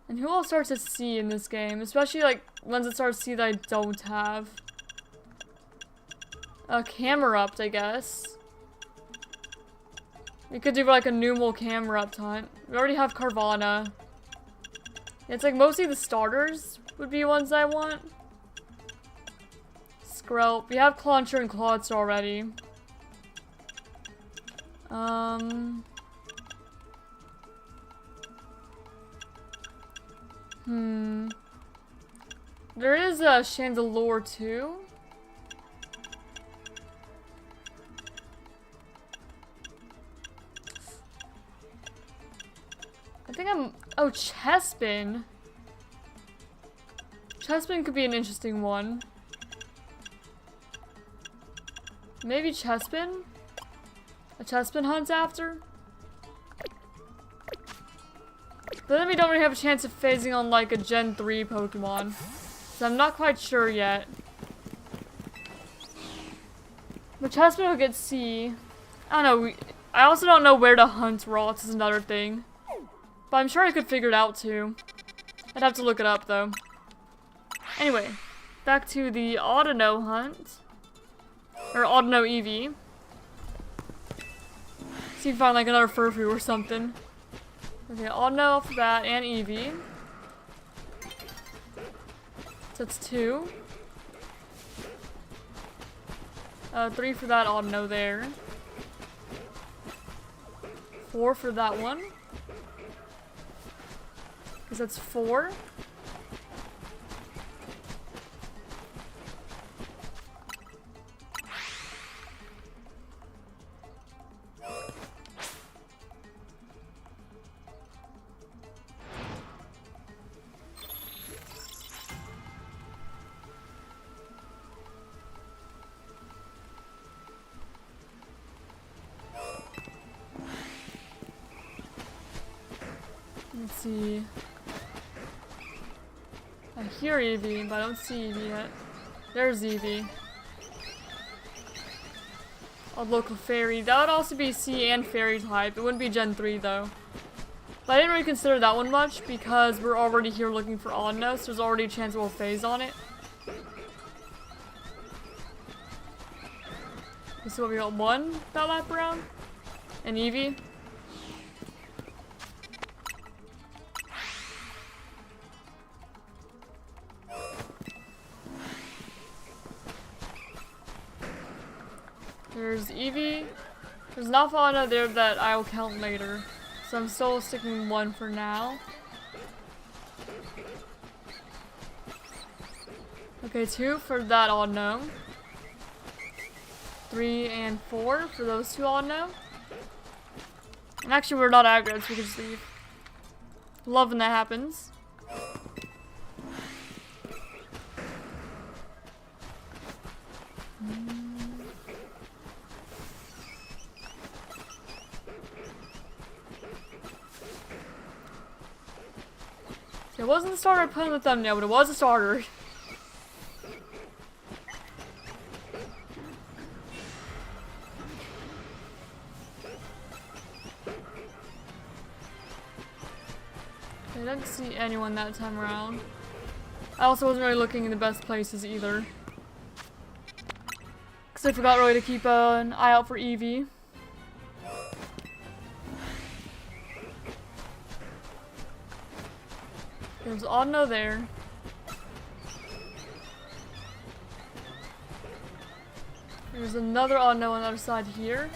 And who all starts at C in this game? Especially, like, ones that start C that I don't have. Camerupt, I guess. We could do, like, a Numel Camerupt hunt. We already have Carvana. It's, like, mostly the starters would be ones I want. Skrelp. We have Clauncher and Clawitz already. There is a Chandelure too. I think oh, Chespin. Chespin could be an interesting one. Maybe Chespin? A Chespin hunt after? But then we don't really have a chance of phasing on like a Gen 3 Pokemon. So I'm not quite sure yet. But Chespin will get C. I don't know, I also don't know where to hunt Rots is another thing. But I'm sure I could figure it out too. I'd have to look it up though. Anyway, back to the Audino hunt. Or Audino Eevee. See if we find like another Furfrou or something. Okay, Audino off the bat and Eevee. So that's 2. 3 for that Audino there. 4 for that one. Because that's 4. Let's see. I hear Eevee, but I don't see Eevee yet. There's Eevee. A local fairy. That would also be C and fairy type. It wouldn't be Gen 3 though. But I didn't really consider that one much because we're already here looking for Audino, so there's already a chance we'll phase on it. So what, we got 1 that lap around? And Eevee. There's Eevee. There's an Alpha there that I'll count later. So I'm still sticking 1 for now. Okay, 2 for that Audino. 3 and 4 for those 2 Audino. And actually we're not aggro, so we can just leave. Love when that happens. It wasn't the starter I put on the thumbnail, but it was a starter. didn't see anyone that time around. I also wasn't really looking in the best places either. Because I forgot really to keep an eye out for Evie. There's Audino there. There's another Audino on the other side here.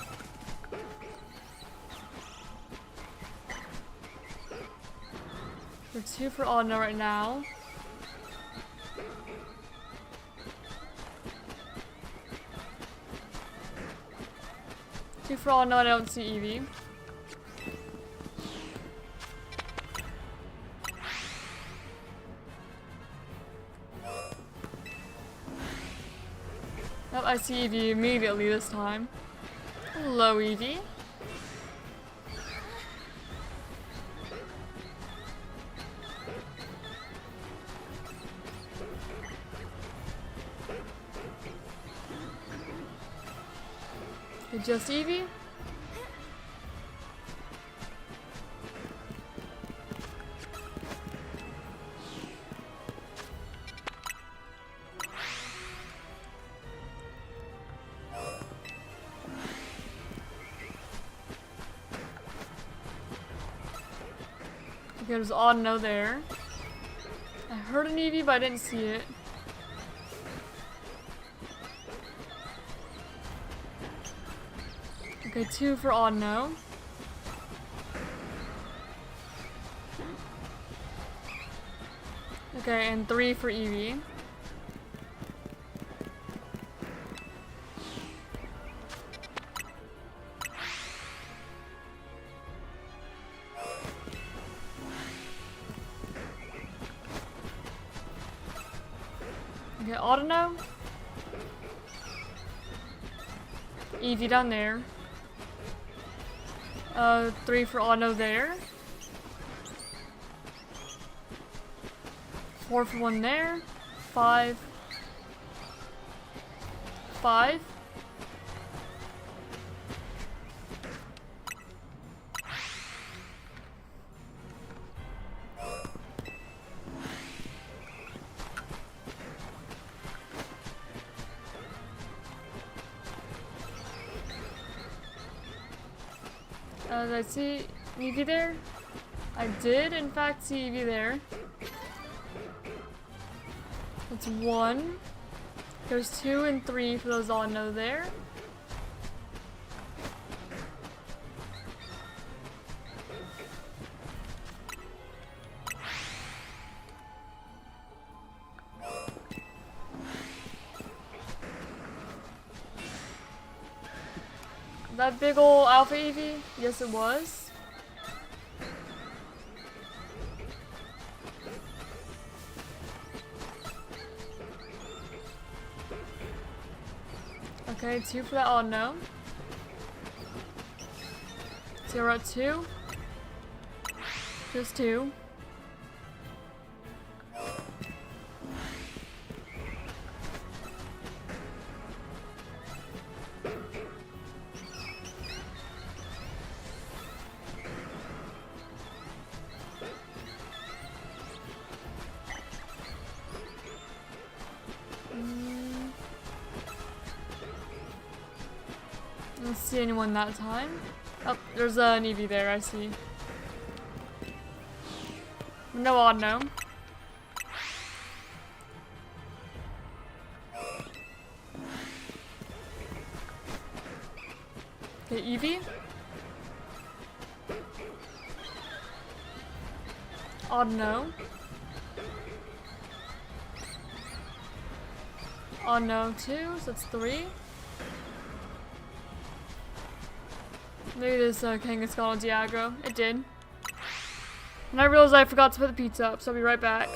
We're 2 for Audino right now. Two for Audino, I don't see Evie. Yep, I see Evie immediately this time. Hello, Evie. Just Evie? Okay, there's Audino there. I heard an Evie, but I didn't see it. Okay, 2 for Audino. Okay, and 3 for Evie. Okay, Audino. Evie down there. 3 for Audino there. 4 for 1 there. 5. 5. Did I see Evie there? I did, in fact, see Evie there. That's 1. There's 2 and 3 for those Audino there. That big ol' Alpha Evie? Yes, it was. Okay, 2 for that Audino. So we're at 2. Just 2. I don't see anyone that time. Oh, there's an Evie there, I see. No Audino. Okay, Evie. Audino. Audino 2, so that's 3. Maybe this Kangaskhan on Diagro. It did. And I realized I forgot to put the pizza up, so I'll be right back.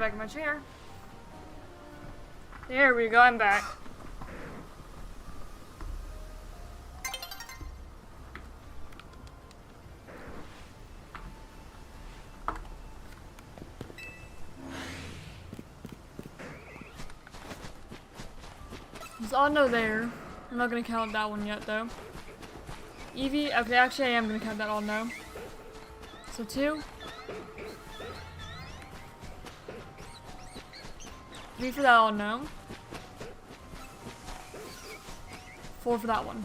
get back in my chair. There we go, I'm back. There's Audino there. I'm not gonna count that one yet though. Eevee, okay, actually I am gonna count that Audino. So 2. 3 for that Audino. 4 for that one.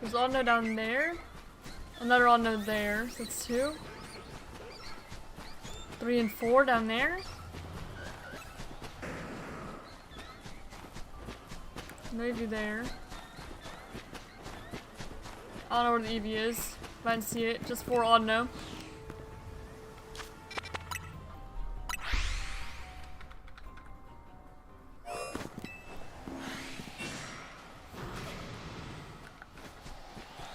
There's Audino down there. Another Audino there. So that's 2. 3 and 4 down there. No Eevee there. I don't know where the Eevee is. I didn't see it. Just 4 Audino.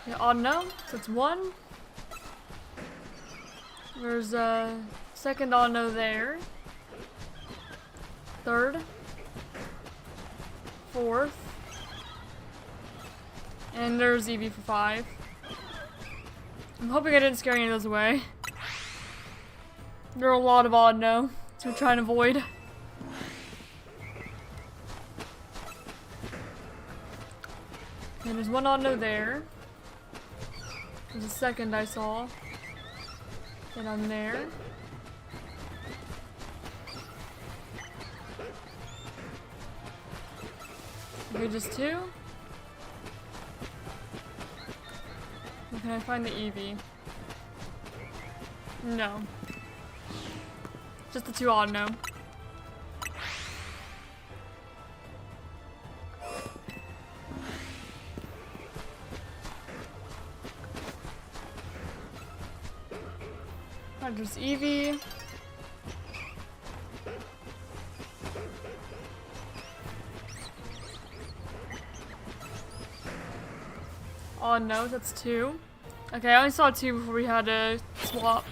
Yeah, Audino. So it's 1. There's a second Audino there. 3rd. 4th. And there's Eevee for 5. I'm hoping I didn't scare any of those away. There are a lot of Audino to try and avoid. And there's one Audino there. There's a second I saw. And I'm there. Okay, just 2. Can I find the Eevee? No. Just the 2 Audino. Alright, there's Eevee. Oh no, that's 2. Okay, I only saw 2 before we had to swap.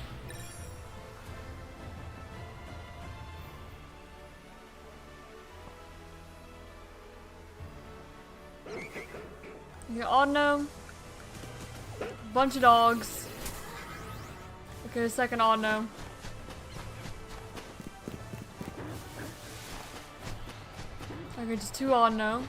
Okay, Audino. Bunch of dogs. Okay, second Audino. Okay, just 2 Audino.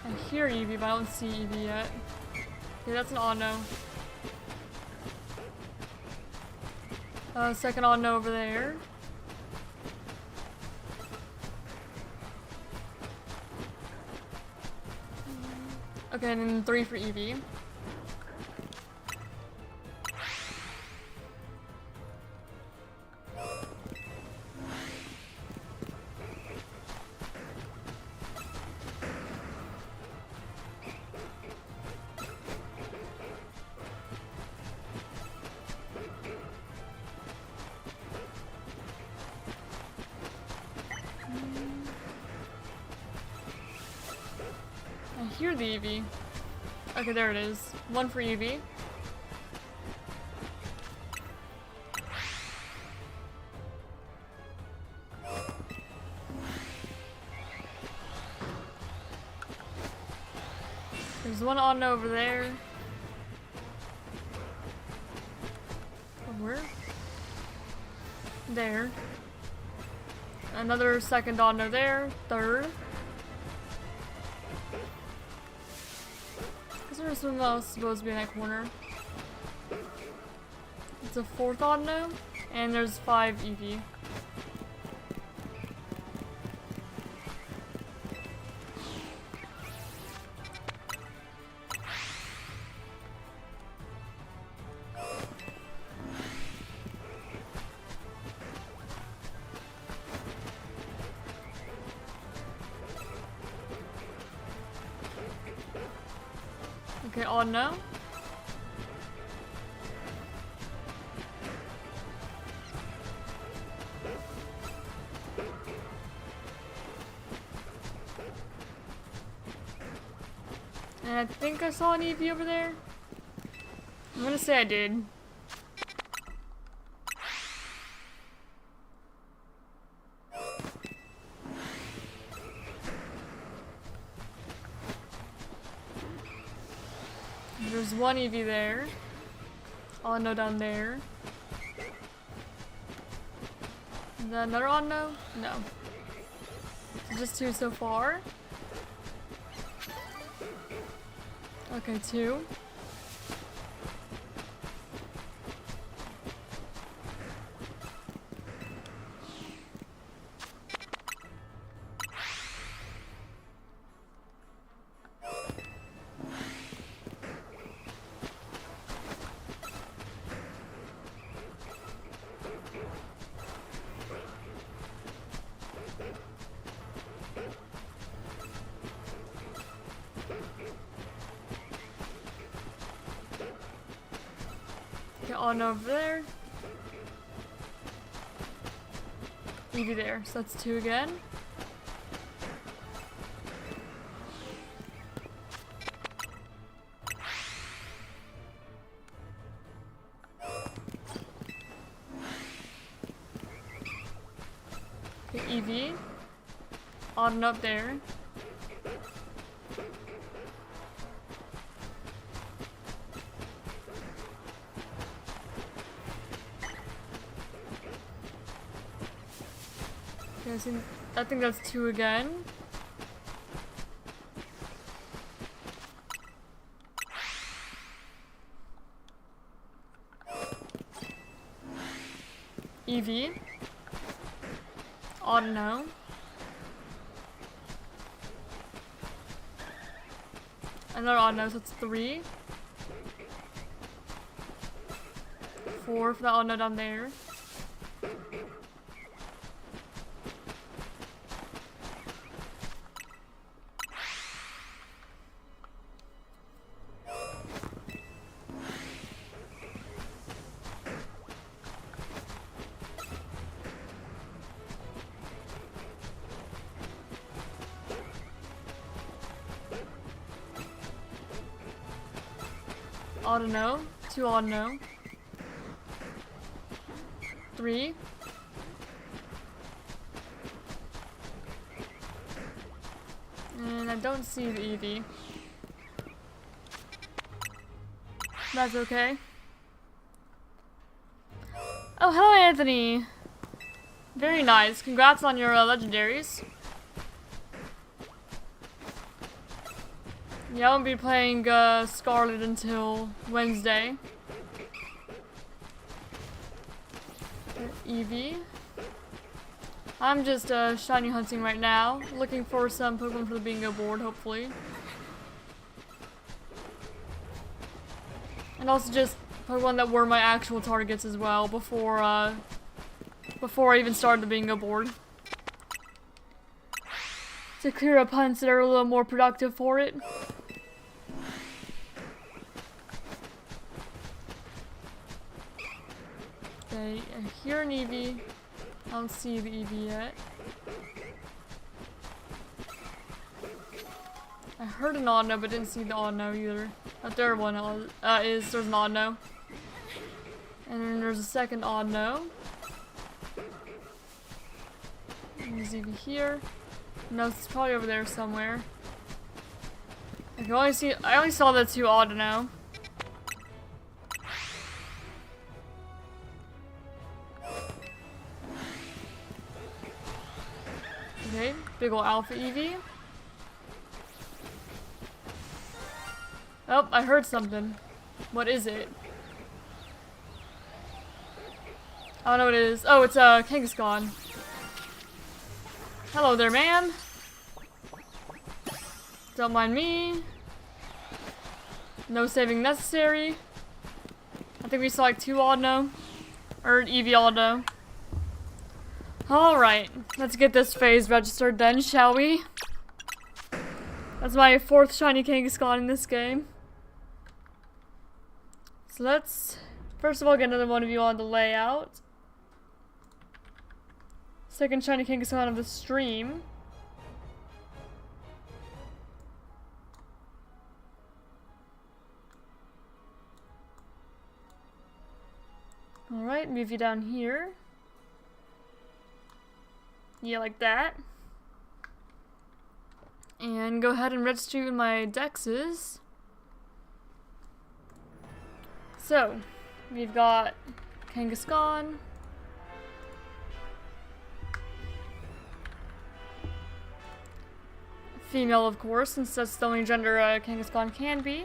I hear Eevee, but I don't see Eevee yet. Okay, that's an Audino. Second Audino over there. Okay, and then 3 for Eevee. I hear the Eevee. Okay, there it is. 1 for Eevee. There's one Audino over there. Where? There. Another second Audino there. 3rd. There's something else supposed to be in that corner. It's a 4th Audino, and there's 5 Eevee. Okay, odd no. And I think I saw an Eevee over there. I'm gonna say I did. There's one Eevee there. Audino down there. Is that another Audino? No. So just two so far. Okay, two. Get on over there. Eevee there, so that's two again. Okay, Eevee. On up there. I think that's two again. Eevee. Audino. Another Audino, so it's three. Four for that Audino down there. Audino, two Audino, three, and I don't see the Eevee. That's okay. Oh, hello, Anthony. Very nice. Congrats on your legendaries. Yeah, I won't be playing Scarlet until Wednesday. Eevee. I'm just shiny hunting right now, looking for some Pokemon for the bingo board, hopefully. And also just Pokemon that were my actual targets as well before I even started the bingo board. To clear up hunts that are a little more productive for it. Okay, I hear an Eevee. I don't see the Eevee yet. I heard an Audino, but didn't see the Audino either. The third one there's an Audino. And then there's a second Audino. And there's Eevee here. No, it's probably over there somewhere. I only saw the two Audino. Okay, big ol' Alpha Eevee. Oh, I heard something. What is it? I don't know what it is. Oh, it's Kangaskhan. Hello there, man. Don't mind me. No saving necessary. I think we saw like two Audino. Or Eevee Audino. Alright, let's get this phase registered then, shall we? That's my fourth shiny Kangaskhan in this game. So let's first of all get another one of you on the layout. Second shiny Kangaskhan of the stream. Alright, move you down here. Yeah, like that. And go ahead and register you in my dexes. So, we've got Kangaskhan. Female, of course, since that's the only gender Kangaskhan can be.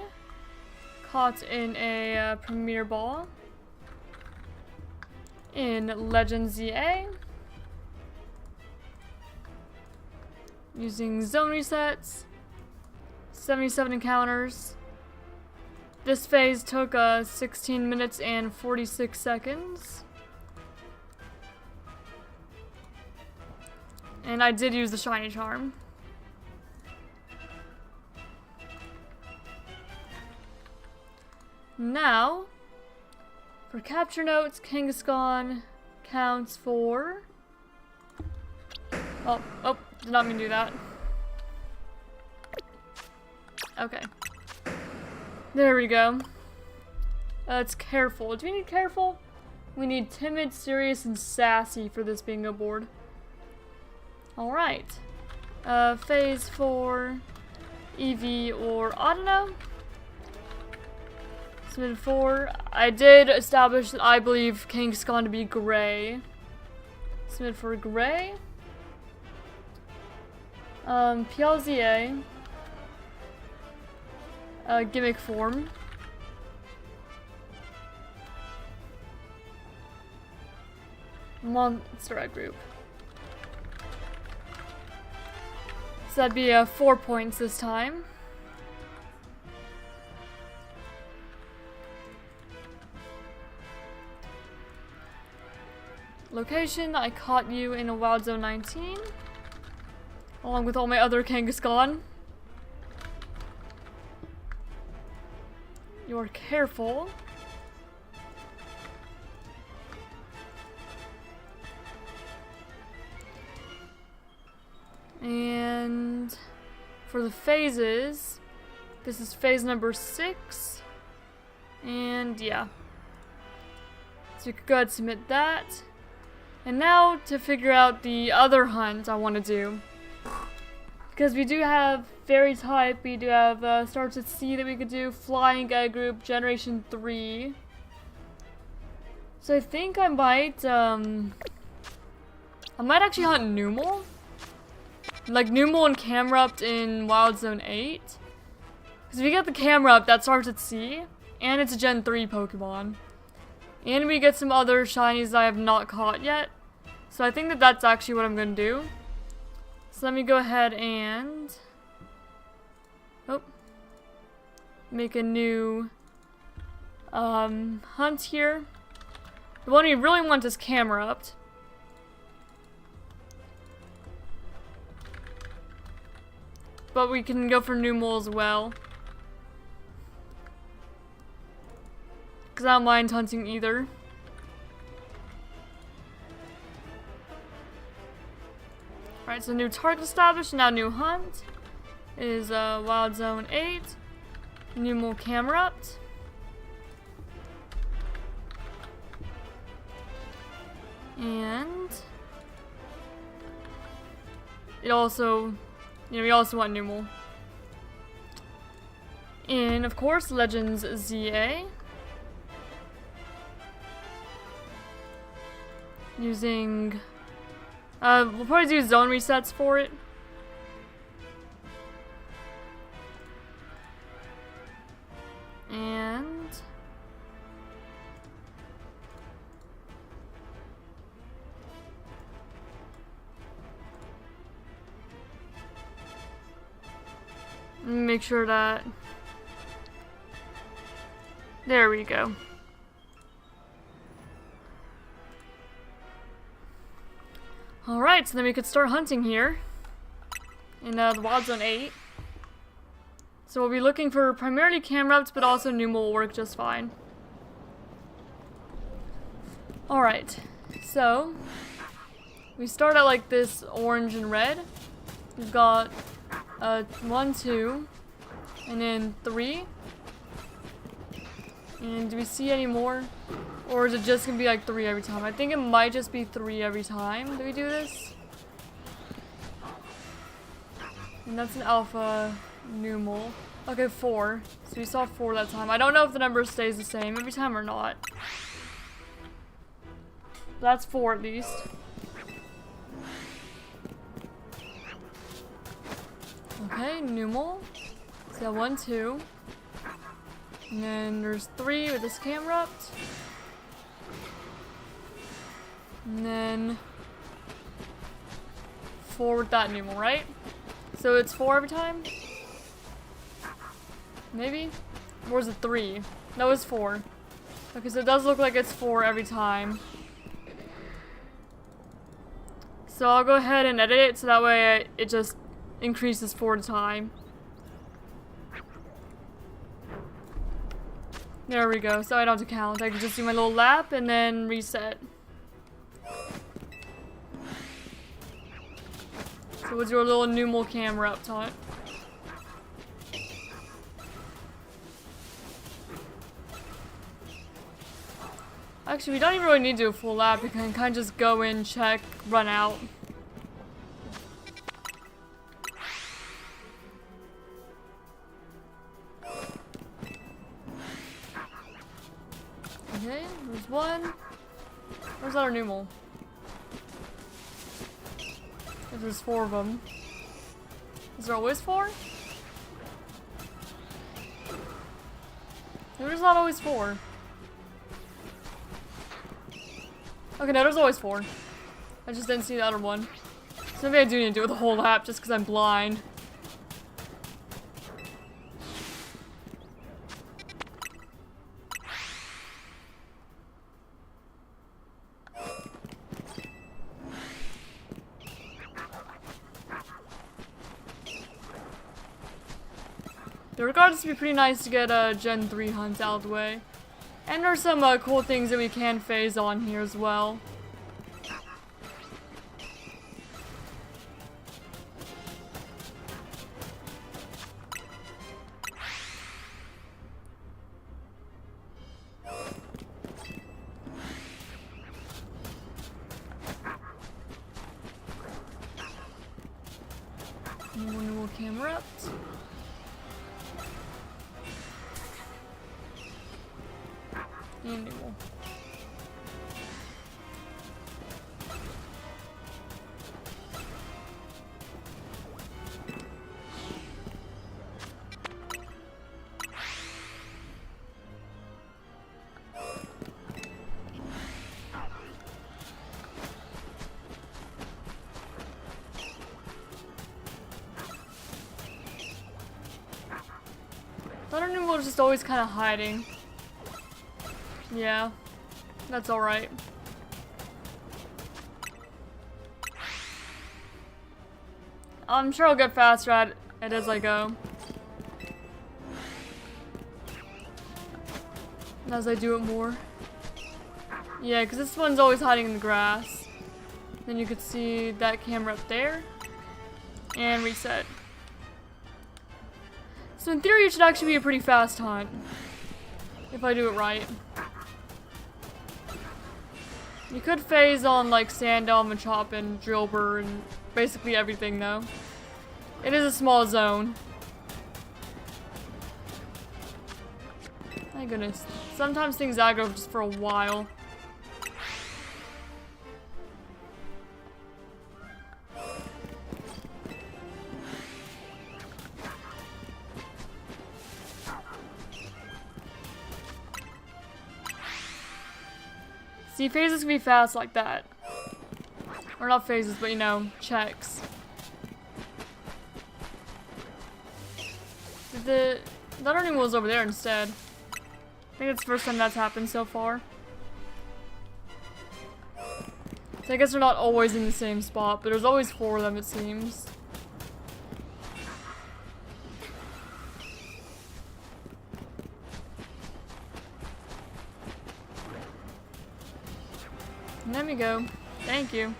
Caught in a Premier Ball. In Legend ZA. Using zone resets. 77 encounters. This phase took 16 minutes and 46 seconds. And I did use the shiny charm. Now, for capture notes, Kangaskhan counts for... Oh, did not mean to do that. Okay. There we go. It's careful. Do we need careful? We need timid, serious, and sassy for this bingo board. Alright. Phase 4, EV or Audino. Submitted 4. I did establish that I believe Kangaskhan to be gray. Submitted for gray. PLZA. Gimmick form. Monster Egg group. So that'd be 4 points this time. Location, I caught you in a Wild Zone 19. Along with all my other Kangaskhan. You're careful. And for the phases, this is phase number 6. And yeah. So you could go ahead and submit that. And now to figure out the other hunt I want to do. Because we do have fairy type, we do have starts at sea that we could do, flying egg group, generation 3. So I think I might actually hunt Numel. Like Numel and Camerupt in Wild Zone 8. Because if we get the Camerupt, that starts at sea, and it's a Gen 3 Pokemon. And we get some other shinies that I have not caught yet. So I think that that's actually what I'm going to do. So let me go ahead and... make a new hunt here. The one we really want is Camerupt. But we can go for Numel as well. Because I don't mind hunting either. Alright, so new target established, now new hunt is Wild Zone 8. Numel Camerupt. And it also, we also want Numel. And of course, Legends ZA. Using, we'll probably do zone resets for it. And make sure that there we go. Alright, so then we could start hunting here in the Wild Zone 8. So we'll be looking for primarily Camerupts, but also Numel will work just fine. Alright, so we start at like this orange and red. We've got 1, 2, and then 3. And do we see any more? Or is it just gonna be like 3 every time? I think it might just be 3 every time. Do we do this? And that's an alpha numal. Okay, 4. So we saw 4 that time. I don't know if the number stays the same every time or not. That's 4 at least. Okay, numal. So 1, 2. And then there's 3 with this camera up. And then 4 with that numal, right? So it's 4 every time? Maybe? Or is it 3? No, it's 4. Okay, so it does look like it's 4 every time. So I'll go ahead and edit it so that way it just increases 4 at a time. There we go, so I don't have to count. I can just do my little lap and then reset. So with your little numal camera up top. Actually, we don't even really need to do a full lap. We can kind of just go in, check, run out. Okay, there's 1. Where's our numal? There's 4 of them. Is there always 4? There's not always 4. Okay, no, there's always 4. I just didn't see the other one. So maybe I do need to do the whole lap just because I'm blind. Regardless, it'd be pretty nice to get Gen 3 hunts out of the way. And there's some cool things that we can phase on here as well. One more camera up. Animal. That animal is just always kind of hiding. Yeah, that's alright. I'm sure I'll get faster at it as I go. And as I do it more. Yeah, because this one's always hiding in the grass. Then you could see that camera up there. And reset. So in theory it should actually be a pretty fast hunt. If I do it right. You could phase on like Sandom and Chop and Drillbur and basically everything though. It is a small zone. My goodness. Sometimes things aggro just for a while. See, phases can be fast like that. Or not phases, but you know, checks. The other animal was over there instead. I think it's the first time that's happened so far. So I guess they're not always in the same spot, but there's always 4 of them it seems. Let me go. Thank you.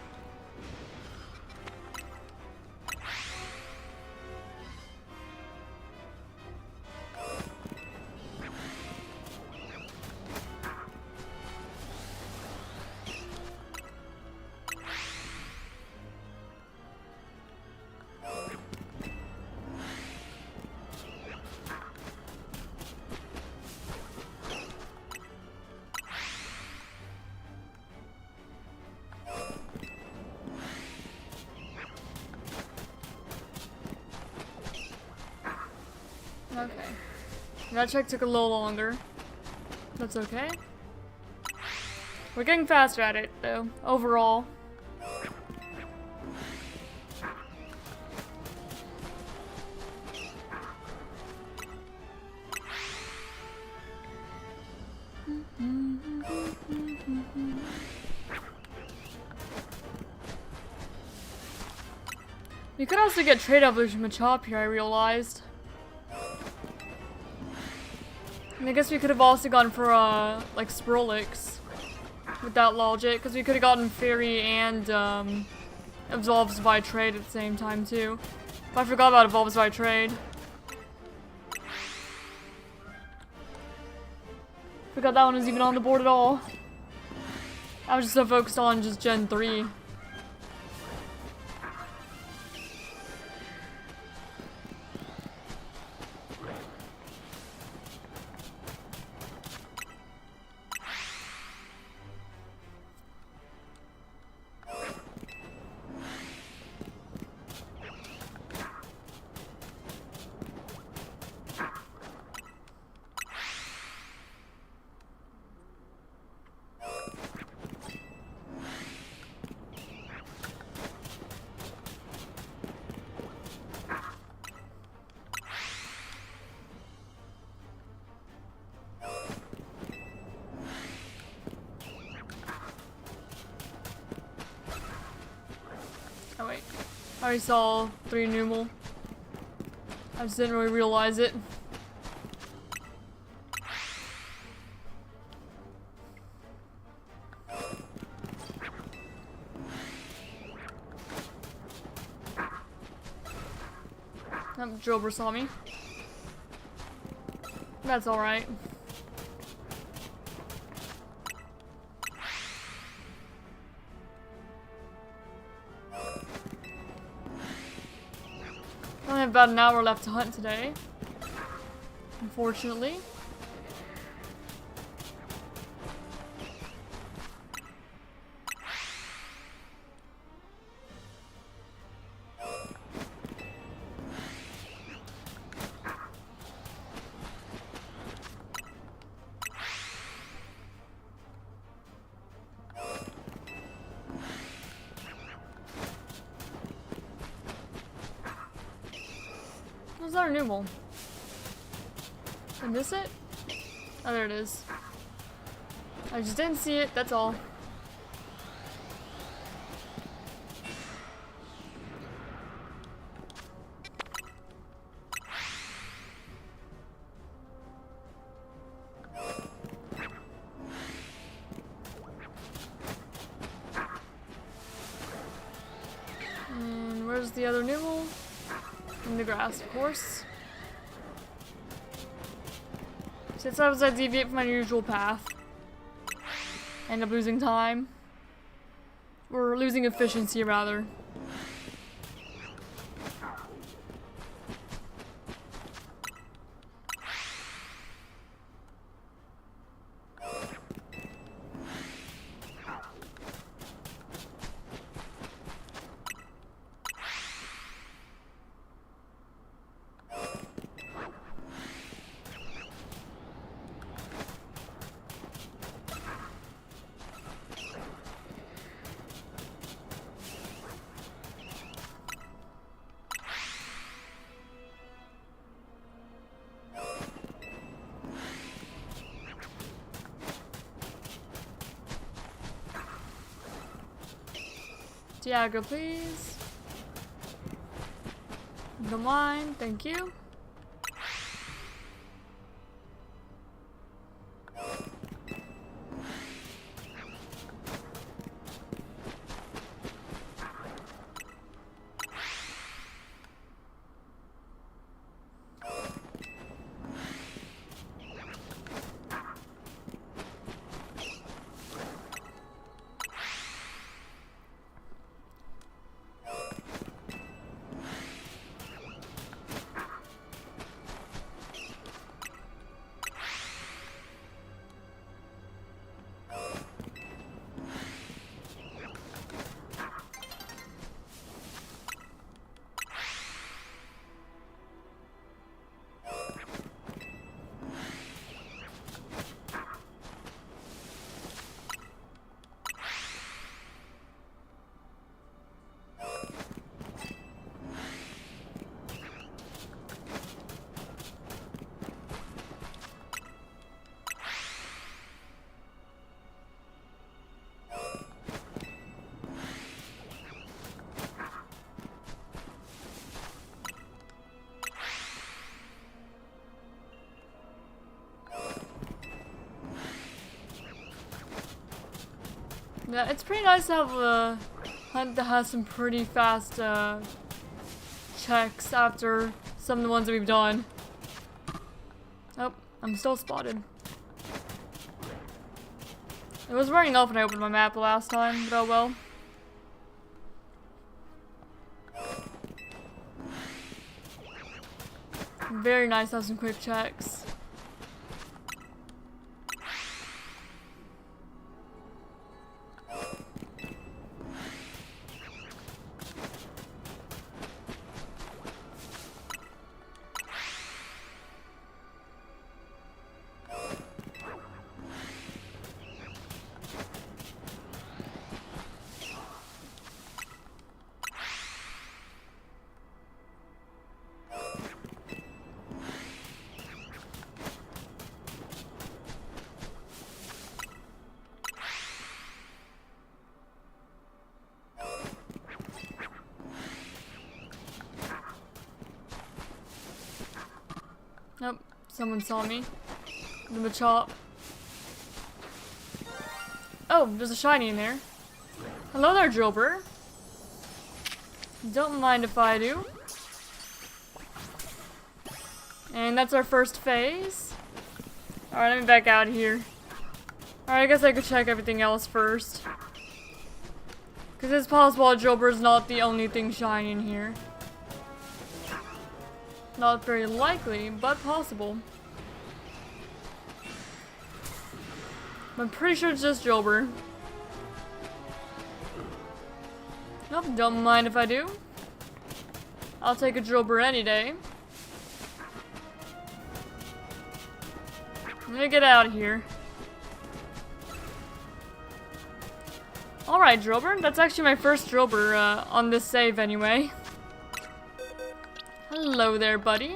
Okay. That check took a little longer. That's okay. We're getting faster at it, though, overall. You could also get trade evolution Machop here, I realized. And I guess we could have also gone for, like, Sprolix with that logic, because we could have gotten Fairy and, Evolves by Trade at the same time, too. But I forgot about Evolves by Trade. Forgot that one was even on the board at all. I was just so focused on just Gen 3. Oh wait, I already saw 3 Numal. I just didn't really realize it. Drober saw me. That's alright. I only have about an hour left to hunt today, unfortunately. Where's our Numal? Did I miss it? Oh, there it is. I just didn't see it, that's all. And where's the other Numal? In the grass, of course. Since I was deviate from my usual path. End up losing time. Or losing efficiency, rather. Diago, please. Don't mind, thank you. Yeah, it's pretty nice to have a hunt that has some pretty fast checks after some of the ones that we've done. Oh, I'm still spotted. It was running off when I opened my map last time, but oh well. Very nice to have some quick checks. Nope, someone saw me. The chop. Oh, there's a shiny in there. Hello there, Jober. Don't mind if I do. And that's our first phase. Alright, let me back out of here. Alright, I guess I could check everything else first. Because it's possible Jober is not the only thing shiny in here. Not very likely, but possible. I'm pretty sure it's just Jober. Nope, don't mind if I do. I'll take a Jober any day. Let me get out of here. Alright, Jober. That's actually my first Jober on this save anyway. Hello there, buddy.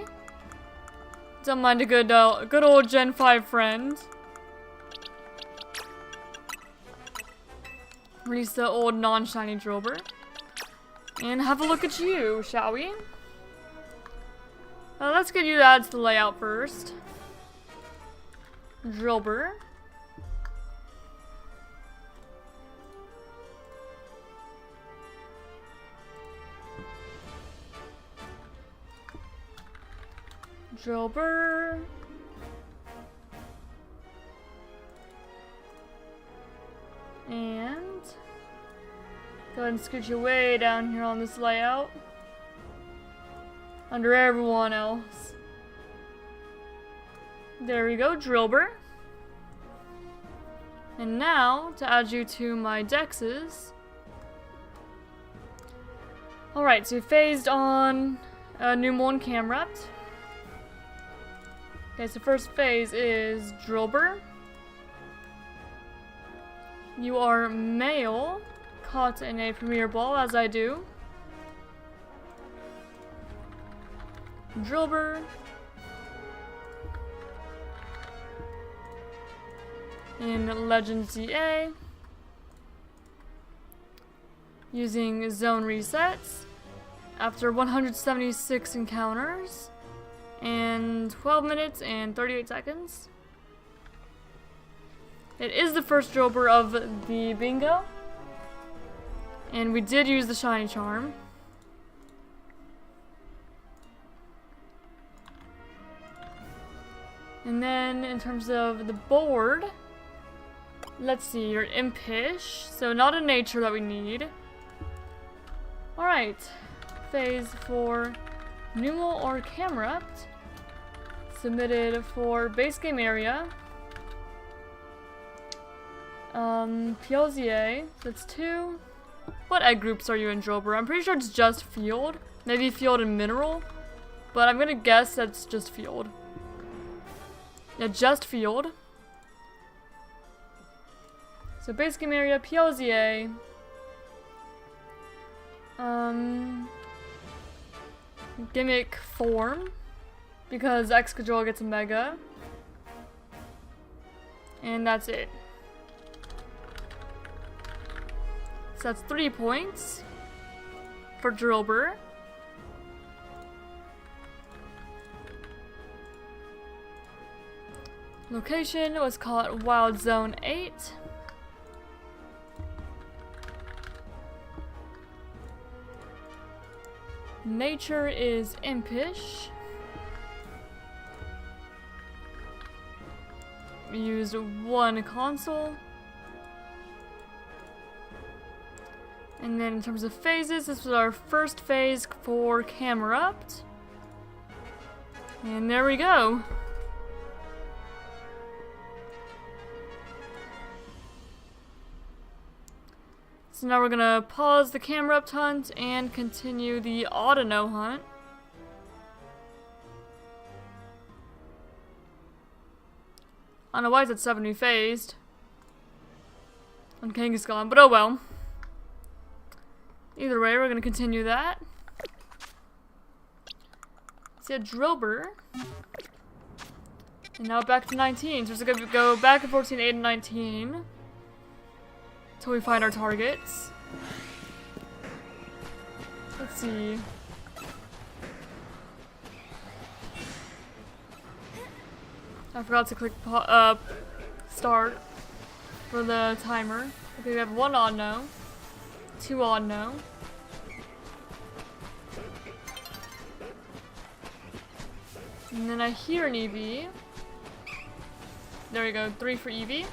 Don't mind a good old Gen 5 friend. Release the old non-shiny Jober. And have a look at you, shall we? Let's get you to add to the layout first. Jober. Jober. And go ahead and scoot you way down here on this layout. Under everyone else. There we go, Jober. And now, to add you to my dexes. Alright, so we phased on Numon Camrapt. Okay, so first phase is Jober. You are male, caught in a premier ball, as I do. Jober. In Legend ZA. Using zone resets. After 176 encounters. And 12 minutes and 38 seconds. It is the first Jober of the bingo. And we did use the shiny charm. And then in terms of the board, let's see, you're impish, so not a nature that we need. Alright, phase for Numal or Camrapt. Submitted for base game area. Piosier, that's 2. What egg groups are you in, Jober? I'm pretty sure it's just field. Maybe field and mineral. But I'm gonna guess that's just field. Yeah, just field. So base game area, Piosier. Gimmick form. Because Excadrill gets a mega. And that's it. So that's 3 points for Jober. Location was caught Wild Zone 8. nature is impish. We used one console. And then in terms of phases, this was our first phase for Camerupt. And there we go. So now we're gonna pause the Camerupt hunt and continue the Audino hunt. I don't know why it's at 70 phased on Kangaskhan, but oh well. Either way, we're gonna continue that. See a Drillbur. And now back to 19. So we're just gonna go back and 14, 8, and 19. Until we find our targets. Let's see. I forgot to click start for the timer. Okay, we have one Audino, two Audino. And then I hear an EV. There we go, 3 for EV.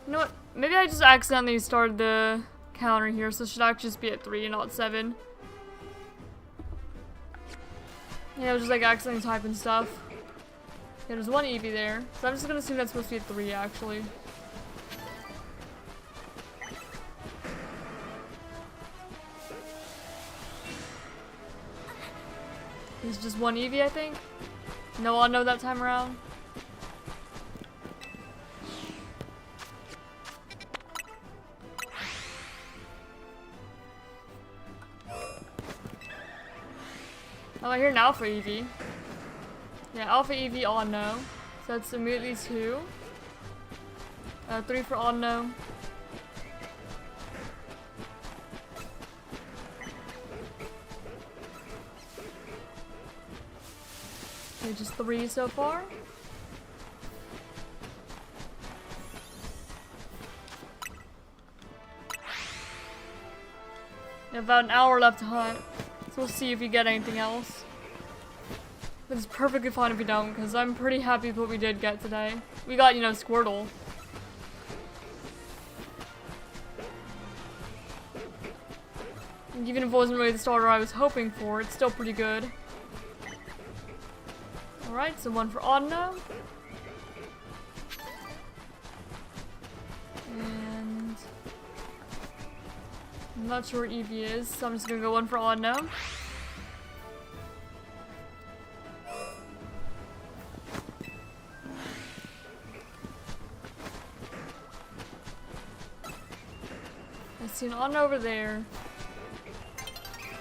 You know what? Maybe I just accidentally started the counter here, so it should actually just be at 3 and not 7. Yeah, I was just like accidentally typing stuff. Yeah, there's one EV there. So I'm just gonna assume that's supposed to be at 3 actually. There's just one EV, I think. No Audino that time around. Oh, I hear an Alpha EV. Yeah, Alpha EV Audino. So that's immediately 2. 3 for Audino. Okay, just 3 so far. We have about an hour left to hunt. So we'll see if we get anything else. But it's perfectly fine if we don't, because I'm pretty happy with what we did get today. We got, you know, Squirtle. And even if it wasn't really the starter I was hoping for, it's still pretty good. Alright, so 1 for Audino. And I'm not sure where Eevee is, so I'm just gonna go 1 for Audino. I see an Audino over there.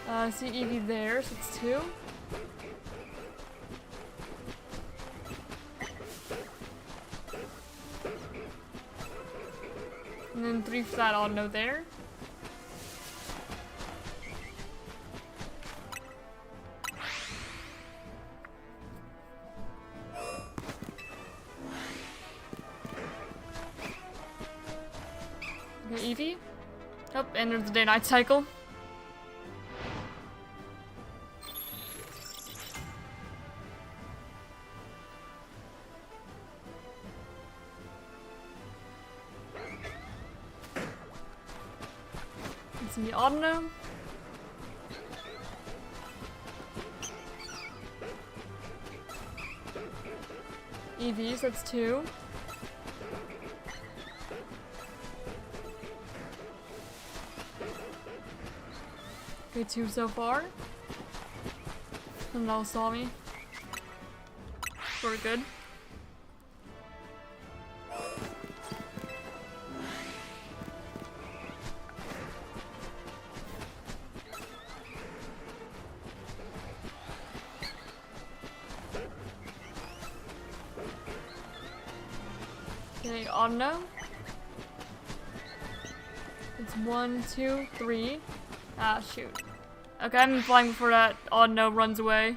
I see Eevee there, so it's 2. And then 3 for that Audino there. Okay, Eevee. Oh, and there's the day-night cycle. It's in the Audino. EVs, that's 2. Okay, 2 so far. Someone else saw me. We're good. Okay, Audino. It's 1, 2, 3. Ah, shoot. Okay, I'm flying before that Audino runs away.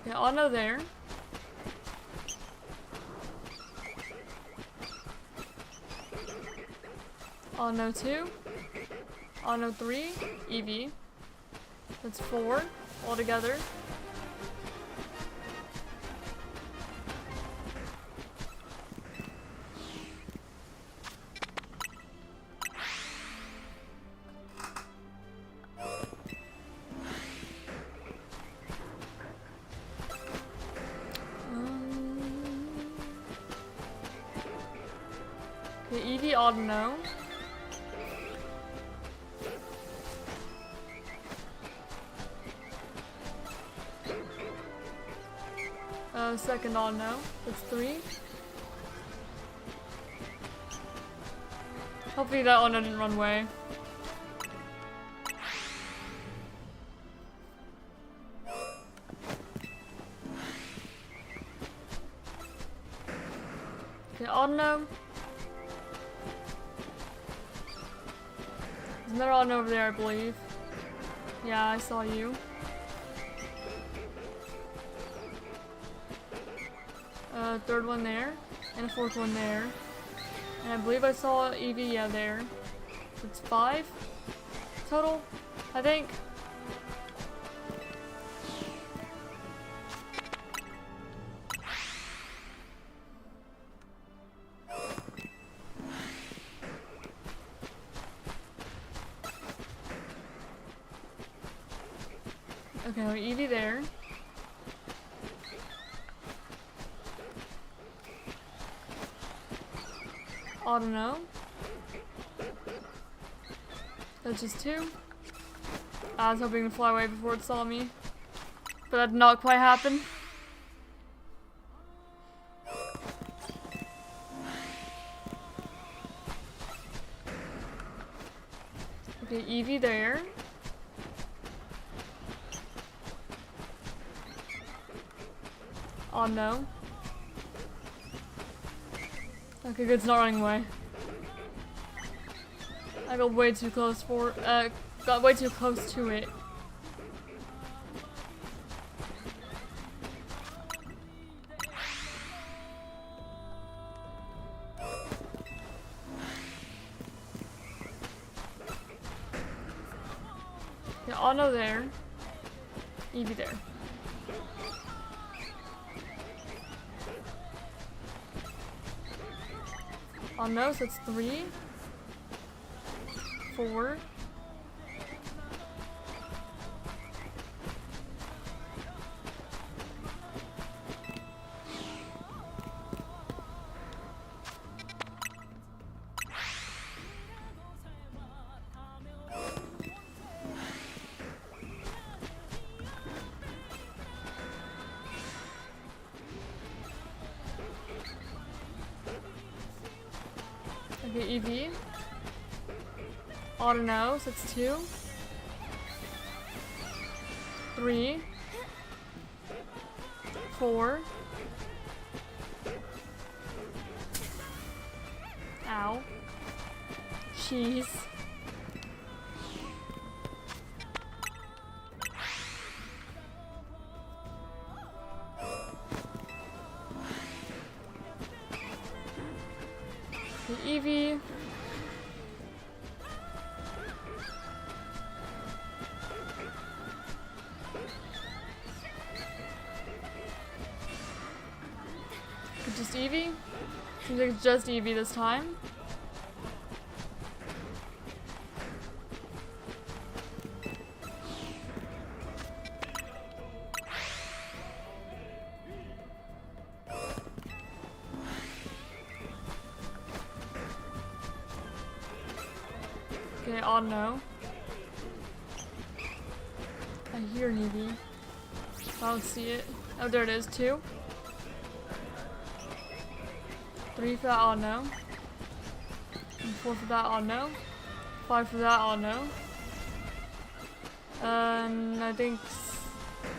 Yeah, Audino there. Audino 2. Audino 3. Eevee. That's 4 altogether. Okay, Eevee, Audino. Second Audino. That's 3. Hopefully that Audino didn't run away. Okay, Audino. There's another Audino over there, I believe. Yeah, I saw you. Third one there, and a fourth one there. And I believe I saw Eevee, yeah, there. So it's 5 total, I think. Okay, well, Eevee there. Audino. That's just 2. I was hoping to fly away before it saw me, but that did not quite happen. Okay, Eevee there. Audino. Okay, good, it's not running away. I got way too close got way too close to it. Yeah, Audino there. Eevee there. Audino, so it's 3, 4. Okay, Eevee. Audino, so it's 2. 3. 4. Ow. Jeez. Okay, Eevee. Just Eevee? Seems like it's just Eevee this time. Okay, Audino. I hear an Eevee. I don't see it. Oh, there it is, 2. 3 for that Audino. And 4 for that Audino. 5 for that Audino. I think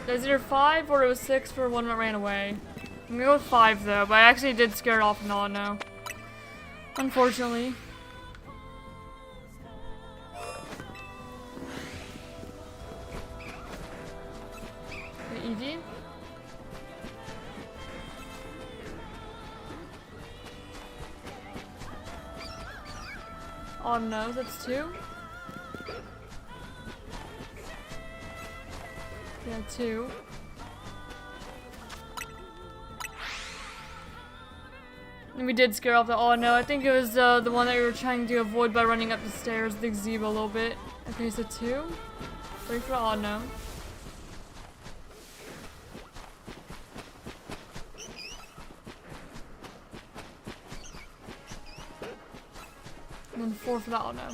there's either 5 or it was 6 for one that ran away. I'm gonna go with 5 though, but I actually did scare it off and all now. Unfortunately. The Eevee. Oh no, that's 2. Yeah, 2. And we did scare off the oh no, I think it was the one that we were trying to avoid by running up the stairs, the gazebo a little bit. Okay, so 2. 3 for the oh no. And then 4 for the oh no.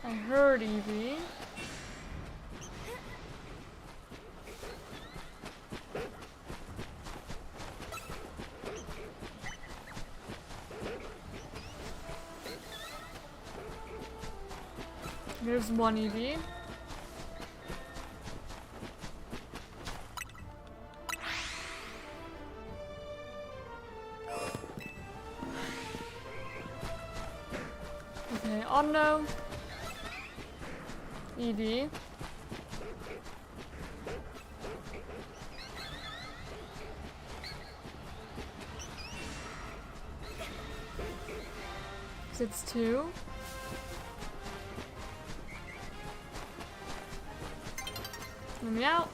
I heard Eevee. There's 1 Eevee. Okay, Audino. Eevee. It's 2. Let me out.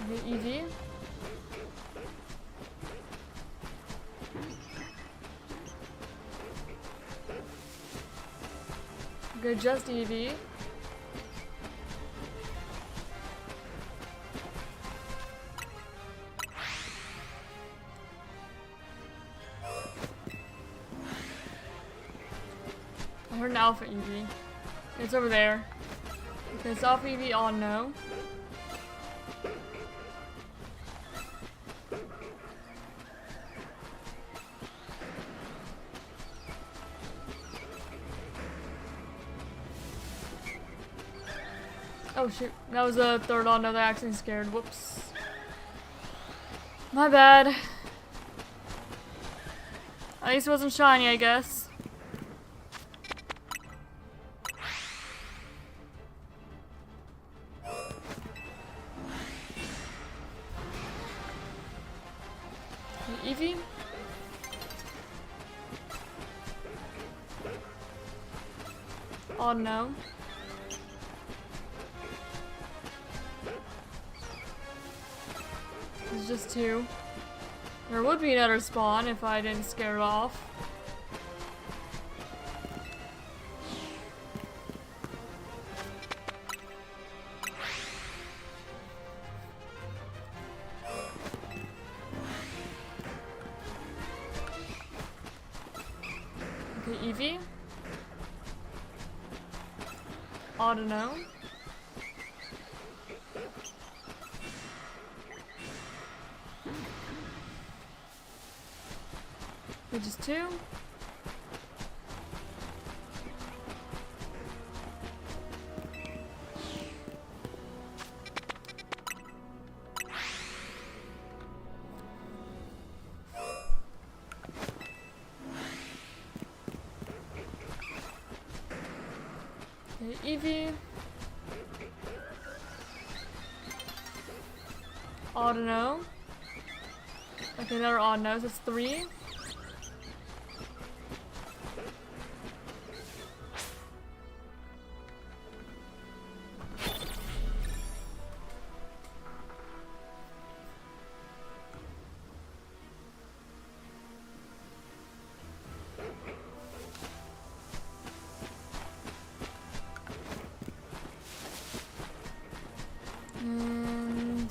Okay, Eevee. Good, just Eevee. I heard an alpha Eevee. It's over there. Okay, it's alpha Eevee, oh no. Oh shoot, that was a third on, no, that actually scared. Whoops. My bad. At least it wasn't shiny, I guess. Eevee? Oh no. It's just 2. There would be another spawn if I didn't scare it off. Okay, Eevee. Audino. Which is 2. Okay, Eevee. Audino. Okay, another Audino, that's 3. And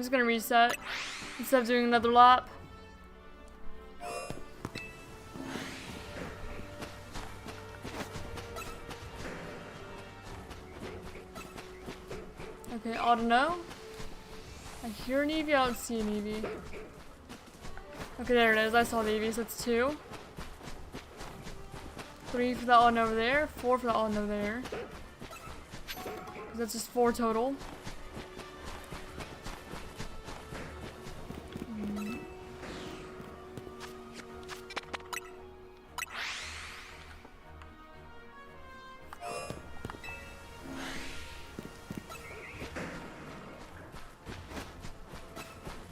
just gonna reset instead of doing another lap. Okay, Audino. I hear an Eevee, I don't see an Eevee. Okay, there it is. I saw the Eevee, so that's 2. 3 for that one over there. 4 for that one over there. That's just 4 total.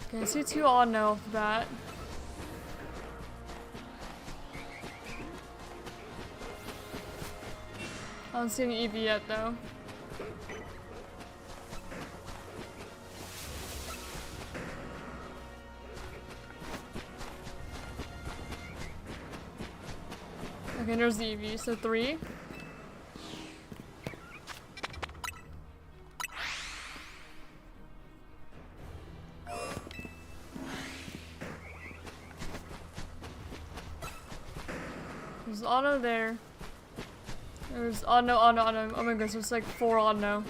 Okay, I see 2 Audino off the bat. I don't see any Eevee yet, though. Okay, there's the Eevee, so 3. There's Audino there. There's Audino. Oh my goodness, there's like 4 Audino.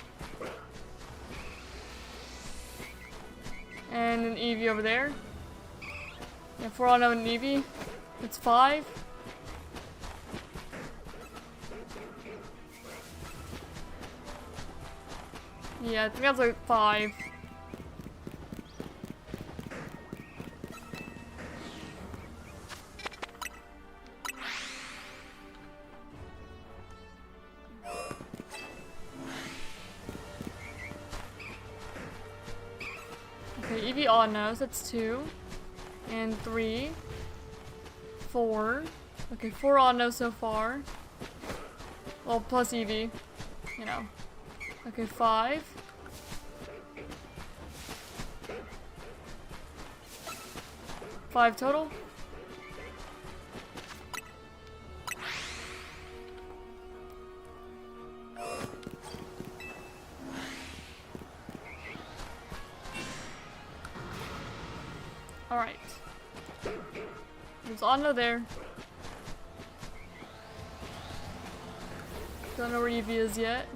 And an Eevee over there. Yeah, 4 Audino and an Eevee. It's 5. Yeah, I think that's like 5. Okay, Eevee Audino, so that's 2. And 3. 4. Okay, 4 Audino so far. Well, plus Eevee, you know. Okay, 5. 5 total. Alright. There's Audino there. Don't know where Eevee is yet.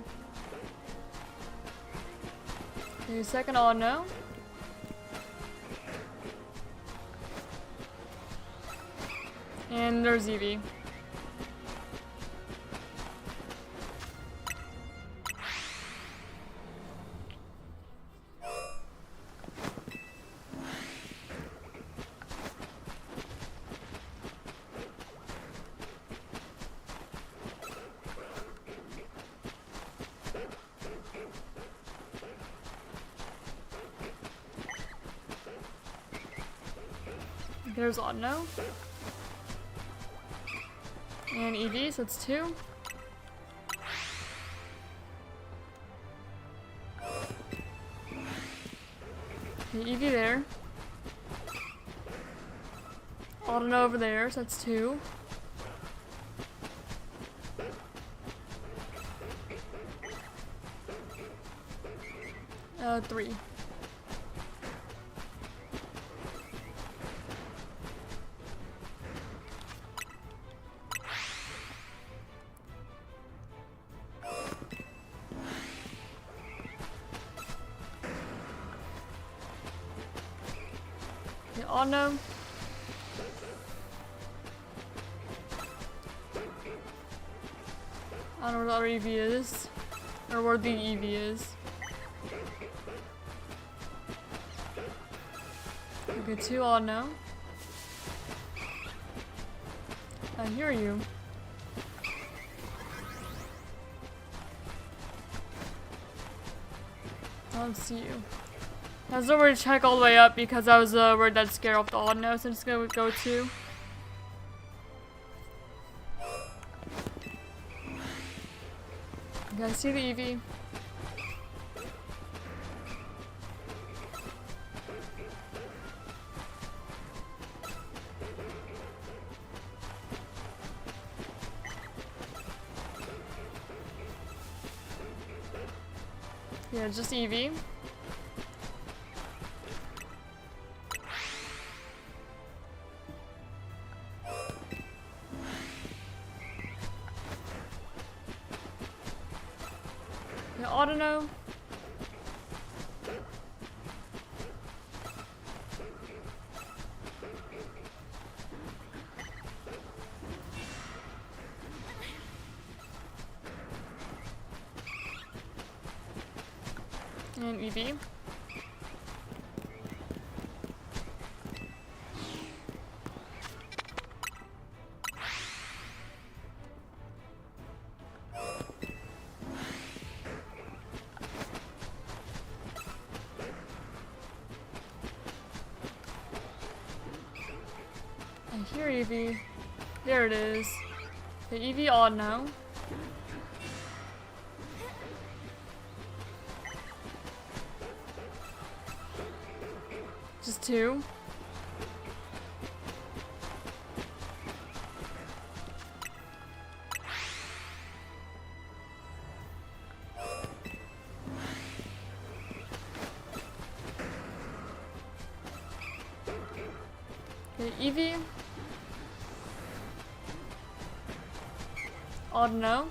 Okay, second Audino. And there's Eevee. There's Audino. And Eevee, so that's 2. Okay, Eevee there. Audino over there, so that's 2. Three. Audino. I don't know where the other Eevee is. Or where the Eevee is. Okay, 2 Audino. I hear you. I don't see you. I was nowhere to check all the way up because I was worried that'd scare off the Audino, so I'm just gonna go 2. Okay, I see the Eevee. Yeah, just Eevee. Audino. And Evie. I hear Evie. There it is. The Evie Audino. Just two. Okay, Evie. Audino.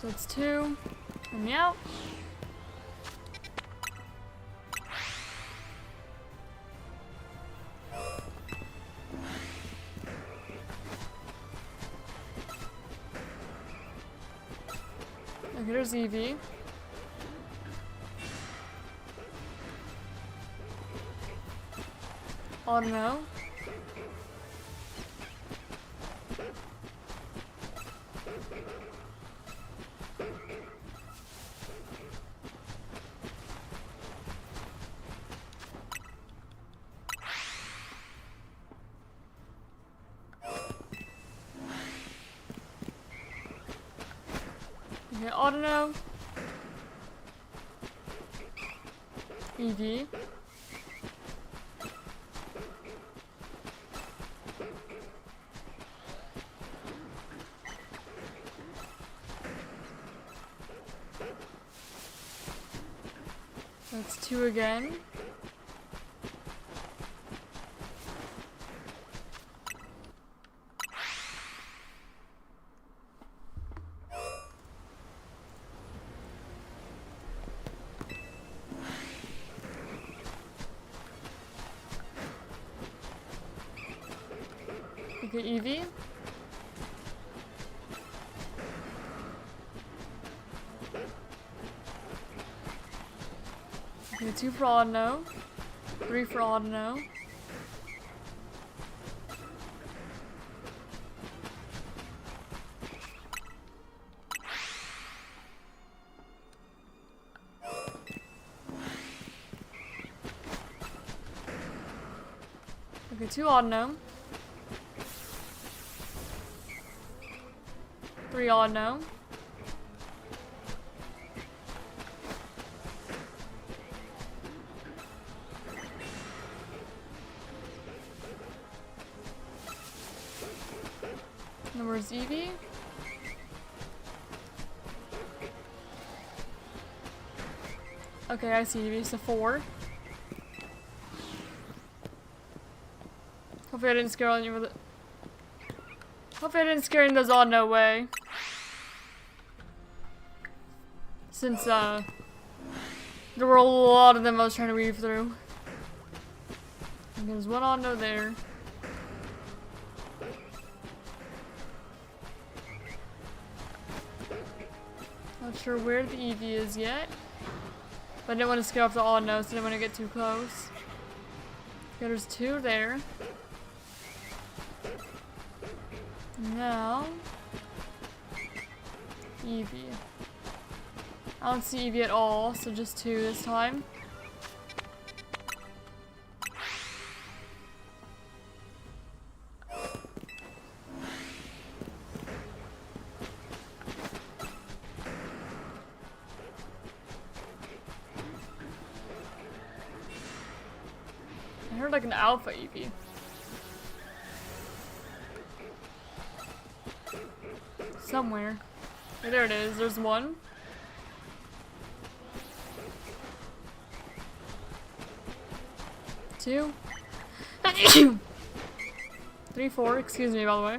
So it's two. And meow. Okay, there's Evie. Audino. Okay, Audino. Evie. That's two again. Okay, Evie. Okay, two for Audino. Three for Audino. Okay, two Audino. Three Audino. And where's Evie? Okay, I see Evie. So four. Hopefully I didn't scare you with it. Hopefully I didn't scare you those Audino way. Since, there were a lot of them I was trying to weave through. And there's one Audino there. Not sure where the Evie is yet. But I didn't want to scare off the Audino, so I didn't want to get too close. Okay, there's two there. Now, Evie. I don't see Evie at all, so just two this time. I heard like an alpha Evie. Somewhere. Okay, there it is. There's one. 2. 3, 4, excuse me, by the way.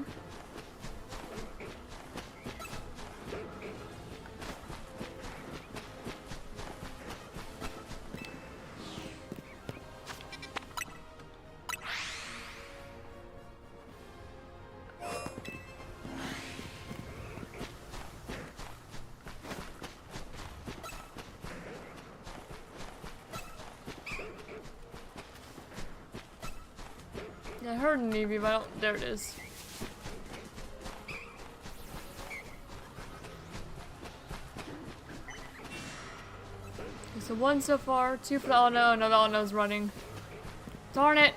I heard an EV, but I don't. There it is. Okay, so 1 so far, 2 for the Audino. No, the Audino's running. Darn it!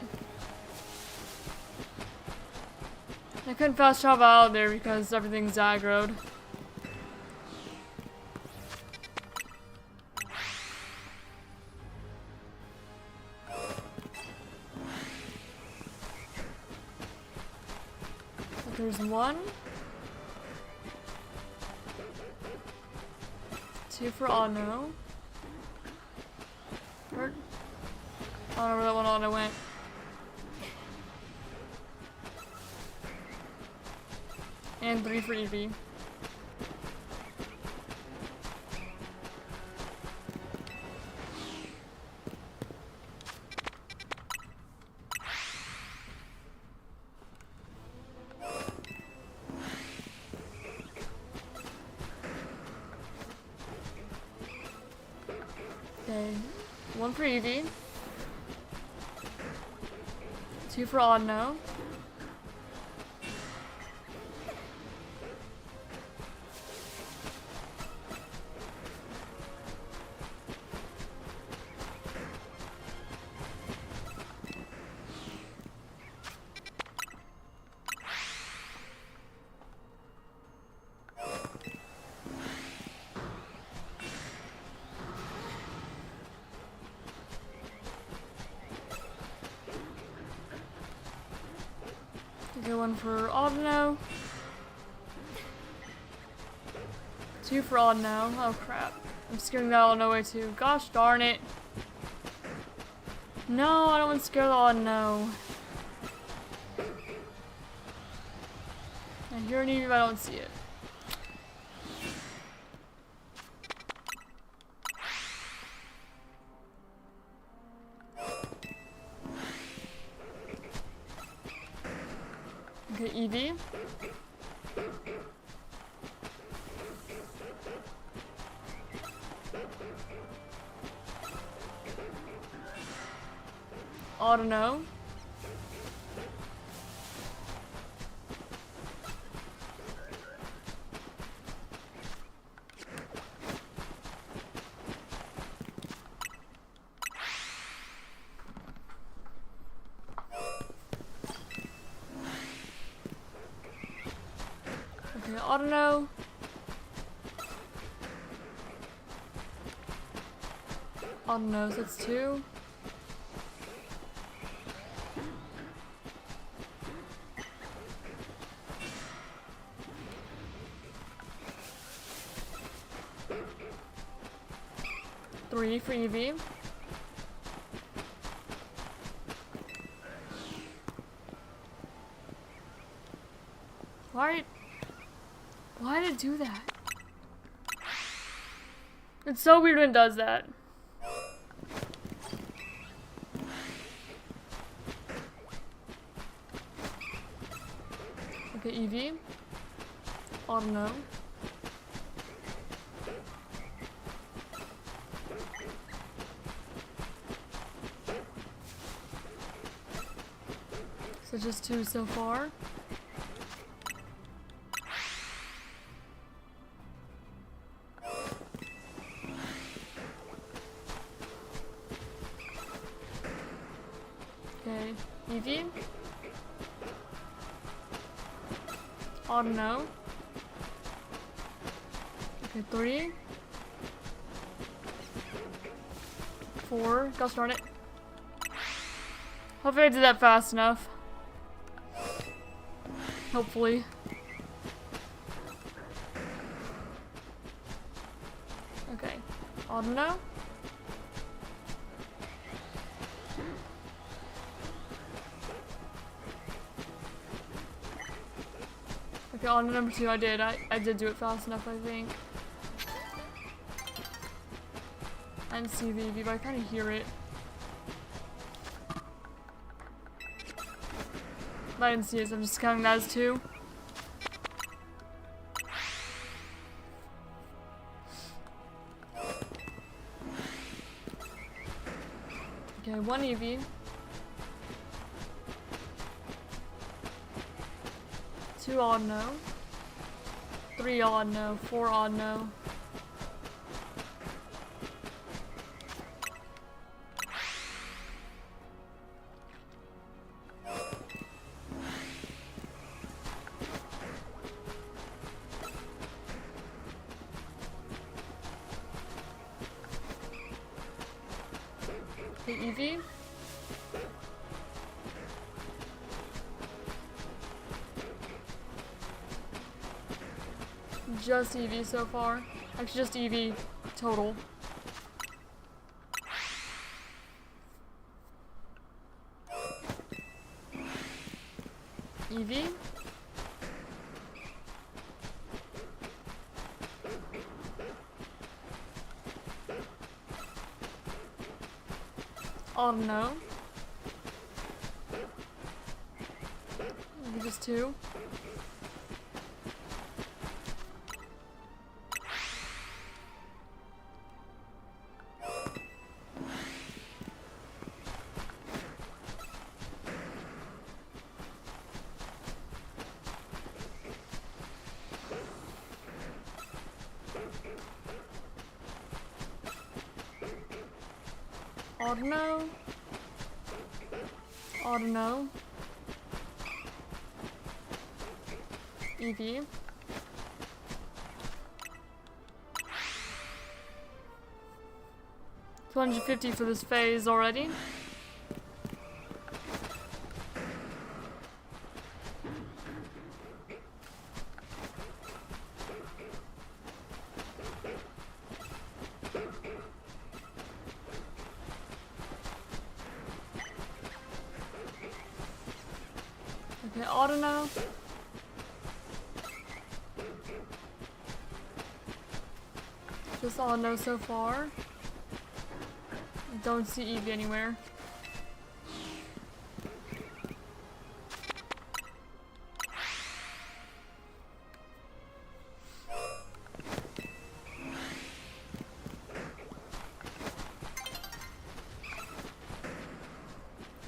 I couldn't fast travel out there because everything's aggroed. There's 1. 2 for Audino. Where? I don't know where that one Audino went. And 3 for EV. Okay, 1 for EV, 2 for Audino, okay, 1 for Audino, 2 for Audino. Oh crap, I'm scaring that Audino away too. Gosh darn it. No, I don't want to scare the Audino. I hear an EV, but I don't see it. Okay, EV. Audino. Okay, Audino. Audino, so that's 2. Three for EV. Why did it do that? It's so weird when it does that. Okay, EV. Audino. So just 2 so far. Okay, EV. Audino. Okay, 3. 4. Gosh darn it. Hopefully I did that fast enough. Hopefully. Okay. Audino. Okay, on to number 2, I did. I did do it fast enough, I think. I didn't see the EV, but I kind of hear it. But I didn't see it, so I'm just counting that as 2. Okay, 1 EV. 2 odd no. 3 odd no. 4 odd no. Okay, EV. Just EV so far. Actually, just EV total. EV. Audino. Maybe just 2. Audino. Audino. EV. $250 for this phase already. Okay, Audino. Just Audino so far. Don't see EV anywhere.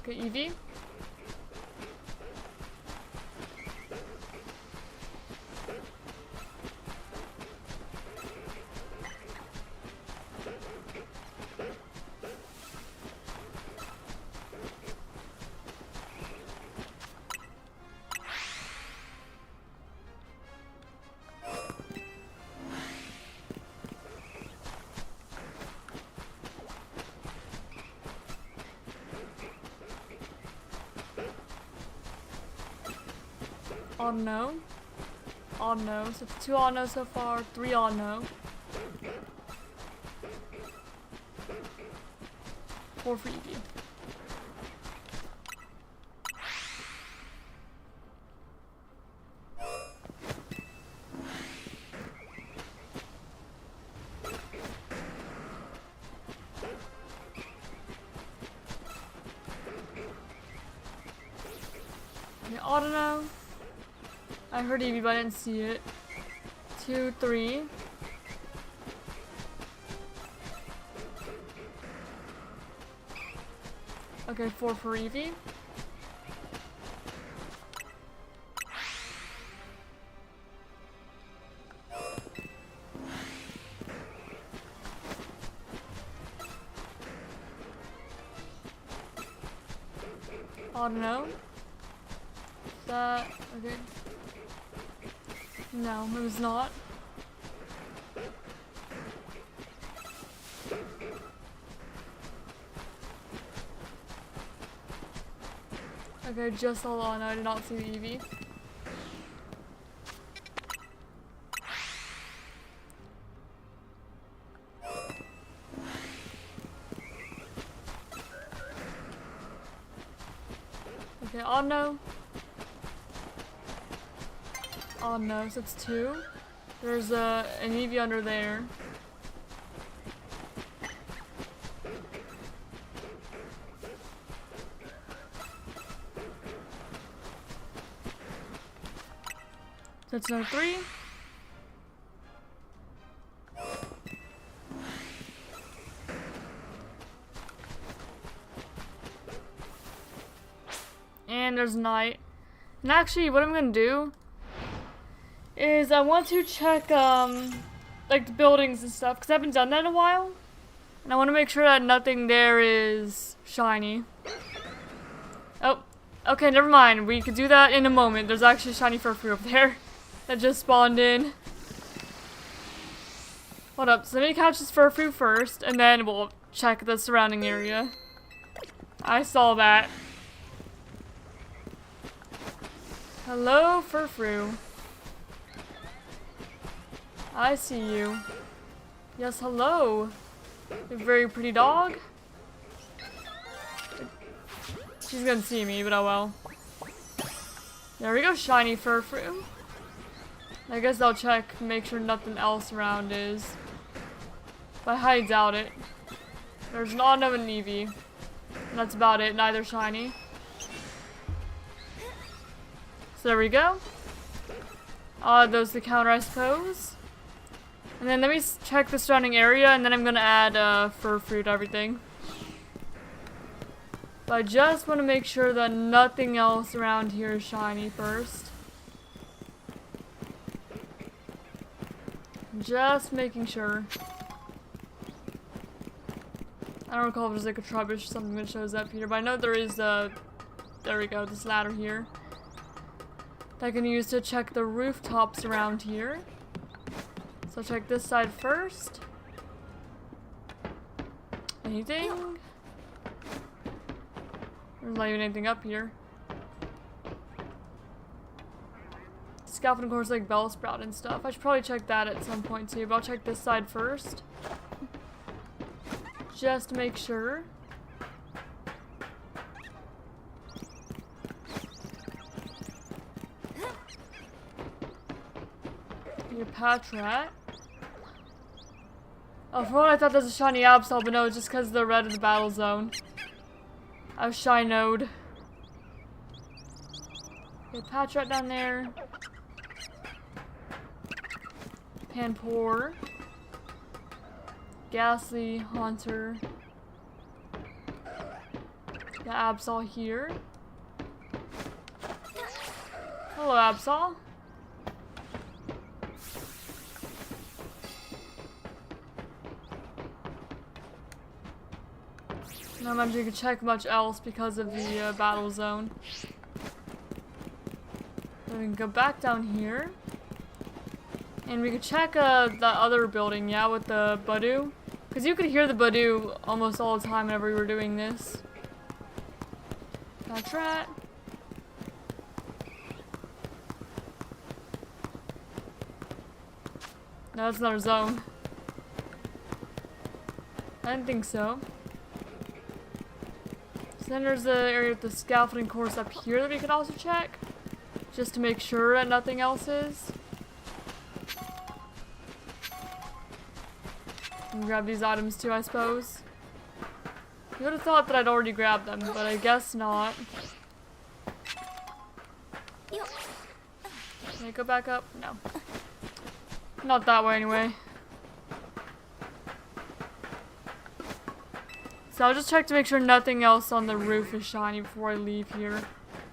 Okay, EV. Audino. Audino. So 2 Audino so far, 3 Audino. 4 for EV. Okay, Audino. I heard EV, but I didn't see it. 2, 3. Okay, 4 for EV. Audino. Is that okay? No, it was not. Okay, just hold on. I did not see the EV. Okay, Audino. Oh no, so it's 2. There's an Eevee under there. So it's number 3. And there's night. And actually, what I'm gonna do is I want to check, like the buildings and stuff, because I haven't done that in a while. And I want to make sure that nothing there is shiny. Oh, okay, never mind. We could do that in a moment. There's actually a shiny Furfrou up there that just spawned in. Hold up, so let me catch this Furfrou first, and then we'll check the surrounding area. I saw that. Hello, Furfrou. I see you. Yes, hello. A very pretty dog. She's gonna see me, but oh well. There we go, shiny Furfrou. I guess I'll check, make sure nothing else around is. But I highly doubt it. There's an Audino and Eevee. And that's about it, neither shiny. So there we go. Those the counter, I suppose. And then let me check the surrounding area, and then I'm gonna add Furfrou to everything. But I just want to make sure that nothing else around here is shiny first. Just making sure. I don't recall if there's like a trubbish or something that shows up here, but I know there is there we go, this ladder here. That I can use to check the rooftops around here. So I'll check this side first. Anything? There's not even anything up here. Scaffolding course like Bellsprout and stuff. I should probably check that at some point too, but I'll check this side first. Just to make sure. Your Patrat. Oh, for one I thought that was a shiny Absol, but no, it's just because of the red of the battle zone. I was Shinoed. Okay, Patrat down there. Panpour. Ghastly, Haunter. The Absol here. Hello, Absol. Not much you can check much else because of the battle zone. Then we can go back down here. And we could check the other building, yeah, with the Badoo. Because you could hear the Badoo almost all the time whenever we were doing this. Patrat. No, that's another zone. I didn't think so. So then there's the area with the scaffolding course up here that we could also check. Just to make sure that nothing else is. And grab these items too, I suppose. You would have thought that I'd already grabbed them, but I guess not. Can I go back up? No. Not that way anyway. So I'll just check to make sure nothing else on the roof is shiny before I leave here.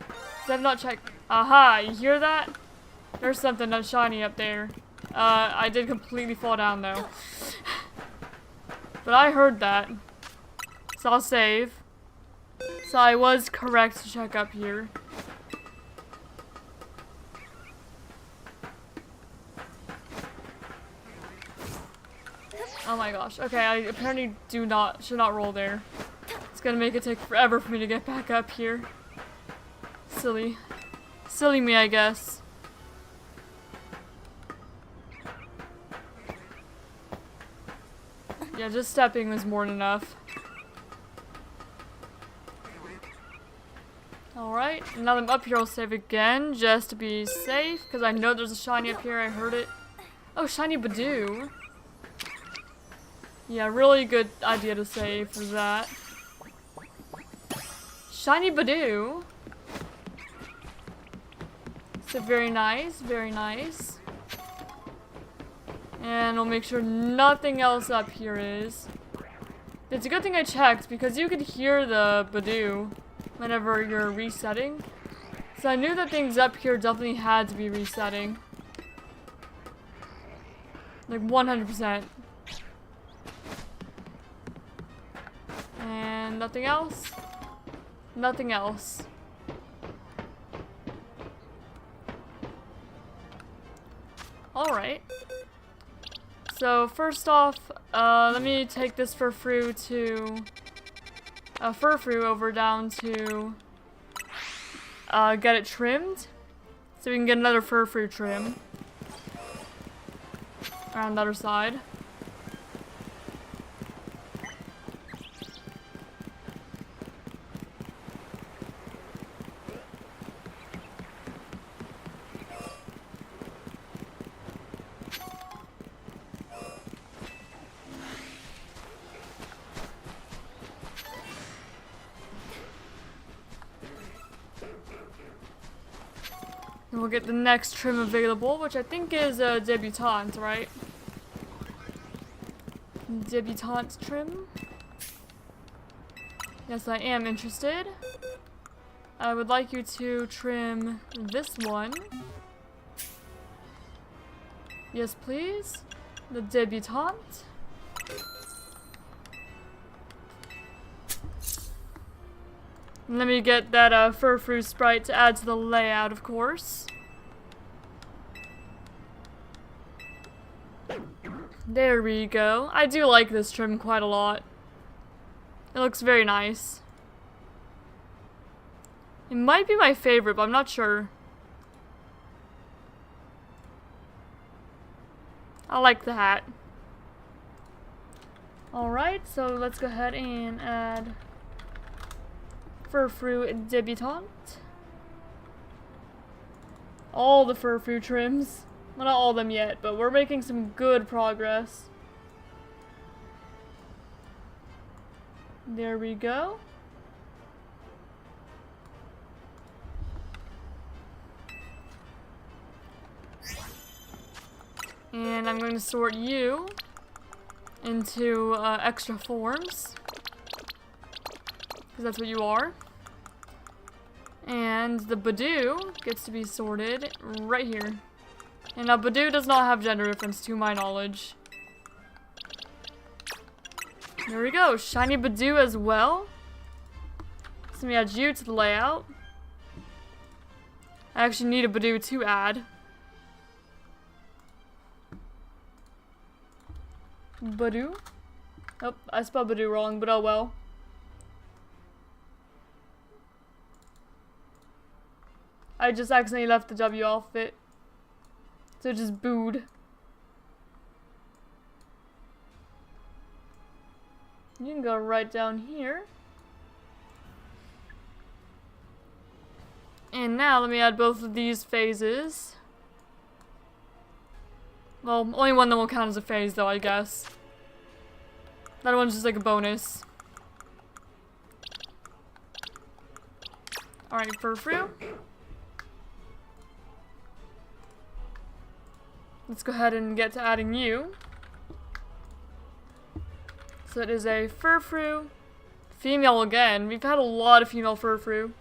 Because I've not checked. Aha! You hear that? There's something that's shiny up there. I did completely fall down though. But I heard that. So I'll save. So I was correct to check up here. Oh my gosh. Okay, I apparently should not roll there. It's gonna make it take forever for me to get back up here. Silly. Silly me, I guess. Yeah, just stepping was more than enough. Alright. Alright, now that I'm up here, I'll save again, just to be safe, because I know there's a shiny up here, I heard it. Oh, shiny Badoo. Yeah, really good idea to save for that. Shiny Badoo. So very nice, very nice. And we'll make sure nothing else up here is. It's a good thing I checked, because you could hear the Badoo whenever you're resetting. So I knew that things up here definitely had to be resetting. Like 100%. And nothing else? Nothing else. Alright. So first off, let me take this Furfrou over down to get it trimmed. So we can get another Furfrou trim. Around the other side. And we'll get the next trim available, which I think is a debutante, right? Debutante trim. Yes, I am interested. I would like you to trim this one. Yes, please. The debutante. Let me get that Furfrou sprite to add to the layout, of course. There we go. I do like this trim quite a lot. It looks very nice. It might be my favorite, but I'm not sure. I like the hat. Alright, so let's go ahead and add Furfrou debutante. All the Furfrou trims. Well, not all of them yet, but we're making some good progress. There we go. And I'm going to sort you into extra forms. Because that's what you are. And the Badoo gets to be sorted right here. And now Badoo does not have gender difference to my knowledge. There we go, shiny Badoo as well. So let me add you to the layout. I actually need a Badoo to add. Badoo? Oh, I spelled Badoo wrong, but oh well. I just accidentally left the W off it. So it just booed. You can go right down here. And now let me add both of these phases. Well, only one of them will count as a phase though, I guess. That one's just like a bonus. Alright, Furfrou. Let's go ahead and get to adding you. So it is a Furfrou. Female again. We've had a lot of female Furfrou.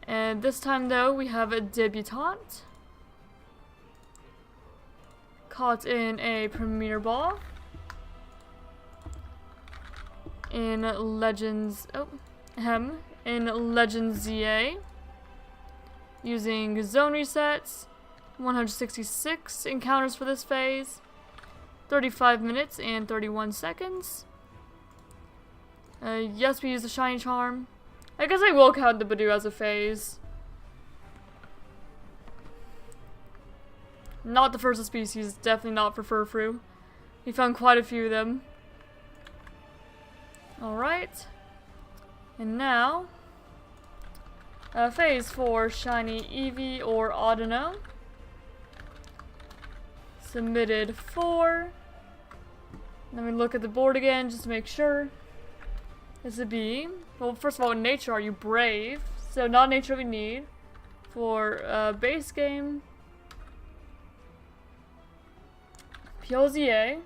And this time though, we have a debutante. Caught in a Premier Ball. In Legends... in Legends ZA. Using zone resets. 166 encounters for this phase. 35 minutes and 31 seconds. Yes, we use the Shiny Charm. I guess I will count the Badoo as a phase. Not the first of species, definitely not for Furfrou. We found quite a few of them. Alright. And now, Phase for Shiny Eevee or Audino. Submitted 4. Let me look at the board again just to make sure. It's a B. Well, first of all, in nature, are you brave? So not nature we need. For base game, PLZA,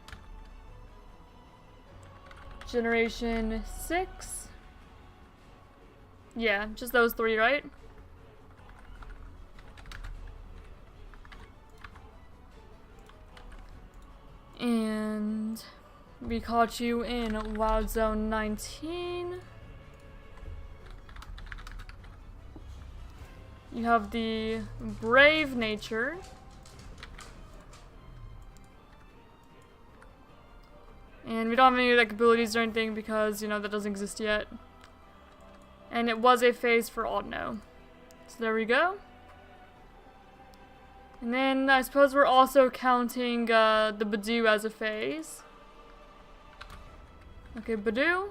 Generation 6. Yeah, just those 3, right? And we caught you in Wild Zone 19. You have the Brave nature. And we don't have any like abilities or anything because, you know, that doesn't exist yet. And it was a phase for Audino. So there we go. And then I suppose we're also counting the Badoo as a phase. Okay, Badoo.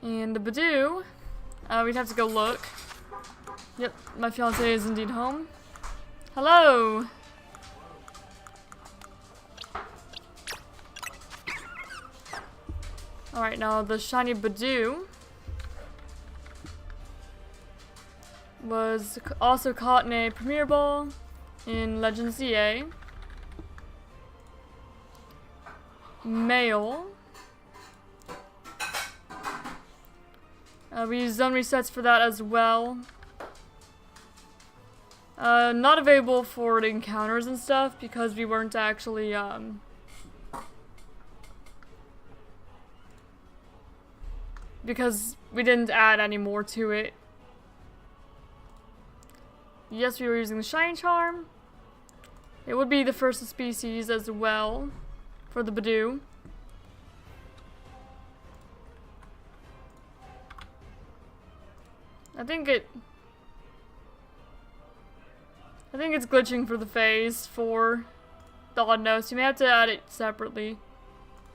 And the Badoo, we'd have to go look. Yep, my fiance is indeed home. Hello! Alright, now the shiny Badoo was also caught in a Premier Ball in Legends ZA. Male. We use zone resets for that as well. Not available for the encounters and stuff because we weren't actually, because we didn't add any more to it. Yes, we were using the Shine Charm. It would be the first of species as well for the Badoo. I think it's glitching for the phase for the Audino, so you may have to add it separately.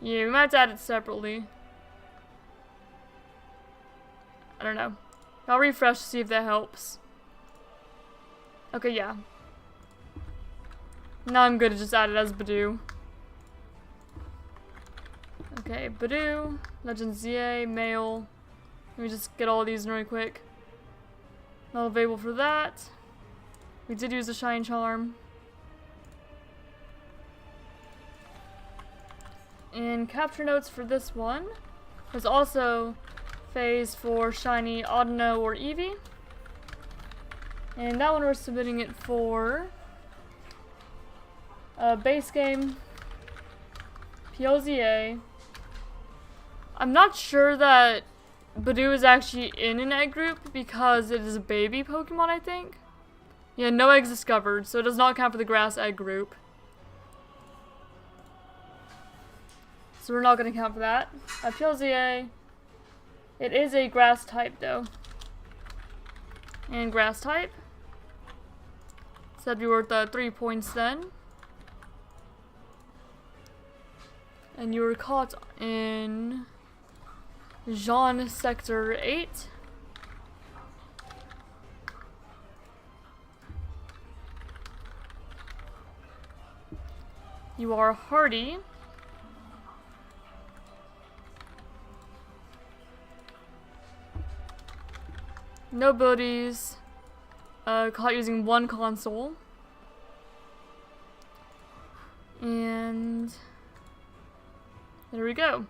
Yeah, we might have to add it separately. I don't know. I'll refresh to see if that helps. Okay, yeah. Now I'm good to just add it as Badoo. Okay, Badoo, Legends ZA, Male. Let me just get all of these in really quick. Not available for that. We did use the Shine Charm. And capture notes for this one. There's also phase for Shiny Audino or Eevee. And that one we're submitting it for base game, PLZA. I'm not sure that Badoo is actually in an egg group because it is a baby Pokemon, I think. Yeah, no eggs discovered, so it does not count for the grass egg group. So we're not going to count for that. PLZA, it is a grass type though. And grass type. So that'd be worth 3 points then. And you were caught in Jean Sector 8. You are hardy. No abilities. Caught using one console. And there we go.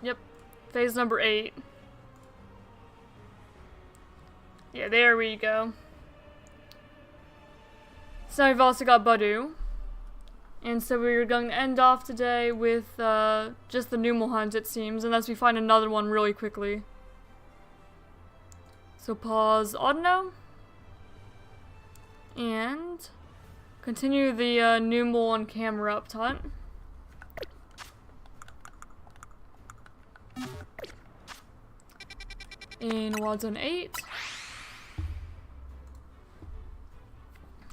Yep, phase number 8. Yeah, there we go. So now we've also got Badoo. And so we're going to end off today with just the Numel hunt, it seems, unless we find another one really quickly. So pause Audino. And continue the Numel on camera up hunt. In Wild Zone 8.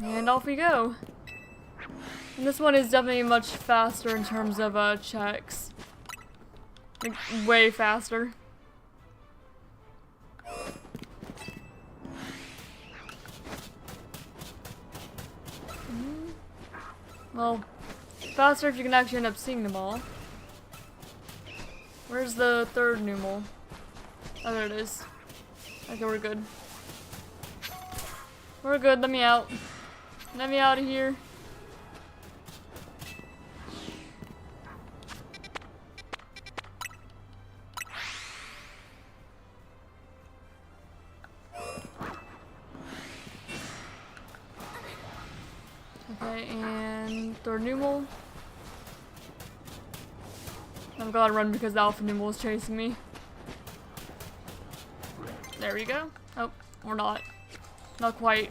And off we go. And this one is definitely much faster in terms of checks. Like, way faster. Well, faster if you can actually end up seeing them all. Where's the third numeral? Oh, there it is. Okay, we're good. We're good, let me out. Let me out of here. Okay, and third numeral. I've gotta run because the alpha numeral is chasing me. There we go. Oh, or not. Not quite.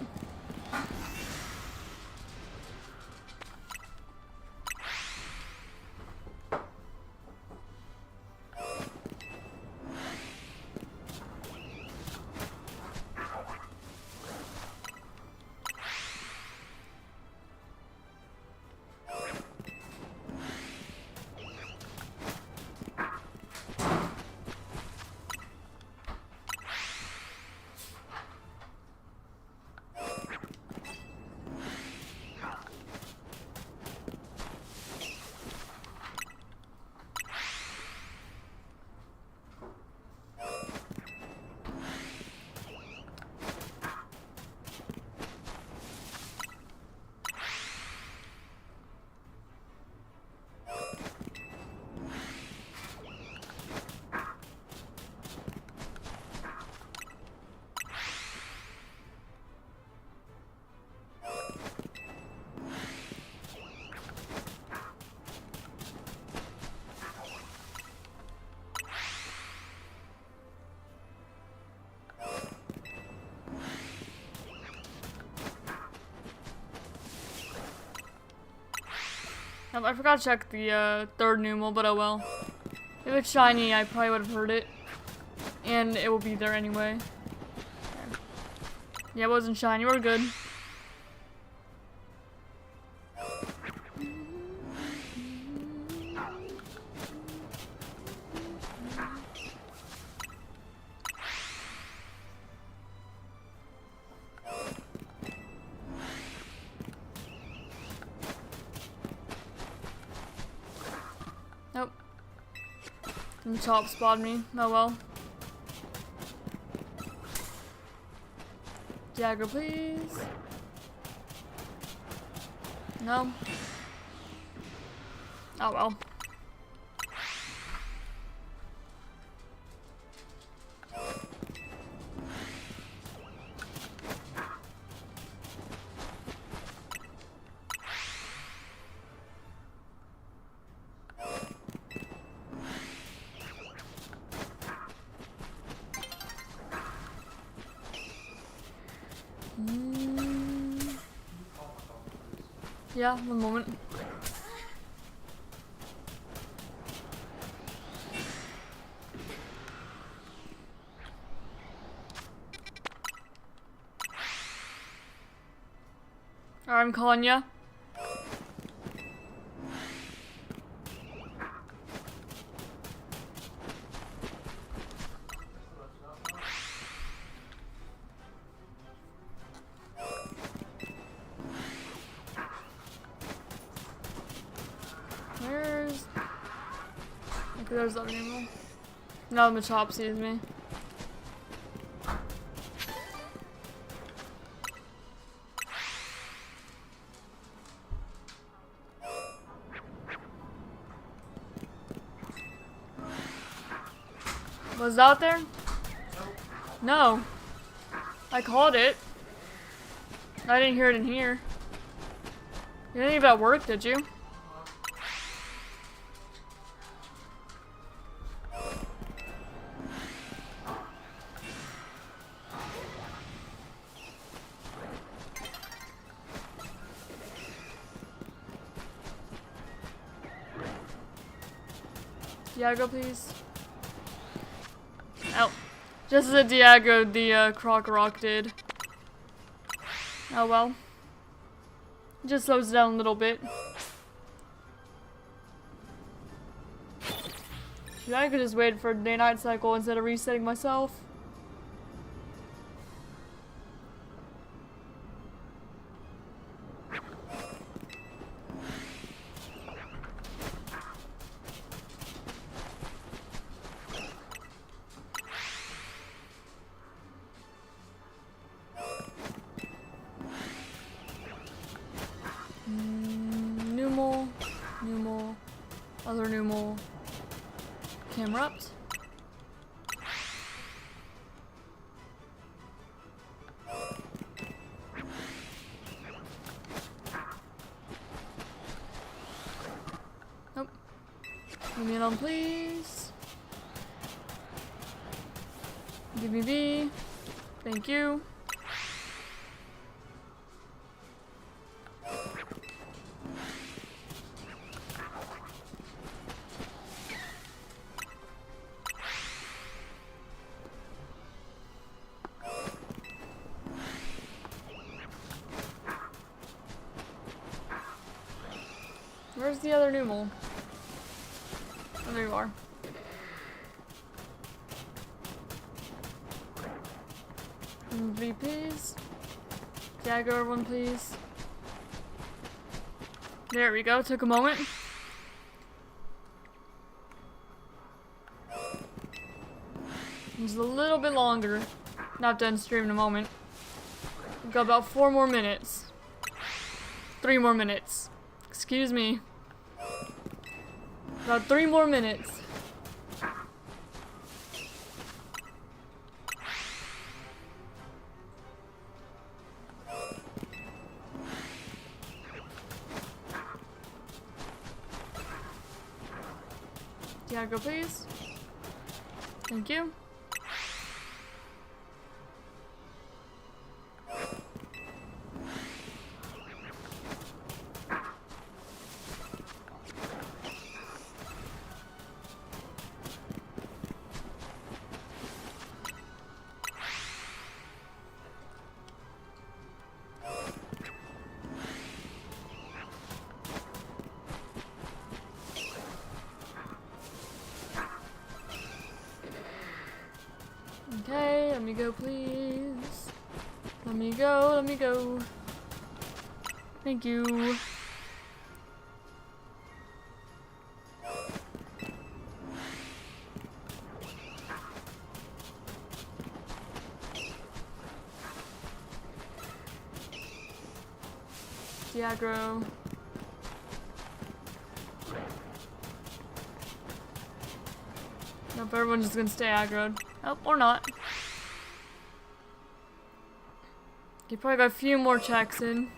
I forgot to check the third numeral, but oh well. If it's shiny, I probably would have heard it. And it will be there anyway. Okay. Yeah, it wasn't shiny, we're good. Nope. The top spotted me. Oh well. Dagger, please. No. Oh well. Yeah, one moment. Alright, I'm calling ya. Where's... Okay, there's the animal. No, the chop sees me. Was it out there? No. I called it. I didn't hear it in here. You didn't even at work, did you? Diago, please. Oh. Just as a Diago, the Croc Rock did. Oh well. Just slows it down a little bit. Yeah, I could just wait for a day-night cycle instead of resetting myself. Numal, other numal, Camrupt. Nope. Leave me alone, please. Give me V. Thank you. Where's the other numal? Oh, there you are. VPs. Dagger everyone, please. There we go. Took a moment. Just a little bit longer. Not done streaming in a moment. We've got about 4 more minutes. 3 more minutes. Excuse me. About 3 more minutes. Diago, please. Thank you. Okay, let me go, please. Let me go, let me go. Thank you. Diagro. Nope, everyone's just gonna stay aggroed. Oh, or not. You probably got a few more checks in.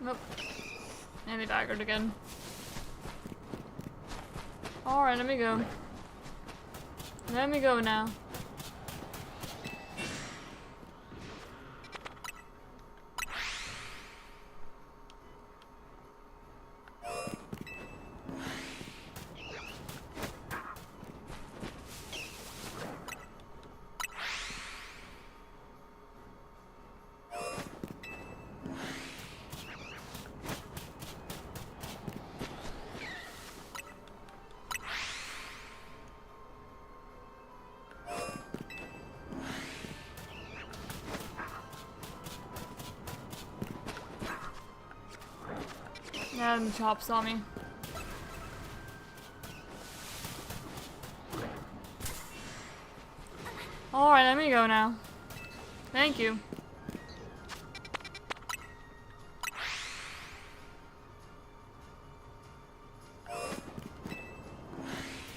Nope. And he daggered again. Alright, let me go. Let me go now. Yeah, and the chop saw me. Alright, let me go now. Thank you.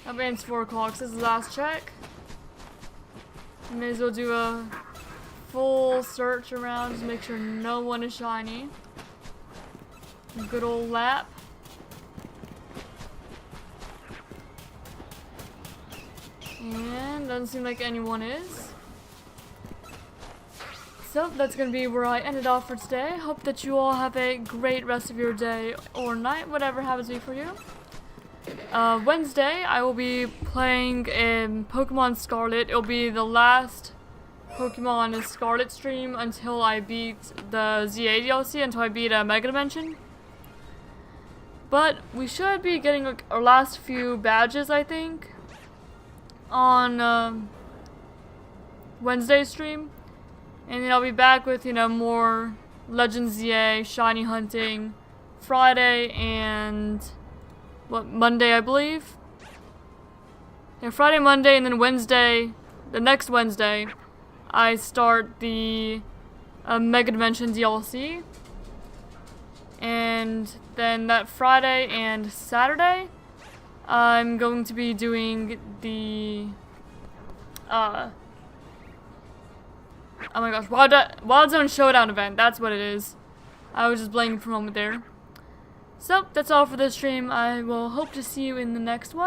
Up against 4 o'clock. This is the last check. May as well do a full search around just to make sure no one is shiny. Good old lap. And doesn't seem like anyone is. So that's gonna be where I ended off for today. Hope that you all have a great rest of your day or night, whatever happens to be for you. Wednesday, I will be playing in Pokemon Scarlet. It'll be the last Pokemon Scarlet stream until I beat the ZA DLC, until I beat Mega Dimension. But we should be getting like, our last few badges, I think, on Wednesday stream. And then I'll be back with, you know, more Legends ZA, shiny hunting, Friday and Monday, I believe. Yeah, Friday, Monday, and then Wednesday, the next Wednesday, I start the Mega Dimension DLC. And then that Friday and Saturday, I'm going to be doing the, oh my gosh, Wild Zone Showdown event. That's what it is. I was just blanking for a moment there. So, that's all for this stream. I will hope to see you in the next one.